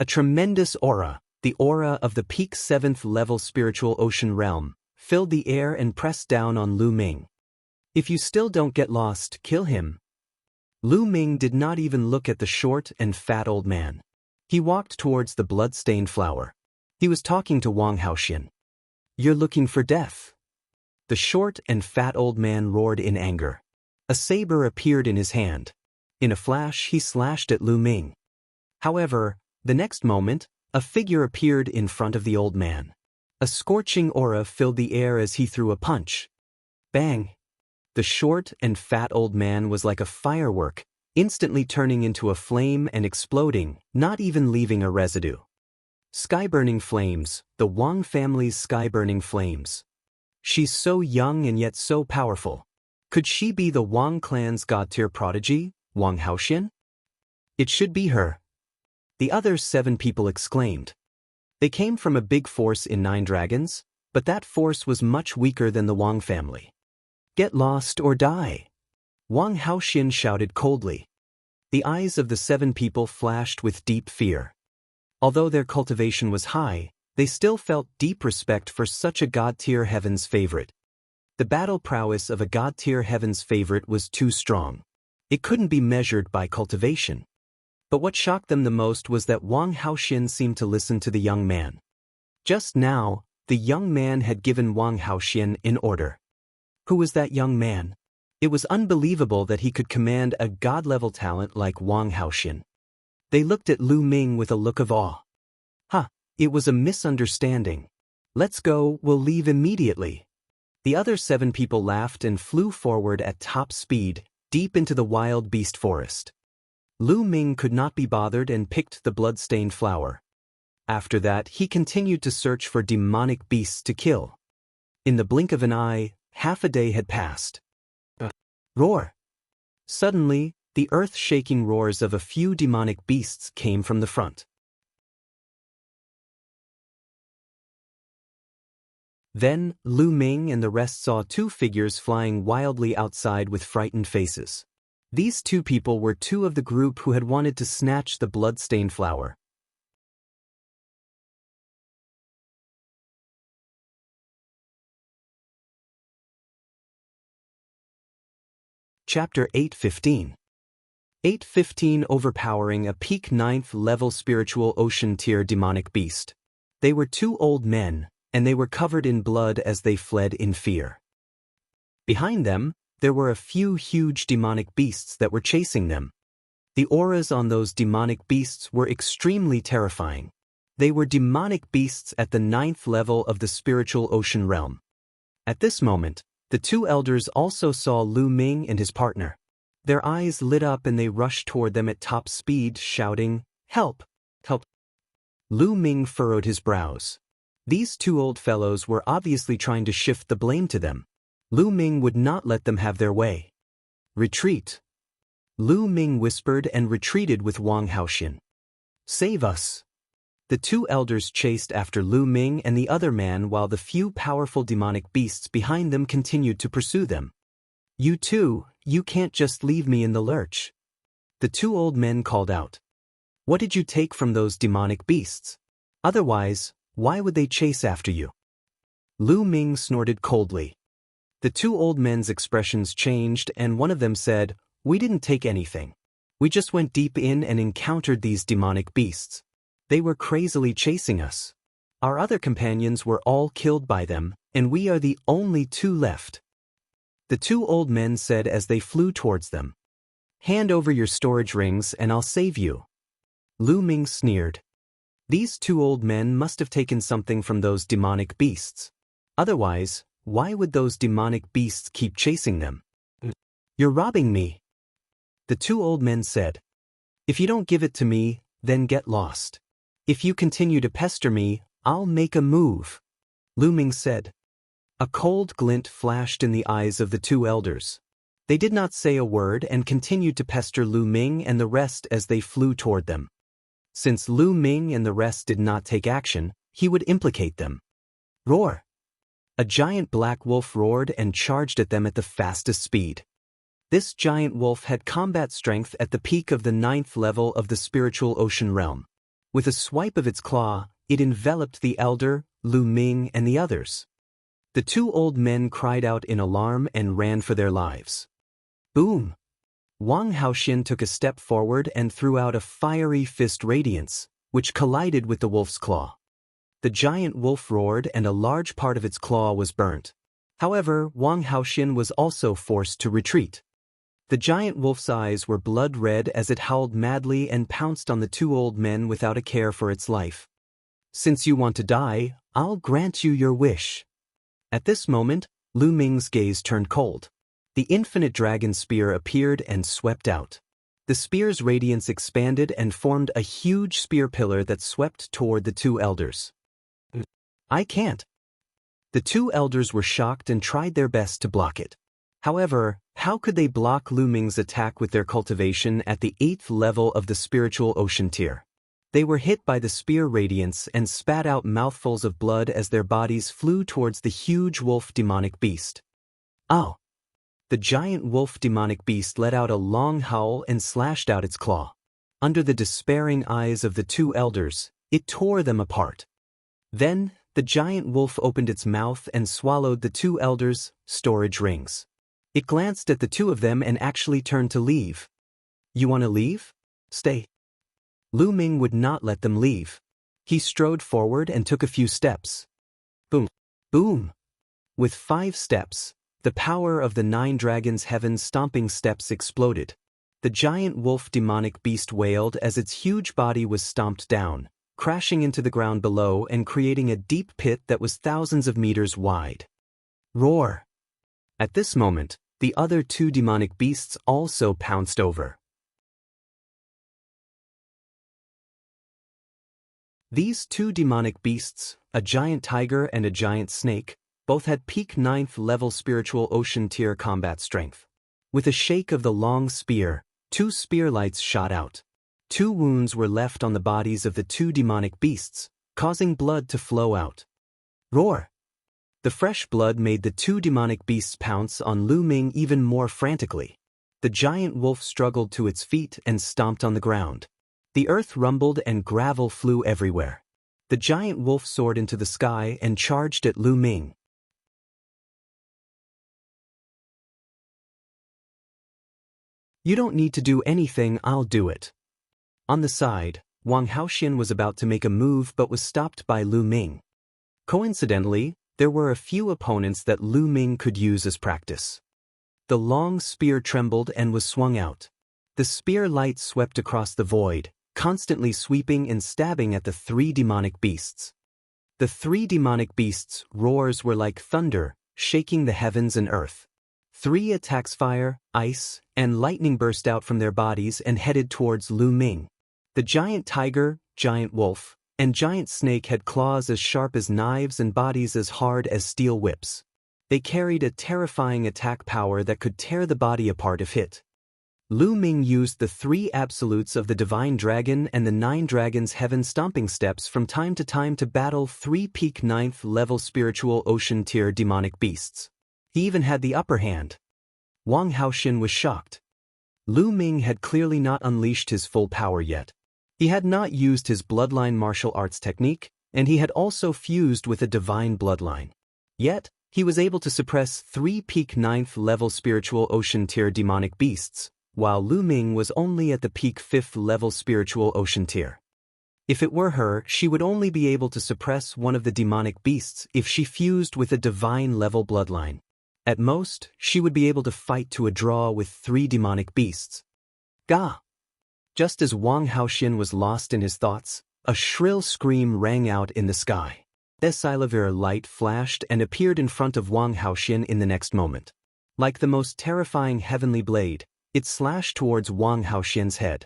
A tremendous aura, the aura of the peak 7th level spiritual ocean realm, filled the air and pressed down on Lu Ming. If you still don't get lost, kill him. Lu Ming did not even look at the short and fat old man. He walked towards the blood-stained flower. He was talking to Wang Haoxian. You're looking for death. The short and fat old man roared in anger. A saber appeared in his hand. In a flash, he slashed at Lu Ming. However, the next moment, A figure appeared in front of the old man. A scorching aura filled the air as he threw a punch. Bang! The short and fat old man was like a firework, instantly turning into a flame and exploding, not even leaving a residue. Sky-burning flames, the Wang family's sky-burning flames. She's so young and yet so powerful. Could she be the Wang clan's god-tier prodigy, Wang Haoxian? It should be her. The other 7 people exclaimed. They came from a big force in 9 dragons, but that force was much weaker than the Wang family. Get lost or die. Wang Haoxian shouted coldly. The eyes of the 7 people flashed with deep fear. Although their cultivation was high, they still felt deep respect for such a god-tier heaven's favorite. The battle prowess of a god-tier heaven's favorite was too strong. It couldn't be measured by cultivation. But what shocked them the most was that Wang Haoxian seemed to listen to the young man. Just now, the young man had given Wang Haoxian an order. Who was that young man? It was unbelievable that he could command a god-level talent like Wang Haoxian. They looked at Lu Ming with a look of awe. It was a misunderstanding. Let's go, we'll leave immediately. The other 7 people laughed and flew forward at top speed, deep into the wild beast forest. Lu Ming could not be bothered and picked the blood-stained flower. After that, he continued to search for demonic beasts to kill. In the blink of an eye, half a day had passed. Roar! Suddenly, the earth-shaking roars of a few demonic beasts came from the front. Then, Lu Ming and the rest saw 2 figures flying wildly outside with frightened faces. These 2 people were 2 of the group who had wanted to snatch the blood-stained flower. Chapter 8:15. 8:15 Overpowering a peak 9th level spiritual ocean tier demonic beast. They were 2 old men, and they were covered in blood as they fled in fear. Behind them, there were a few huge demonic beasts that were chasing them. The auras on those demonic beasts were extremely terrifying. They were demonic beasts at the 9th level of the spiritual ocean realm. At this moment, the 2 elders also saw Lu Ming and his partner. Their eyes lit up and they rushed toward them at top speed, shouting, "Help! Help!" Lu Ming furrowed his brows. These 2 old fellows were obviously trying to shift the blame to them. Lu Ming would not let them have their way. Retreat. Lu Ming whispered and retreated with Wang Haoxian. Save us. The 2 elders chased after Lu Ming and the other man while the few powerful demonic beasts behind them continued to pursue them. You 2, you can't just leave me in the lurch. The 2 old men called out. What did you take from those demonic beasts? Otherwise, why would they chase after you? Lu Ming snorted coldly. The 2 old men's expressions changed and one of them said, We didn't take anything. We just went deep in and encountered these demonic beasts. They were crazily chasing us. Our other companions were all killed by them, and we are the only 2 left. The 2 old men said as they flew towards them. Hand over your storage rings and I'll save you. Lu Ming sneered. These 2 old men must have taken something from those demonic beasts. Otherwise, why would those demonic beasts keep chasing them? You're robbing me. The 2 old men said. If you don't give it to me, then get lost. If you continue to pester me, I'll make a move. Lu Ming said. A cold glint flashed in the eyes of the 2 elders. They did not say a word and continued to pester Lu Ming and the rest as they flew toward them. Since Lu Ming and the rest did not take action, he would implicate them. Roar! A giant black wolf roared and charged at them at the fastest speed. This giant wolf had combat strength at the peak of the 9th level of the spiritual ocean realm. With a swipe of its claw, it enveloped the elder, Lu Ming, and the others. The 2 old men cried out in alarm and ran for their lives. Boom! Wang Haoxian took a step forward and threw out a fiery fist radiance, which collided with the wolf's claw. The giant wolf roared and a large part of its claw was burnt. However, Wang Haoxian was also forced to retreat. The giant wolf's eyes were blood red as it howled madly and pounced on the 2 old men without a care for its life. Since you want to die, I'll grant you your wish. At this moment, Lu Ming's gaze turned cold. The infinite dragon spear appeared and swept out. The spear's radiance expanded and formed a huge spear pillar that swept toward the two elders. I can't. The two elders were shocked and tried their best to block it. However, how could they block Lu Ming's attack with their cultivation at the 8th level of the spiritual ocean tier? They were hit by the spear radiance and spat out mouthfuls of blood as their bodies flew towards the huge wolf demonic beast. Oh! The giant wolf demonic beast let out a long howl and slashed out its claw. Under the despairing eyes of the two elders, it tore them apart. Then, the giant wolf opened its mouth and swallowed the two elders' storage rings. It glanced at the two of them and actually turned to leave. You want to leave? Stay. Lu Ming would not let them leave. He strode forward and took a few steps. Boom. Boom. With 5 steps, the power of the 9 dragons' heaven stomping steps exploded. The giant wolf demonic beast wailed as its huge body was stomped down, crashing into the ground below and creating a deep pit that was thousands of meters wide. Roar! At this moment, the other 2 demonic beasts also pounced over. These 2 demonic beasts, a giant tiger and a giant snake, both had peak 9th level spiritual ocean tier combat strength. With a shake of the long spear, 2 spear lights shot out. 2 wounds were left on the bodies of the 2 demonic beasts, causing blood to flow out. Roar! The fresh blood made the 2 demonic beasts pounce on Lu Ming even more frantically. The giant wolf struggled to its feet and stomped on the ground. The earth rumbled and gravel flew everywhere. The giant wolf soared into the sky and charged at Lu Ming. You don't need to do anything, I'll do it. On the side, Wang Haoxian was about to make a move but was stopped by Lu Ming. Coincidentally, there were a few opponents that Lu Ming could use as practice. The long spear trembled and was swung out. The spear light swept across the void, constantly sweeping and stabbing at the 3 demonic beasts. The 3 demonic beasts' roars were like thunder, shaking the heavens and earth. 3 attacks fire, ice, and lightning burst out from their bodies and headed towards Lu Ming. The giant tiger, giant wolf, and giant snake had claws as sharp as knives and bodies as hard as steel whips. They carried a terrifying attack power that could tear the body apart if hit. Lu Ming used the 3 absolutes of the divine dragon and the 9 dragons' heaven stomping steps from time to time to battle 3 peak 9th level spiritual ocean tier demonic beasts. He even had the upper hand. Wang Haoxian was shocked. Lu Ming had clearly not unleashed his full power yet. He had not used his bloodline martial arts technique, and he had also fused with a divine bloodline. Yet, he was able to suppress 3 peak 9th level spiritual ocean tier demonic beasts, while Lu Ming was only at the peak 5th level spiritual ocean tier. If it were her, she would only be able to suppress one of the demonic beasts if she fused with a divine level bloodline. At most, she would be able to fight to a draw with 3 demonic beasts. Gah! Just as Wang Haoxian was lost in his thoughts, a shrill scream rang out in the sky. Esilavir light flashed and appeared in front of Wang Haoxian in the next moment. Like the most terrifying heavenly blade, it slashed towards Wang Haoxian's head.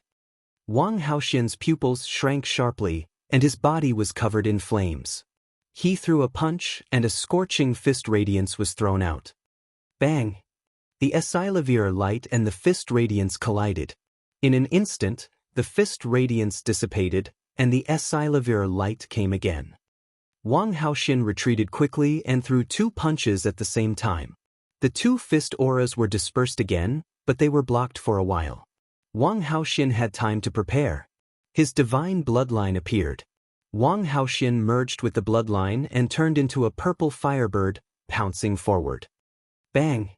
Wang Haoxian's pupils shrank sharply, and his body was covered in flames. He threw a punch, and a scorching fist radiance was thrown out. Bang! The Esilavir light and the fist radiance collided. In an instant, the fist radiance dissipated, and the Esilavir light came again. Wang Haoxian retreated quickly and threw 2 punches at the same time. The 2 fist auras were dispersed again, but they were blocked for a while. Wang Haoxian had time to prepare. His divine bloodline appeared. Wang Haoxian merged with the bloodline and turned into a purple firebird, pouncing forward. Bang!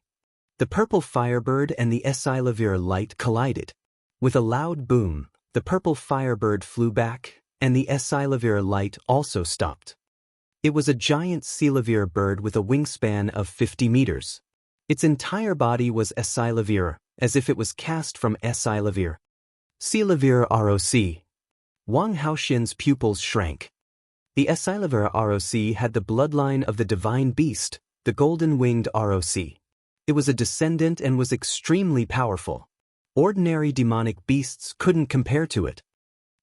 The purple firebird and the Esilavir light collided. With a loud boom, the purple firebird flew back, and the Esilavir light also stopped. It was a giant Silavir bird with a wingspan of 50 meters. Its entire body was Esilavir, as if it was cast from Esilavir. Silavir ROC. Wang Haoxian's pupils shrank. The Esilever ROC had the bloodline of the divine beast, the golden-winged ROC. It was a descendant and was extremely powerful. Ordinary demonic beasts couldn't compare to it.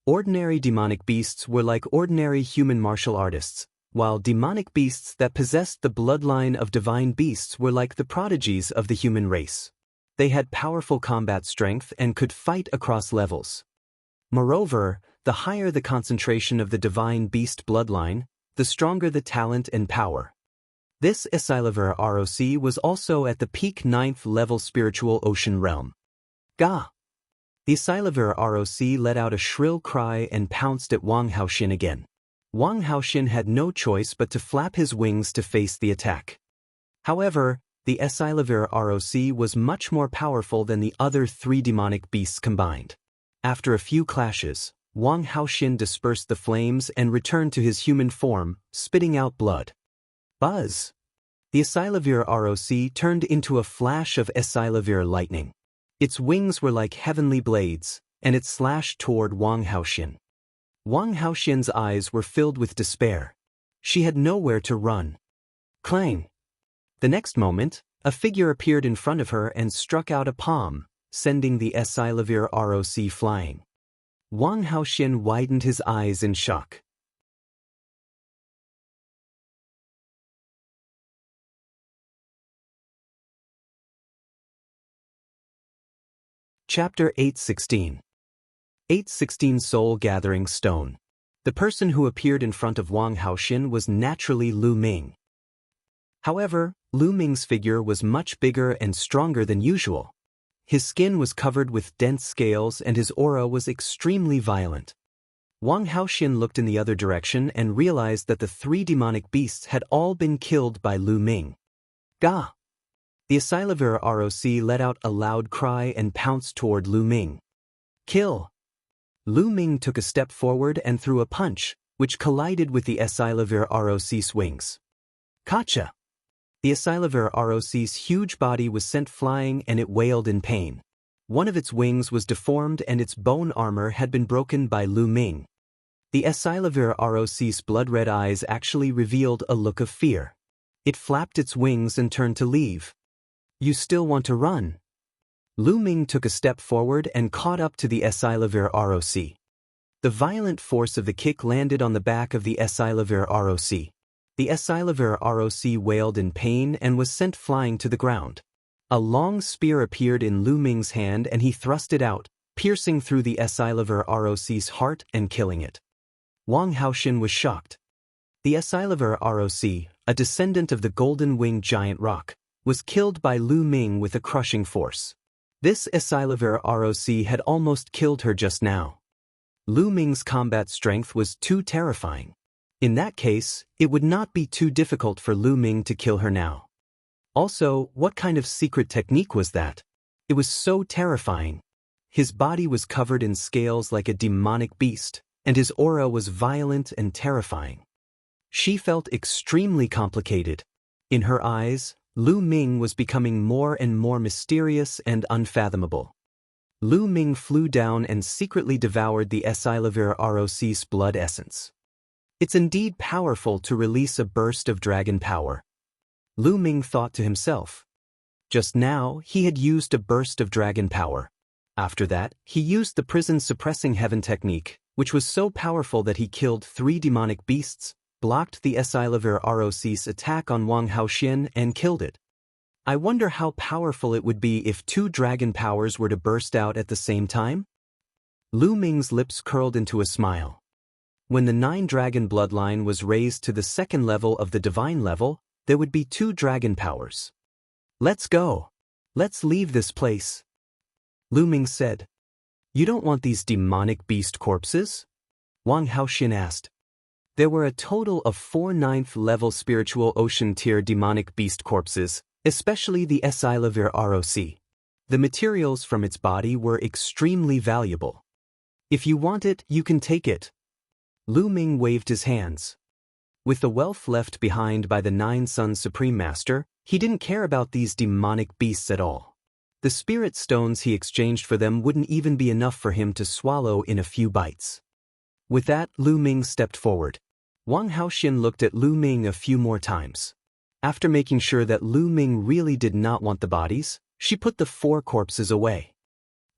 Ordinary demonic beasts were like ordinary human martial artists, while demonic beasts that possessed the bloodline of divine beasts were like the prodigies of the human race. They had powerful combat strength and could fight across levels. Moreover, the higher the concentration of the divine beast bloodline, the stronger the talent and power. This Esilever ROC was also at the peak 9th level spiritual ocean realm. Ga! The Esilever ROC let out a shrill cry and pounced at Wang Haoxin again. Wang Haoxin had no choice but to flap his wings to face the attack. However, the Esilever ROC was much more powerful than the other 3 demonic beasts combined. After a few clashes, Wang Haoxin dispersed the flames and returned to his human form, spitting out blood. Buzz! The Esilever ROC turned into a flash of Esilever lightning. Its wings were like heavenly blades, and it slashed toward Wang Haoxin. Wang Haoxin's eyes were filled with despair. She had nowhere to run. Clang! The next moment, a figure appeared in front of her and struck out a palm, sending the Esilever ROC flying. Wang Haoxin widened his eyes in shock. Chapter 816. 816 Soul Gathering Stone. The person who appeared in front of Wang Haoxin was naturally Lu Ming. However, Lu Ming's figure was much bigger and stronger than usual. His skin was covered with dense scales and his aura was extremely violent. Wang Haoxin looked in the other direction and realized that the 3 demonic beasts had all been killed by Lu Ming. Ga! The Esilever ROC let out a loud cry and pounced toward Lu Ming. Kill! Lu Ming took a step forward and threw a punch, which collided with the Esilever ROC's wings. Kacha! The Esilever ROC's huge body was sent flying and it wailed in pain. One of its wings was deformed and its bone armor had been broken by Lu Ming. The Esilever ROC's blood-red eyes actually revealed a look of fear. It flapped its wings and turned to leave. You still want to run? Lu Ming took a step forward and caught up to the Esilever ROC. The violent force of the kick landed on the back of the Esilever ROC. The Esilever ROC wailed in pain and was sent flying to the ground. A long spear appeared in Lu Ming's hand and he thrust it out, piercing through the Esilever ROC's heart and killing it. Wang Haoxin was shocked. The Esilever ROC, a descendant of the golden-winged giant roc, was killed by Lu Ming with a crushing force. This Esilever ROC had almost killed her just now. Lu Ming's combat strength was too terrifying. In that case, it would not be too difficult for Lu Ming to kill her now. Also, what kind of secret technique was that? It was so terrifying. His body was covered in scales like a demonic beast, and his aura was violent and terrifying. She felt extremely complicated. In her eyes, Lu Ming was becoming more and more mysterious and unfathomable. Lu Ming flew down and secretly devoured the Esilever ROC's blood essence. It's indeed powerful to release a burst of dragon power. Lu Ming thought to himself. Just now, he had used a burst of dragon power. After that, he used the prison suppressing heaven technique, which was so powerful that he killed 3 demonic beasts, blocked the Esilever ROC's attack on Wang Haoxin and killed it. I wonder how powerful it would be if 2 dragon powers were to burst out at the same time? Lu Ming's lips curled into a smile. When the 9-dragon bloodline was raised to the 2nd level of the divine level, there would be 2 dragon powers. Let's go. Let's leave this place. Lu Ming said. You don't want these demonic beast corpses? Wang Haoxin asked. There were a total of 4 9th-level spiritual ocean tier demonic beast corpses, especially the Esilever ROC. The materials from its body were extremely valuable. If you want it, you can take it. Lu Ming waved his hands. With the wealth left behind by the 9 Sun Supreme Master, he didn't care about these demonic beasts at all. The spirit stones he exchanged for them wouldn't even be enough for him to swallow in a few bites. With that, Lu Ming stepped forward. Wang Haoxian looked at Lu Ming a few more times. After making sure that Lu Ming really did not want the bodies, she put the 4 corpses away.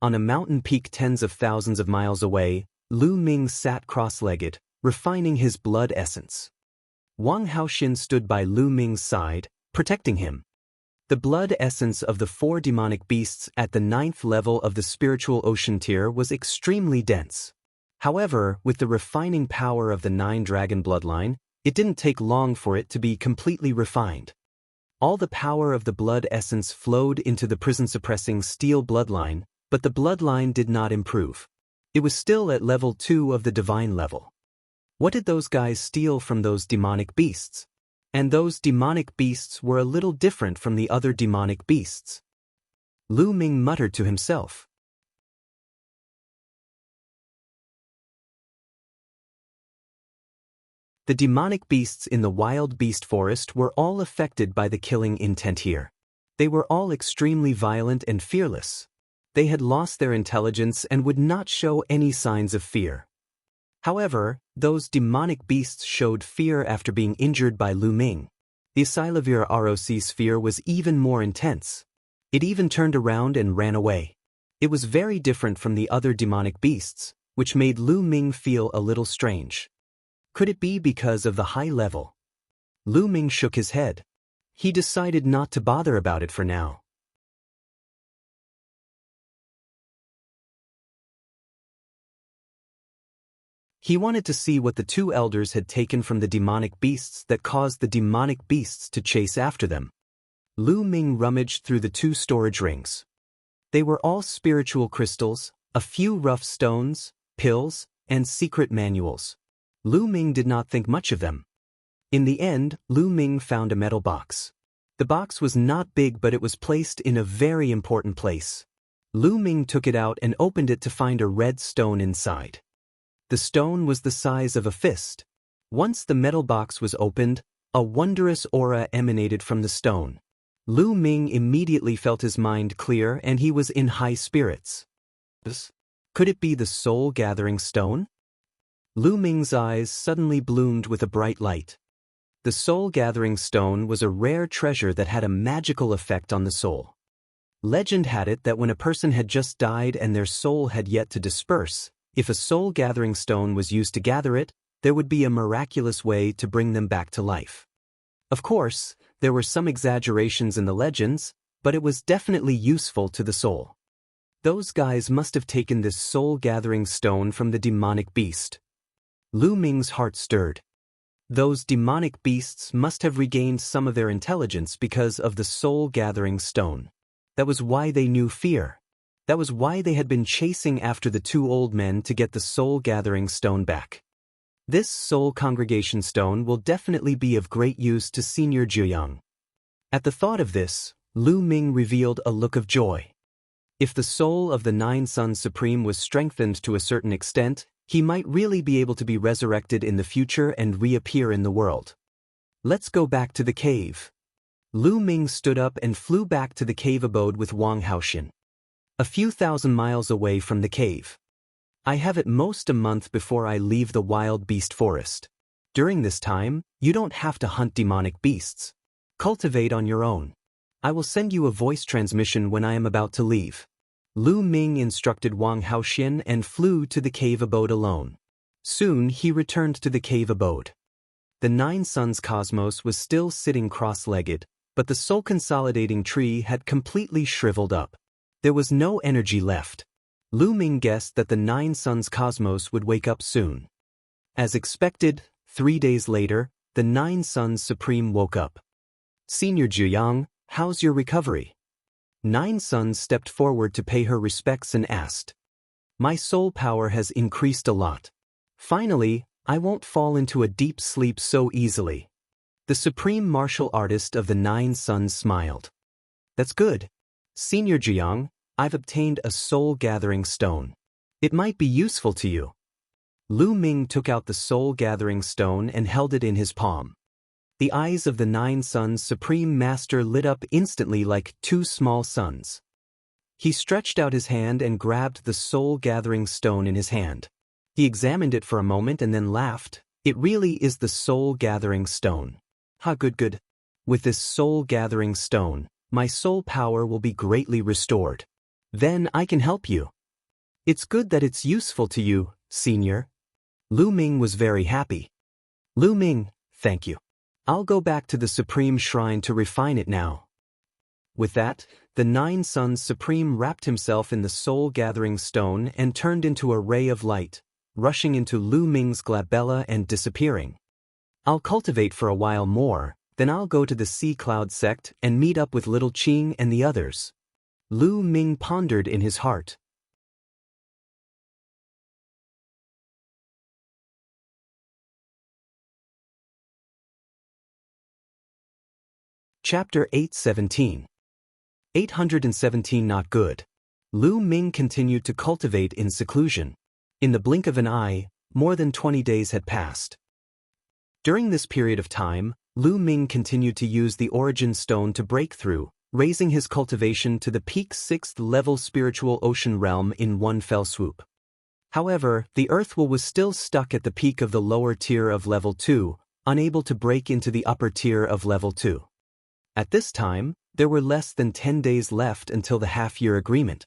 On a mountain peak tens of thousands of miles away, Lu Ming sat cross-legged, refining his blood essence. Wang Haoxian stood by Lu Ming's side, protecting him. The blood essence of the 4 demonic beasts at the 9th level of the spiritual ocean tier was extremely dense. However, with the refining power of the 9 dragon bloodline, it didn't take long for it to be completely refined. All the power of the blood essence flowed into the prison-suppressing steel bloodline, but the bloodline did not improve. It was still at level 2 of the divine level. What did those guys steal from those demonic beasts? And those demonic beasts were a little different from the other demonic beasts. Lu Ming muttered to himself. The demonic beasts in the wild beast forest were all affected by the killing intent here. They were all extremely violent and fearless. They had lost their intelligence and would not show any signs of fear. However, those demonic beasts showed fear after being injured by Lu Ming. The Asilavir ROC sphere was even more intense. It even turned around and ran away. It was very different from the other demonic beasts, which made Lu Ming feel a little strange. Could it be because of the high level? Lu Ming shook his head. He decided not to bother about it for now. He wanted to see what the 2 elders had taken from the demonic beasts that caused the demonic beasts to chase after them. Lu Ming rummaged through the 2 storage rings. They were all spiritual crystals, a few rough stones, pills, and secret manuals. Lu Ming did not think much of them. In the end, Lu Ming found a metal box. The box was not big, but it was placed in a very important place. Lu Ming took it out and opened it to find a red stone inside. The stone was the size of a fist. Once the metal box was opened, a wondrous aura emanated from the stone. Lu Ming immediately felt his mind clear and he was in high spirits. Could it be the soul-gathering stone? Lu Ming's eyes suddenly bloomed with a bright light. The soul-gathering stone was a rare treasure that had a magical effect on the soul. Legend had it that when a person had just died and their soul had yet to disperse, if a soul-gathering stone was used to gather it, there would be a miraculous way to bring them back to life. Of course, there were some exaggerations in the legends, but it was definitely useful to the soul. Those guys must have taken this soul-gathering stone from the demonic beast. Lu Ming's heart stirred. Those demonic beasts must have regained some of their intelligence because of the soul-gathering stone. That was why they knew fear. That was why they had been chasing after the 2 old men to get the soul-gathering stone back. This soul congregation stone will definitely be of great use to Senior Jiuyang. At the thought of this, Lu Ming revealed a look of joy. If the soul of the 9 Sons Supreme was strengthened to a certain extent, he might really be able to be resurrected in the future and reappear in the world. Let's go back to the cave. Lu Ming stood up and flew back to the cave abode with Wang Haoxian. A few thousand miles away from the cave. I have at most a month before I leave the wild beast forest. During this time, you don't have to hunt demonic beasts. Cultivate on your own. I will send you a voice transmission when I am about to leave. Lu Ming instructed Wang Haoxian and flew to the cave abode alone. Soon he returned to the cave abode. The 9 Suns cosmos was still sitting cross-legged, but the soul-consolidating tree had completely shriveled up. There was no energy left. Lu Ming guessed that the 9 Suns cosmos would wake up soon. As expected, 3 days later, the 9 Suns Supreme woke up. Senior Jiuyang, how's your recovery? 9 Suns stepped forward to pay her respects and asked. My soul power has increased a lot. Finally, I won't fall into a deep sleep so easily. The supreme martial artist of the 9 Suns smiled. That's good. Senior Jiuyang, I've obtained a soul-gathering stone. It might be useful to you. Lu Ming took out the soul-gathering stone and held it in his palm. The eyes of the 9 Suns Supreme Master lit up instantly like 2 small suns. He stretched out his hand and grabbed the soul-gathering stone in his hand. He examined it for a moment and then laughed. It really is the soul-gathering stone. Ha, good. With this soul-gathering stone, my soul power will be greatly restored. Then I can help you. It's good that it's useful to you, senior. Lu Ming was very happy. Lu Ming, thank you. I'll go back to the Supreme Shrine to refine it now. With that, the Nine Suns Supreme wrapped himself in the soul-gathering stone and turned into a ray of light, rushing into Lu Ming's glabella and disappearing. I'll cultivate for a while more, then I'll go to the Sea Cloud sect and meet up with Little Qing and the others. Lu Ming pondered in his heart. Chapter 817. 817 Not good. Lu Ming continued to cultivate in seclusion. In the blink of an eye, more than 20 days had passed. During this period of time, Lu Ming continued to use the origin stone to break through, raising his cultivation to the peak 6th level spiritual ocean realm in one fell swoop. However, the Earthwell was still stuck at the peak of the lower tier of level 2, unable to break into the upper tier of level 2. At this time, there were less than 10 days left until the half-year agreement.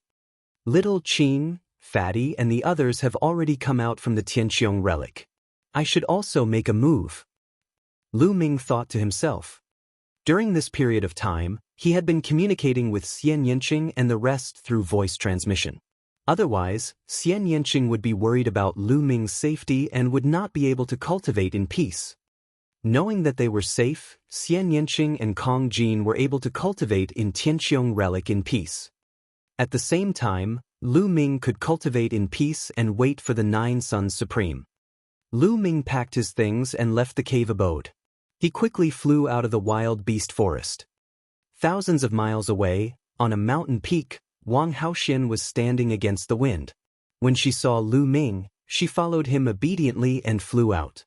Little Qing, Fatty, and the others have already come out from the Tianqiong relic. I should also make a move. Lu Ming thought to himself. During this period of time, he had been communicating with Xianxia and the rest through voice transmission. Otherwise, Xianxia would be worried about Lu Ming's safety and would not be able to cultivate in peace. Knowing that they were safe, Xianxia and Kong Jin were able to cultivate in Tianqiong relic in peace. At the same time, Lu Ming could cultivate in peace and wait for the Nine Suns Supreme. Lu Ming packed his things and left the cave abode. He quickly flew out of the wild beast forest. Thousands of miles away, on a mountain peak, Wang Haoxian was standing against the wind. When she saw Lu Ming, she followed him obediently and flew out.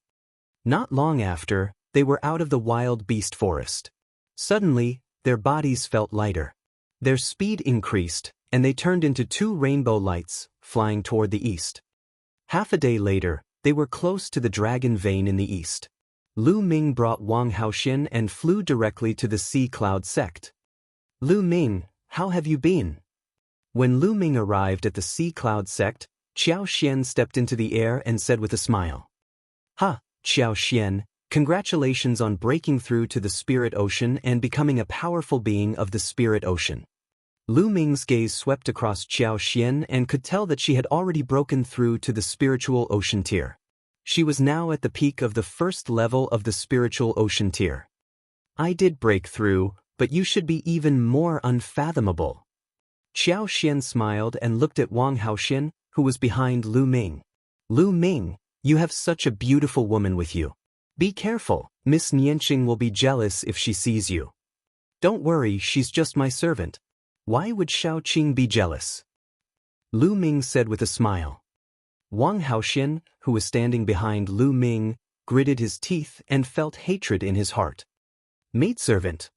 Not long after, they were out of the wild beast forest. Suddenly, their bodies felt lighter. Their speed increased, and they turned into two rainbow lights, flying toward the east. Half a day later, they were close to the dragon vein in the east. Lu Ming brought Wang Haoxian and flew directly to the Sea Cloud sect. Lu Ming, how have you been? When Lu Ming arrived at the Sea Cloud sect, Xiao Xian stepped into the air and said with a smile. Ha, Xiao Xian, congratulations on breaking through to the Spirit Ocean and becoming a powerful being of the Spirit Ocean. Lu Ming's gaze swept across Xiao Xian and could tell that she had already broken through to the spiritual ocean tier. She was now at the peak of the first level of the spiritual ocean tier. I did break through, but you should be even more unfathomable. Xiao Xian smiled and looked at Wang Haoxian, who was behind Lu Ming. Lu Ming, you have such a beautiful woman with you. Be careful, Miss Nianqing will be jealous if she sees you. Don't worry, she's just my servant. Why would Xiao Qing be jealous? Lu Ming said with a smile. Wang Haoxian, who was standing behind Lu Ming, gritted his teeth and felt hatred in his heart. Maidservant.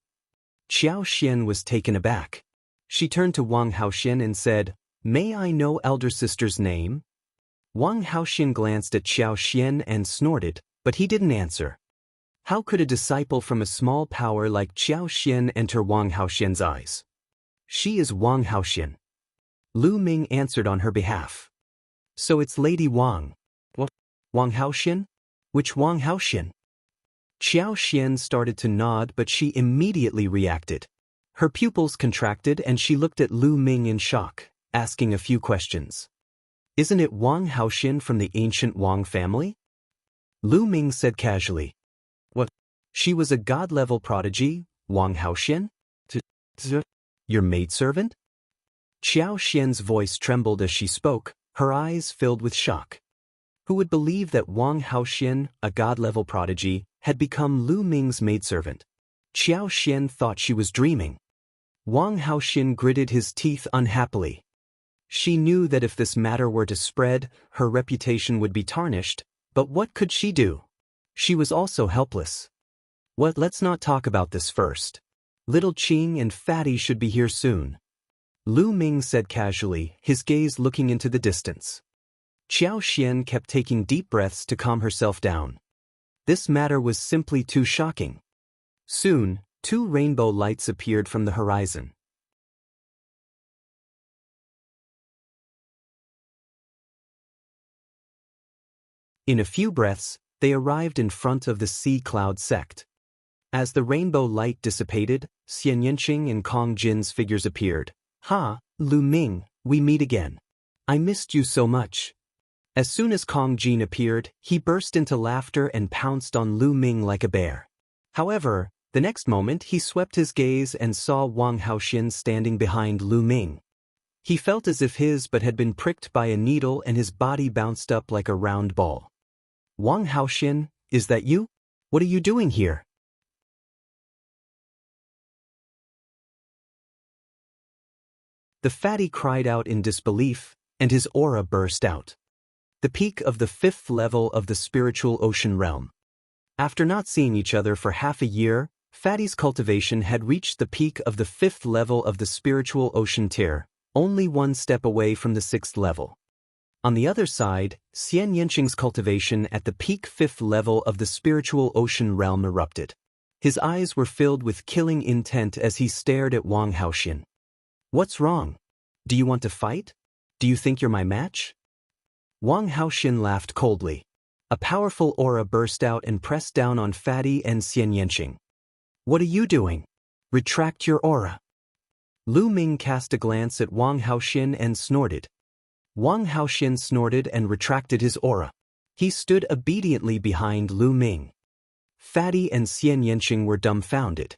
Xiao Xian was taken aback. She turned to Wang Haoxian and said, May I know elder sister's name? Wang Haoxian glanced at Xiao Xian and snorted, but he didn't answer. How could a disciple from a small power like Xiao Xian enter Wang Haoxian's eyes? She is Wang Haoxian. Lu Ming answered on her behalf. So it's Lady Wang. What? Wang Haoxian? Which Wang Haoxian? Xiao Xian started to nod, but she immediately reacted. Her pupils contracted and she looked at Lu Ming in shock, asking a few questions. Isn't it Wang Haoxian from the ancient Wang family? Lu Ming said casually. What? She was a god-level prodigy, Wang Haoxian? Your maidservant? Xiao Xian's voice trembled as she spoke, her eyes filled with shock. Who would believe that Wang Haoxian, a god-level prodigy, had become Lu Ming's maidservant? Xiao Xian thought she was dreaming. Wang Haoxian gritted his teeth unhappily. She knew that if this matter were to spread, her reputation would be tarnished, but what could she do? She was also helpless. Let's not talk about this first. Little Qing and Fatty should be here soon. Lu Ming said casually, his gaze looking into the distance. Xiao Xian kept taking deep breaths to calm herself down. This matter was simply too shocking. Soon, 2 rainbow lights appeared from the horizon. In a few breaths, they arrived in front of the sea cloud sect. As the rainbow light dissipated, Xianxia and Kong Jin's figures appeared. "Ha, Lu Ming, we meet again. I missed you so much." As soon as Kong Jin appeared, he burst into laughter and pounced on Lu Ming like a bear. However, the next moment he swept his gaze and saw Wang Haoxian standing behind Lu Ming. He felt as if his butt had been pricked by a needle and his body bounced up like a round ball. "Wang Haoxian, is that you? What are you doing here?" The fatty cried out in disbelief, and his aura burst out. The peak of the 5th level of the spiritual ocean realm. After not seeing each other for half a year, Fatty's cultivation had reached the peak of the 5th level of the spiritual ocean tier, only 1 step away from the 6th level. On the other side, Xianxia's cultivation at the peak 5th level of the spiritual ocean realm erupted. His eyes were filled with killing intent as he stared at Wang Haoxian. "What's wrong? Do you want to fight? Do you think you're my match?" Wang Haoxian laughed coldly. A powerful aura burst out and pressed down on Fatty and Xianxia. "What are you doing? Retract your aura." Lu Ming cast a glance at Wang Haoxian and snorted. Wang Haoxian snorted and retracted his aura. He stood obediently behind Lu Ming. Fatty and Xianxia were dumbfounded.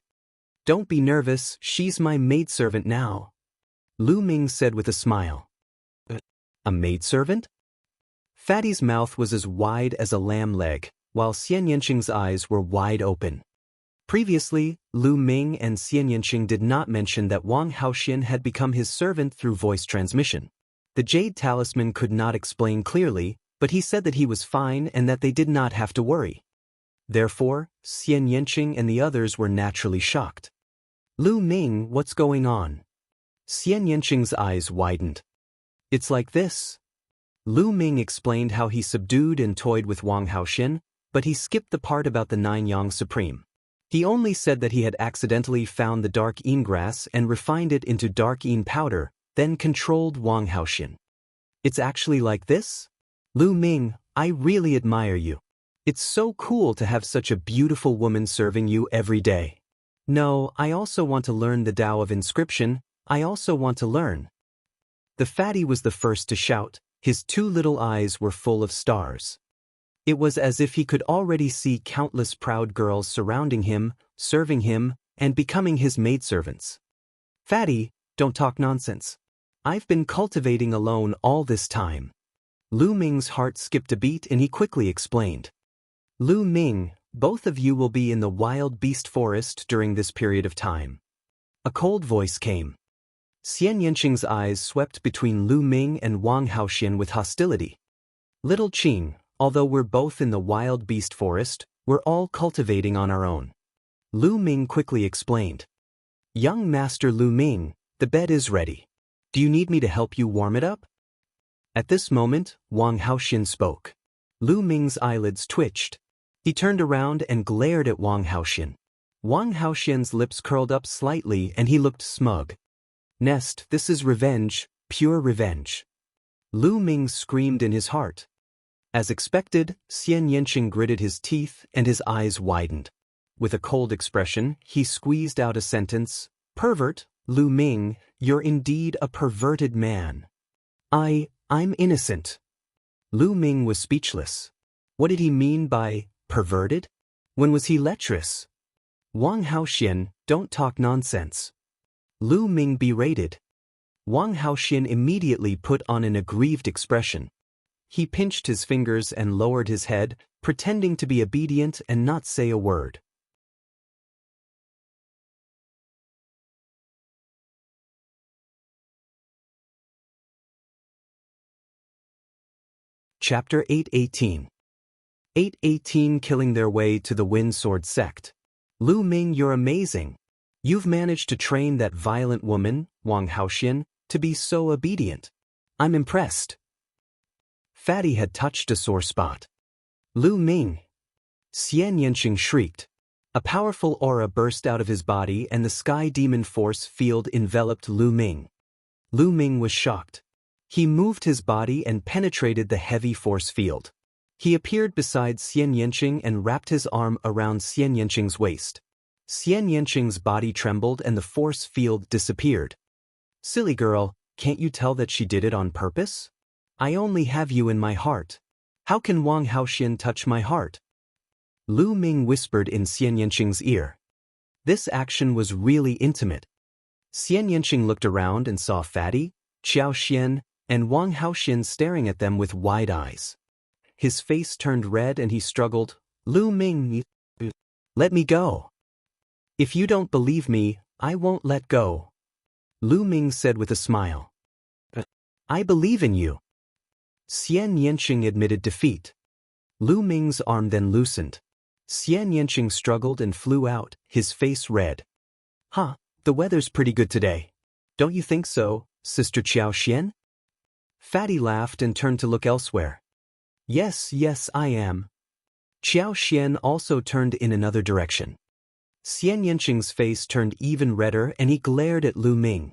"Don't be nervous, she's my maidservant now," Lu Ming said with a smile. "A maidservant?" Fatty's mouth was as wide as a lamb leg, while Xianxia's eyes were wide open. Previously, Lu Ming and Xianxia did not mention that Wang Haoxian had become his servant through voice transmission. The Jade Talisman could not explain clearly, but he said that he was fine and that they did not have to worry. Therefore, Xianxia and the others were naturally shocked. "Lu Ming, what's going on?" Xianxia's eyes widened. "It's like this." Lu Ming explained how he subdued and toyed with Wang Haoxian, but he skipped the part about the 9 Yang Supreme. He only said that he had accidentally found the dark Yin grass and refined it into dark Yin powder, then controlled Wang Haoxian. "It's actually like this? Lu Ming, I really admire you. It's so cool to have such a beautiful woman serving you every day." "No, I also want to learn the Tao of inscription. I also want to learn." The fatty was the first to shout. His 2 little eyes were full of stars. It was as if he could already see countless proud girls surrounding him, serving him, and becoming his maidservants. "Fatty, don't talk nonsense. I've been cultivating alone all this time." Lu Ming's heart skipped a beat and he quickly explained. "Lu Ming, both of you will be in the wild beast forest during this period of time." A cold voice came. Xianxia's eyes swept between Lu Ming and Wang Haoxian with hostility. "Little Qing, although we're both in the wild beast forest, we're all cultivating on our own." Lu Ming quickly explained. "Young Master Lu Ming, the bed is ready. Do you need me to help you warm it up?" At this moment, Wang Haoxian spoke. Lu Ming's eyelids twitched. He turned around and glared at Wang Haoxian. Wang Haoxian's lips curled up slightly and he looked smug. "Nest, this is revenge, pure revenge." Lu Ming screamed in his heart. As expected, Xianxia gritted his teeth and his eyes widened. With a cold expression, he squeezed out a sentence. "Pervert, Lu Ming, you're indeed a perverted man." I'm innocent." Lu Ming was speechless. What did he mean by perverted? When was he lecherous? "Wang Haoxian, don't talk nonsense." Lu Ming berated. Wang Haoxian immediately put on an aggrieved expression. He pinched his fingers and lowered his head, pretending to be obedient and not say a word. Chapter 818. 818 Killing their way to the Wind Sword Sect. "Lu Ming, you're amazing. You've managed to train that violent woman, Wang Haoxian, to be so obedient. I'm impressed." Fatty had touched a sore spot. "Lu Ming." Xianxia shrieked. A powerful aura burst out of his body and the sky demon force field enveloped Lu Ming. Lu Ming was shocked. He moved his body and penetrated the heavy force field. He appeared beside Xianxia and wrapped his arm around Xianxia's waist. Xianxia's body trembled and the force field disappeared. Silly girl, can't you tell that she did it on purpose? I only have you in my heart. How can Wang Haoxian touch my heart? Lu Ming whispered in Xianxia's ear. This action was really intimate. Xianxia looked around and saw Fatty, Xiao Xian, and Wang Haoxian staring at them with wide eyes. His face turned red and he struggled, Lu Ming, let me go. If you don't believe me, I won't let go. Lu Ming said with a smile. I believe in you. Xianxia admitted defeat. Lu Ming's arm then loosened. Xianxia struggled and flew out, his face red. The weather's pretty good today. Don't you think so, Sister Xiao Xian? Fatty laughed and turned to look elsewhere. Yes, I am. Xiao Xian also turned in another direction. Xianxia's face turned even redder and he glared at Lu Ming.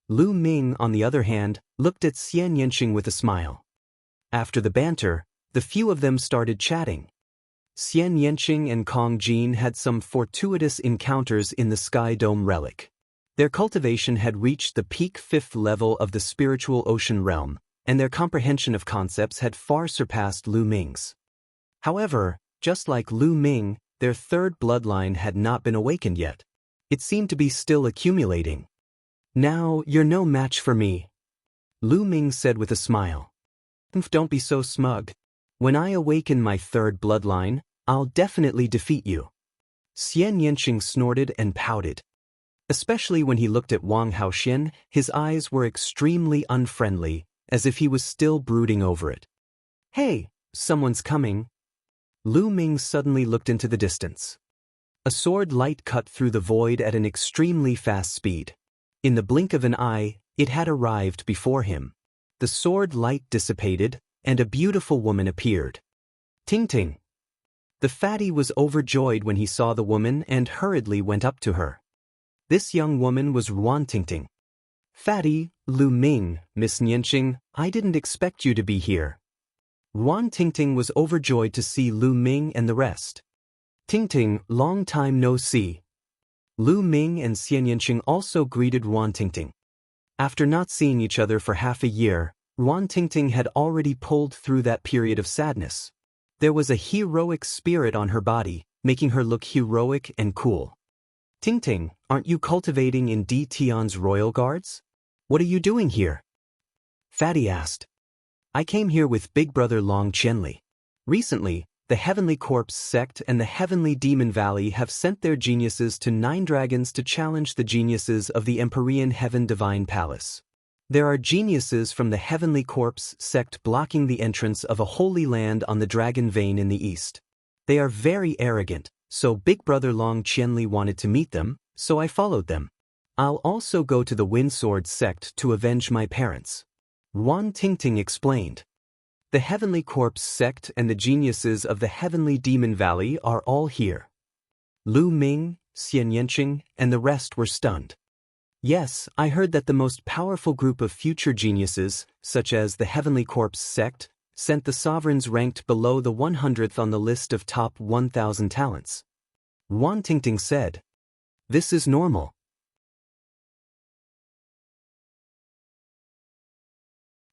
Lu Ming, on the other hand, looked at Xianxia with a smile. After the banter, the few of them started chatting. Xianxia and Kong Jin had some fortuitous encounters in the Sky Dome relic. Their cultivation had reached the peak 5th level of the spiritual ocean realm, and their comprehension of concepts had far surpassed Lu Ming's. However, just like Lu Ming, their third bloodline had not been awakened yet. It seemed to be still accumulating. Now, you're no match for me, Lu Ming said with a smile. Don't be so smug. When I awaken my third bloodline, I'll definitely defeat you. Xianxia snorted and pouted. Especially when he looked at Wang Haoxian, his eyes were extremely unfriendly, as if he was still brooding over it. Hey, someone's coming. Lu Ming suddenly looked into the distance. A sword light cut through the void at an extremely fast speed. In the blink of an eye, it had arrived before him. The sword light dissipated, and a beautiful woman appeared. Ting Ting. The fatty was overjoyed when he saw the woman and hurriedly went up to her. This young woman was Ruan Tingting. Fatty, Lu Ming, Miss Nianqing, I didn't expect you to be here. Ruan Tingting was overjoyed to see Lu Ming and the rest. Tingting, long time no see. Lu Ming and Xianxia also greeted Ruan Tingting. After not seeing each other for half a year, Ruan Tingting had already pulled through that period of sadness. There was a heroic spirit on her body, making her look heroic and cool. Tingting, aren't you cultivating in Di Tian's royal guards? What are you doing here? Fatty asked. I came here with Big Brother Long Qianli. Recently, the Heavenly Corpse sect and the Heavenly Demon Valley have sent their geniuses to 9 dragons to challenge the geniuses of the Empyrean Heaven Divine Palace. There are geniuses from the Heavenly Corpse sect blocking the entrance of a holy land on the Dragon Vein in the east. They are very arrogant, so Big Brother Long Qianli wanted to meet them, so I followed them. I'll also go to the Windsword sect to avenge my parents. Ruan Tingting explained. The Heavenly Corpse sect and the geniuses of the Heavenly Demon Valley are all here. Lu Ming, Xianxia, and the rest were stunned. Yes, I heard that the most powerful group of future geniuses, such as the Heavenly Corpse sect, sent the sovereigns ranked below the 100th on the list of top 1,000 talents. Ruan Tingting said. This is normal.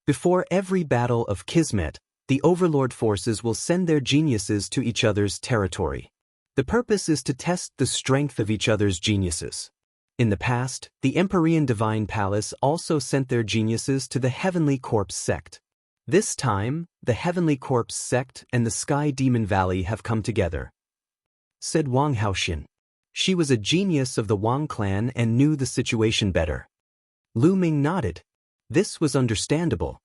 Before every battle of Kismet, the Overlord forces will send their geniuses to each other's territory. The purpose is to test the strength of each other's geniuses. In the past, the Empyrean Divine Palace also sent their geniuses to the Heavenly Corpse sect. This time, the Heavenly Corpse sect and the Sky Demon Valley have come together, said Wang Haoxian. She was a genius of the Wang clan and knew the situation better. Lu Ming nodded. This was understandable.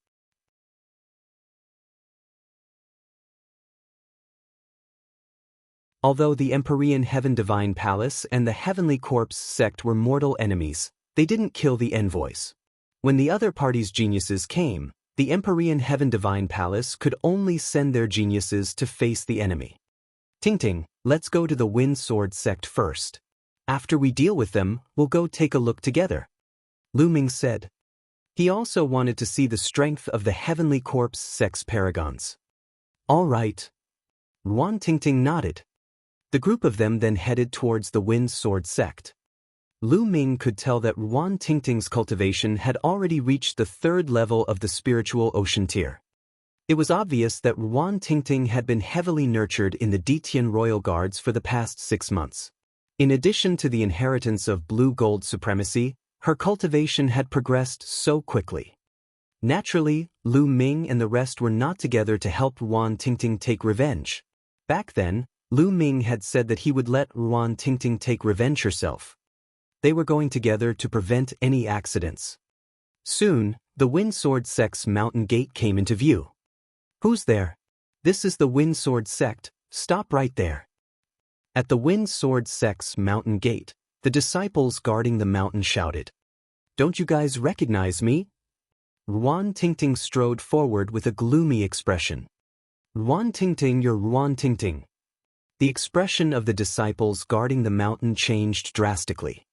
Although the Empyrean Heaven Divine Palace and the Heavenly Corpse sect were mortal enemies, they didn't kill the envoys. When the other party's geniuses came, the Empyrean Heaven Divine Palace could only send their geniuses to face the enemy. Ting, let's go to the Wind Sword sect first. After we deal with them, we'll go take a look together. Lu Ming said. He also wanted to see the strength of the Heavenly Corpse sect's paragons. All right. Ruan Tingting nodded. The group of them then headed towards the Wind Sword sect. Lu Ming could tell that Ruan Tingting's cultivation had already reached the 3rd level of the spiritual ocean tier. It was obvious that Ruan Tingting had been heavily nurtured in the Ditian Royal Guards for the past 6 months. In addition to the inheritance of blue-gold supremacy, her cultivation had progressed so quickly. Naturally, Lu Ming and the rest were not together to help Ruan Tingting take revenge. Back then, Lu Ming had said that he would let Ruan Tingting take revenge herself. They were going together to prevent any accidents. Soon, the Wind Sword sect's mountain gate came into view. Who's there? This is the Wind Sword sect, stop right there. At the Wind Sword sect's mountain gate, the disciples guarding the mountain shouted. Don't you guys recognize me? Ruan Tingting strode forward with a gloomy expression. Ruan Tingting, you're Ruan Tingting. The expression of the disciples guarding the mountain changed drastically.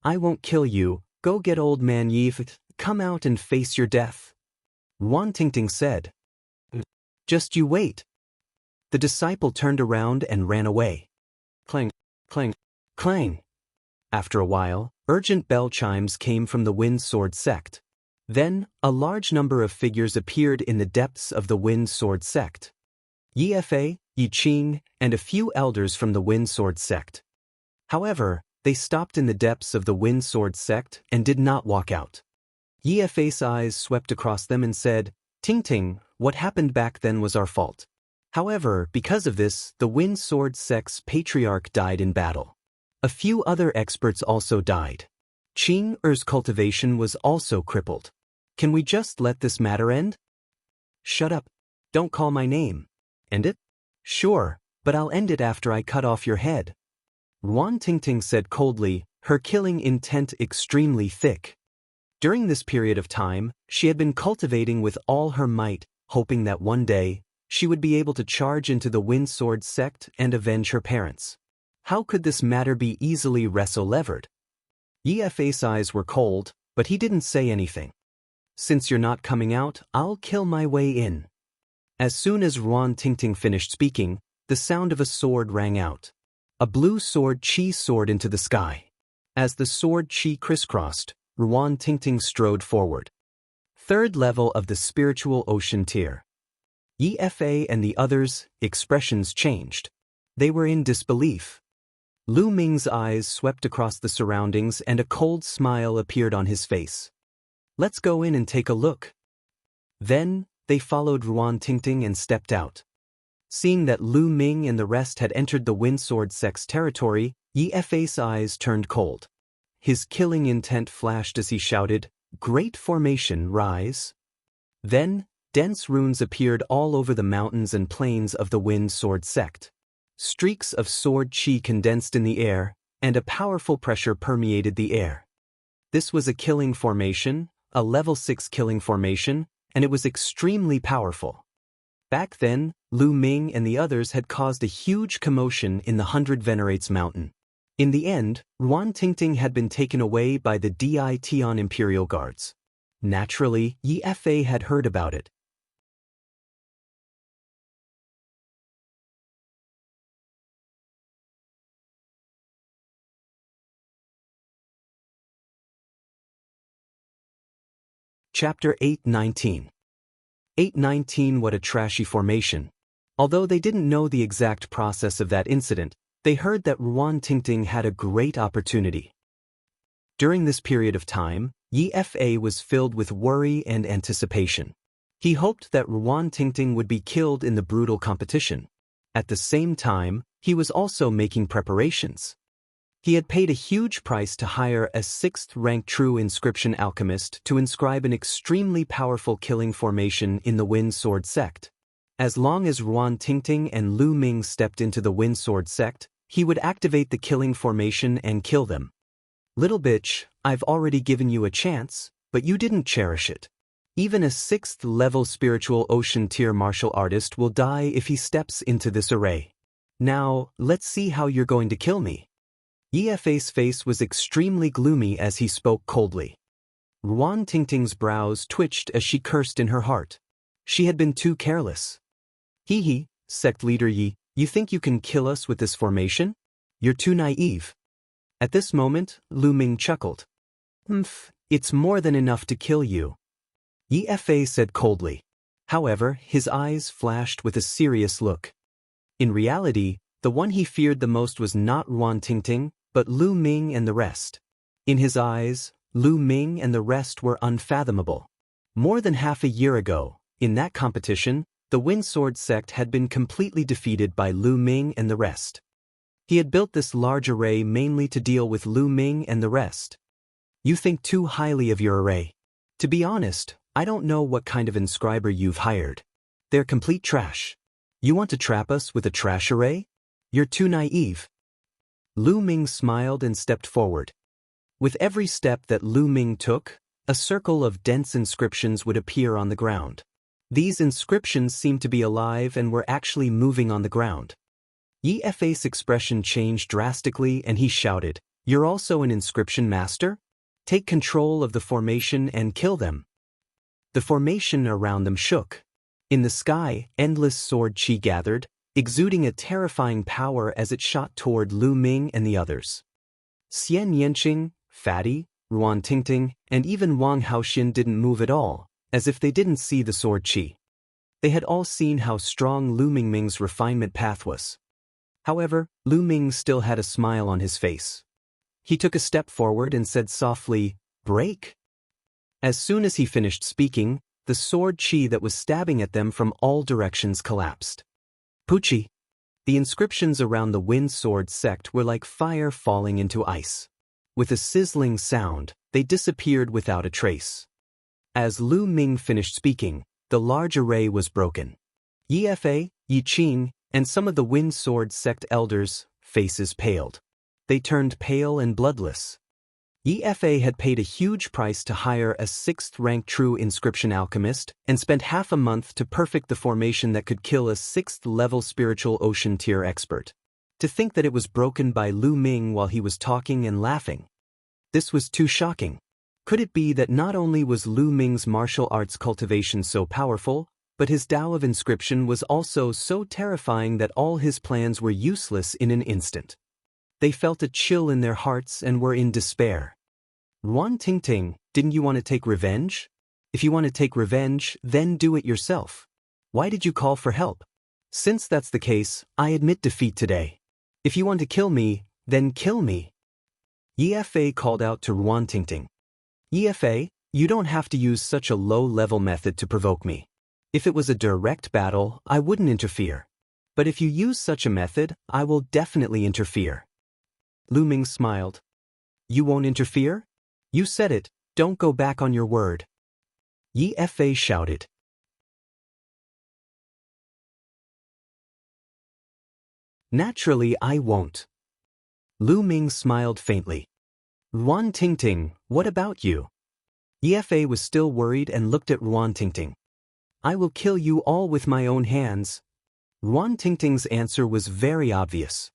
I won't kill you, go get old man Yif, come out and face your death. Ruan Tingting said. Just you wait. The disciple turned around and ran away. Clang, clang, clang. After a while, urgent bell chimes came from the Wind Sword sect. Then, a large number of figures appeared in the depths of the Wind Sword sect. Yi Fa, Yi Qing, and a few elders from the Wind Sword sect. However, they stopped in the depths of the Wind Sword sect and did not walk out. Yi Fa's eyes swept across them and said, Ting, what happened back then was our fault. However, because of this, the Wind Sword sect's patriarch died in battle. A few other experts also died. Qing Er's cultivation was also crippled. Can we just let this matter end? Shut up. Don't call my name. End it? Sure, but I'll end it after I cut off your head. Ruan Tingting said coldly, her killing intent extremely thick. During this period of time, she had been cultivating with all her might, hoping that one day, she would be able to charge into the Wind Sword sect and avenge her parents. How could this matter be easily wrestle-levered? Yi Fa's eyes were cold, but he didn't say anything. Since you're not coming out, I'll kill my way in. As soon as Ruan Tingting finished speaking, the sound of a sword rang out. A blue sword chi soared into the sky. As the sword chi crisscrossed, Ruan Tingting strode forward. 3rd level of the spiritual ocean tier. Yi Fa and the others' expressions changed. They were in disbelief. Lu Ming's eyes swept across the surroundings and a cold smile appeared on his face. Let's go in and take a look. Then, they followed Ruan Tingting and stepped out. Seeing that Lu Ming and the rest had entered the Wind Sword sect's territory, Yi Fa's eyes turned cold. His killing intent flashed as he shouted, Great formation, rise. Then, dense runes appeared all over the mountains and plains of the Wind Sword sect. Streaks of sword chi condensed in the air, and a powerful pressure permeated the air. This was a killing formation, a level 6 killing formation, and it was extremely powerful. Back then, Lu Ming and the others had caused a huge commotion in the 100 Venerates Mountain. In the end, Ruan Tingting had been taken away by the Ditian Imperial Guards. Naturally, Yi Fa had heard about it. Chapter 819. 819. What a trashy formation. Although they didn't know the exact process of that incident, they heard that Ruan Tingting had a great opportunity. During this period of time, Yi Fa was filled with worry and anticipation. He hoped that Ruan Tingting would be killed in the brutal competition. At the same time, he was also making preparations. He had paid a huge price to hire a 6th-rank true inscription alchemist to inscribe an extremely powerful killing formation in the Wind Sword sect. As long as Ruan Tingting and Lu Ming stepped into the Wind Sword sect, he would activate the killing formation and kill them. Little bitch, I've already given you a chance, but you didn't cherish it. Even a 6th-level spiritual ocean tier martial artist will die if he steps into this array. Now, let's see how you're going to kill me. Yifei's face was extremely gloomy as he spoke coldly. Ruan Tingting's brows twitched as she cursed in her heart. She had been too careless. Hee, sect leader Yi, you think you can kill us with this formation? You're too naive. At this moment, Lu Ming chuckled. It's more than enough to kill you. Yifei said coldly. However, his eyes flashed with a serious look. In reality, the one he feared the most was not Ruan Tingting, but Lu Ming and the rest. In his eyes, Lu Ming and the rest were unfathomable. More than half a year ago, in that competition, the Wind Sword sect had been completely defeated by Lu Ming and the rest. He had built this large array mainly to deal with Lu Ming and the rest. You think too highly of your array. To be honest, I don't know what kind of inscriber you've hired. They're complete trash. You want to trap us with a trash array? You're too naive. Lu Ming smiled and stepped forward. With every step that Lu Ming took, a circle of dense inscriptions would appear on the ground. These inscriptions seemed to be alive and were actually moving on the ground. Yifei's expression changed drastically and he shouted, "You're also an inscription master? Take control of the formation and kill them." The formation around them shook. In the sky, endless sword chi gathered, exuding a terrifying power as it shot toward Lu Ming and the others. Xian Yanqing, Fatty, Ruan Tingting, and even Wang Haoxin didn't move at all, as if they didn't see the sword chi. They had all seen how strong Lu Ming's refinement path was. However, Lu Ming still had a smile on his face. He took a step forward and said softly, "Break." As soon as he finished speaking, the sword chi that was stabbing at them from all directions collapsed. Puchi. The inscriptions around the Wind Sword sect were like fire falling into ice. With a sizzling sound, they disappeared without a trace. As Lu Ming finished speaking, the large array was broken. Yifei, Yi Qing, and some of the Wind Sword sect elders' faces paled. They turned pale and bloodless. Yifei had paid a huge price to hire a 6th-rank true inscription alchemist and spent half a month to perfect the formation that could kill a 6th-level spiritual ocean tier expert. To think that it was broken by Lu Ming while he was talking and laughing. This was too shocking. Could it be that not only was Lu Ming's martial arts cultivation so powerful, but his Tao of inscription was also so terrifying that all his plans were useless in an instant? They felt a chill in their hearts and were in despair. Ruan Tingting, didn't you want to take revenge? If you want to take revenge, then do it yourself. Why did you call for help? Since that's the case, I admit defeat today. If you want to kill me, then kill me. Yifei called out to Ruan Tingting. Yifei, you don't have to use such a low-level method to provoke me. If it was a direct battle, I wouldn't interfere. But if you use such a method, I will definitely interfere. Lu Ming smiled. You won't interfere? You said it, don't go back on your word. Yifei shouted. Naturally I won't. Lu Ming smiled faintly. Ruan Tingting, what about you? Yifei was still worried and looked at Ruan Tingting. I will kill you all with my own hands. Ruan Tingting's answer was very obvious.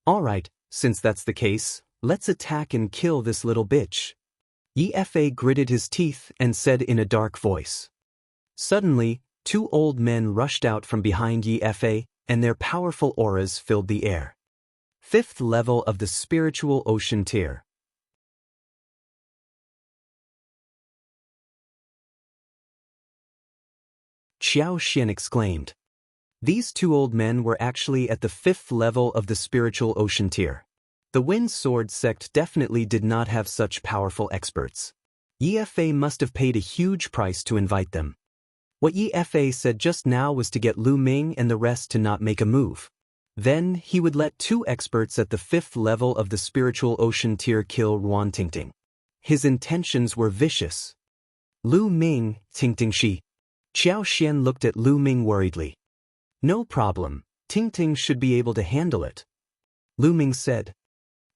All right, since that's the case, let's attack and kill this little bitch. Yifei gritted his teeth and said in a dark voice. Suddenly, 2 old men rushed out from behind Yifei, and their powerful auras filled the air. 5th level of the spiritual ocean tier. Xiao Xian exclaimed. These 2 old men were actually at the 5th level of the spiritual ocean tier. The Wind Sword sect definitely did not have such powerful experts. Yifei must have paid a huge price to invite them. What Yifei said just now was to get Lu Ming and the rest to not make a move. Then he would let 2 experts at the 5th level of the spiritual ocean tier kill Ruan Tingting. His intentions were vicious. Lu Ming, Tingting Shi. Xiao Xian looked at Lu Ming worriedly. No problem, Tingting should be able to handle it. Lu Ming said.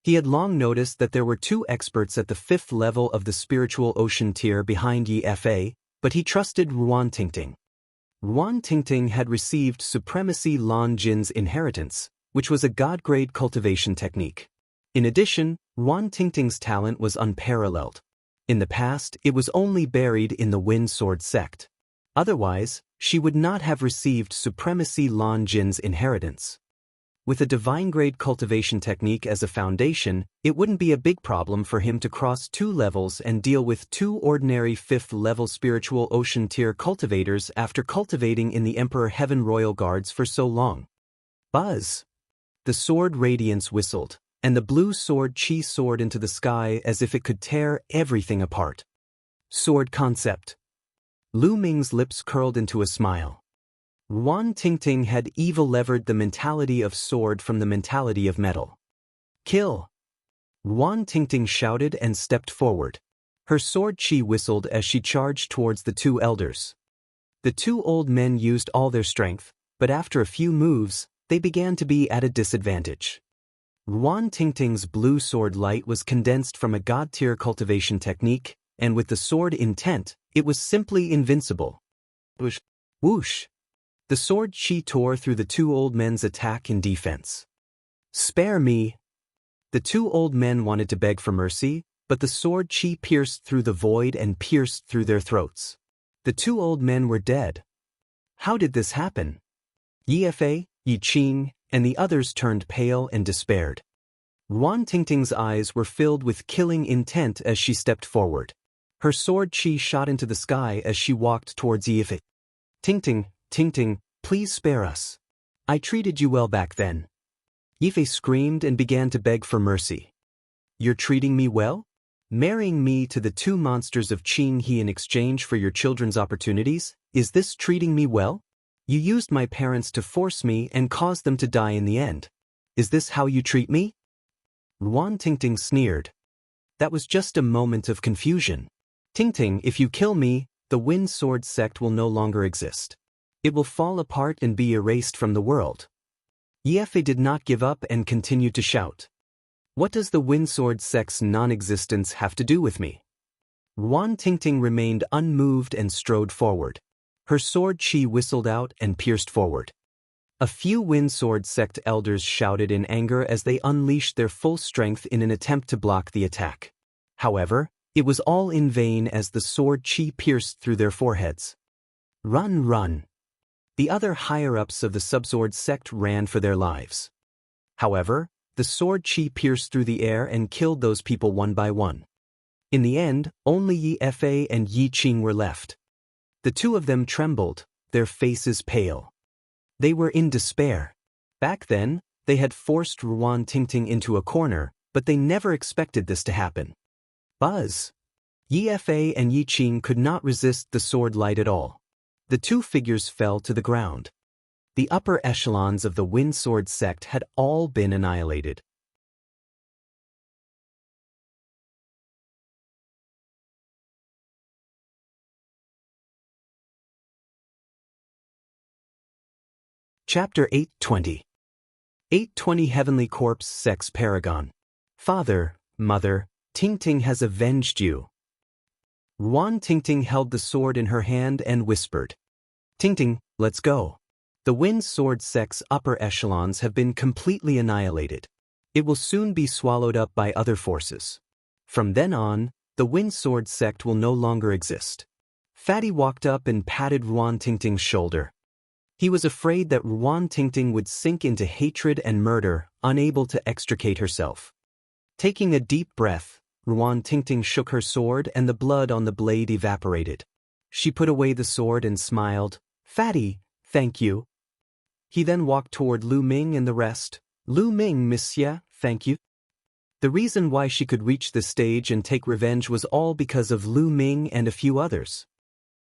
He had long noticed that there were 2 experts at the 5th level of the spiritual ocean tier behind Yifei, but he trusted Ruan Tingting. Ruan Tingting had received Supremacy Lan Jin's inheritance, which was a god-grade cultivation technique. In addition, Wang Tingting's talent was unparalleled. In the past, it was only buried in the Wind Sword sect. Otherwise, she would not have received Supremacy Lan Jin's inheritance. With a divine-grade cultivation technique as a foundation, it wouldn't be a big problem for him to cross 2 levels and deal with 2 ordinary 5th-level spiritual ocean-tier cultivators after cultivating in the Emperor Heaven Royal Guards for so long. Buzz! The sword radiance whistled, and the blue sword chi soared into the sky as if it could tear everything apart. Sword concept. Lu Ming's lips curled into a smile. Wang Tingting had evil-levered the mentality of sword from the mentality of metal. Kill! Wang Tingting shouted and stepped forward. Her sword chi whistled as she charged towards the 2 elders. The 2 old men used all their strength, but after a few moves, they began to be at a disadvantage. Wang Tingting's blue sword light was condensed from a god-tier cultivation technique, and with the sword intent, it was simply invincible. Whoosh! Whoosh! The sword chi tore through the 2 old men's attack and defense. Spare me! The 2 old men wanted to beg for mercy, but the sword chi pierced through the void and pierced through their throats. The 2 old men were dead. How did this happen? Yi Qing, and the others turned pale and despaired. Wang Tingting's eyes were filled with killing intent as she stepped forward. Her sword chi shot into the sky as she walked towards Yi. Tingting, please spare us. I treated you well back then. Yi screamed and began to beg for mercy. You're treating me well? Marrying me to the 2 monsters of Qing He in exchange for your children's opportunities? Is this treating me well? You used my parents to force me and caused them to die in the end. Is this how you treat me? Wang Tingting sneered. That was just a moment of confusion. Tingting, if you kill me, the Wind Sword sect will no longer exist. It will fall apart and be erased from the world. Yi did not give up and continued to shout. What does the Wind Sword sect's non-existence have to do with me? Wang Tingting remained unmoved and strode forward. Her sword chi whistled out and pierced forward. A few Wind Sword sect elders shouted in anger as they unleashed their full strength in an attempt to block the attack. However, it was all in vain as the sword chi pierced through their foreheads. Run, run! The other higher-ups of the Subsword sect ran for their lives. However, the sword chi pierced through the air and killed those people one by one. In the end, only Yi and Yi Qing were left. The 2 of them trembled, their faces pale. They were in despair. Back then, they had forced Wang Tingting into a corner, but they never expected this to happen. Buzz! Yi and Yi Qing could not resist the sword light at all. The 2 figures fell to the ground. The upper echelons of the Wind Sword sect had all been annihilated. Chapter 820. 820 Heavenly Corpse Sex Paragon. Father, Mother, Tingting has avenged you. Wang Tingting held the sword in her hand and whispered. Tingting, let's go. The Wind Sword sect's upper echelons have been completely annihilated. It will soon be swallowed up by other forces. From then on, the Wind Sword sect will no longer exist. Fatty walked up and patted Wang Tingting's shoulder. He was afraid that Wang Tingting would sink into hatred and murder, unable to extricate herself. Taking a deep breath, Wang Tingting shook her sword and the blood on the blade evaporated. She put away the sword and smiled. Fatty, thank you. He then walked toward Lu Ming and the rest. Lu Ming, monsieur, thank you. The reason why she could reach this stage and take revenge was all because of Lu Ming and a few others.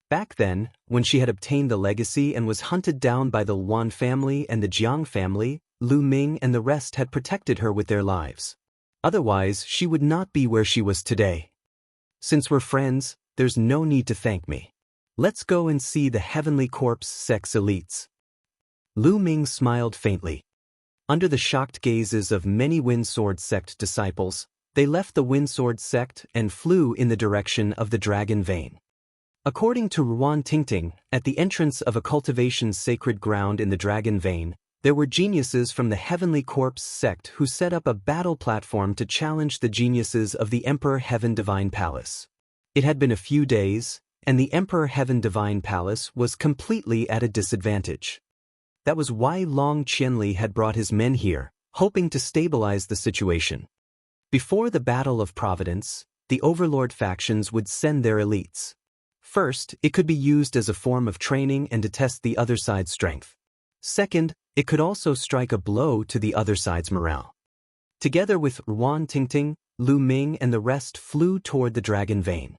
Back then, when she had obtained the legacy and was hunted down by the Wan family and the Jiang family, Lu Ming and the rest had protected her with their lives. Otherwise, she would not be where she was today. Since we're friends, there's no need to thank me. Let's go and see the Heavenly Corpse sex elites. Lu Ming smiled faintly. Under the shocked gazes of many Wind Sword sect disciples, they left the Wind Sword sect and flew in the direction of the Dragon Vein. According to Wang Tingting, at the entrance of a cultivation sacred ground in the Dragon Vein, There were geniuses from the Heavenly Corpse sect who set up a battle platform to challenge the geniuses of the Emperor Heaven Divine Palace. It had been a few days, and the Emperor Heaven Divine Palace was completely at a disadvantage. That was why Long Qianli had brought his men here, hoping to stabilize the situation. Before the Battle of Providence, the Overlord factions would send their elites. First, it could be used as a form of training and to test the other side's strength. Second, it could also strike a blow to the other side's morale. Together with Ruan Tingting, Lu Ming and the rest flew toward the Dragon Vein.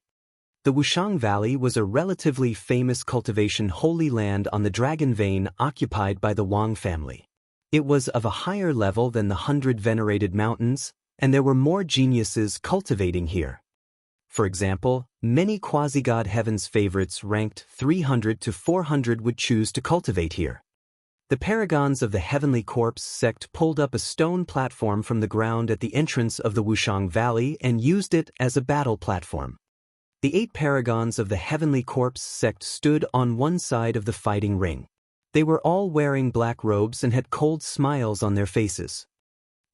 The Wuxiang Valley was a relatively famous cultivation holy land on the Dragon Vein occupied by the Wang family. It was of a higher level than the 100 venerated mountains, and there were more geniuses cultivating here. For example, many quasi-god heavens favorites ranked 300 to 400 would choose to cultivate here. The paragons of the Heavenly Corpse sect pulled up a stone platform from the ground at the entrance of the Wuxiang Valley and used it as a battle platform. The 8 paragons of the Heavenly Corpse sect stood on one side of the fighting ring. They were all wearing black robes and had cold smiles on their faces.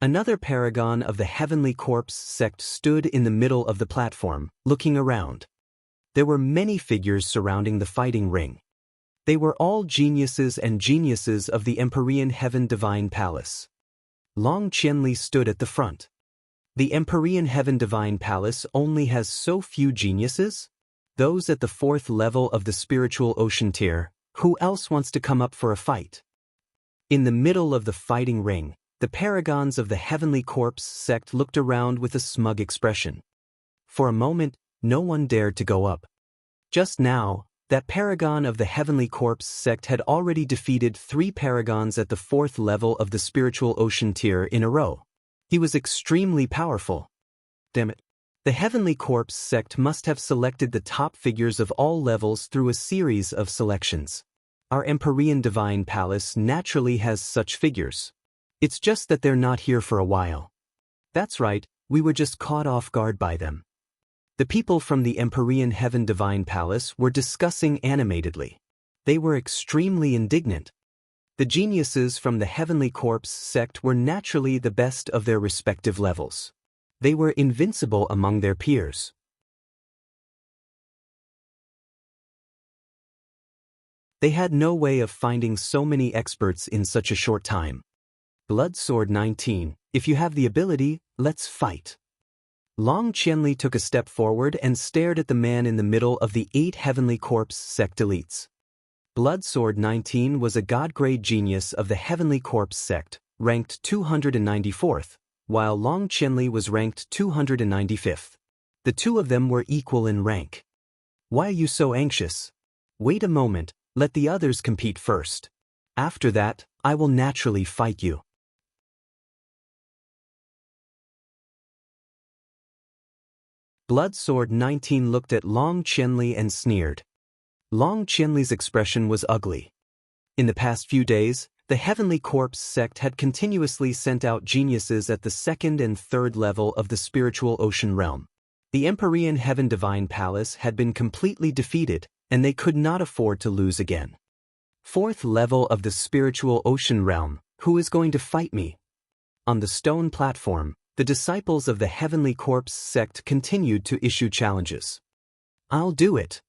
Another paragon of the Heavenly Corpse sect stood in the middle of the platform, looking around. There were many figures surrounding the fighting ring. They were all geniuses and geniuses of the Empyrean Heaven Divine Palace. Long Qianli stood at the front. The Empyrean Heaven Divine Palace only has so few geniuses? Those at the 4th level of the spiritual ocean tier. Who else wants to come up for a fight? In the middle of the fighting ring, the paragons of the Heavenly Corpse sect looked around with a smug expression. For a moment, no one dared to go up. Just now, that paragon of the Heavenly Corpse sect had already defeated 3 paragons at the 4th level of the spiritual ocean tier in a row. He was extremely powerful. Damn it. The Heavenly Corpse sect must have selected the top figures of all levels through a series of selections. Our Empyrean Divine Palace naturally has such figures. It's just that they're not here for a while. That's right, we were just caught off guard by them. The people from the Empyrean Heaven Divine Palace were discussing animatedly. They were extremely indignant. The geniuses from the Heavenly Corpse sect were naturally the best of their respective levels. They were invincible among their peers. They had no way of finding so many experts in such a short time. Blood Sword 19, if you have the ability, let's fight. Long Qianli took a step forward and stared at the man in the middle of the 8 Heavenly Corpse sect elites. Blood Sword 19 was a god-grade genius of the Heavenly Corpse sect, ranked 294th, while Long Qianli was ranked 295th. The two of them were equal in rank. Why are you so anxious? Wait a moment, let the others compete first. After that, I will naturally fight you. Blood Sword 19 looked at Long Qianli and sneered. Long Qianli's expression was ugly. In the past few days, the Heavenly Corpse sect had continuously sent out geniuses at the 2nd and 3rd level of the spiritual ocean realm. The Empyrean Heaven Divine Palace had been completely defeated, and they could not afford to lose again. 4th level of the spiritual ocean realm, who is going to fight me? On the stone platform, the disciples of the Heavenly Corpse sect continued to issue challenges. I'll do it.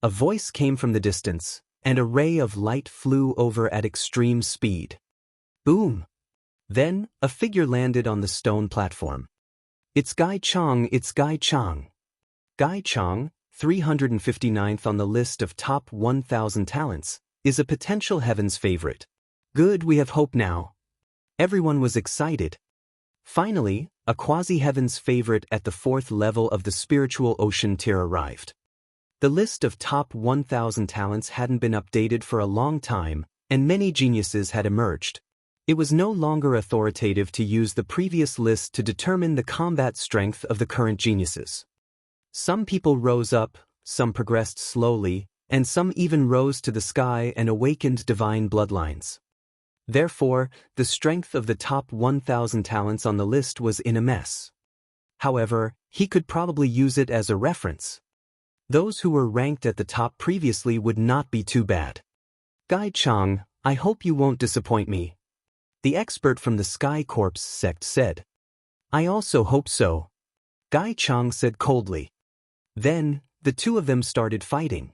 A voice came from the distance, and a ray of light flew over at extreme speed. Boom! Then, a figure landed on the stone platform. It's Gai Chong, it's Gai Chong. Gai Chong, 359th on the list of top 1,000 talents, is a potential heaven's favorite. Good, we have hope now. Everyone was excited. Finally, a quasi-heaven's favorite at the 4th level of the spiritual ocean tier arrived. The list of top 1,000 talents hadn't been updated for a long time, and many geniuses had emerged. It was no longer authoritative to use the previous list to determine the combat strength of the current geniuses. Some people rose up, some progressed slowly, and some even rose to the sky and awakened divine bloodlines. Therefore, the strength of the top 1,000 talents on the list was in a mess. However, he could probably use it as a reference. Those who were ranked at the top previously would not be too bad. Gai Chong, I hope you won't disappoint me. The expert from the Sky Corps sect said. I also hope so, Gai Chang said coldly. Then, the two of them started fighting.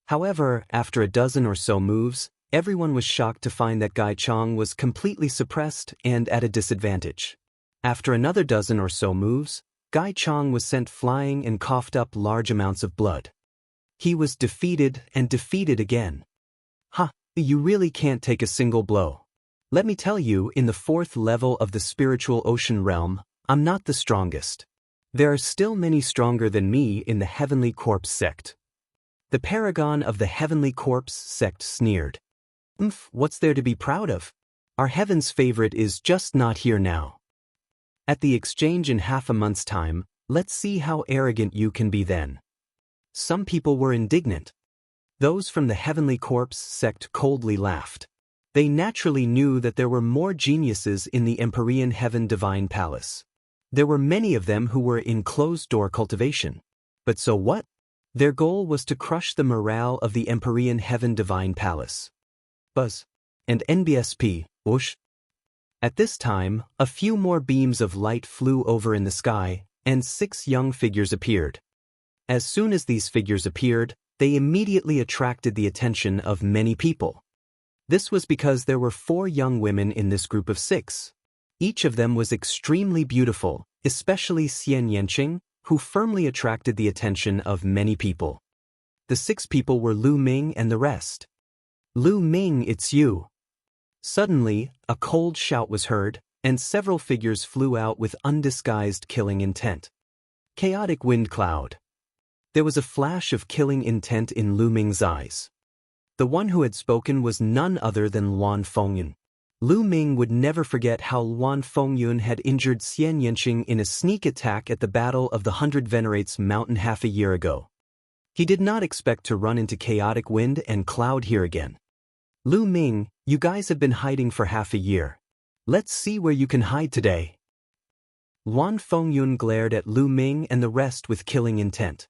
However, after a dozen or so moves, everyone was shocked to find that Gai Chang was completely suppressed and at a disadvantage. After another dozen or so moves, Gai Chang was sent flying and coughed up large amounts of blood. He was defeated and defeated again. Ha, you really can't take a single blow. Let me tell you, in the 4th level of the spiritual ocean realm, I'm not the strongest. There are still many stronger than me in the Heavenly Corpse sect. The paragon of the Heavenly Corpse sect sneered. What's there to be proud of? Our heaven's favorite is just not here now. At the exchange in half a month's time, let's see how arrogant you can be then. Some people were indignant. Those from the Heavenly Corpse sect coldly laughed. They naturally knew that there were more geniuses in the Empyrean Heaven Divine Palace. There were many of them who were in closed-door cultivation. But so what? Their goal was to crush the morale of the Empyrean Heaven Divine Palace. Buzz. And NBSP, whoosh. At this time, a few more beams of light flew over in the sky, and 6 young figures appeared. As soon as these figures appeared, they immediately attracted the attention of many people. This was because there were 4 young women in this group of 6. Each of them was extremely beautiful, especially Xianxia, who firmly attracted the attention of many people. The 6 people were Lu Ming and the rest. Lu Ming, it's you. Suddenly, a cold shout was heard, and several figures flew out with undisguised killing intent. Chaotic wind cloud. There was a flash of killing intent in Lu Ming's eyes. The one who had spoken was none other than Luan Fengyun. Lu Ming would never forget how Luan Fengyun had injured Xianxia in a sneak attack at the Battle of the 100 Venerates Mountain half a year ago. He did not expect to run into chaotic wind and cloud here again. Lu Ming, you guys have been hiding for half a year. Let's see where you can hide today. Luan Fengyun glared at Lu Ming and the rest with killing intent.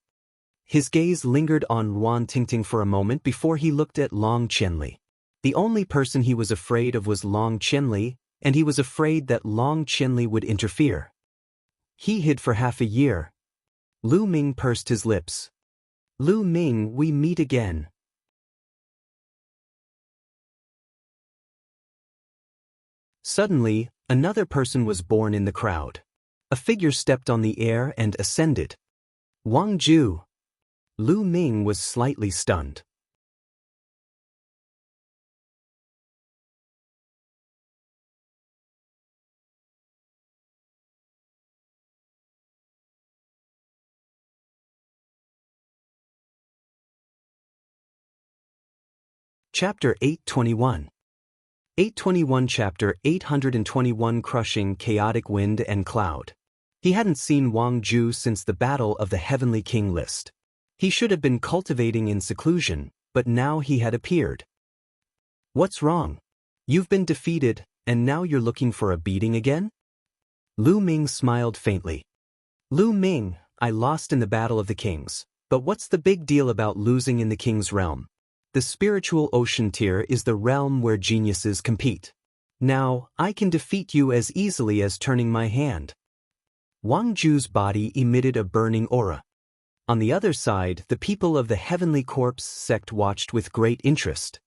His gaze lingered on Luan Tingting for a moment before he looked at Long Qianli. The only person he was afraid of was Long Qianli, and he was afraid that Long Qianli would interfere. He hid for half a year. Lu Ming pursed his lips. Lu Ming, we meet again. Suddenly, another person was born in the crowd. A figure stepped on the air and ascended. Wang Ju. Lu Ming was slightly stunned. Chapter 821. 821 Chapter 821 Crushing Chaotic Wind and Cloud. He hadn't seen Wang Ju since the Battle of the Heavenly King list. He should have been cultivating in seclusion, but now he had appeared. What's wrong? You've been defeated, and now you're looking for a beating again? Lu Ming smiled faintly. Lu Ming, I lost in the Battle of the Kings, but what's the big deal about losing in the King's realm? The spiritual ocean tier is the realm where geniuses compete. Now, I can defeat you as easily as turning my hand. Wang Ju's body emitted a burning aura. On the other side, the people of the Heavenly Corpse sect watched with great interest.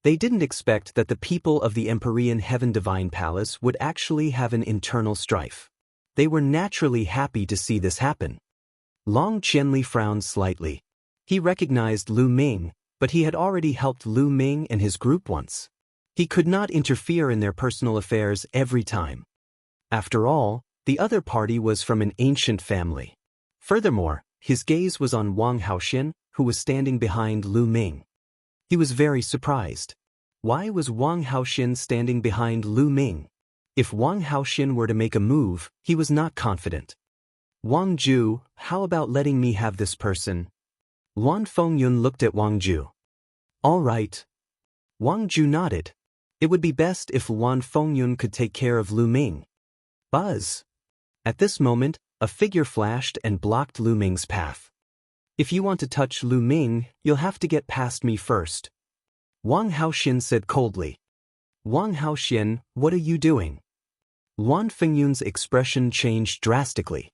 They didn't expect that the people of the Empyrean Heaven Divine Palace would actually have an internal strife. They were naturally happy to see this happen. Long Qianli frowned slightly. He recognized Lu Ming, but he had already helped Lu Ming and his group once. He could not interfere in their personal affairs every time. After all, the other party was from an ancient family. Furthermore, his gaze was on Wang Haoxian, who was standing behind Lu Ming. He was very surprised. Why was Wang Haoxian standing behind Lu Ming? If Wang Haoxian were to make a move, he was not confident. Wang Ju, how about letting me have this person? Luan Fengyun looked at Wang Ju. All right. Wang Ju nodded. It would be best if Luan Fengyun could take care of Lu Ming. Buzz. At this moment, a figure flashed and blocked Lu Ming's path. If you want to touch Lu Ming, you'll have to get past me first. Wang Haoxian said coldly. Wang Haoxian, what are you doing? Luan Fengyun's expression changed drastically.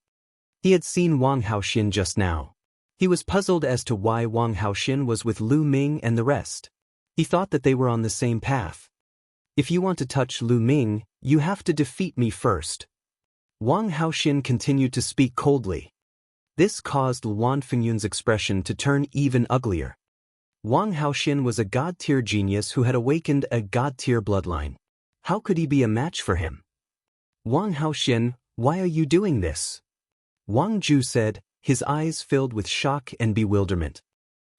He had seen Wang Haoxian just now. He was puzzled as to why Wang Haoxian was with Lu Ming and the rest. He thought that they were on the same path. If you want to touch Lu Ming, you have to defeat me first. Wang Haoxian continued to speak coldly. This caused Luan Fengyun's expression to turn even uglier. Wang Haoxian was a god-tier genius who had awakened a god-tier bloodline. How could he be a match for him? Wang Haoxian, why are you doing this? Wang Ju said, his eyes filled with shock and bewilderment.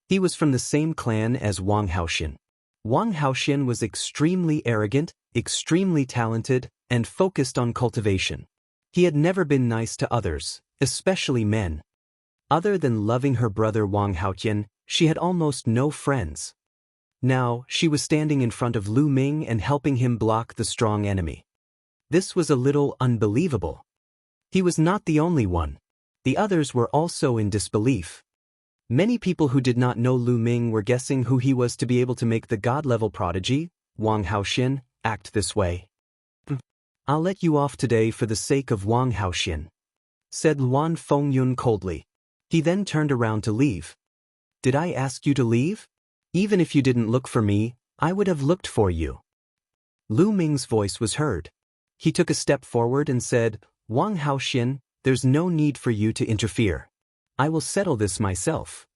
He was from the same clan as Wang Haoxian. Wang Haoxian was extremely arrogant, extremely talented, and focused on cultivation. He had never been nice to others, especially men. Other than loving her brother Wang Haoxian, she had almost no friends. Now, she was standing in front of Lu Ming and helping him block the strong enemy. This was a little unbelievable. He was not the only one. The others were also in disbelief. Many people who did not know Lu Ming were guessing who he was to be able to make the god-level prodigy, Wang Haoxian, act this way. I'll let you off today for the sake of Wang Haoxian, said Luan Fengyun coldly. He then turned around to leave. Did I ask you to leave? Even if you didn't look for me, I would have looked for you. Lu Ming's voice was heard. He took a step forward and said, Wang Haoxian, there's no need for you to interfere. I will settle this myself.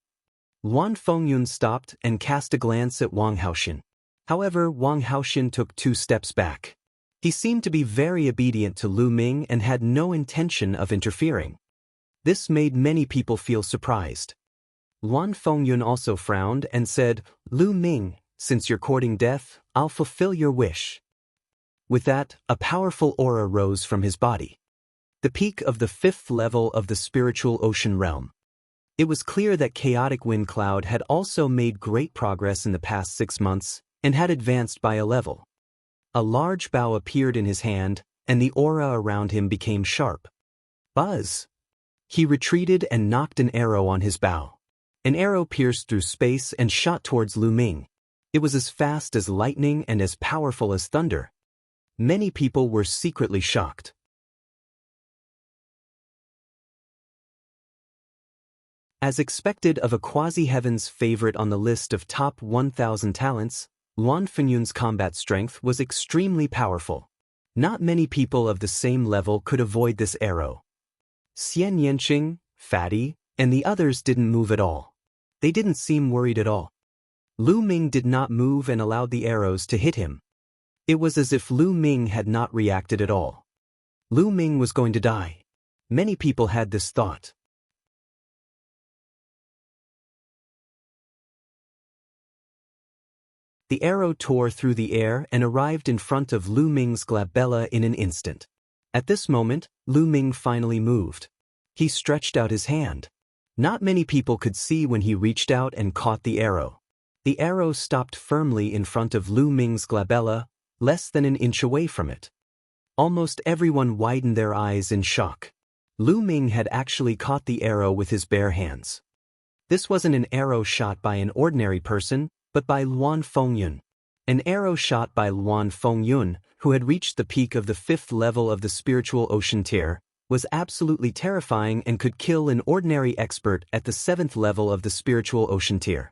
Luan Fengyun stopped and cast a glance at Wang Haoxian. However, Wang Haoxian took 2 steps back. He seemed to be very obedient to Lu Ming and had no intention of interfering. This made many people feel surprised. Luan Fengyun also frowned and said, Lu Ming, since you're courting death, I'll fulfill your wish. With that, a powerful aura rose from his body. The peak of the 5th level of the spiritual ocean realm. It was clear that Chaotic Wind Cloud had also made great progress in the past 6 months and had advanced by a level. A large bow appeared in his hand, and the aura around him became sharp. Buzz! He retreated and knocked an arrow on his bow. An arrow pierced through space and shot towards Lu Ming. It was as fast as lightning and as powerful as thunder. Many people were secretly shocked. As expected of a quasi-heaven's favorite on the list of top 1,000 talents, Luan Fengyun's combat strength was extremely powerful. Not many people of the same level could avoid this arrow. Xianxia, Fatty, and the others didn't move at all. They didn't seem worried at all. Lu Ming did not move and allowed the arrows to hit him. It was as if Lu Ming had not reacted at all. Lu Ming was going to die. Many people had this thought. The arrow tore through the air and arrived in front of Lu Ming's glabella in an instant. At this moment, Lu Ming finally moved. He stretched out his hand. Not many people could see when he reached out and caught the arrow. The arrow stopped firmly in front of Lu Ming's glabella, less than an inch away from it. Almost everyone widened their eyes in shock. Lu Ming had actually caught the arrow with his bare hands. This wasn't an arrow shot by an ordinary person, but by Luan Fengyun. An arrow shot by Luan Fengyun, who had reached the peak of the 5th level of the spiritual ocean tier, was absolutely terrifying and could kill an ordinary expert at the 7th level of the spiritual ocean tier.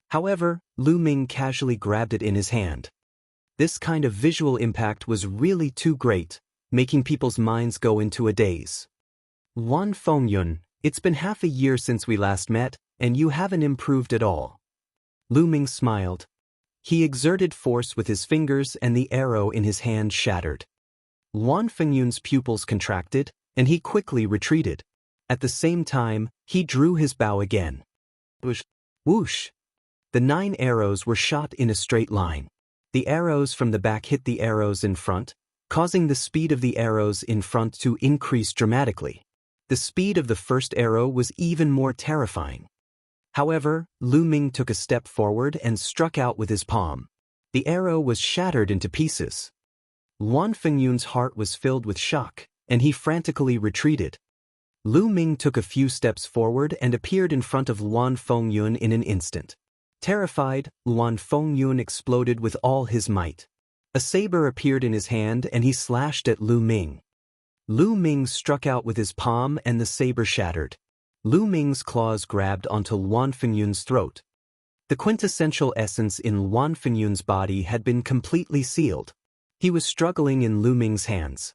However, Lu Ming casually grabbed it in his hand. This kind of visual impact was really too great, making people's minds go into a daze. Luan Fengyun, it's been half a year since we last met, and you haven't improved at all. Lu Ming smiled. He exerted force with his fingers and the arrow in his hand shattered. Luan Fengyun's pupils contracted, and he quickly retreated. At the same time, he drew his bow again. Whoosh! Whoosh! The 9 arrows were shot in a straight line. The arrows from the back hit the arrows in front, causing the speed of the arrows in front to increase dramatically. The speed of the first arrow was even more terrifying. However, Lu Ming took a step forward and struck out with his palm. The arrow was shattered into pieces. Luan Fengyun's heart was filled with shock, and he frantically retreated. Lu Ming took a few steps forward and appeared in front of Luan Fengyun in an instant. Terrified, Luan Fengyun exploded with all his might. A saber appeared in his hand and he slashed at Lu Ming. Lu Ming struck out with his palm and the saber shattered. Lu Ming's claws grabbed onto Luan Fenyun's throat. The quintessential essence in Luan Fenyun's body had been completely sealed. He was struggling in Lu Ming's hands.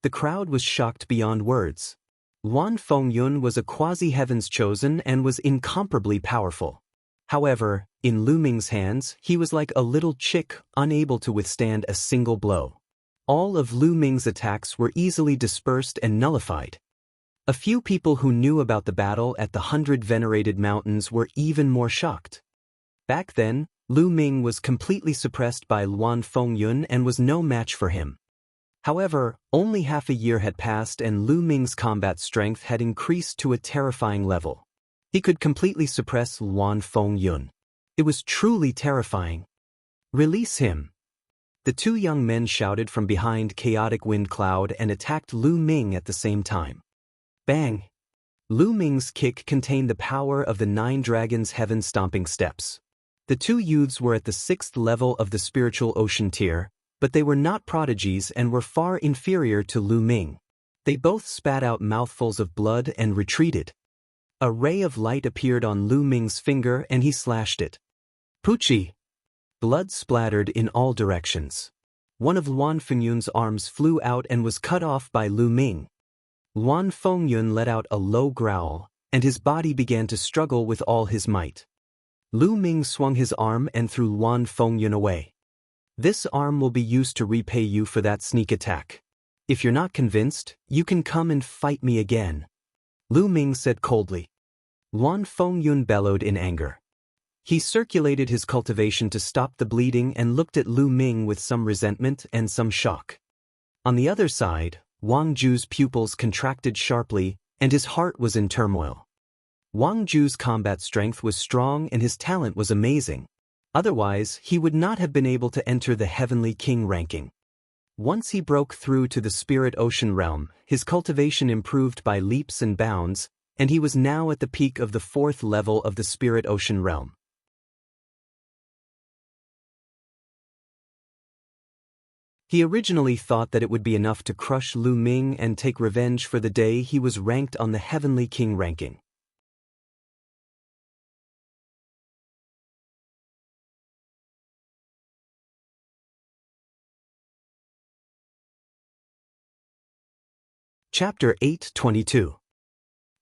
The crowd was shocked beyond words. Luan Fengyun was a quasi-heaven's chosen and was incomparably powerful. However, in Lu Ming's hands, he was like a little chick, unable to withstand a single blow. All of Lu Ming's attacks were easily dispersed and nullified. A few people who knew about the battle at the 100 Venerated Mountains were even more shocked. Back then, Lu Ming was completely suppressed by Luan Fengyun and was no match for him. However, only half a year had passed and Lu Ming's combat strength had increased to a terrifying level. He could completely suppress Luan Fengyun. It was truly terrifying. "Release him!" The two young men shouted from behind chaotic wind cloud and attacked Lu Ming at the same time. Bang! Lu Ming's kick contained the power of the 9 dragons' heaven-stomping steps. The two youths were at the 6th level of the spiritual ocean tier, but they were not prodigies and were far inferior to Lu Ming. They both spat out mouthfuls of blood and retreated. A ray of light appeared on Lu Ming's finger and he slashed it. Poochie! Blood splattered in all directions. One of Luan Fenyun's arms flew out and was cut off by Lu Ming. Luan Fengyun let out a low growl, and his body began to struggle with all his might. Lu Ming swung his arm and threw Luan Fengyun away. "This arm will be used to repay you for that sneak attack. If you're not convinced, you can come and fight me again," Lu Ming said coldly. Luan Fengyun bellowed in anger. He circulated his cultivation to stop the bleeding and looked at Lu Ming with some resentment and some shock. On the other side, Wang Ju's pupils contracted sharply, and his heart was in turmoil. Wang Ju's combat strength was strong and his talent was amazing. Otherwise, he would not have been able to enter the Heavenly King ranking. Once he broke through to the Spirit Ocean realm, his cultivation improved by leaps and bounds, and he was now at the peak of the 4th level of the Spirit Ocean realm. He originally thought that it would be enough to crush Lu Ming and take revenge for the day he was ranked on the Heavenly King ranking. Chapter 822.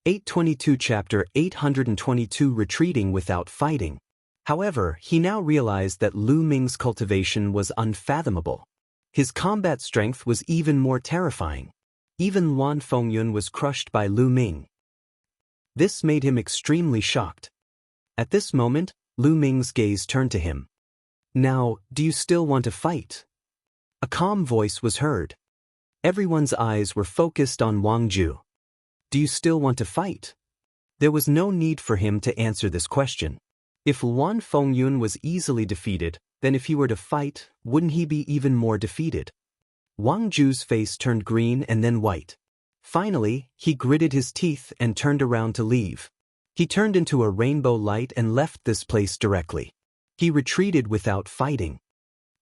822 Chapter 822 Retreating without fighting. However, he now realized that Lu Ming's cultivation was unfathomable. His combat strength was even more terrifying. Even Luan Fengyun was crushed by Lu Ming. This made him extremely shocked. At this moment, Lu Ming's gaze turned to him. "Now, do you still want to fight?" A calm voice was heard. Everyone's eyes were focused on Wang Ju. "Do you still want to fight?" There was no need for him to answer this question. If Luan Fengyun was easily defeated, then if he were to fight, wouldn't he be even more defeated? Wang Ju's face turned green and then white. Finally, he gritted his teeth and turned around to leave. He turned into a rainbow light and left this place directly. He retreated without fighting.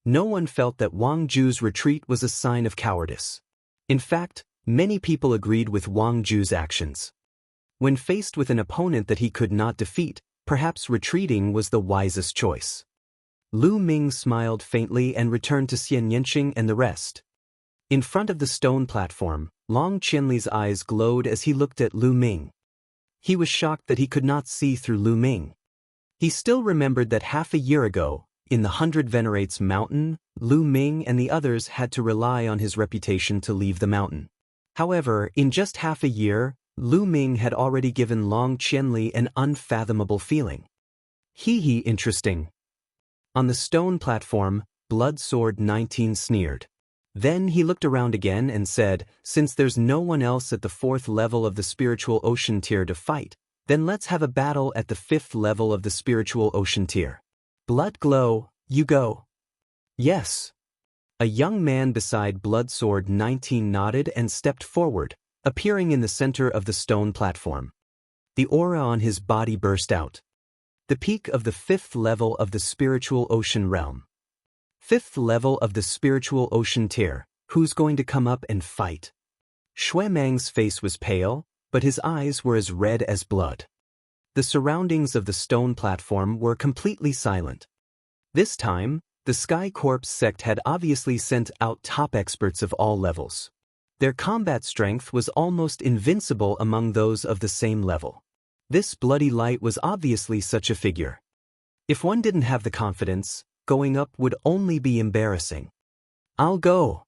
No one felt that Wang Ju's retreat was a sign of cowardice. In fact, many people agreed with Wang Ju's actions. When faced with an opponent that he could not defeat, perhaps retreating was the wisest choice. Lu Ming smiled faintly and returned to Xianxia and the rest. In front of the stone platform, Long Qianli's eyes glowed as he looked at Lu Ming. He was shocked that he could not see through Lu Ming. He still remembered that half a year ago, in the 100 Venerates Mountain, Lu Ming and the others had to rely on his reputation to leave the mountain. However, in just half a year, Lu Ming had already given Long Qianli an unfathomable feeling. Hee, interesting. On the stone platform, Blood Sword 19 sneered. Then he looked around again and said, "Since there's no one else at the 4th level of the spiritual ocean tier to fight, then let's have a battle at the 5th level of the spiritual ocean tier. Blood Glow, you go." "Yes." A young man beside Blood Sword 19 nodded and stepped forward, appearing in the center of the stone platform. The aura on his body burst out. The peak of the 5th level of the spiritual ocean realm. Fifth level of the spiritual ocean tier. Who's going to come up and fight? Shui Mang's face was pale, but his eyes were as red as blood. The surroundings of the stone platform were completely silent. This time, the Sky Corps sect had obviously sent out top experts of all levels. Their combat strength was almost invincible among those of the same level. This bloody light was obviously such a figure. If one didn't have the confidence, going up would only be embarrassing. I'll go.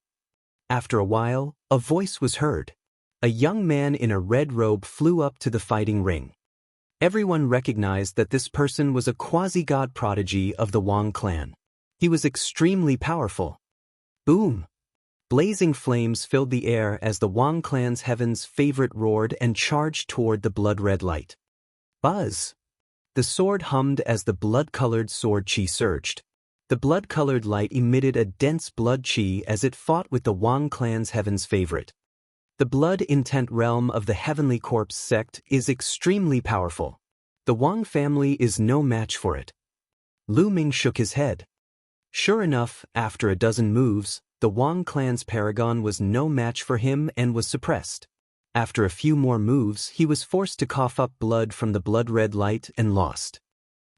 After a while, a voice was heard. A young man in a red robe flew up to the fighting ring. Everyone recognized that this person was a quasi-god prodigy of the Wang clan. He was extremely powerful. Boom! Blazing flames filled the air as the Wang clan's heaven's favorite roared and charged toward the blood-red light. Buzz! The sword hummed as the blood-colored sword chi surged. The blood-colored light emitted a dense blood chi as it fought with the Wang clan's heaven's favorite. The blood-intent realm of the Heavenly Corpse sect is extremely powerful. The Wang family is no match for it. Lu Ming shook his head. Sure enough, after a dozen moves, the Wang clan's paragon was no match for him and was suppressed. After a few more moves, he was forced to cough up blood from the blood-red light and lost.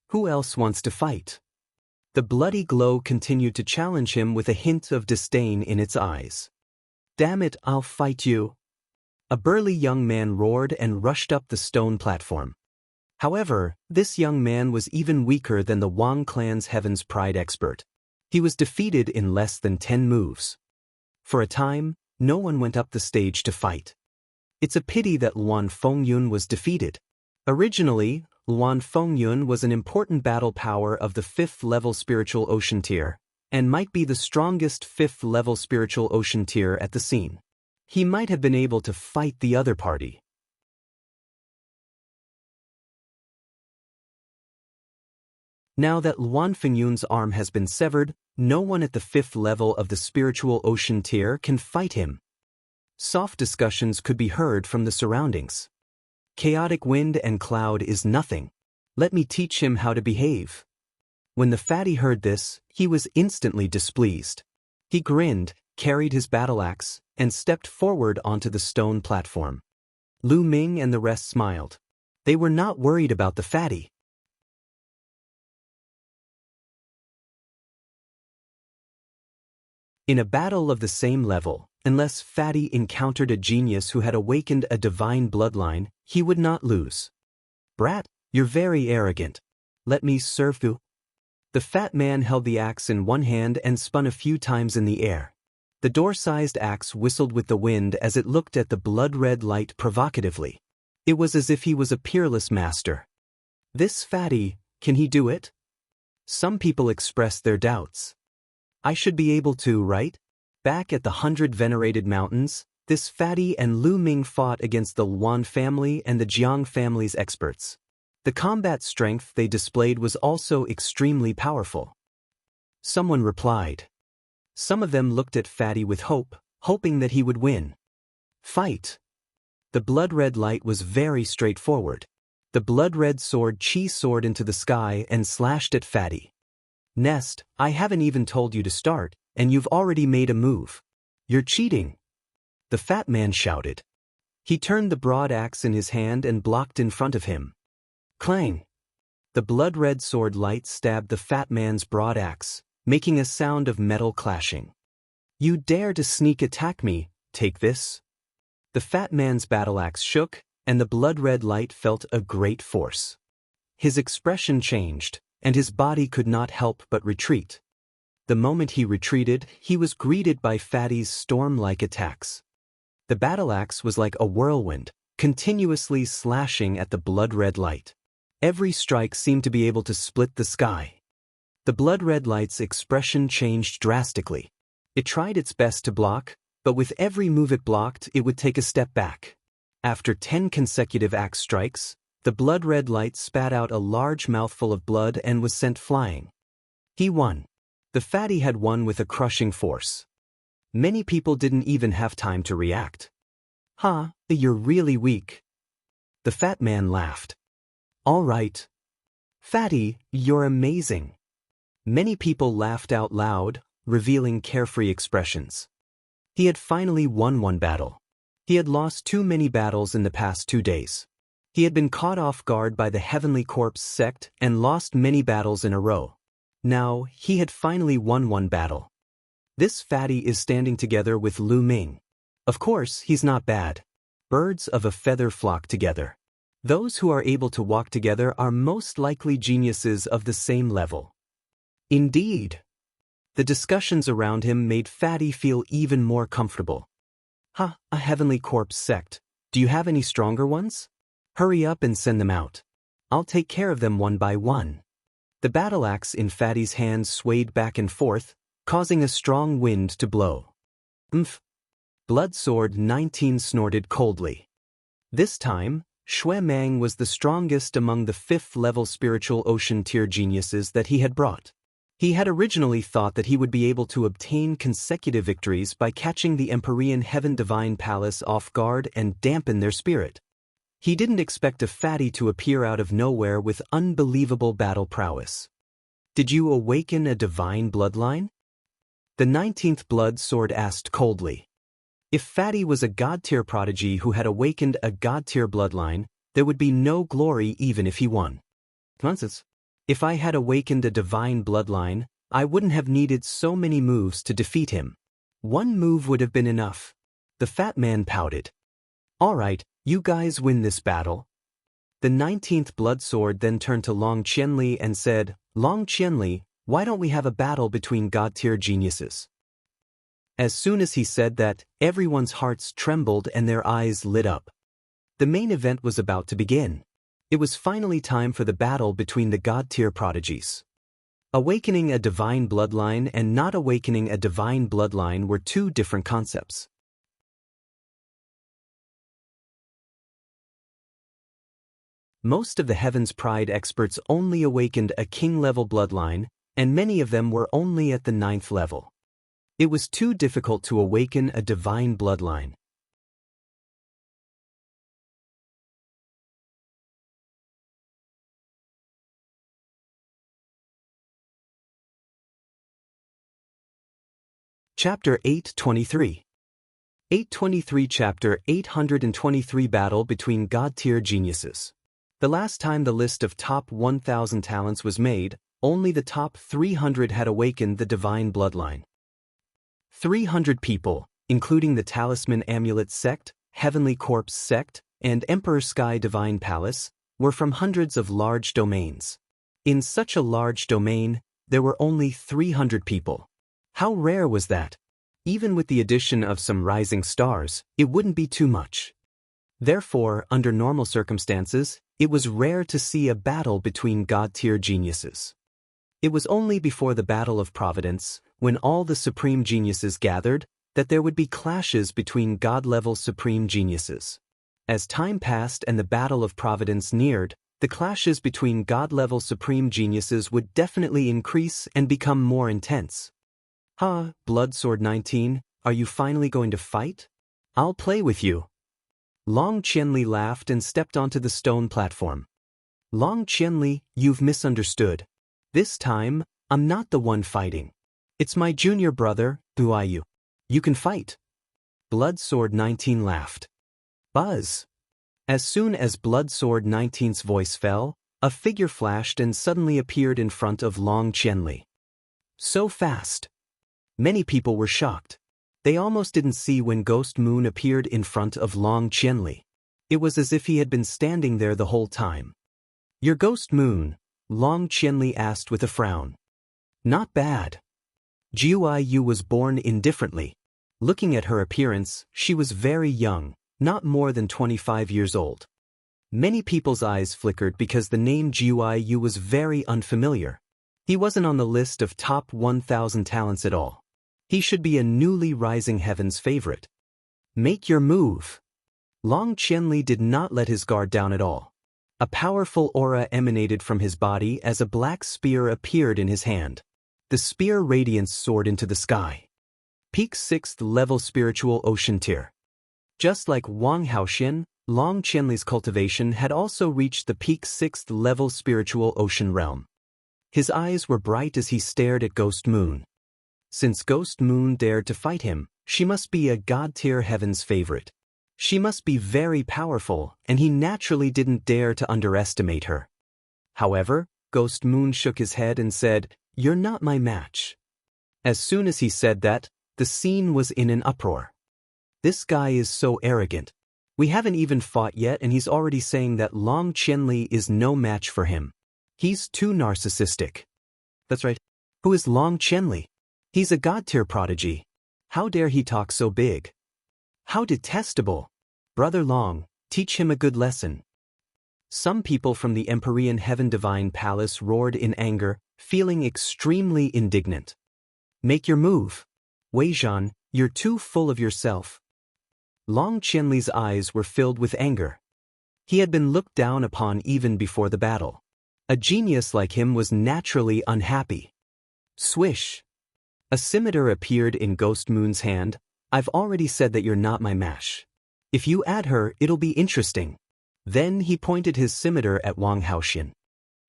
Who else wants to fight? The bloody glow continued to challenge him with a hint of disdain in its eyes. Damn it, I'll fight you. A burly young man roared and rushed up the stone platform. However, this young man was even weaker than the Wang clan's Heaven's Pride expert. He was defeated in less than 10 moves. For a time, no one went up the stage to fight. It's a pity that Luan Fengyun was defeated. Originally, Luan Fengyun was an important battle power of the 5th level spiritual ocean tier, and might be the strongest 5th level spiritual ocean tier at the scene. He might have been able to fight the other party. Now that Luan Fengyun's arm has been severed, no one at the 5th level of the spiritual ocean tier can fight him. Soft discussions could be heard from the surroundings. Chaotic wind and cloud is nothing. Let me teach him how to behave. When the fatty heard this, he was instantly displeased. He grinned, carried his battle axe, and stepped forward onto the stone platform. Lu Ming and the rest smiled. They were not worried about the fatty. In a battle of the same level, unless Fatty encountered a genius who had awakened a divine bloodline, he would not lose. Brat, you're very arrogant. Let me serve you. The fat man held the axe in one hand and spun a few times in the air. The door-sized axe whistled with the wind as it looked at the blood-red light provocatively. It was as if he was a peerless master. This fatty, can he do it? Some people expressed their doubts. I should be able to, right? Back at the 100 Venerated Mountains, this fatty and Lu Ming fought against the Luan family and the Jiang family's experts. The combat strength they displayed was also extremely powerful. Someone replied. Some of them looked at Fatty with hope, hoping that he would win. Fight! The blood-red light was very straightforward. The blood-red sword chi soared into the sky and slashed at Fatty. Nest, I haven't even told you to start, and you've already made a move. You're cheating. The fat man shouted. He turned the broad axe in his hand and blocked in front of him. Clang! The blood-red sword light stabbed the fat man's broad axe, making a sound of metal clashing. You dare to sneak attack me, take this. The fat man's battle axe shook, and the blood-red light felt a great force. His expression changed, and his body could not help but retreat. The moment he retreated, he was greeted by Fatty's storm-like attacks. The battle axe was like a whirlwind, continuously slashing at the blood-red light. Every strike seemed to be able to split the sky. The blood-red light's expression changed drastically. It tried its best to block, but with every move it blocked, it would take a step back. After 10 consecutive axe strikes, the blood-red light spat out a large mouthful of blood and was sent flying. He won. The fatty had won with a crushing force. Many people didn't even have time to react. Ha, you're really weak. The fat man laughed. All right. Fatty, you're amazing. Many people laughed out loud, revealing carefree expressions. He had finally won one battle. He had lost too many battles in the past 2 days. He had been caught off guard by the Heavenly Corpse sect and lost many battles in a row. Now, he had finally won one battle. This fatty is standing together with Lu Ming. Of course, he's not bad. Birds of a feather flock together. Those who are able to walk together are most likely geniuses of the same level. Indeed. The discussions around him made Fatty feel even more comfortable. A Heavenly Corpse sect. Do you have any stronger ones? Hurry up and send them out. I'll take care of them one by one. The battle axe in Fatty's hands swayed back and forth, causing a strong wind to blow. Umph. Blood Sword 19 snorted coldly. This time, Shui Mang was the strongest among the 5th-level spiritual ocean tier geniuses that he had brought. He had originally thought that he would be able to obtain consecutive victories by catching the Empyrean Heaven Divine Palace off guard and dampen their spirit. He didn't expect a fatty to appear out of nowhere with unbelievable battle prowess. Did you awaken a divine bloodline? The 19th Blood Sword asked coldly. If Fatty was a god-tier prodigy who had awakened a god-tier bloodline, there would be no glory even if he won. Nonsense. If I had awakened a divine bloodline, I wouldn't have needed so many moves to defeat him. One move would have been enough. The fat man pouted. All right, you guys win this battle. The 19th Blood Sword then turned to Long Qianli and said, Long Qianli, why don't we have a battle between god-tier geniuses? As soon as he said that, everyone's hearts trembled and their eyes lit up. The main event was about to begin. It was finally time for the battle between the god-tier prodigies. Awakening a divine bloodline and not awakening a divine bloodline were two different concepts. Most of the Heaven's Pride experts only awakened a king-level bloodline, and many of them were only at the 9th level. It was too difficult to awaken a divine bloodline. Chapter 823. 823 Chapter 823 Battle between God-tier geniuses. The last time the list of top 1,000 talents was made, only the top 300 had awakened the divine bloodline. 300 people, including the Talisman Amulet sect, Heavenly Corpse sect, and Emperor Sky Divine Palace, were from hundreds of large domains. In such a large domain, there were only 300 people. How rare was that? Even with the addition of some rising stars, it wouldn't be too much. Therefore, under normal circumstances, it was rare to see a battle between god-tier geniuses. It was only before the Battle of Providence, when all the supreme geniuses gathered, that there would be clashes between god-level supreme geniuses. As time passed and the Battle of Providence neared, the clashes between god-level supreme geniuses would definitely increase and become more intense. Blood Sword 19, are you finally going to fight? I'll play with you. Long Qianli laughed and stepped onto the stone platform. Long Qianli, you've misunderstood. This time, I'm not the one fighting. It's my junior brother, Buayu. You can fight. Blood Sword 19 laughed. Buzz. As soon as Blood Sword 19's voice fell, a figure flashed and suddenly appeared in front of Long Qianli. So fast. Many people were shocked. They almost didn't see when Ghost Moon appeared in front of Long Qianli. It was as if he had been standing there the whole time. Your Ghost Moon? Long Qianli asked with a frown. Not bad. Jiuyu was born indifferently. Looking at her appearance, she was very young, not more than 25 years old. Many people's eyes flickered because the name Jiuyu was very unfamiliar. He wasn't on the list of top 1,000 talents at all. He should be a newly rising heaven's favorite. Make your move. Long Qianli did not let his guard down at all. A powerful aura emanated from his body as a black spear appeared in his hand. The spear radiance soared into the sky. Peak 6th level spiritual ocean tier. Just like Wang Haoxian, Long Qianli's cultivation had also reached the peak 6th level spiritual ocean realm. His eyes were bright as he stared at Ghost Moon. Since Ghost Moon dared to fight him, she must be a god-tier heaven's favorite. She must be very powerful, and he naturally didn't dare to underestimate her. However, Ghost Moon shook his head and said, "You're not my match." As soon as he said that, the scene was in an uproar. This guy is so arrogant. We haven't even fought yet and he's already saying that Long Qianli is no match for him. He's too narcissistic. That's right. Who is Long Qianli? He's a god-tier prodigy. How dare he talk so big? How detestable! Brother Long, teach him a good lesson. Some people from the Empyrean Heaven Divine Palace roared in anger, feeling extremely indignant. Make your move. Wei Zhan, you're too full of yourself. Long Qianli's eyes were filled with anger. He had been looked down upon even before the battle. A genius like him was naturally unhappy. Swish! A scimitar appeared in Ghost Moon's hand. I've already said that you're not my match. If you add her, it'll be interesting. Then he pointed his scimitar at Wang Haoxian.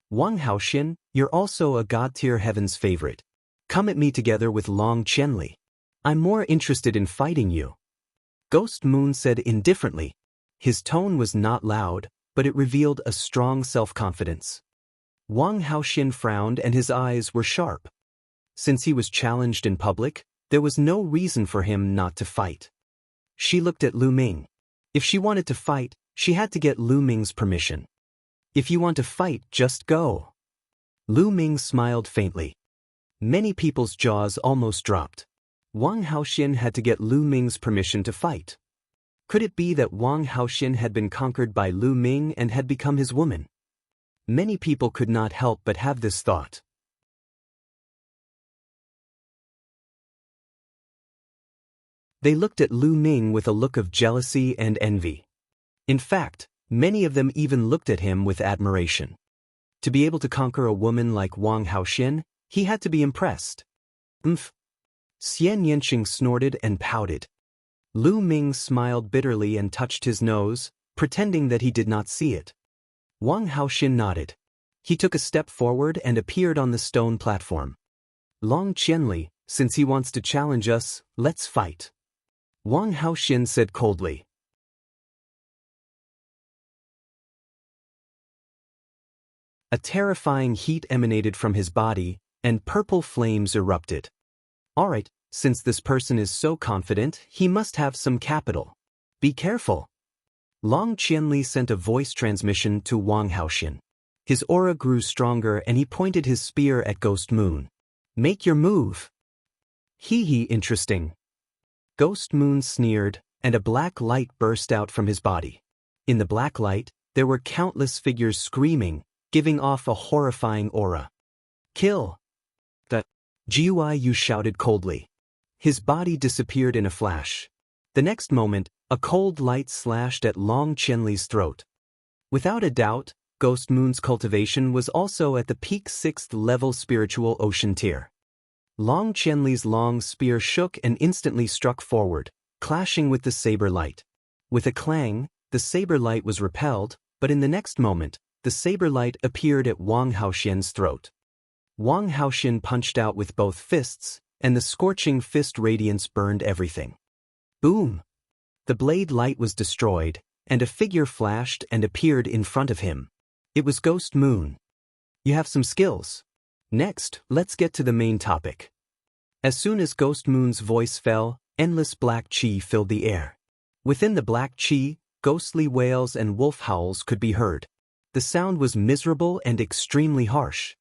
Wang Haoxian, you're also a god-tier heaven's favorite. Come at me together with Long Qianli. I'm more interested in fighting you. Ghost Moon said indifferently. His tone was not loud, but it revealed a strong self-confidence. Wang Haoxian frowned and his eyes were sharp. Since he was challenged in public, there was no reason for him not to fight. She looked at Lu Ming. If she wanted to fight, she had to get Lu Ming's permission. If you want to fight, just go. Lu Ming smiled faintly. Many people's jaws almost dropped. Wang Haoxian had to get Lu Ming's permission to fight. Could it be that Wang Haoxian had been conquered by Lu Ming and had become his woman? Many people could not help but have this thought. They looked at Lu Ming with a look of jealousy and envy. In fact, many of them even looked at him with admiration. To be able to conquer a woman like Wang Haoxian, he had to be impressed. Xianxia snorted and pouted. Lu Ming smiled bitterly and touched his nose, pretending that he did not see it. Wang Haoxian nodded. He took a step forward and appeared on the stone platform. Long Qianli, since he wants to challenge us, let's fight. Wang Haoxian said coldly. A terrifying heat emanated from his body, and purple flames erupted. All right, since this person is so confident, he must have some capital. Be careful. Long Qianli sent a voice transmission to Wang Haoxian. His aura grew stronger and he pointed his spear at Ghost Moon. Make your move. Hee, interesting. Ghost Moon sneered, and a black light burst out from his body. In the black light, there were countless figures screaming, giving off a horrifying aura. Kill! Jiu shouted coldly. His body disappeared in a flash. The next moment, a cold light slashed at Long Qianli's throat. Without a doubt, Ghost Moon's cultivation was also at the peak 6th level spiritual ocean tier. Long Qianli's long spear shook and instantly struck forward, clashing with the saber light. With a clang, the saber light was repelled, but in the next moment, the saber light appeared at Wang Haoxian's throat. Wang Haoxian punched out with both fists, and the scorching fist radiance burned everything. Boom! The blade light was destroyed, and a figure flashed and appeared in front of him. It was Ghost Moon. You have some skills. Next, let's get to the main topic. As soon as Ghost Moon's voice fell, endless black qi filled the air. Within the black qi, ghostly wails and wolf howls could be heard. The sound was miserable and extremely harsh.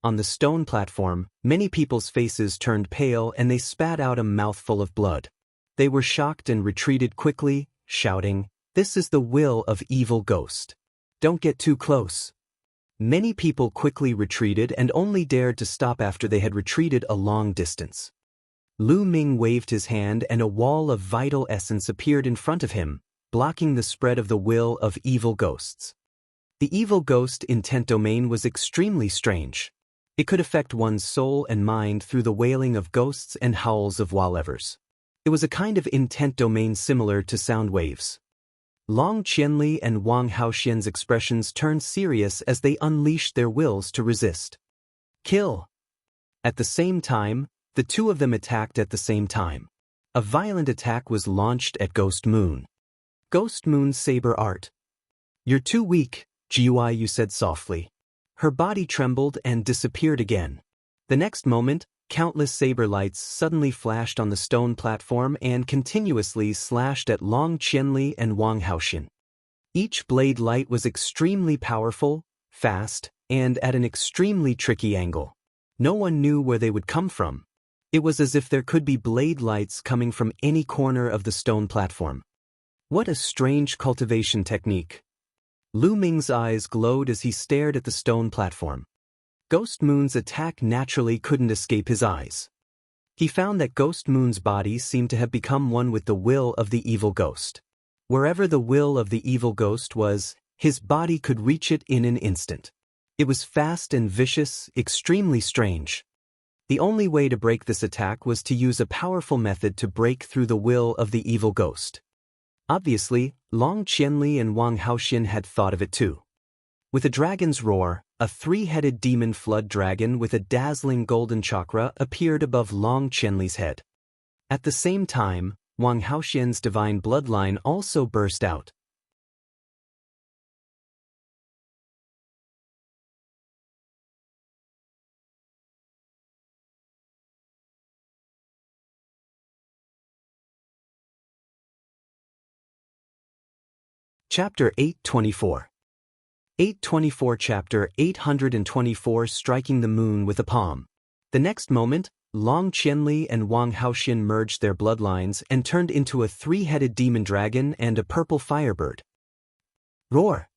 On the stone platform, many people's faces turned pale and they spat out a mouthful of blood. They were shocked and retreated quickly, shouting, "This is the will of evil ghost. Don't get too close." Many people quickly retreated and only dared to stop after they had retreated a long distance. Lu Ming waved his hand and a wall of vital essence appeared in front of him, blocking the spread of the will of evil ghosts. The evil ghost intent domain was extremely strange. It could affect one's soul and mind through the wailing of ghosts and howls of wallevers. It was a kind of intent domain similar to sound waves. Long Qianli and Wang Haoxian's expressions turned serious as they unleashed their wills to resist. Kill! At the same time, the two of them attacked at the same time. A violent attack was launched at Ghost Moon. Ghost Moon's saber art. You're too weak, Jiu said softly. Her body trembled and disappeared again. The next moment, countless saber lights suddenly flashed on the stone platform and continuously slashed at Long Qianli and Wang Haoxian. Each blade light was extremely powerful, fast, and at an extremely tricky angle. No one knew where they would come from. It was as if there could be blade lights coming from any corner of the stone platform. What a strange cultivation technique. Lu Ming's eyes glowed as he stared at the stone platform. Ghost Moon's attack naturally couldn't escape his eyes. He found that Ghost Moon's body seemed to have become one with the will of the evil ghost. Wherever the will of the evil ghost was, his body could reach it in an instant. It was fast and vicious, extremely strange. The only way to break this attack was to use a powerful method to break through the will of the evil ghost. Obviously, Long Qianli and Wang Haoxian had thought of it too. With a dragon's roar, a three-headed demon flood dragon with a dazzling golden chakra appeared above Long Qianli's head. At the same time, Wang Haoxian's divine bloodline also burst out. Chapter 824. 824 Chapter 824 Striking the Moon with a Palm. The next moment, Long Qianli and Wang Haoxian merged their bloodlines and turned into a three-headed demon dragon and a purple firebird. Roar!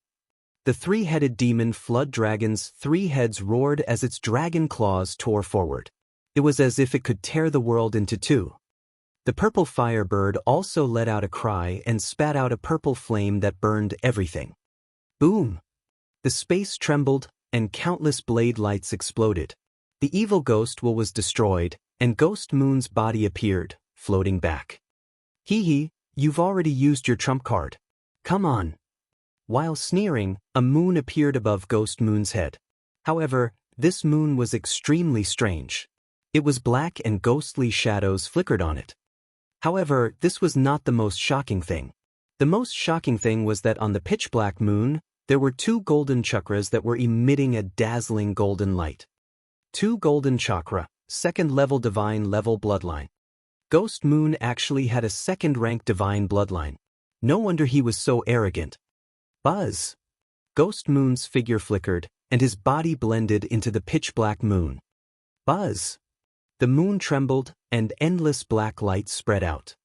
The three-headed demon flood dragon's three heads roared as its dragon claws tore forward. It was as if it could tear the world into two. The purple firebird also let out a cry and spat out a purple flame that burned everything. Boom! The space trembled, and countless blade lights exploded. The evil ghost will was destroyed, and Ghost Moon's body appeared, floating back. Hee, you've already used your trump card. Come on. While sneering, a moon appeared above Ghost Moon's head. However, this moon was extremely strange. It was black and ghostly shadows flickered on it. However, this was not the most shocking thing. The most shocking thing was that on the pitch-black moon, there were two golden chakras that were emitting a dazzling golden light. 2 golden chakra, second-level divine level bloodline. Ghost Moon actually had a second-rank divine bloodline. No wonder he was so arrogant. Buzz! Ghost Moon's figure flickered, and his body blended into the pitch-black moon. Buzz! The moon trembled, and endless black lights spread out.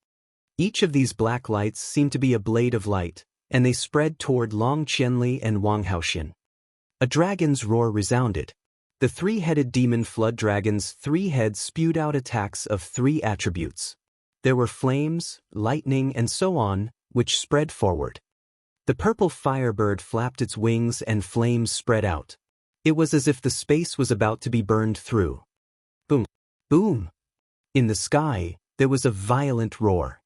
Each of these black lights seemed to be a blade of light, and they spread toward Long Qianli and Wang Haoxian. A dragon's roar resounded. The three-headed demon flood dragon's 3 heads spewed out attacks of 3 attributes. There were flames, lightning, and so on, which spread forward. The purple firebird flapped its wings and flames spread out. It was as if the space was about to be burned through. Boom! Boom! In the sky, there was a violent roar.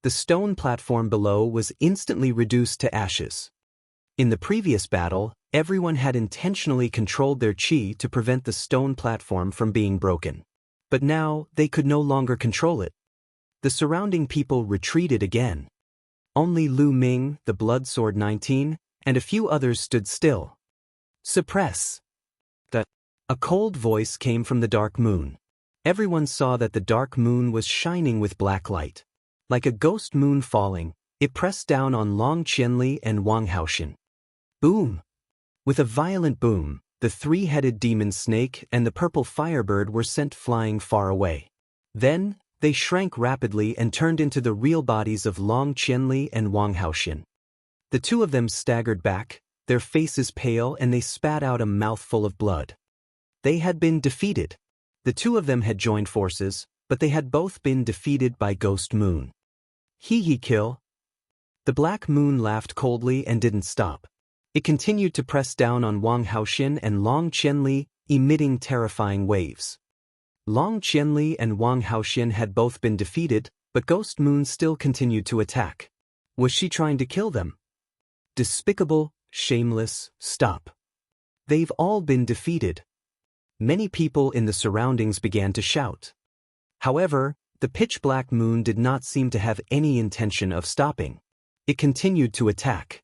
The stone platform below was instantly reduced to ashes. In the previous battle, everyone had intentionally controlled their chi to prevent the stone platform from being broken. But now, they could no longer control it. The surrounding people retreated again. Only Lu Ming, the Blood Sword 19, and a few others stood still. Suppress! A cold voice came from the dark moon. Everyone saw that the dark moon was shining with black light. Like a ghost moon falling, it pressed down on Long Qianli and Wang Haoxian. Boom! With a violent boom, the 3-headed demon snake and the purple firebird were sent flying far away. Then, they shrank rapidly and turned into the real bodies of Long Qianli and Wang Haoxian. The two of them staggered back, their faces pale, and they spat out a mouthful of blood. They had been defeated. The two of them had joined forces, but they had both been defeated by Ghost Moon. Hee kill. The black moon laughed coldly and didn't stop. It continued to press down on Wang Haoxian and Long Qianli, emitting terrifying waves. Long Qianli and Wang Haoxian had both been defeated, but Ghost Moon still continued to attack. Was she trying to kill them? Despicable, shameless, stop. They've all been defeated. Many people in the surroundings began to shout. However, the pitch-black moon did not seem to have any intention of stopping. It continued to attack.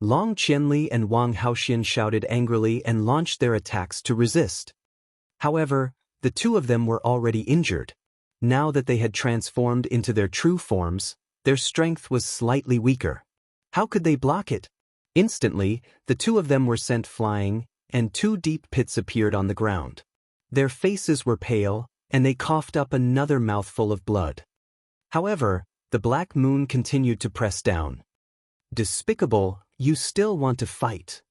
Long Qianli and Wang Haoxian shouted angrily and launched their attacks to resist. However, the two of them were already injured. Now that they had transformed into their true forms, their strength was slightly weaker. How could they block it? Instantly, the two of them were sent flying, and two deep pits appeared on the ground. Their faces were pale, and they coughed up another mouthful of blood. However, the black moon continued to press down. Despicable, you still want to fight.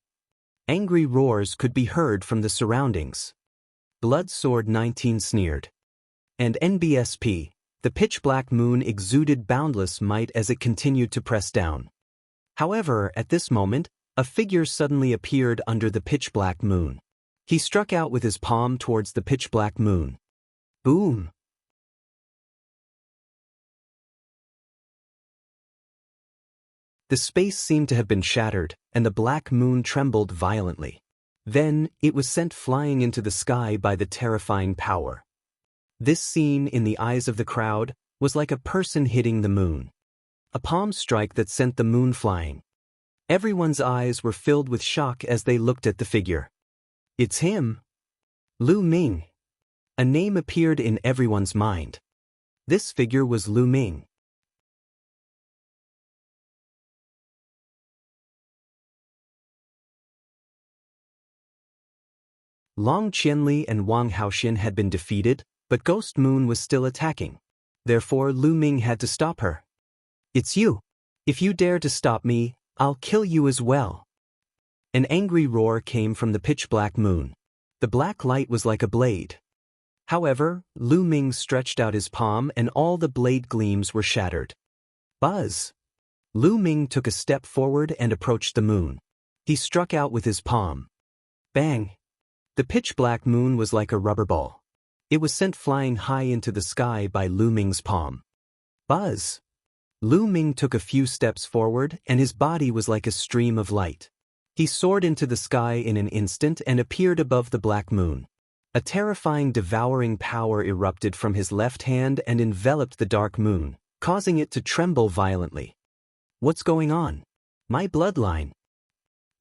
Angry roars could be heard from the surroundings. Blood Sword 19 sneered. And NBSP, the pitch-black moon exuded boundless might as it continued to press down. However, at this moment, a figure suddenly appeared under the pitch-black moon. He struck out with his palm towards the pitch-black moon. Boom! The space seemed to have been shattered, and the black moon trembled violently. Then, it was sent flying into the sky by the terrifying power. This scene, in the eyes of the crowd, was like a person hitting the moon. A palm strike that sent the moon flying. Everyone's eyes were filled with shock as they looked at the figure. It's him! Lu Ming! A name appeared in everyone's mind. This figure was Lu Ming. Long Qianli and Wang Haoxian had been defeated, but Ghost Moon was still attacking. Therefore, Lu Ming had to stop her. It's you! If you dare to stop me, I'll kill you as well. An angry roar came from the pitch-black moon. The black light was like a blade. However, Lu Ming stretched out his palm and all the blade gleams were shattered. Buzz! Lu Ming took a step forward and approached the moon. He struck out with his palm. Bang! The pitch-black moon was like a rubber ball. It was sent flying high into the sky by Lu Ming's palm. Buzz! Lu Ming took a few steps forward and his body was like a stream of light. He soared into the sky in an instant and appeared above the black moon. A terrifying devouring power erupted from his left hand and enveloped the dark moon, causing it to tremble violently. What's going on? My bloodline!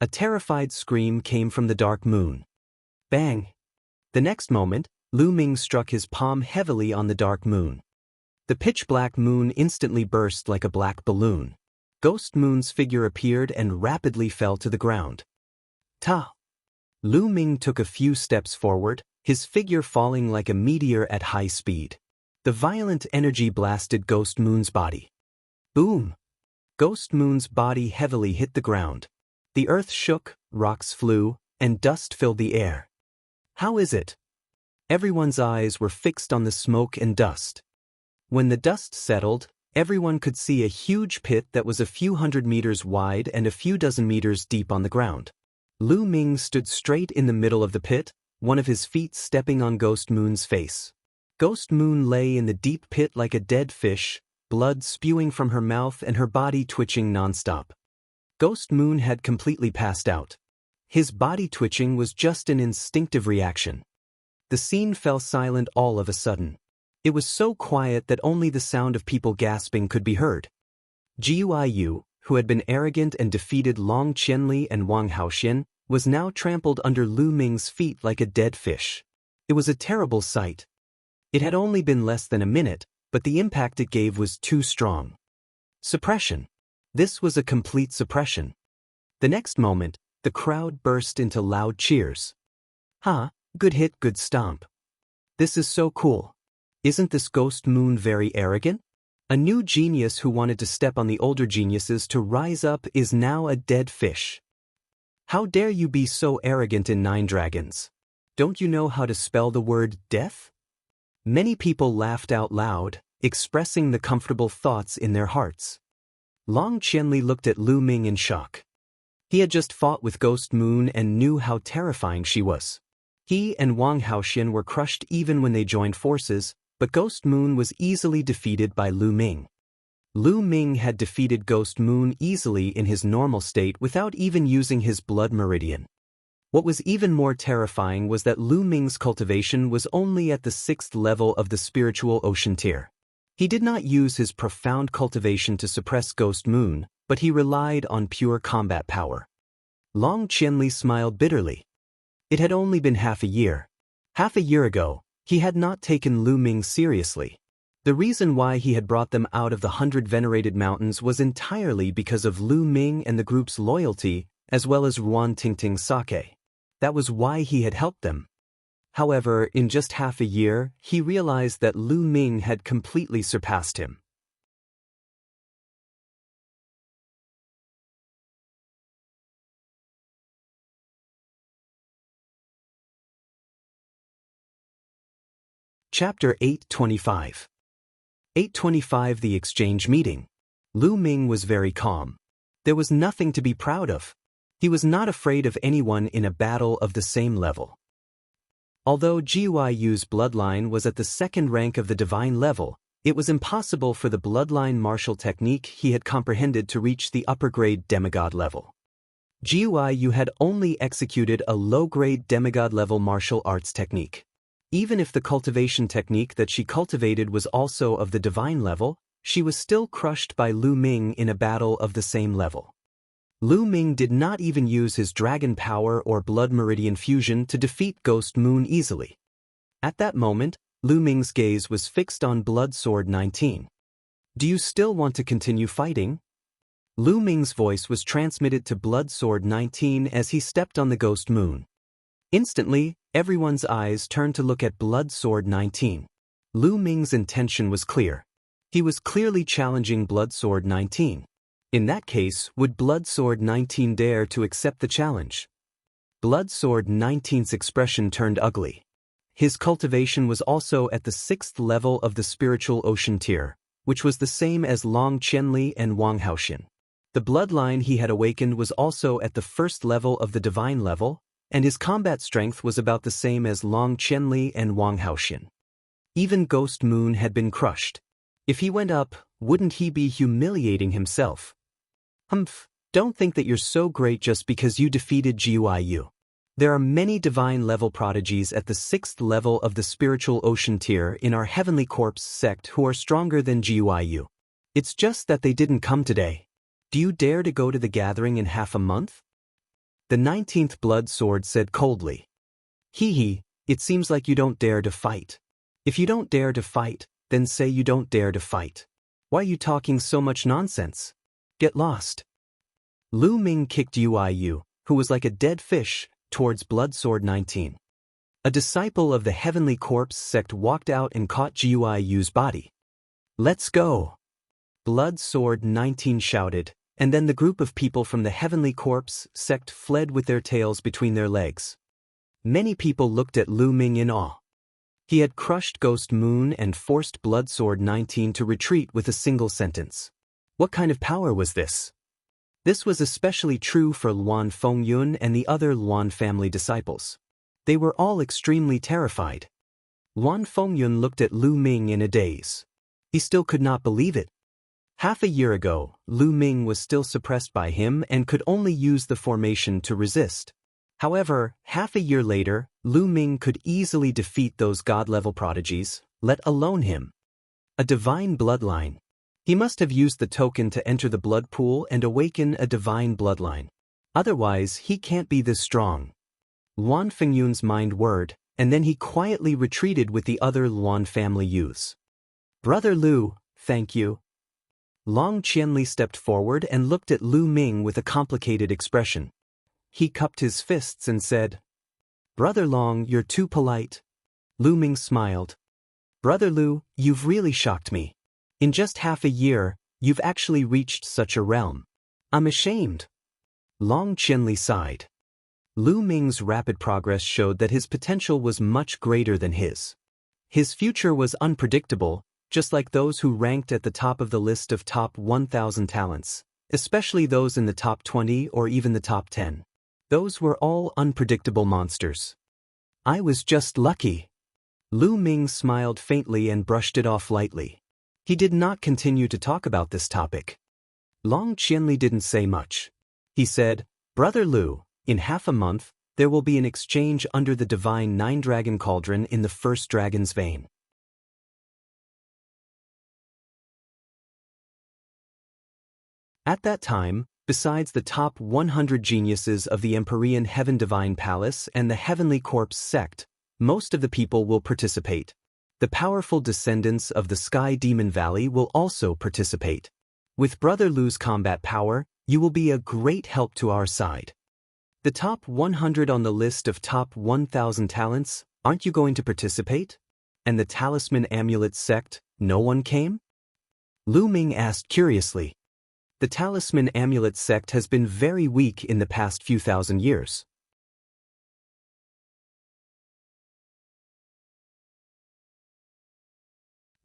A terrified scream came from the dark moon. Bang! The next moment, Lu Ming struck his palm heavily on the dark moon. The pitch-black moon instantly burst like a black balloon. Ghost Moon's figure appeared and rapidly fell to the ground. Ta! Lu Ming took a few steps forward, his figure falling like a meteor at high speed. The violent energy blasted Ghost Moon's body. Boom! Ghost Moon's body heavily hit the ground. The earth shook, rocks flew, and dust filled the air. How is it? Everyone's eyes were fixed on the smoke and dust. When the dust settled, everyone could see a huge pit that was a few hundred meters wide and a few dozen meters deep on the ground. Lu Ming stood straight in the middle of the pit, one of his feet stepping on Ghost Moon's face. Ghost Moon lay in the deep pit like a dead fish, blood spewing from her mouth and her body twitching nonstop. Ghost Moon had completely passed out. His body twitching was just an instinctive reaction. The scene fell silent all of a sudden. It was so quiet that only the sound of people gasping could be heard. Jiu, who had been arrogant and defeated Long Qianli and Wang Haoxian, was now trampled under Lu Ming's feet like a dead fish. It was a terrible sight. It had only been less than a minute, but the impact it gave was too strong. Suppression. This was a complete suppression. The next moment, the crowd burst into loud cheers. Ha, good hit, good stomp. This is so cool. Isn't this Ghost Moon very arrogant? A new genius who wanted to step on the older geniuses to rise up is now a dead fish. How dare you be so arrogant in Nine Dragons? Don't you know how to spell the word death? Many people laughed out loud, expressing the comfortable thoughts in their hearts. Long Qianli looked at Lu Ming in shock. He had just fought with Ghost Moon and knew how terrifying she was. He and Wang Haoxian were crushed even when they joined forces, but Ghost Moon was easily defeated by Lu Ming. Lu Ming had defeated Ghost Moon easily in his normal state without even using his blood meridian. What was even more terrifying was that Lu Ming's cultivation was only at the 6th level of the spiritual ocean tier. He did not use his profound cultivation to suppress Ghost Moon, but he relied on pure combat power. Long Qianli smiled bitterly. It had only been half a year. Half a year ago, he had not taken Lu Ming seriously. The reason why he had brought them out of the 100 venerated mountains was entirely because of Lu Ming and the group's loyalty, as well as Ruan Tingting's sake. That was why he had helped them. However, in just half a year, he realized that Lu Ming had completely surpassed him. Chapter 825. 825 The Exchange Meeting. Lu Ming was very calm. There was nothing to be proud of. He was not afraid of anyone in a battle of the same level. Although Jiuyu's bloodline was at the 2nd rank of the divine level, it was impossible for the bloodline martial technique he had comprehended to reach the upper-grade demigod level. Jiuyu had only executed a low-grade demigod-level martial arts technique. Even if the cultivation technique that she cultivated was also of the divine level, she was still crushed by Lu Ming in a battle of the same level. Lu Ming did not even use his dragon power or blood meridian fusion to defeat Ghost Moon easily. At that moment, Lu Ming's gaze was fixed on Blood Sword 19. Do you still want to continue fighting? Lu Ming's voice was transmitted to Blood Sword 19 as he stepped on the Ghost Moon. Instantly, everyone's eyes turned to look at Blood Sword 19. Lu Ming's intention was clear. He was clearly challenging Blood Sword 19. In that case, would Blood Sword 19 dare to accept the challenge? Blood Sword 19's expression turned ugly. His cultivation was also at the 6th level of the spiritual ocean tier, which was the same as Long Qianli and Wang Haoxian. The bloodline he had awakened was also at the 1st level of the divine level, and his combat strength was about the same as Long Qianli and Wang Haoxian. Even Ghost Moon had been crushed. If he went up, wouldn't he be humiliating himself? Don't think that you're so great just because you defeated Jiuyu. There are many divine-level prodigies at the 6th level of the spiritual ocean tier in our Heavenly Corpse sect who are stronger than Jiuyu. It's just that they didn't come today. Do you dare to go to the gathering in half a month? The 19th Blood Sword said coldly. Hee, it seems like you don't dare to fight. If you don't dare to fight, then say you don't dare to fight. Why are you talking so much nonsense? Get lost. Lu Ming kicked Yuyu, who was like a dead fish, towards Blood Sword 19. A disciple of the Heavenly Corpse sect walked out and caught Jiuyu's body. Let's go! Blood Sword 19 shouted, and then the group of people from the Heavenly Corpse sect fled with their tails between their legs. Many people looked at Lu Ming in awe. He had crushed Ghost Moon and forced Blood Sword 19 to retreat with a single sentence. What kind of power was this? This was especially true for Luan Fengyun and the other Luan family disciples. They were all extremely terrified. Luan Fengyun looked at Lu Ming in a daze. He still could not believe it. Half a year ago, Lu Ming was still suppressed by him and could only use the formation to resist. However, half a year later, Lu Ming could easily defeat those god-level prodigies, let alone him. A divine bloodline. He must have used the token to enter the blood pool and awaken a divine bloodline. Otherwise, he can't be this strong. Luan Fengyun's mind whirred, and then he quietly retreated with the other Luan family youths. Brother Lu, thank you. Long Qianli stepped forward and looked at Lu Ming with a complicated expression. He cupped his fists and said, Brother Long, you're too polite. Lu Ming smiled. Brother Lu, you've really shocked me. In just half a year, you've actually reached such a realm. I'm ashamed. Long Qianli sighed. Lu Ming's rapid progress showed that his potential was much greater than his. His future was unpredictable, just like those who ranked at the top of the list of top 1,000 talents, especially those in the top 20 or even the top 10. Those were all unpredictable monsters. I was just lucky. Lu Ming smiled faintly and brushed it off lightly. He did not continue to talk about this topic. Long Qianli didn't say much. He said, Brother Lu, in half a month, there will be an exchange under the divine nine-dragon cauldron in the first dragon's vein. At that time, besides the top 100 geniuses of the Empyrean Heaven Divine Palace and the Heavenly Corpse sect, most of the people will participate. The powerful descendants of the Sky Demon Valley will also participate. With Brother Lu's combat power, you will be a great help to our side. The top 100 on the list of top 1,000 talents, aren't you going to participate? And the Talisman Amulet sect, no one came? Lu Ming asked curiously. The Talisman Amulet sect has been very weak in the past few thousand years.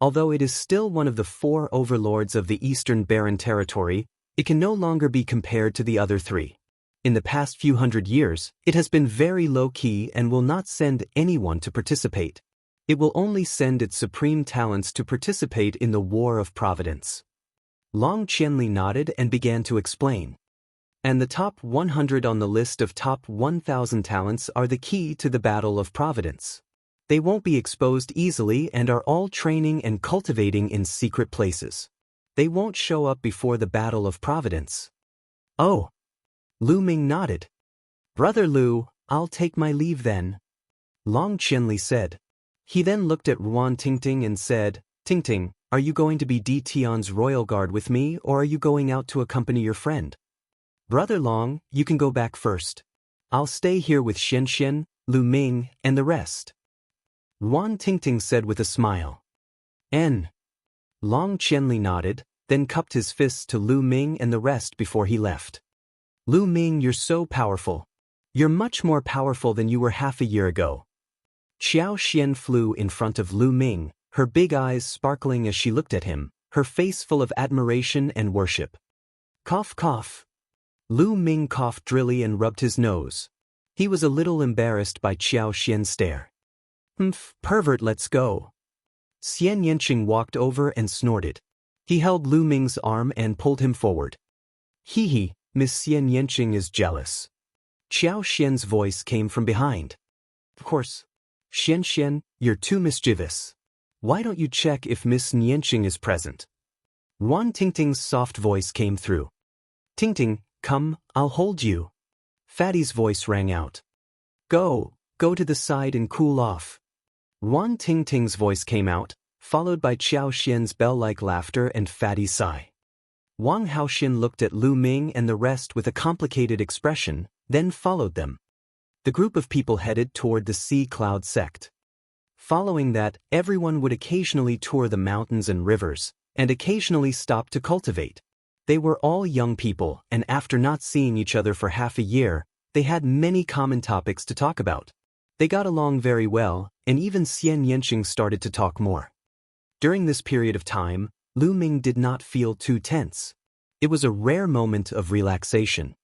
Although it is still one of the 4 overlords of the Eastern Barren Territory, it can no longer be compared to the other 3. In the past few hundred years, it has been very low-key and will not send anyone to participate. It will only send its supreme talents to participate in the War of Providence. Long Qianli nodded and began to explain. And the top 100 on the list of top 1,000 talents are the key to the Battle of Providence. They won't be exposed easily and are all training and cultivating in secret places. They won't show up before the Battle of Providence. Oh. Lu Ming nodded. Brother Lu, I'll take my leave then. Long Qianli said. He then looked at Ruan Tingting and said, Tingting, are you going to be Di Tian's royal guard with me or are you going out to accompany your friend? Brother Long, you can go back first. I'll stay here with Xianxian, Lu Ming, and the rest. Ruan Tingting said with a smile. N. Long Qianli nodded, then cupped his fists to Lu Ming and the rest before he left. Lu Ming, you're so powerful. You're much more powerful than you were half a year ago. Xiao Xian flew in front of Lu Ming, her big eyes sparkling as she looked at him, her face full of admiration and worship. Cough cough. Lu Ming coughed drily and rubbed his nose. He was a little embarrassed by Xiao Xian's stare. Pervert, let's go. Xianxia walked over and snorted. He held Lu Ming's arm and pulled him forward. Hee, Miss Xianxia is jealous. Xiao Xian's voice came from behind. Of course. Xianxian, you're too mischievous. Why don't you check if Miss Xianxia is present? Ruan Tingting's soft voice came through. Tingting, come, I'll hold you. Fatty's voice rang out. Go to the side and cool off. Ruan Tingting's voice came out, followed by Xiao Xian's bell-like laughter and Fatty's sigh. Wang Haoxin looked at Lu Ming and the rest with a complicated expression, then followed them. The group of people headed toward the Sea Cloud sect. Following that, everyone would occasionally tour the mountains and rivers, and occasionally stop to cultivate. They were all young people, and after not seeing each other for half a year, they had many common topics to talk about. They got along very well, and even Xianxia started to talk more. During this period of time, Lu Ming did not feel too tense. It was a rare moment of relaxation.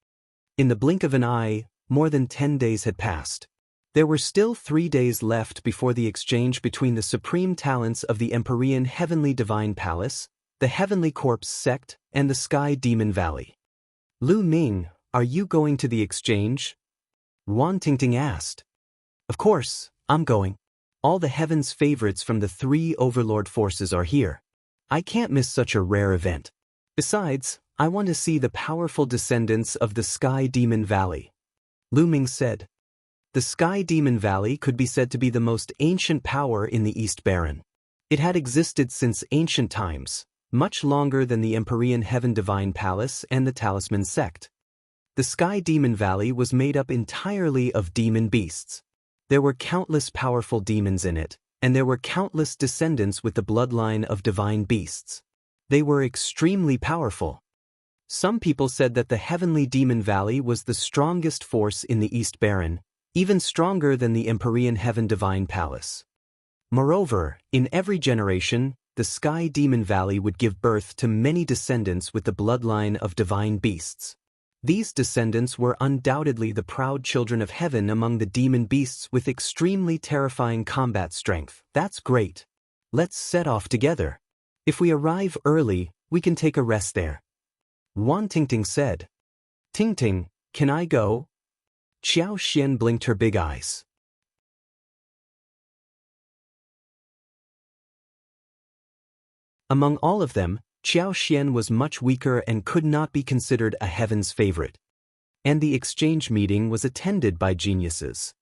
In the blink of an eye, more than 10 days had passed. There were still 3 days left before the exchange between the supreme talents of the Empyrean Heavenly Divine Palace, the Heavenly Corpse sect, and the Sky Demon Valley. Lu Ming, are you going to the exchange? Ruan Tingting asked. Of course, I'm going. All the heaven's favorites from the 3 overlord forces are here. I can't miss such a rare event. Besides, I want to see the powerful descendants of the Sky Demon Valley. Lu Ming said. The Sky Demon Valley could be said to be the most ancient power in the East Barren. It had existed since ancient times, much longer than the Empyrean Heaven Divine Palace and the Talisman sect. The Sky Demon Valley was made up entirely of demon beasts. There were countless powerful demons in it, and there were countless descendants with the bloodline of divine beasts. They were extremely powerful. Some people said that the Heavenly Demon Valley was the strongest force in the East Barren, even stronger than the Empyrean Heaven Divine Palace. Moreover, in every generation, the Sky Demon Valley would give birth to many descendants with the bloodline of divine beasts. These descendants were undoubtedly the proud children of heaven among the demon beasts with extremely terrifying combat strength. That's great. Let's set off together. If we arrive early, we can take a rest there. Ruan Tingting said. Tingting, can I go? Xianxia blinked her big eyes. Among all of them, Xianxia was much weaker and could not be considered a heaven's favorite. And the exchange meeting was attended by geniuses.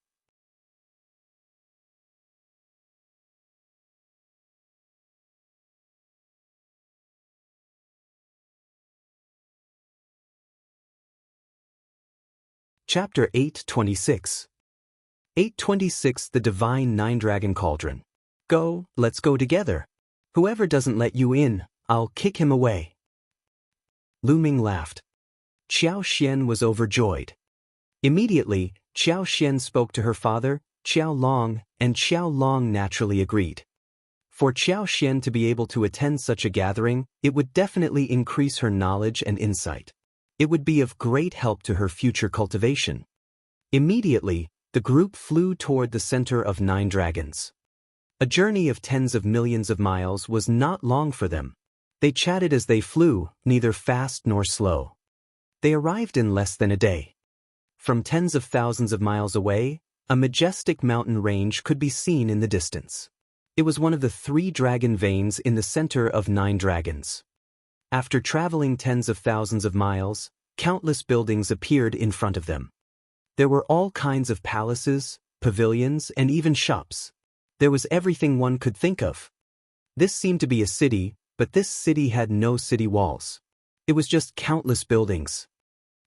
Chapter 826. 826 The Divine Nine-Dragon Cauldron. Go, let's go together. Whoever doesn't let you in, I'll kick him away. Lu Ming laughed. Xianxia was overjoyed. Immediately, Xianxia spoke to her father, Xiao Long, and Xiao Long naturally agreed. For Xianxia to be able to attend such a gathering, it would definitely increase her knowledge and insight. It would be of great help to her future cultivation. Immediately, the group flew toward the center of 9 dragons. A journey of tens of millions of miles was not long for them. They chatted as they flew, neither fast nor slow. They arrived in less than a day. From tens of thousands of miles away, a majestic mountain range could be seen in the distance. It was one of the 3 dragon veins in the center of 9 dragons. After traveling tens of thousands of miles, countless buildings appeared in front of them. There were all kinds of palaces, pavilions, and even shops. There was everything one could think of. This seemed to be a city, but this city had no city walls. It was just countless buildings.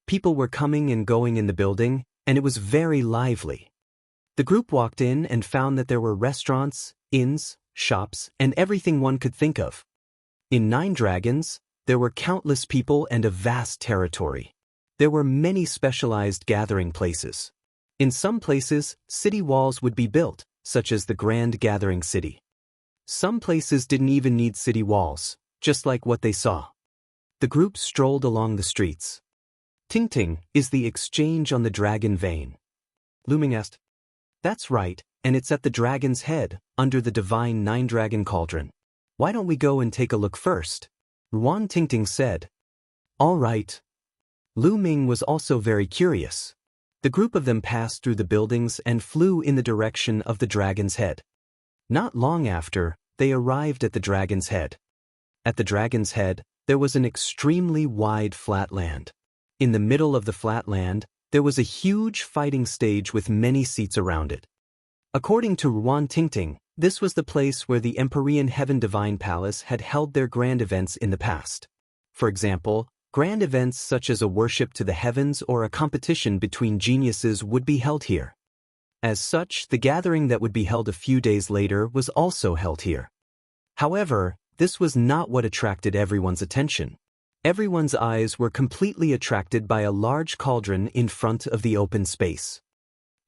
People were coming and going in the building, and it was very lively. The group walked in and found that there were restaurants, inns, shops, and everything one could think of. In 9 dragons, there were countless people and a vast territory. There were many specialized gathering places. In some places, city walls would be built, such as the Grand Gathering City. Some places didn't even need city walls, just like what they saw. The group strolled along the streets. Ting is the exchange on the dragon vein. Lu Ming asked. That's right, and it's at the dragon's head, under the divine 9-dragon cauldron. Why don't we go and take a look first? Ruan Tingting said. All right. Lu Ming was also very curious. The group of them passed through the buildings and flew in the direction of the dragon's head. Not long after, they arrived at the dragon's head. At the dragon's head, there was an extremely wide flat land. In the middle of the flat land, there was a huge fighting stage with many seats around it. According to Ruan Tingting, this was the place where the Empyrean Heaven Divine Palace had held their grand events in the past. For example, grand events such as a worship to the heavens or a competition between geniuses would be held here. As such, the gathering that would be held a few days later was also held here. However, this was not what attracted everyone's attention. Everyone's eyes were completely attracted by a large cauldron in front of the open space.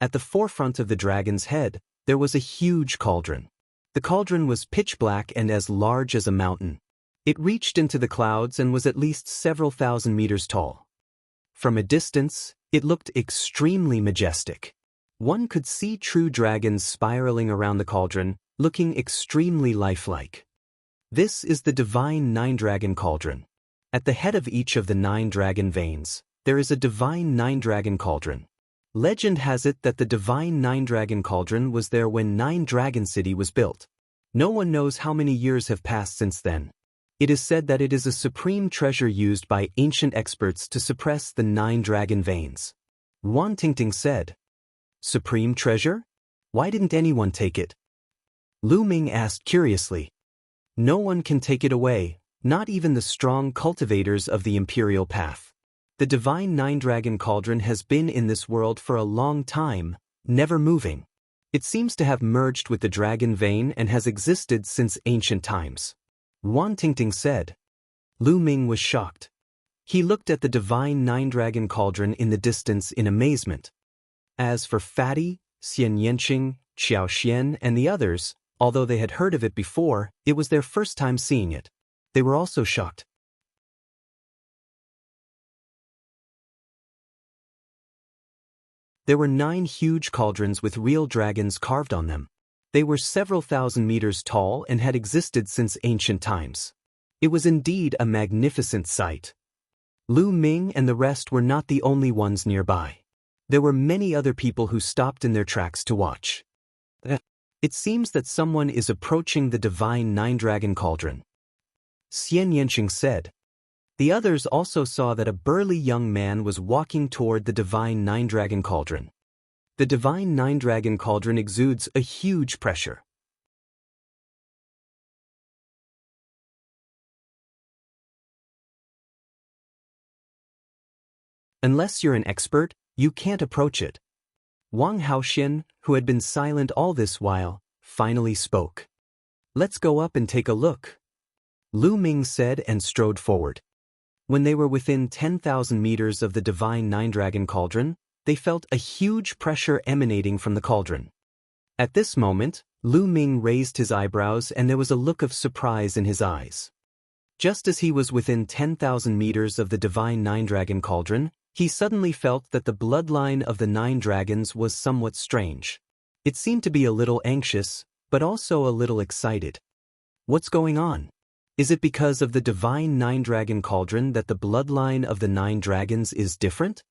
At the forefront of the dragon's head, there was a huge cauldron. The cauldron was pitch black and as large as a mountain. It reached into the clouds and was at least several thousand meters tall. From a distance, it looked extremely majestic. One could see true dragons spiraling around the cauldron, looking extremely lifelike. This is the divine 9-dragon cauldron. At the head of each of the 9 dragon veins, there is a divine 9-dragon cauldron. Legend has it that the divine 9-dragon cauldron was there when 9 Dragon City was built. No one knows how many years have passed since then. It is said that it is a supreme treasure used by ancient experts to suppress the 9 dragon veins. Ruan Tingting said. Supreme treasure? Why didn't anyone take it? Lu Ming asked curiously. No one can take it away, not even the strong cultivators of the imperial path. The divine 9-dragon cauldron has been in this world for a long time, never moving. It seems to have merged with the dragon vein and has existed since ancient times. Ruan Tingting said. Lu Ming was shocked. He looked at the divine 9-dragon cauldron in the distance in amazement. As for Fatty, Xianxia, Xiaoxian, and the others, although they had heard of it before, it was their first time seeing it. They were also shocked. There were 9 huge cauldrons with real dragons carved on them. They were several thousand meters tall and had existed since ancient times. It was indeed a magnificent sight. Lu Ming and the rest were not the only ones nearby. There were many other people who stopped in their tracks to watch. It seems that someone is approaching the divine nine-dragon cauldron, Xianxia said. The others also saw that a burly young man was walking toward the divine nine-dragon cauldron. The divine nine-dragon cauldron exudes a huge pressure. Unless you're an expert, you can't approach it. Wang Haoxian, who had been silent all this while, finally spoke. Let's go up and take a look, Lu Ming said and strode forward. When they were within 10,000 meters of the divine nine-dragon cauldron, they felt a huge pressure emanating from the cauldron. At this moment, Lu Ming raised his eyebrows and there was a look of surprise in his eyes. Just as he was within 10,000 meters of the divine nine-dragon cauldron, he suddenly felt that the bloodline of the nine dragons was somewhat strange. It seemed to be a little anxious, but also a little excited. What's going on? Is it because of the divine nine-dragon cauldron that the bloodline of the nine dragons is different?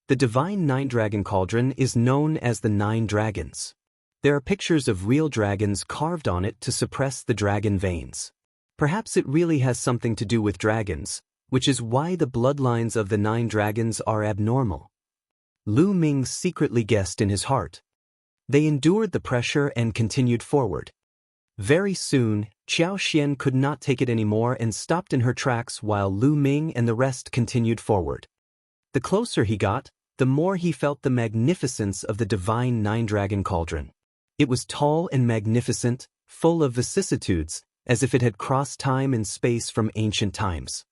The divine nine-dragon cauldron is known as the nine dragons. There are pictures of real dragons carved on it to suppress the dragon veins. Perhaps it really has something to do with dragons, which is why the bloodlines of the nine dragons are abnormal. Lu Ming secretly guessed in his heart. They endured the pressure and continued forward. Very soon, Xiao Xian could not take it anymore and stopped in her tracks while Lu Ming and the rest continued forward. The closer he got, the more he felt the magnificence of the divine nine-dragon cauldron. It was tall and magnificent, full of vicissitudes, as if it had crossed time and space from ancient times.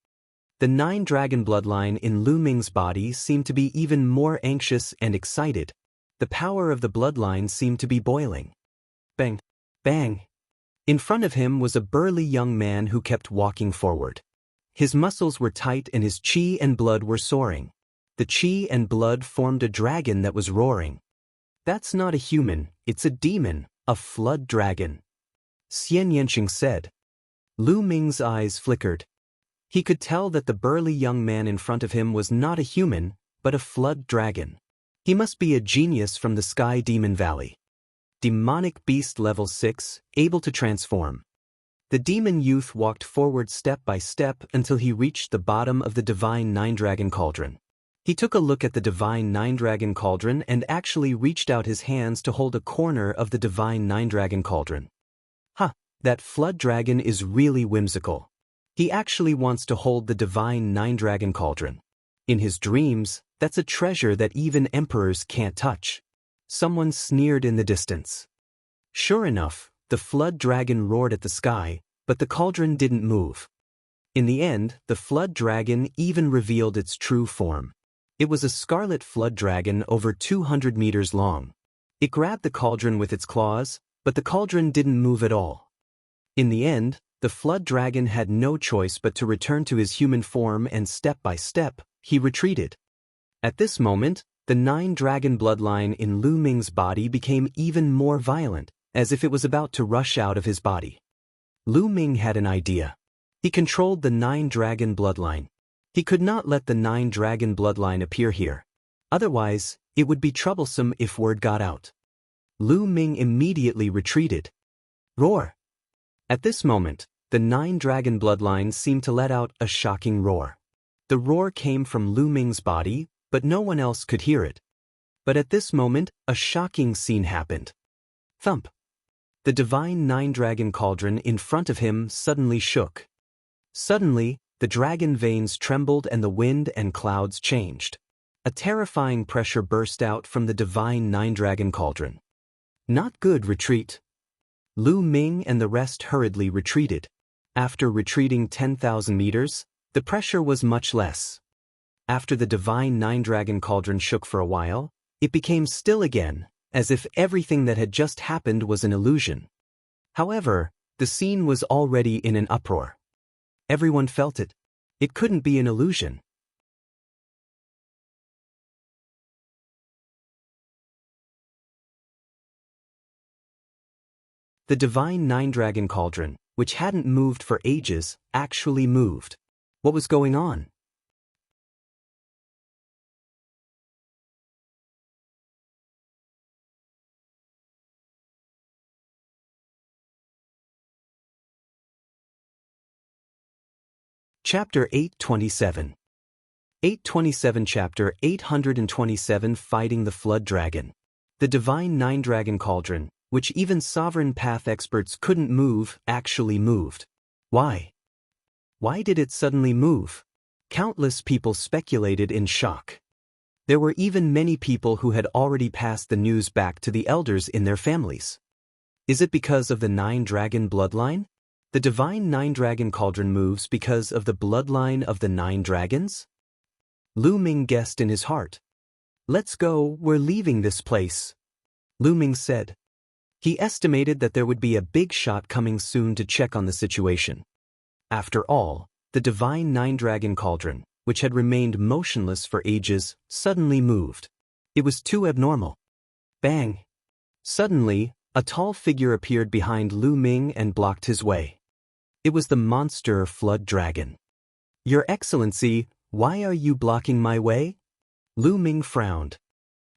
The nine-dragon bloodline in Lu Ming's body seemed to be even more anxious and excited. The power of the bloodline seemed to be boiling. Bang! Bang! In front of him was a burly young man who kept walking forward. His muscles were tight and his qi and blood were soaring. The qi and blood formed a dragon that was roaring. That's not a human, it's a demon, a flood dragon, Xianxia said. Lu Ming's eyes flickered. He could tell that the burly young man in front of him was not a human, but a flood dragon. He must be a genius from the Sky Demon Valley. Demonic Beast Level 6, able to transform. The demon youth walked forward step by step until he reached the bottom of the divine nine-dragon cauldron. He took a look at the divine nine-dragon cauldron and actually reached out his hands to hold a corner of the divine nine-dragon cauldron. That flood dragon is really whimsical. He actually wants to hold the divine nine-dragon cauldron. In his dreams, that's a treasure that even emperors can't touch. Someone sneered in the distance. Sure enough, the flood dragon roared at the sky, but the cauldron didn't move. In the end, the flood dragon even revealed its true form. It was a scarlet flood dragon over 200 meters long. It grabbed the cauldron with its claws, but the cauldron didn't move at all. In the end, the flood dragon had no choice but to return to his human form and step by step, he retreated. At this moment, the nine-dragon bloodline in Lu Ming's body became even more violent, as if it was about to rush out of his body. Lu Ming had an idea. He controlled the nine-dragon bloodline. He could not let the nine-dragon bloodline appear here. Otherwise, it would be troublesome if word got out. Lu Ming immediately retreated. Roar! At this moment, the nine-dragon bloodline seemed to let out a shocking roar. The roar came from Lu Ming's body, but no one else could hear it. But at this moment, a shocking scene happened. Thump! The divine nine-dragon cauldron in front of him suddenly shook. Suddenly, the dragon veins trembled and the wind and clouds changed. A terrifying pressure burst out from the divine nine-dragon cauldron. Not good, retreat. Lu Ming and the rest hurriedly retreated. After retreating 10,000 meters, the pressure was much less. After the divine nine-dragon cauldron shook for a while, it became still again, as if everything that had just happened was an illusion. However, the scene was already in an uproar. Everyone felt it. It couldn't be an illusion. The divine nine-dragon cauldron, which hadn't moved for ages, actually moved. What was going on? Chapter 827. 827 Chapter 827 Fighting the Flood Dragon. The divine nine-dragon cauldron, which even sovereign path experts couldn't move, actually moved. Why? Why did it suddenly move? Countless people speculated in shock. There were even many people who had already passed the news back to the elders in their families. Is it because of the nine-dragon bloodline? The divine nine-dragon cauldron moves because of the bloodline of the nine dragons? Lu Ming guessed in his heart. Let's go, we're leaving this place. Lu Ming said. He estimated that there would be a big shot coming soon to check on the situation. After all, the divine nine-dragon cauldron, which had remained motionless for ages, suddenly moved. It was too abnormal. Bang! Suddenly, a tall figure appeared behind Lu Ming and blocked his way. It was the monster flood dragon. Your Excellency, why are you blocking my way? Lu Ming frowned.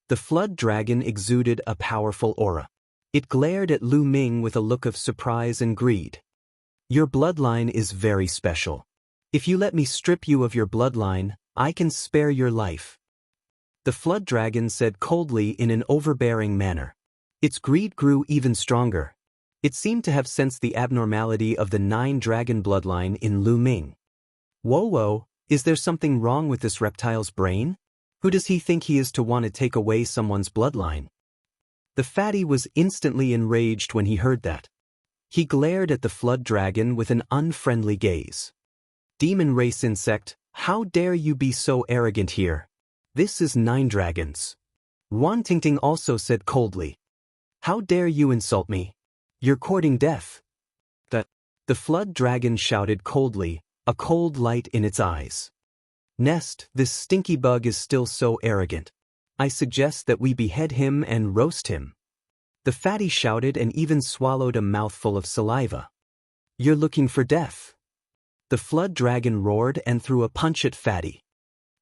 The flood dragon exuded a powerful aura. It glared at Lu Ming with a look of surprise and greed. Your bloodline is very special. If you let me strip you of your bloodline, I can spare your life. The flood dragon said coldly in an overbearing manner. Its greed grew even stronger. It seemed to have sensed the abnormality of the nine-dragon bloodline in Lu Ming. Whoa, is there something wrong with this reptile's brain? Who does he think he is to want to take away someone's bloodline? The fatty was instantly enraged when he heard that. He glared at the flood dragon with an unfriendly gaze. Demon race insect, how dare you be so arrogant here? This is nine dragons. Wan Tingting also said coldly. How dare you insult me? You're courting death. The flood dragon shouted coldly, a cold light in its eyes. Nest, this stinky bug is still so arrogant. I suggest that we behead him and roast him. The fatty shouted and even swallowed a mouthful of saliva. You're looking for death. The flood dragon roared and threw a punch at Fatty.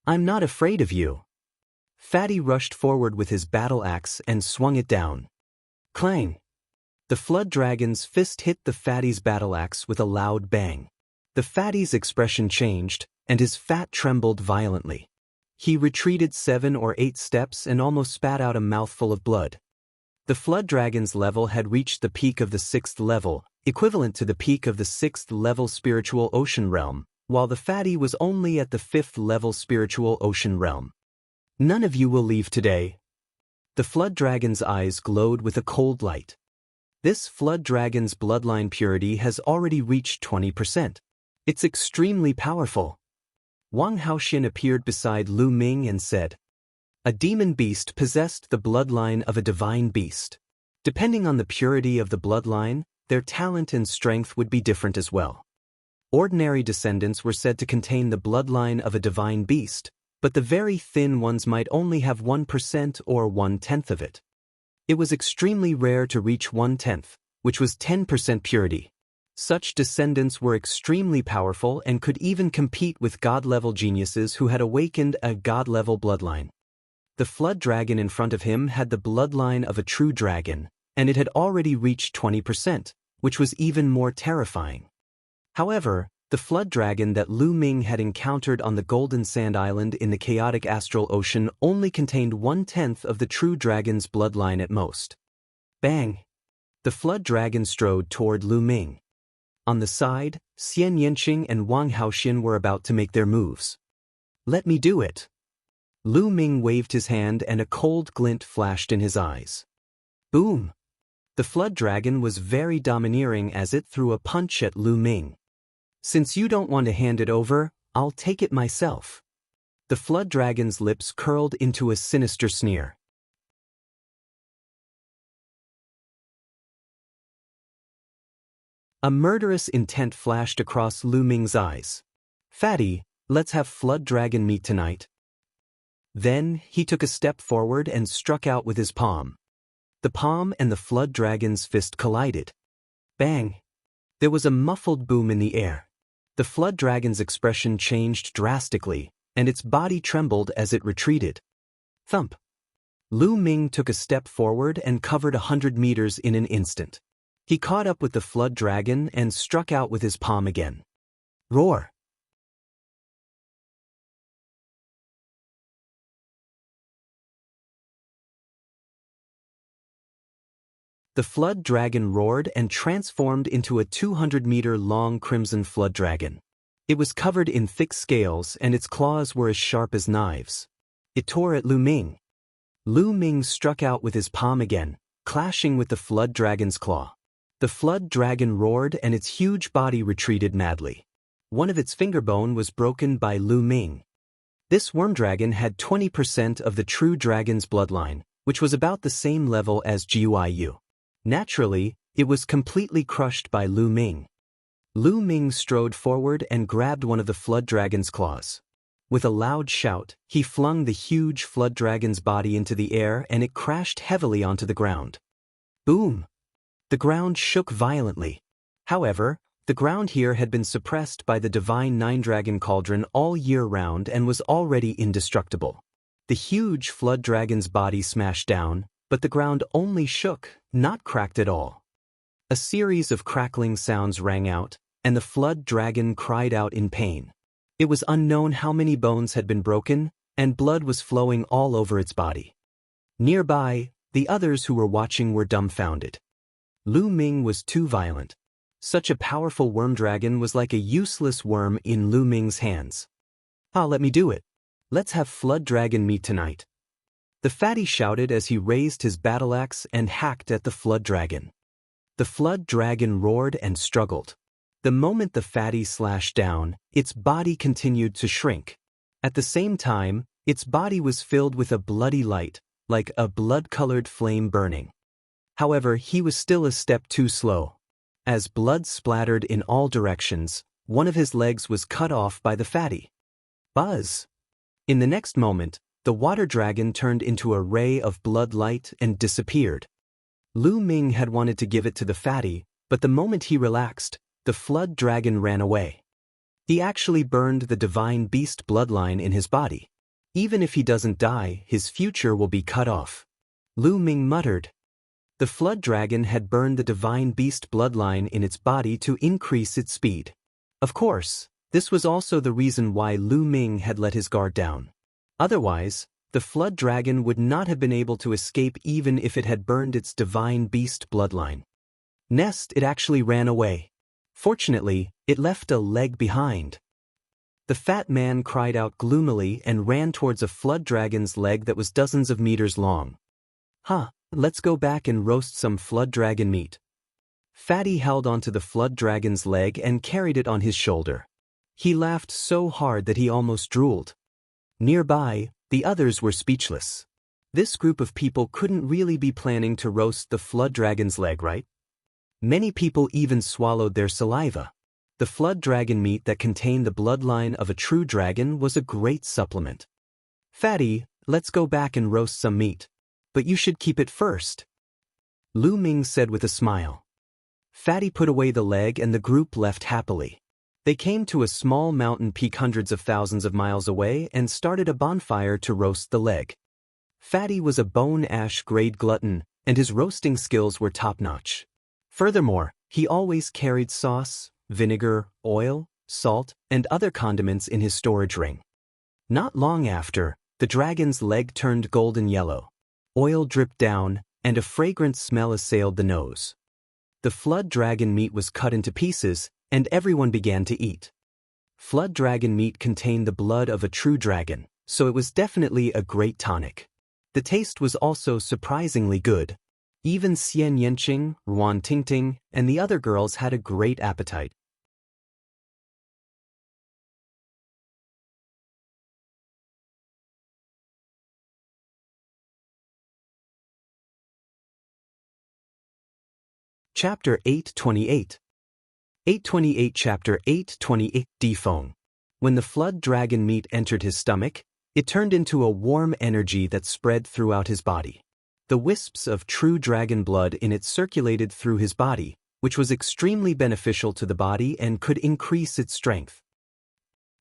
I'm not afraid of you. Fatty rushed forward with his battle axe and swung it down. Clang! The flood dragon's fist hit the fatty's battle axe with a loud bang. The fatty's expression changed, and his fat trembled violently. He retreated 7 or 8 steps and almost spat out a mouthful of blood. The flood dragon's level had reached the peak of the 6th level, equivalent to the peak of the 6th level spiritual ocean realm, while the fatty was only at the 5th level spiritual ocean realm. None of you will leave today. The flood dragon's eyes glowed with a cold light. This flood dragon's bloodline purity has already reached 20%. It's extremely powerful. Wang Haoxian appeared beside Lu Ming and said, a demon beast possessed the bloodline of a divine beast. Depending on the purity of the bloodline, their talent and strength would be different as well. Ordinary descendants were said to contain the bloodline of a divine beast, but the very thin ones might only have 1% or 1/10 of it. It was extremely rare to reach 1/10, which was 10% purity. Such descendants were extremely powerful and could even compete with god-level geniuses who had awakened a god-level bloodline. The flood dragon in front of him had the bloodline of a true dragon, and it had already reached 20%, which was even more terrifying. However, the flood dragon that Lu Ming had encountered on the Golden Sand Island in the chaotic astral ocean only contained 1/10 of the true dragon's bloodline at most. Bang! The flood dragon strode toward Lu Ming. On the side, Xianxia and Wang Haoxian were about to make their moves. Let me do it. Lu Ming waved his hand and a cold glint flashed in his eyes. Boom! The flood dragon was very domineering as it threw a punch at Lu Ming. Since you don't want to hand it over, I'll take it myself. The flood dragon's lips curled into a sinister sneer. A murderous intent flashed across Lu Ming's eyes. Fatty, let's have flood dragon meat tonight. Then, he took a step forward and struck out with his palm. The palm and the flood dragon's fist collided. Bang! There was a muffled boom in the air. The flood dragon's expression changed drastically, and its body trembled as it retreated. Thump! Lu Ming took a step forward and covered 100 meters in an instant. He caught up with the flood dragon and struck out with his palm again. Roar! The flood dragon roared and transformed into a 200-meter-long crimson flood dragon. It was covered in thick scales and its claws were as sharp as knives. It tore at Lu Ming. Lu Ming struck out with his palm again, clashing with the flood dragon's claw. The flood dragon roared and its huge body retreated madly. One of its finger bone was broken by Lu Ming. This worm dragon had 20% of the true dragon's bloodline, which was about the same level as Jiuyu. Naturally, it was completely crushed by Lu Ming. Lu Ming strode forward and grabbed one of the flood dragon's claws. With a loud shout, he flung the huge flood dragon's body into the air and it crashed heavily onto the ground. Boom! The ground shook violently. However, the ground here had been suppressed by the divine nine-dragon cauldron all year round and was already indestructible. The huge flood dragon's body smashed down, but the ground only shook, not cracked at all. A series of crackling sounds rang out, and the flood dragon cried out in pain. It was unknown how many bones had been broken, and blood was flowing all over its body. Nearby, the others who were watching were dumbfounded. Lu Ming was too violent. Such a powerful worm dragon was like a useless worm in Lu Ming's hands. Let me do it. Let's have flood dragon meat tonight. The fatty shouted as he raised his battle axe and hacked at the flood dragon. The flood dragon roared and struggled. The moment the fatty slashed down, its body continued to shrink. At the same time, its body was filled with a bloody light, like a blood-colored flame burning. However, he was still a step too slow. As blood splattered in all directions, one of his legs was cut off by the fatty. Buzz! In the next moment, the water dragon turned into a ray of blood light and disappeared. Lu Ming had wanted to give it to the fatty, but the moment he relaxed, the flood dragon ran away. He actually burned the divine beast bloodline in his body. Even if he doesn't die, his future will be cut off. Lu Ming muttered. The flood dragon had burned the divine beast bloodline in its body to increase its speed. Of course, this was also the reason why Lu Ming had let his guard down. Otherwise, the flood dragon would not have been able to escape even if it had burned its divine beast bloodline. Next, it actually ran away. Fortunately, it left a leg behind. The fat man cried out gloomily and ran towards a flood dragon's leg that was dozens of meters long. Let's go back and roast some flood dragon meat. Fatty held onto the flood dragon's leg and carried it on his shoulder. He laughed so hard that he almost drooled. Nearby, the others were speechless. This group of people couldn't really be planning to roast the flood dragon's leg, right? Many people even swallowed their saliva. The flood dragon meat that contained the bloodline of a true dragon was a great supplement. Fatty, let's go back and roast some meat. But you should keep it first. Lu Ming said with a smile. Fatty put away the leg and the group left happily. They came to a small mountain peak hundreds of thousands of miles away and started a bonfire to roast the leg. Fatty was a bone-ash-grade glutton, and his roasting skills were top-notch. Furthermore, he always carried sauce, vinegar, oil, salt, and other condiments in his storage ring. Not long after, the dragon's leg turned golden yellow. Oil dripped down, and a fragrant smell assailed the nose. The flood dragon meat was cut into pieces, and everyone began to eat. Flood dragon meat contained the blood of a true dragon, so it was definitely a great tonic. The taste was also surprisingly good. Even Xianxia, Ruan Tingting, and the other girls had a great appetite. Chapter 828. 828 Chapter 828 Defeng. When the flood dragon meat entered his stomach, it turned into a warm energy that spread throughout his body. The wisps of true dragon blood in it circulated through his body, which was extremely beneficial to the body and could increase its strength.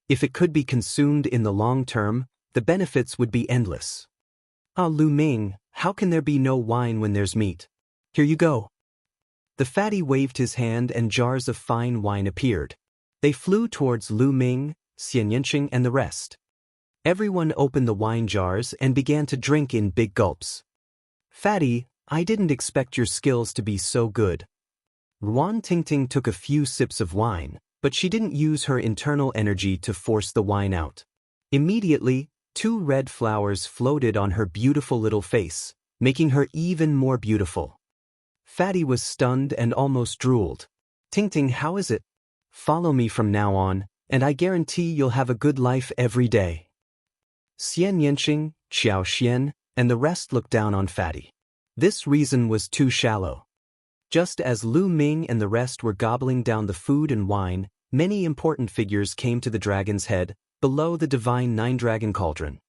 If it could be consumed in the long term, the benefits would be endless. Lu Ming, how can there be no wine when there's meat? Here you go. The fatty waved his hand and jars of fine wine appeared. They flew towards Lu Ming, Xianxia, and the rest. Everyone opened the wine jars and began to drink in big gulps. Fatty, I didn't expect your skills to be so good. Ruan Tingting took a few sips of wine, but she didn't use her internal energy to force the wine out. Immediately, 2 red flowers floated on her beautiful little face, making her even more beautiful. Fatty was stunned and almost drooled. Tingting, how is it? Follow me from now on, and I guarantee you'll have a good life every day. Xianxia, Xiaoxian, and the rest looked down on Fatty. This reason was too shallow. Just as Lu Ming and the rest were gobbling down the food and wine, many important figures came to the dragon's head, below the divine Nine-Dragon Cauldron.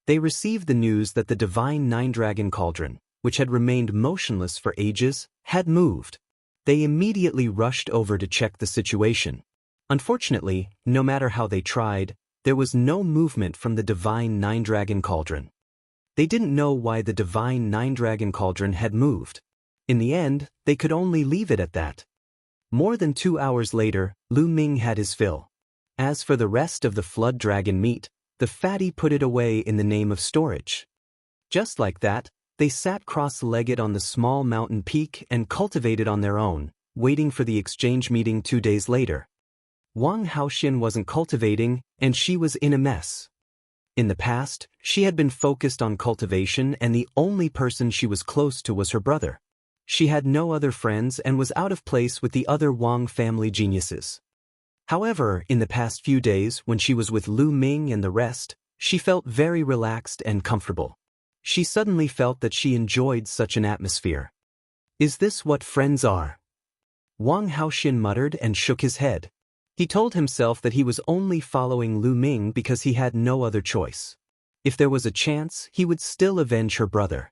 They received the news that the divine Nine-Dragon Cauldron, which had remained motionless for ages, had moved. They immediately rushed over to check the situation. Unfortunately, no matter how they tried, there was no movement from the divine Nine-Dragon Cauldron. They didn't know why the divine Nine-Dragon Cauldron had moved. In the end, they could only leave it at that. More than 2 hours later, Lu Ming had his fill. As for the rest of the flood dragon meat, the fatty put it away in the name of storage. Just like that, they sat cross-legged on the small mountain peak and cultivated on their own, waiting for the exchange meeting 2 days later. Wang Haoxian wasn't cultivating, and she was in a mess. In the past, she had been focused on cultivation, and the only person she was close to was her brother. She had no other friends and was out of place with the other Wang family geniuses. However, in the past few days when she was with Lu Ming and the rest, she felt very relaxed and comfortable. She suddenly felt that she enjoyed such an atmosphere. Is this what friends are? Wang Haoxian muttered and shook his head. He told himself that he was only following Lu Ming because he had no other choice. If there was a chance, he would still avenge her brother.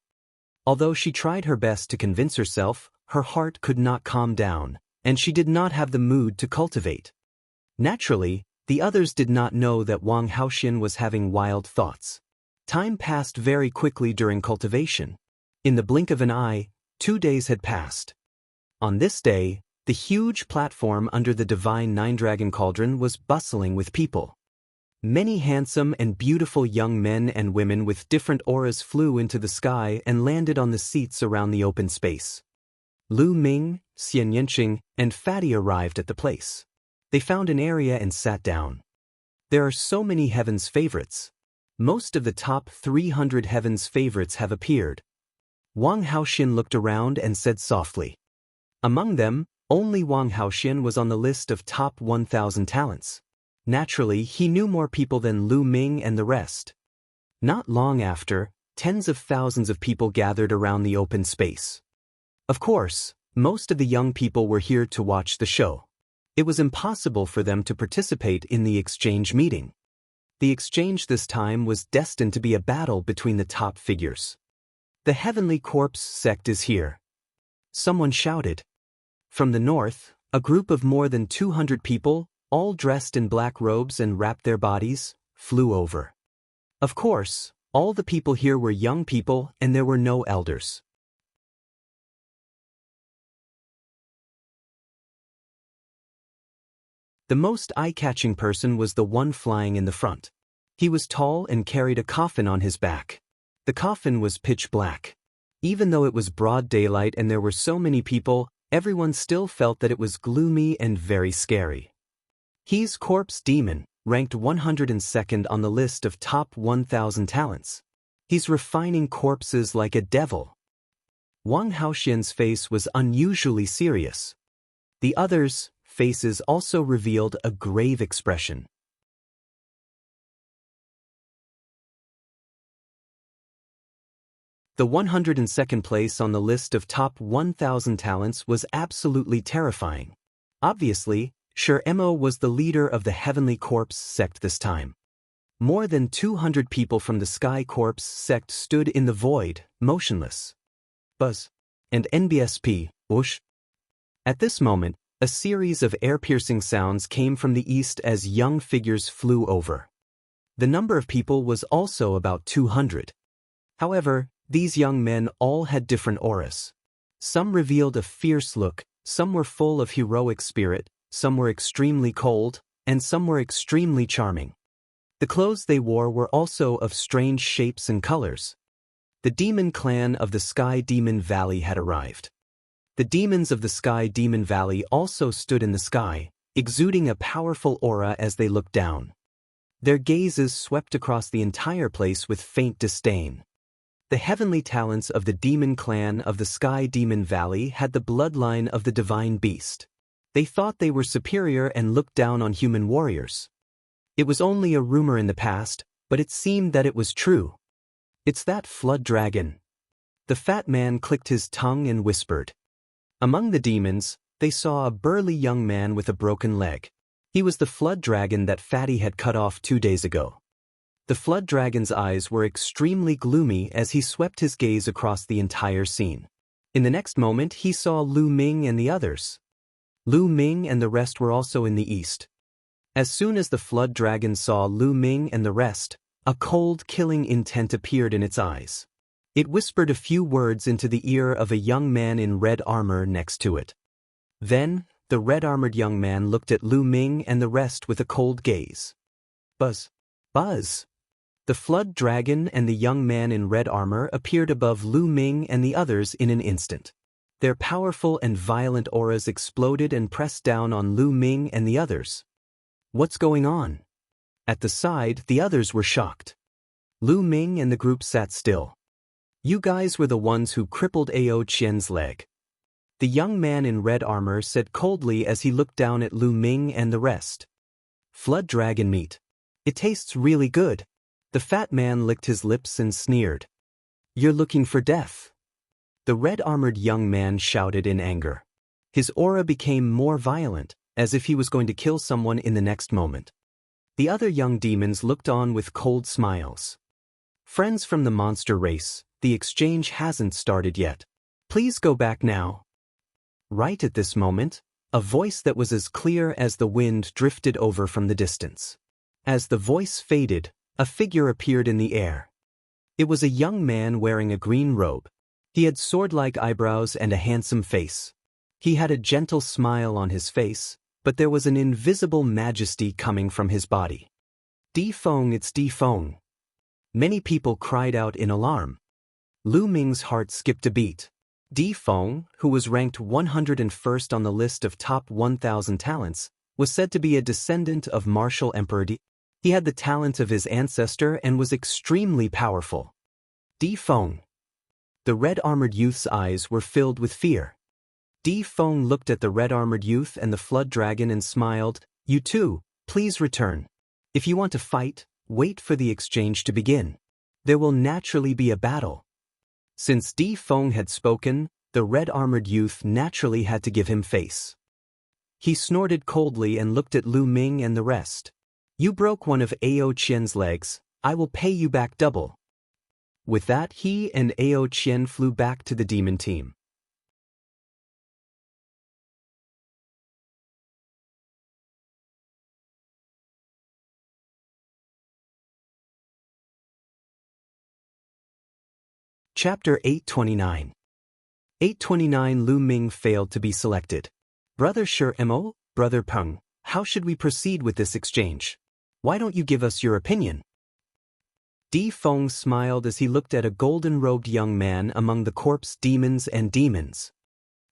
Although she tried her best to convince herself, her heart could not calm down, and she did not have the mood to cultivate. Naturally, the others did not know that Wang Haoxian was having wild thoughts. Time passed very quickly during cultivation. In the blink of an eye, 2 days had passed. On this day, the huge platform under the divine Nine-Dragon Cauldron was bustling with people. Many handsome and beautiful young men and women with different auras flew into the sky and landed on the seats around the open space. Lu Ming, Xianxia, and Fatty arrived at the place. They found an area and sat down. There are so many Heaven's favorites. Most of the top 300 Heaven's favorites have appeared. Wang Haoxian looked around and said softly. Among them, only Wang Haoxian was on the list of top 1,000 talents. Naturally, he knew more people than Lu Ming and the rest. Not long after, tens of thousands of people gathered around the open space. Of course, most of the young people were here to watch the show. It was impossible for them to participate in the exchange meeting. The exchange this time was destined to be a battle between the top figures. The Heavenly Corpse sect is here. Someone shouted. From the north, a group of more than 200 people, all dressed in black robes and wrapped their bodies, flew over. Of course, all the people here were young people and there were no elders. The most eye-catching person was the one flying in the front. He was tall and carried a coffin on his back. The coffin was pitch black. Even though it was broad daylight and there were so many people, everyone still felt that it was gloomy and very scary. He's Corpse Demon, ranked 102nd on the list of top 1,000 talents. He's refining corpses like a devil. Wang Haoxian's face was unusually serious. The others' faces also revealed a grave expression. The 102nd place on the list of top 1,000 talents was absolutely terrifying. Obviously, Sher Emo was the leader of the Heavenly Corpse sect this time. More than 200 people from the Sky Corpse sect stood in the void, motionless. Buzz. And NBSP, whoosh. At this moment, a series of air-piercing sounds came from the east as young figures flew over. The number of people was also about 200. However, these young men all had different auras. Some revealed a fierce look, some were full of heroic spirit, some were extremely cold, and some were extremely charming. The clothes they wore were also of strange shapes and colors. The demon clan of the Sky Demon Valley had arrived. The demons of the Sky Demon Valley also stood in the sky, exuding a powerful aura as they looked down. Their gazes swept across the entire place with faint disdain. The heavenly talents of the demon clan of the Sky Demon Valley had the bloodline of the divine beast. They thought they were superior and looked down on human warriors. It was only a rumor in the past, but it seemed that it was true. It's that flood dragon. The fat man clicked his tongue and whispered. Among the demons, they saw a burly young man with a broken leg. He was the flood dragon that Fatty had cut off 2 days ago. The flood dragon's eyes were extremely gloomy as he swept his gaze across the entire scene. In the next moment, he saw Lu Ming and the others. Lu Ming and the rest were also in the east. As soon as the flood dragon saw Lu Ming and the rest, a cold, killing intent appeared in its eyes. It whispered a few words into the ear of a young man in red armor next to it. Then, the red-armored young man looked at Lu Ming and the rest with a cold gaze. Buzz. Buzz. The flood dragon and the young man in red armor appeared above Lu Ming and the others in an instant. Their powerful and violent auras exploded and pressed down on Lu Ming and the others. What's going on? At the side, the others were shocked. Lu Ming and the group sat still. You guys were the ones who crippled Ao Qian's leg. The young man in red armor said coldly as he looked down at Lu Ming and the rest. Flood dragon meat. It tastes really good. The fat man licked his lips and sneered. You're looking for death. The red-armored young man shouted in anger. His aura became more violent, as if he was going to kill someone in the next moment. The other young demons looked on with cold smiles. Friends from the monster race, the exchange hasn't started yet. Please go back now. Right at this moment, a voice that was as clear as the wind drifted over from the distance. As the voice faded, a figure appeared in the air. It was a young man wearing a green robe. He had sword-like eyebrows and a handsome face. He had a gentle smile on his face, but there was an invisible majesty coming from his body. Di Feng, it's Di Feng. Many people cried out in alarm. Lu Ming's heart skipped a beat. Di Feng, who was ranked 101st on the list of top 1,000 talents, was said to be a descendant of martial Emperor Di. He had the talent of his ancestor and was extremely powerful. Di Feng. The red-armored youth's eyes were filled with fear. Di Feng looked at the red-armored youth and the flood dragon and smiled. You too, please return. If you want to fight, wait for the exchange to begin. There will naturally be a battle. Since Di Feng had spoken, the red-armored youth naturally had to give him face. He snorted coldly and looked at Lu Ming and the rest. You broke one of Ao Qian's legs, I will pay you back double. With that, he and Ao Qian flew back to the demon team. Chapter 829. 829. Lu Ming failed to be selected. Brother Shi Mo, Brother Peng, how should we proceed with this exchange? Why don't you give us your opinion? Di Feng smiled as he looked at a golden-robed young man among the corpse demons and demons.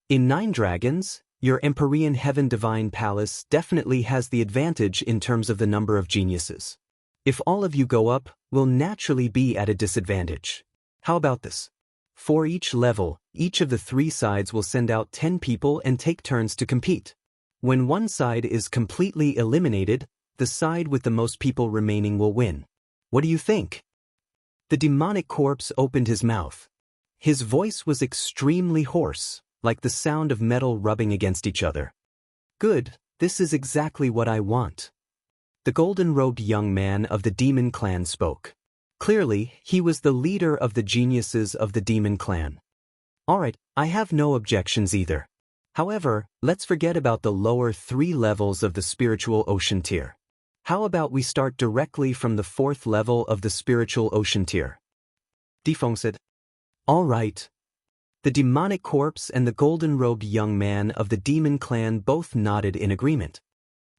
In 9 Dragons, your Empyrean Heaven Divine Palace definitely has the advantage in terms of the number of geniuses. If all of you go up, we'll naturally be at a disadvantage. How about this? For each level, each of the 3 sides will send out 10 people and take turns to compete. When one side is completely eliminated, the side with the most people remaining will win. What do you think? The demonic corpse opened his mouth. His voice was extremely hoarse, like the sound of metal rubbing against each other. Good, this is exactly what I want. The golden-robed young man of the demon clan spoke. Clearly, he was the leader of the geniuses of the demon clan. Alright, I have no objections either. However, let's forget about the lower 3 levels of the spiritual ocean tier. How about we start directly from the 4th level of the spiritual ocean tier? Di Feng said. Alright. The demonic corpse and the golden-robed young man of the demon clan both nodded in agreement.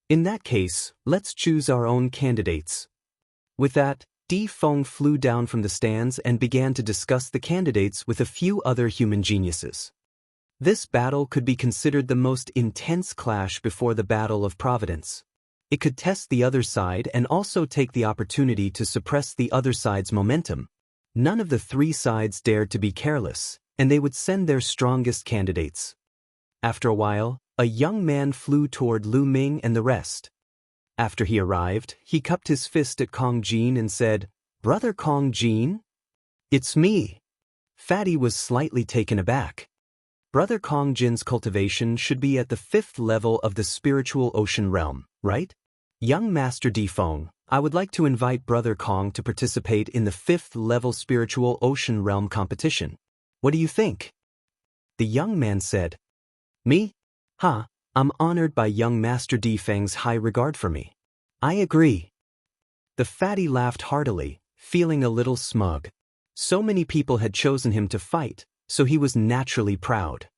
In that case, let's choose our own candidates. With that, Di Feng flew down from the stands and began to discuss the candidates with a few other human geniuses. This battle could be considered the most intense clash before the Battle of Providence. It could test the other side and also take the opportunity to suppress the other side's momentum. None of the three sides dared to be careless, and they would send their strongest candidates. After a while, a young man flew toward Lu Ming and the rest. After he arrived, he cupped his fist at Kong Jin and said, "Brother Kong Jin? It's me." Fatty was slightly taken aback. Brother Kong Jin's cultivation should be at the 5th level of the spiritual ocean realm, right? Young Master Di Feng, I would like to invite Brother Kong to participate in the 5th level spiritual ocean realm competition. What do you think? The young man said. Me? I'm honored by young Master Di Feng's high regard for me. I agree. The fatty laughed heartily, feeling a little smug. So many people had chosen him to fight, so he was naturally proud.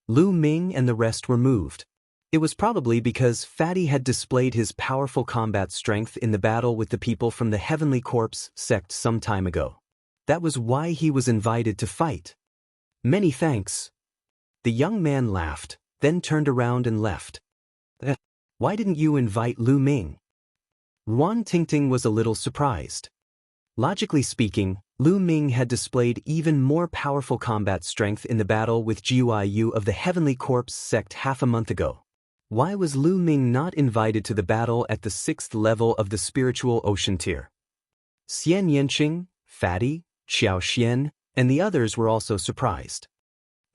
Lu Ming and the rest were moved. It was probably because Fatty had displayed his powerful combat strength in the battle with the people from the Heavenly Corpse sect some time ago. That was why he was invited to fight. Many thanks. The young man laughed, then turned around and left. Why didn't you invite Lu Ming? Ruan Tingting was a little surprised. Logically speaking, Lu Ming had displayed even more powerful combat strength in the battle with Jiuyu of the Heavenly Corpse sect half a month ago. Why was Lu Ming not invited to the battle at the 6th level of the spiritual ocean tier? Xian Yanqing, Fatty, Xiao Xian, and the others were also surprised.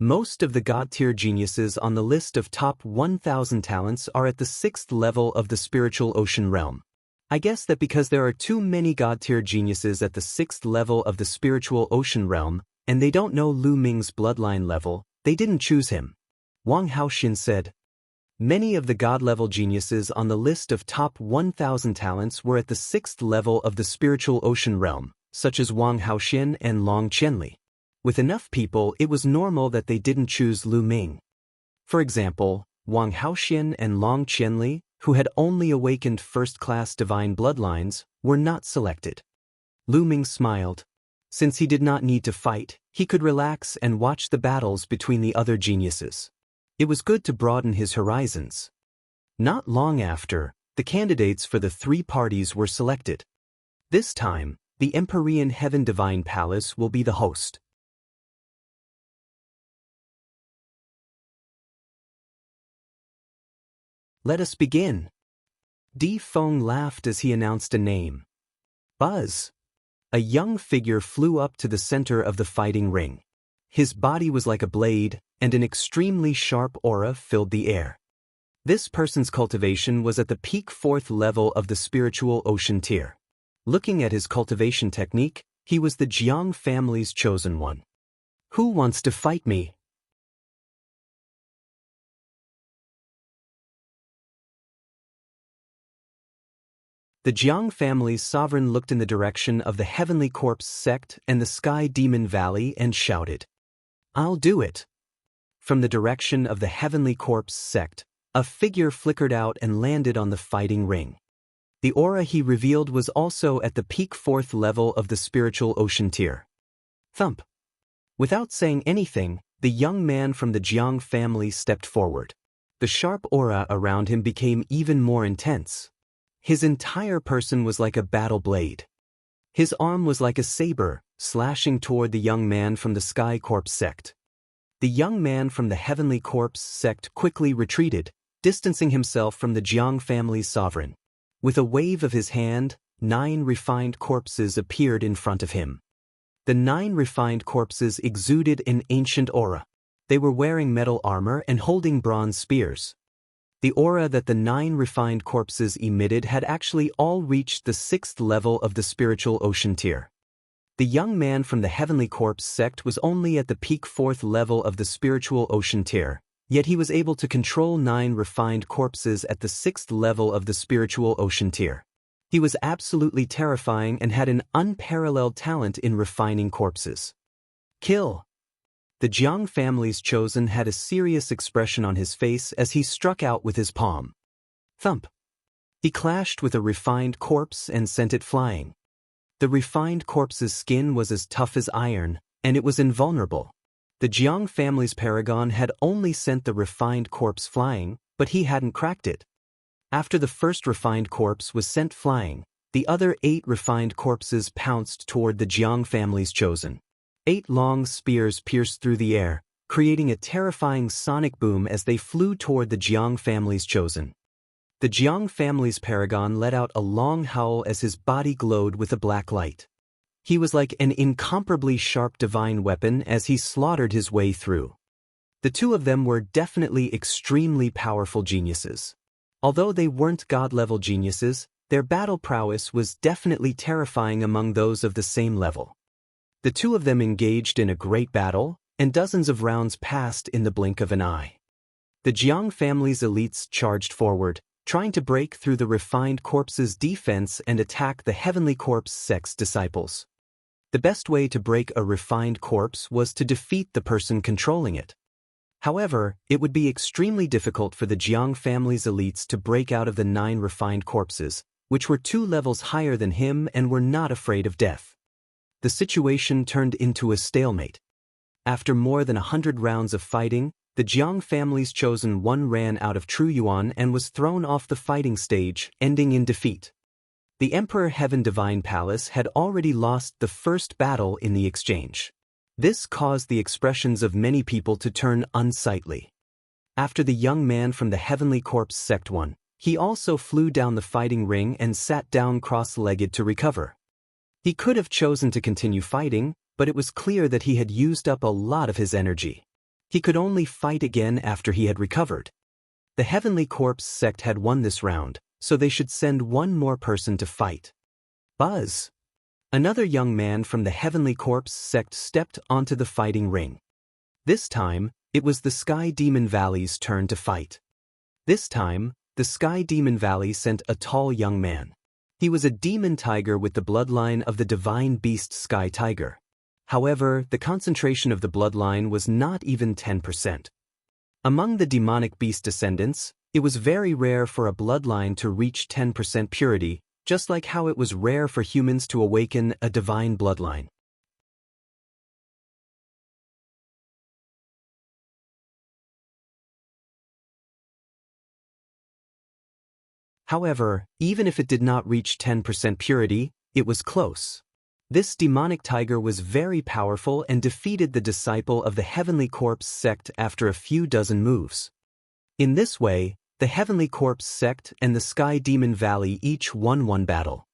Most of the God-tier geniuses on the list of top 1,000 talents are at the 6th level of the spiritual ocean realm. I guess that because there are too many God-tier geniuses at the 6th level of the spiritual ocean realm, and they don't know Lu Ming's bloodline level, they didn't choose him. Wang Haoxin said. Many of the God-level geniuses on the list of top 1,000 talents were at the 6th level of the spiritual ocean realm, such as Wang Haoxin and Long Qianli. With enough people, it was normal that they didn't choose Lu Ming. For example, Wang Haoxin and Long Qianli, who had only awakened first-class divine bloodlines, were not selected. Lu Ming smiled. Since he did not need to fight, he could relax and watch the battles between the other geniuses. It was good to broaden his horizons. Not long after, the candidates for the three parties were selected. This time, the Empyrean Heaven Divine Palace will be the host. Let us begin. Di Feng laughed as he announced a name. Buzz. A young figure flew up to the center of the fighting ring. His body was like a blade, and an extremely sharp aura filled the air. This person's cultivation was at the peak 4th level of the spiritual ocean tier. Looking at his cultivation technique, he was the Jiang family's chosen one. Who wants to fight me? The Jiang family's sovereign looked in the direction of the Heavenly Corpse sect and the Sky Demon Valley and shouted, "I'll do it." From the direction of the Heavenly Corpse sect, a figure flickered out and landed on the fighting ring. The aura he revealed was also at the peak 4th level of the spiritual ocean tier. Thump. Without saying anything, the young man from the Jiang family stepped forward. The sharp aura around him became even more intense. His entire person was like a battle blade. His arm was like a saber, slashing toward the young man from the Sky Corpse sect. The young man from the Heavenly Corpse sect quickly retreated, distancing himself from the Jiang family's sovereign. With a wave of his hand, 9 refined corpses appeared in front of him. The 9 refined corpses exuded an ancient aura. They were wearing metal armor and holding bronze spears. The aura that the 9 refined corpses emitted had actually all reached the 6th level of the spiritual ocean tier. The young man from the Heavenly Corpse sect was only at the peak 4th level of the spiritual ocean tier, yet he was able to control 9 refined corpses at the 6th level of the spiritual ocean tier. He was absolutely terrifying and had an unparalleled talent in refining corpses. Kill! The Jiang family's chosen had a serious expression on his face as he struck out with his palm. Thump! He clashed with a refined corpse and sent it flying. The refined corpse's skin was as tough as iron, and it was invulnerable. The Jiang family's paragon had only sent the refined corpse flying, but he hadn't cracked it. After the first refined corpse was sent flying, the other 8 refined corpses pounced toward the Jiang family's chosen. 8 long spears pierced through the air, creating a terrifying sonic boom as they flew toward the Jiang family's chosen. The Jiang family's paragon let out a long howl as his body glowed with a black light. He was like an incomparably sharp divine weapon as he slaughtered his way through. The 2 of them were definitely extremely powerful geniuses. Although they weren't god-level geniuses, their battle prowess was definitely terrifying among those of the same level. The 2 of them engaged in a great battle, and dozens of rounds passed in the blink of an eye. The Jiang family's elites charged forward, trying to break through the refined corpse's defense and attack the heavenly corpse sect's disciples. The best way to break a refined corpse was to defeat the person controlling it. However, it would be extremely difficult for the Jiang family's elites to break out of the 9 refined corpses, which were 2 levels higher than him and were not afraid of death. The situation turned into a stalemate. After more than 100 rounds of fighting, the Jiang family's chosen one ran out of true yuan and was thrown off the fighting stage, ending in defeat. The Emperor Heaven Divine Palace had already lost the first battle in the exchange. This caused the expressions of many people to turn unsightly. After the young man from the Heavenly Corpse sect won, he also flew down the fighting ring and sat down cross-legged to recover. He could have chosen to continue fighting, but it was clear that he had used up a lot of his energy. He could only fight again after he had recovered. The Heavenly Corpse sect had won this round, so they should send one more person to fight. Buzz! Another young man from the Heavenly Corpse sect stepped onto the fighting ring. This time, it was the Sky Demon Valley's turn to fight. This time, the Sky Demon Valley sent a tall young man. He was a demon tiger with the bloodline of the divine beast Sky Tiger. However, the concentration of the bloodline was not even 10%. Among the demonic beast descendants, it was very rare for a bloodline to reach 10% purity, just like how it was rare for humans to awaken a divine bloodline. However, even if it did not reach 10% purity, it was close. This demonic tiger was very powerful and defeated the disciple of the Heavenly Corpse sect after a few dozen moves. In this way, the Heavenly Corpse sect and the Sky Demon Valley each won one battle.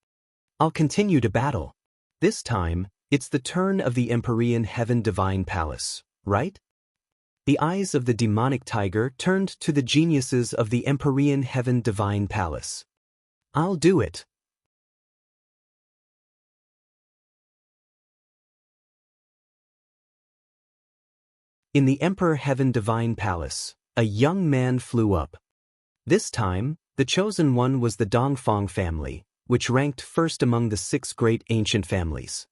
I'll continue to battle. This time, it's the turn of the Empyrean Heaven Divine Palace, right? The eyes of the demonic tiger turned to the geniuses of the Empyrean Heaven Divine Palace. I'll do it. In the Emperor Heaven Divine Palace, a young man flew up. This time, the chosen one was the Dongfang family, which ranked first among the 6 great ancient families.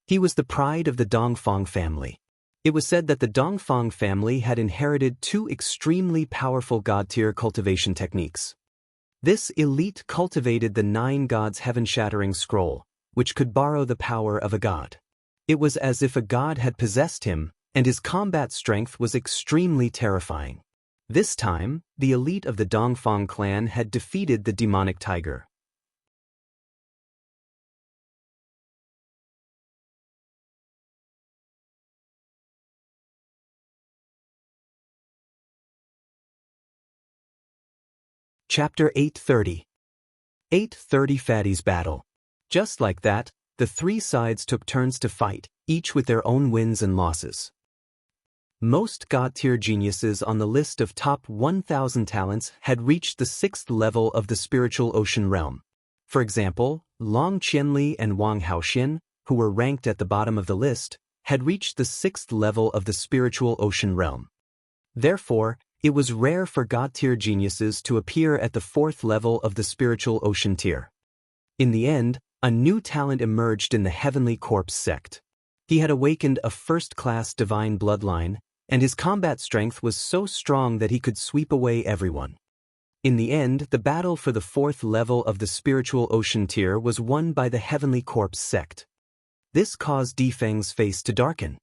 He was the pride of the Dongfang family. It was said that the Dongfang family had inherited 2 extremely powerful god-tier cultivation techniques. This elite cultivated the 9 gods heaven-shattering scroll, which could borrow the power of a god. It was as if a god had possessed him, and his combat strength was extremely terrifying. This time, the elite of the Dongfang clan had defeated the demonic tiger. Chapter 830. 830 Fatty's Battle. Just like that, the 3 sides took turns to fight, each with their own wins and losses. Most god-tier geniuses on the list of top 1,000 talents had reached the 6th level of the spiritual ocean realm. For example, Long Qianli and Wang Haoxian, who were ranked at the bottom of the list, had reached the 6th level of the spiritual ocean realm. Therefore, it was rare for god-tier geniuses to appear at the 4th level of the spiritual ocean tier. In the end, a new talent emerged in the Heavenly Corpse sect. He had awakened a first-class divine bloodline, and his combat strength was so strong that he could sweep away everyone. In the end, the battle for the fourth level of the spiritual ocean tier was won by the Heavenly Corpse sect. This caused Difeng's face to darken.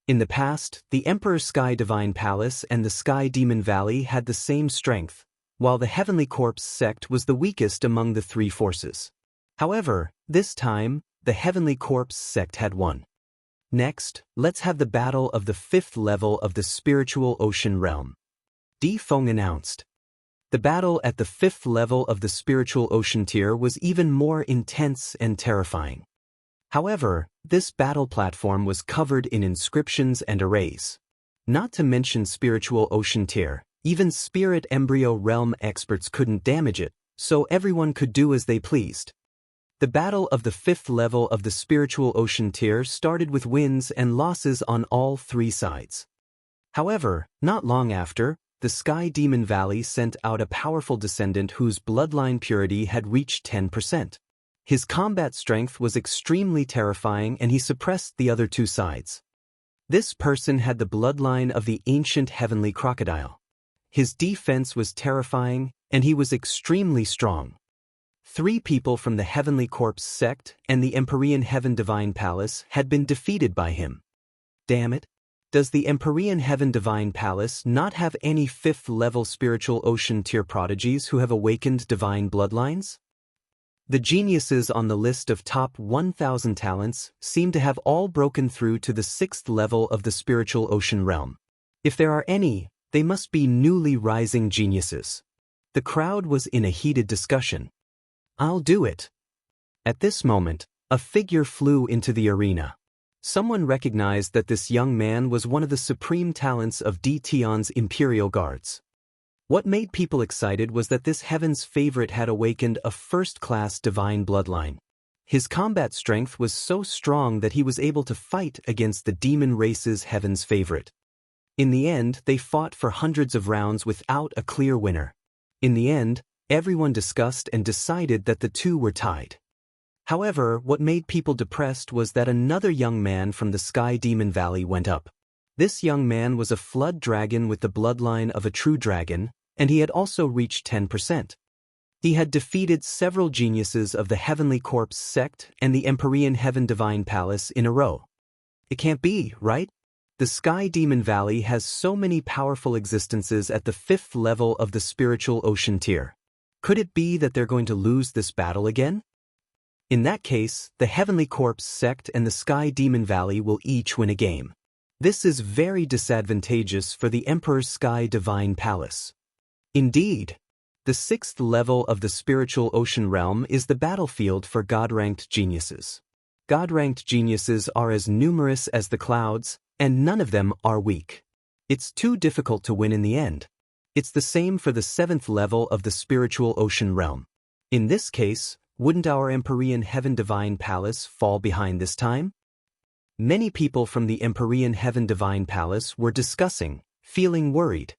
In the past, the Emperor Sky Divine Palace and the Sky Demon Valley had the same strength, while the Heavenly Corpse sect was the weakest among the three forces. However, this time, the Heavenly Corpse sect had won. Next, let's have the battle of the fifth level of the spiritual ocean realm. Difeng announced. The battle at the fifth level of the spiritual ocean tier was even more intense and terrifying. However, this battle platform was covered in inscriptions and arrays. Not to mention spiritual ocean tier, even spirit embryo realm experts couldn't damage it, so everyone could do as they pleased. The battle of the fifth level of the spiritual ocean tier started with wins and losses on all three sides. However, not long after, the Sky Demon Valley sent out a powerful descendant whose bloodline purity had reached 10%. His combat strength was extremely terrifying and he suppressed the other two sides. This person had the bloodline of the ancient heavenly crocodile. His defense was terrifying and he was extremely strong. 3 people from the Heavenly Corpse sect and the Empyrean Heaven Divine Palace had been defeated by him. Damn it! Does the Empyrean Heaven Divine Palace not have any 5th-level spiritual ocean tier prodigies who have awakened divine bloodlines? The geniuses on the list of top 1,000 talents seem to have all broken through to the 6th level of the spiritual ocean realm. If there are any, they must be newly rising geniuses. The crowd was in a heated discussion. I'll do it. At this moment, a figure flew into the arena. Someone recognized that this young man was one of the supreme talents of D. Tion's Imperial Guards. What made people excited was that this heaven's favorite had awakened a first-class divine bloodline. His combat strength was so strong that he was able to fight against the demon race's heaven's favorite. In the end, they fought for hundreds of rounds without a clear winner. In the end, everyone discussed and decided that the two were tied. However, what made people depressed was that another young man from the Sky Demon Valley went up. This young man was a flood dragon with the bloodline of a true dragon, and he had also reached 10%. He had defeated several geniuses of the Heavenly Corpse sect and the Empyrean Heaven Divine Palace in a row. It can't be, right? The Sky Demon Valley has so many powerful existences at the 5th level of the spiritual ocean tier. Could it be that they're going to lose this battle again? In that case, the Heavenly Corpse sect and the Sky Demon Valley will each win a game. This is very disadvantageous for the Emperor's Sky Divine Palace. Indeed, the 6th level of the spiritual ocean realm is the battlefield for God-ranked geniuses. God-ranked geniuses are as numerous as the clouds, and none of them are weak. It's too difficult to win in the end. It's the same for the 7th level of the spiritual ocean realm. In this case, wouldn't our Empyrean Heaven Divine Palace fall behind this time? Many people from the Empyrean Heaven Divine Palace were discussing, feeling worried.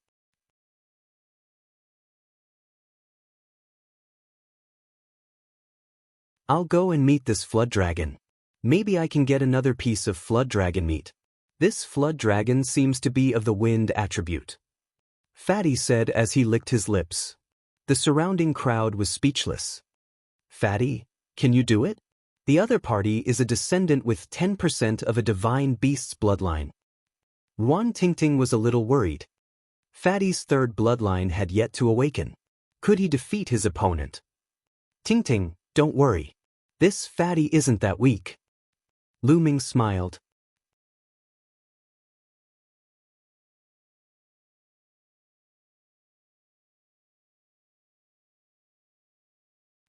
I'll go and meet this flood dragon. Maybe I can get another piece of flood dragon meat. This flood dragon seems to be of the wind attribute. Fatty said as he licked his lips. The surrounding crowd was speechless. Fatty, can you do it? The other party is a descendant with 10% of a divine beast's bloodline. Wan Tingting was a little worried. Fatty's 3rd bloodline had yet to awaken. Could he defeat his opponent? Tingting, don't worry. This Fatty isn't that weak. Lu Ming smiled.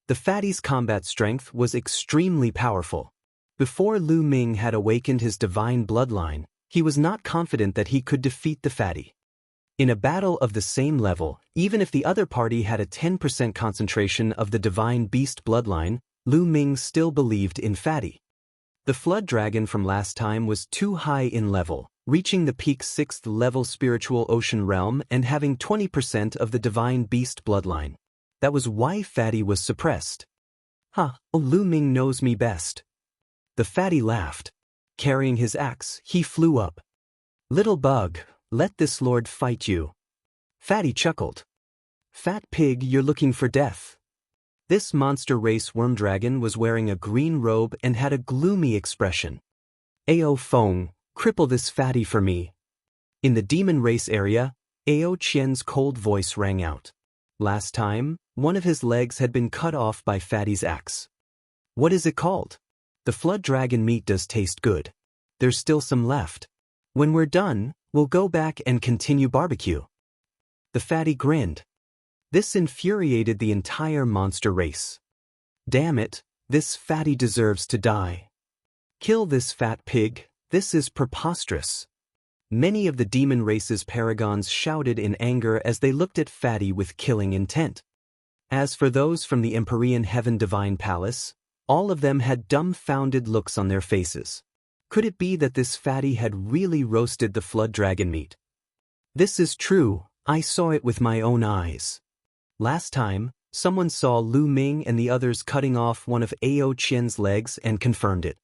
The Fatty's combat strength was extremely powerful. Before Lu Ming had awakened his divine bloodline, he was not confident that he could defeat the Fatty. In a battle of the same level, even if the other party had a 10% concentration of the divine beast bloodline, Lu Ming still believed in Fatty. The flood dragon from last time was too high in level, reaching the peak 6th level spiritual ocean realm and having 20% of the divine beast bloodline. That was why Fatty was suppressed. Lu Ming knows me best. The Fatty laughed. Carrying his axe, he flew up. Little bug, let this lord fight you. Fatty chuckled. Fat pig, you're looking for death. This monster race worm dragon was wearing a green robe and had a gloomy expression. Ao Feng, cripple this fatty for me. In the demon race area, Ao Qian's cold voice rang out. Last time, one of his legs had been cut off by Fatty's axe. What is it called? The flood dragon meat does taste good. There's still some left. When we're done, we'll go back and continue barbecue. The fatty grinned. This infuriated the entire monster race. Damn it, this fatty deserves to die. Kill this fat pig, this is preposterous. Many of the demon race's paragons shouted in anger as they looked at Fatty with killing intent. As for those from the Empyrean Heaven Divine Palace, all of them had dumbfounded looks on their faces. Could it be that this Fatty had really roasted the flood dragon meat? This is true, I saw it with my own eyes. Last time, someone saw Lu Ming and the others cutting off one of Ao Qian's legs and confirmed it.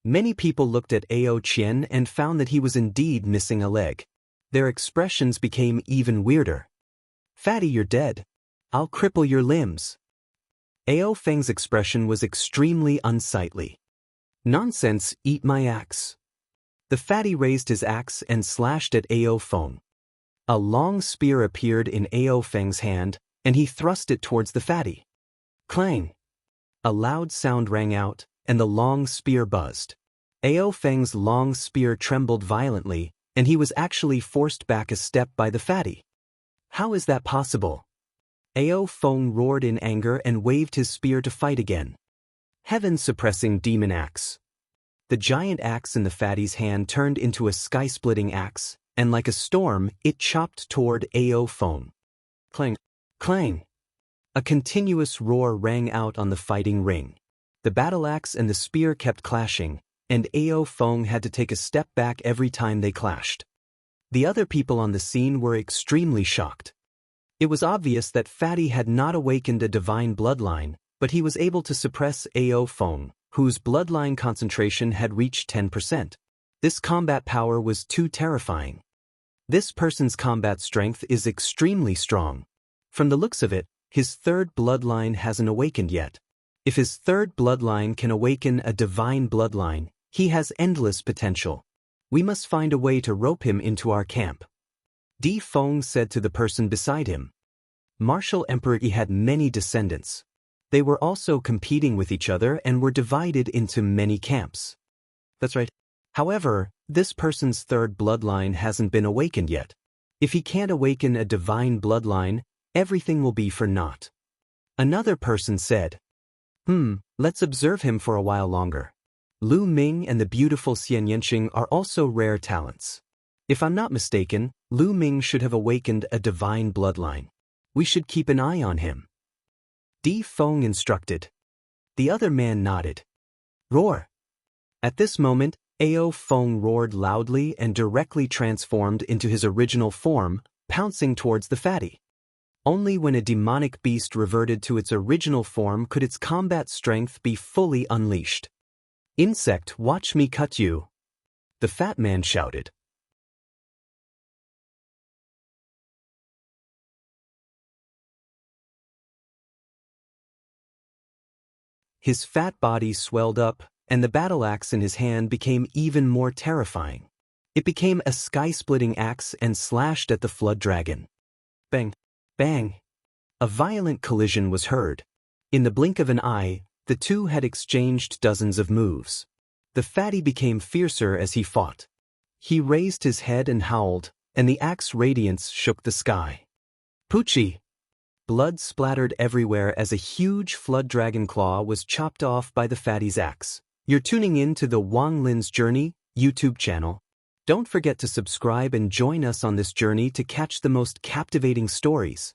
Many people looked at Ao Qian and found that he was indeed missing a leg. Their expressions became even weirder. Fatty, you're dead. I'll cripple your limbs. Ao Feng's expression was extremely unsightly. Nonsense, eat my axe. The Fatty raised his axe and slashed at Ao Feng. A long spear appeared in Ao Feng's hand, and he thrust it towards the Fatty. Clang! A loud sound rang out, and the long spear buzzed. Ao Feng's long spear trembled violently, and he was actually forced back a step by the Fatty. How is that possible? Ao Feng roared in anger and waved his spear to fight again. Heaven-suppressing demon axe. The giant axe in the Fatty's hand turned into a sky-splitting axe, and like a storm, it chopped toward Ao Feng. Clang! Clang! A continuous roar rang out on the fighting ring. The battle axe and the spear kept clashing, and Ao Feng had to take a step back every time they clashed. The other people on the scene were extremely shocked. It was obvious that Fatty had not awakened a divine bloodline, but he was able to suppress Ao Feng, whose bloodline concentration had reached 10%. This combat power was too terrifying. This person's combat strength is extremely strong. From the looks of it, his third bloodline hasn't awakened yet. If his third bloodline can awaken a divine bloodline, he has endless potential. We must find a way to rope him into our camp. Di Feng said to the person beside him. Martial Emperor Yi had many descendants. They were also competing with each other and were divided into many camps. That's right. However, this person's third bloodline hasn't been awakened yet. If he can't awaken a divine bloodline, everything will be for naught. Another person said, let's observe him for a while longer. Lu Ming and the beautiful Xianxia are also rare talents. If I'm not mistaken, Lu Ming should have awakened a divine bloodline. We should keep an eye on him. Di Feng instructed. The other man nodded. Roar! At this moment, Ao Feng roared loudly and directly transformed into his original form, pouncing towards the Fatty. Only when a demonic beast reverted to its original form could its combat strength be fully unleashed. Insect, watch me cut you! The fat man shouted. His fat body swelled up, and the battle axe in his hand became even more terrifying. It became a sky-splitting axe and slashed at the flood dragon. Bang! Bang! A violent collision was heard. In the blink of an eye, the two had exchanged dozens of moves. The Fatty became fiercer as he fought. He raised his head and howled, and the axe radiance shook the sky. Poochie! Blood splattered everywhere as a huge flood dragon claw was chopped off by the Fatty's axe. You're tuning in to the Wang Lin's Journey YouTube channel. Don't forget to subscribe and join us on this journey to catch the most captivating stories.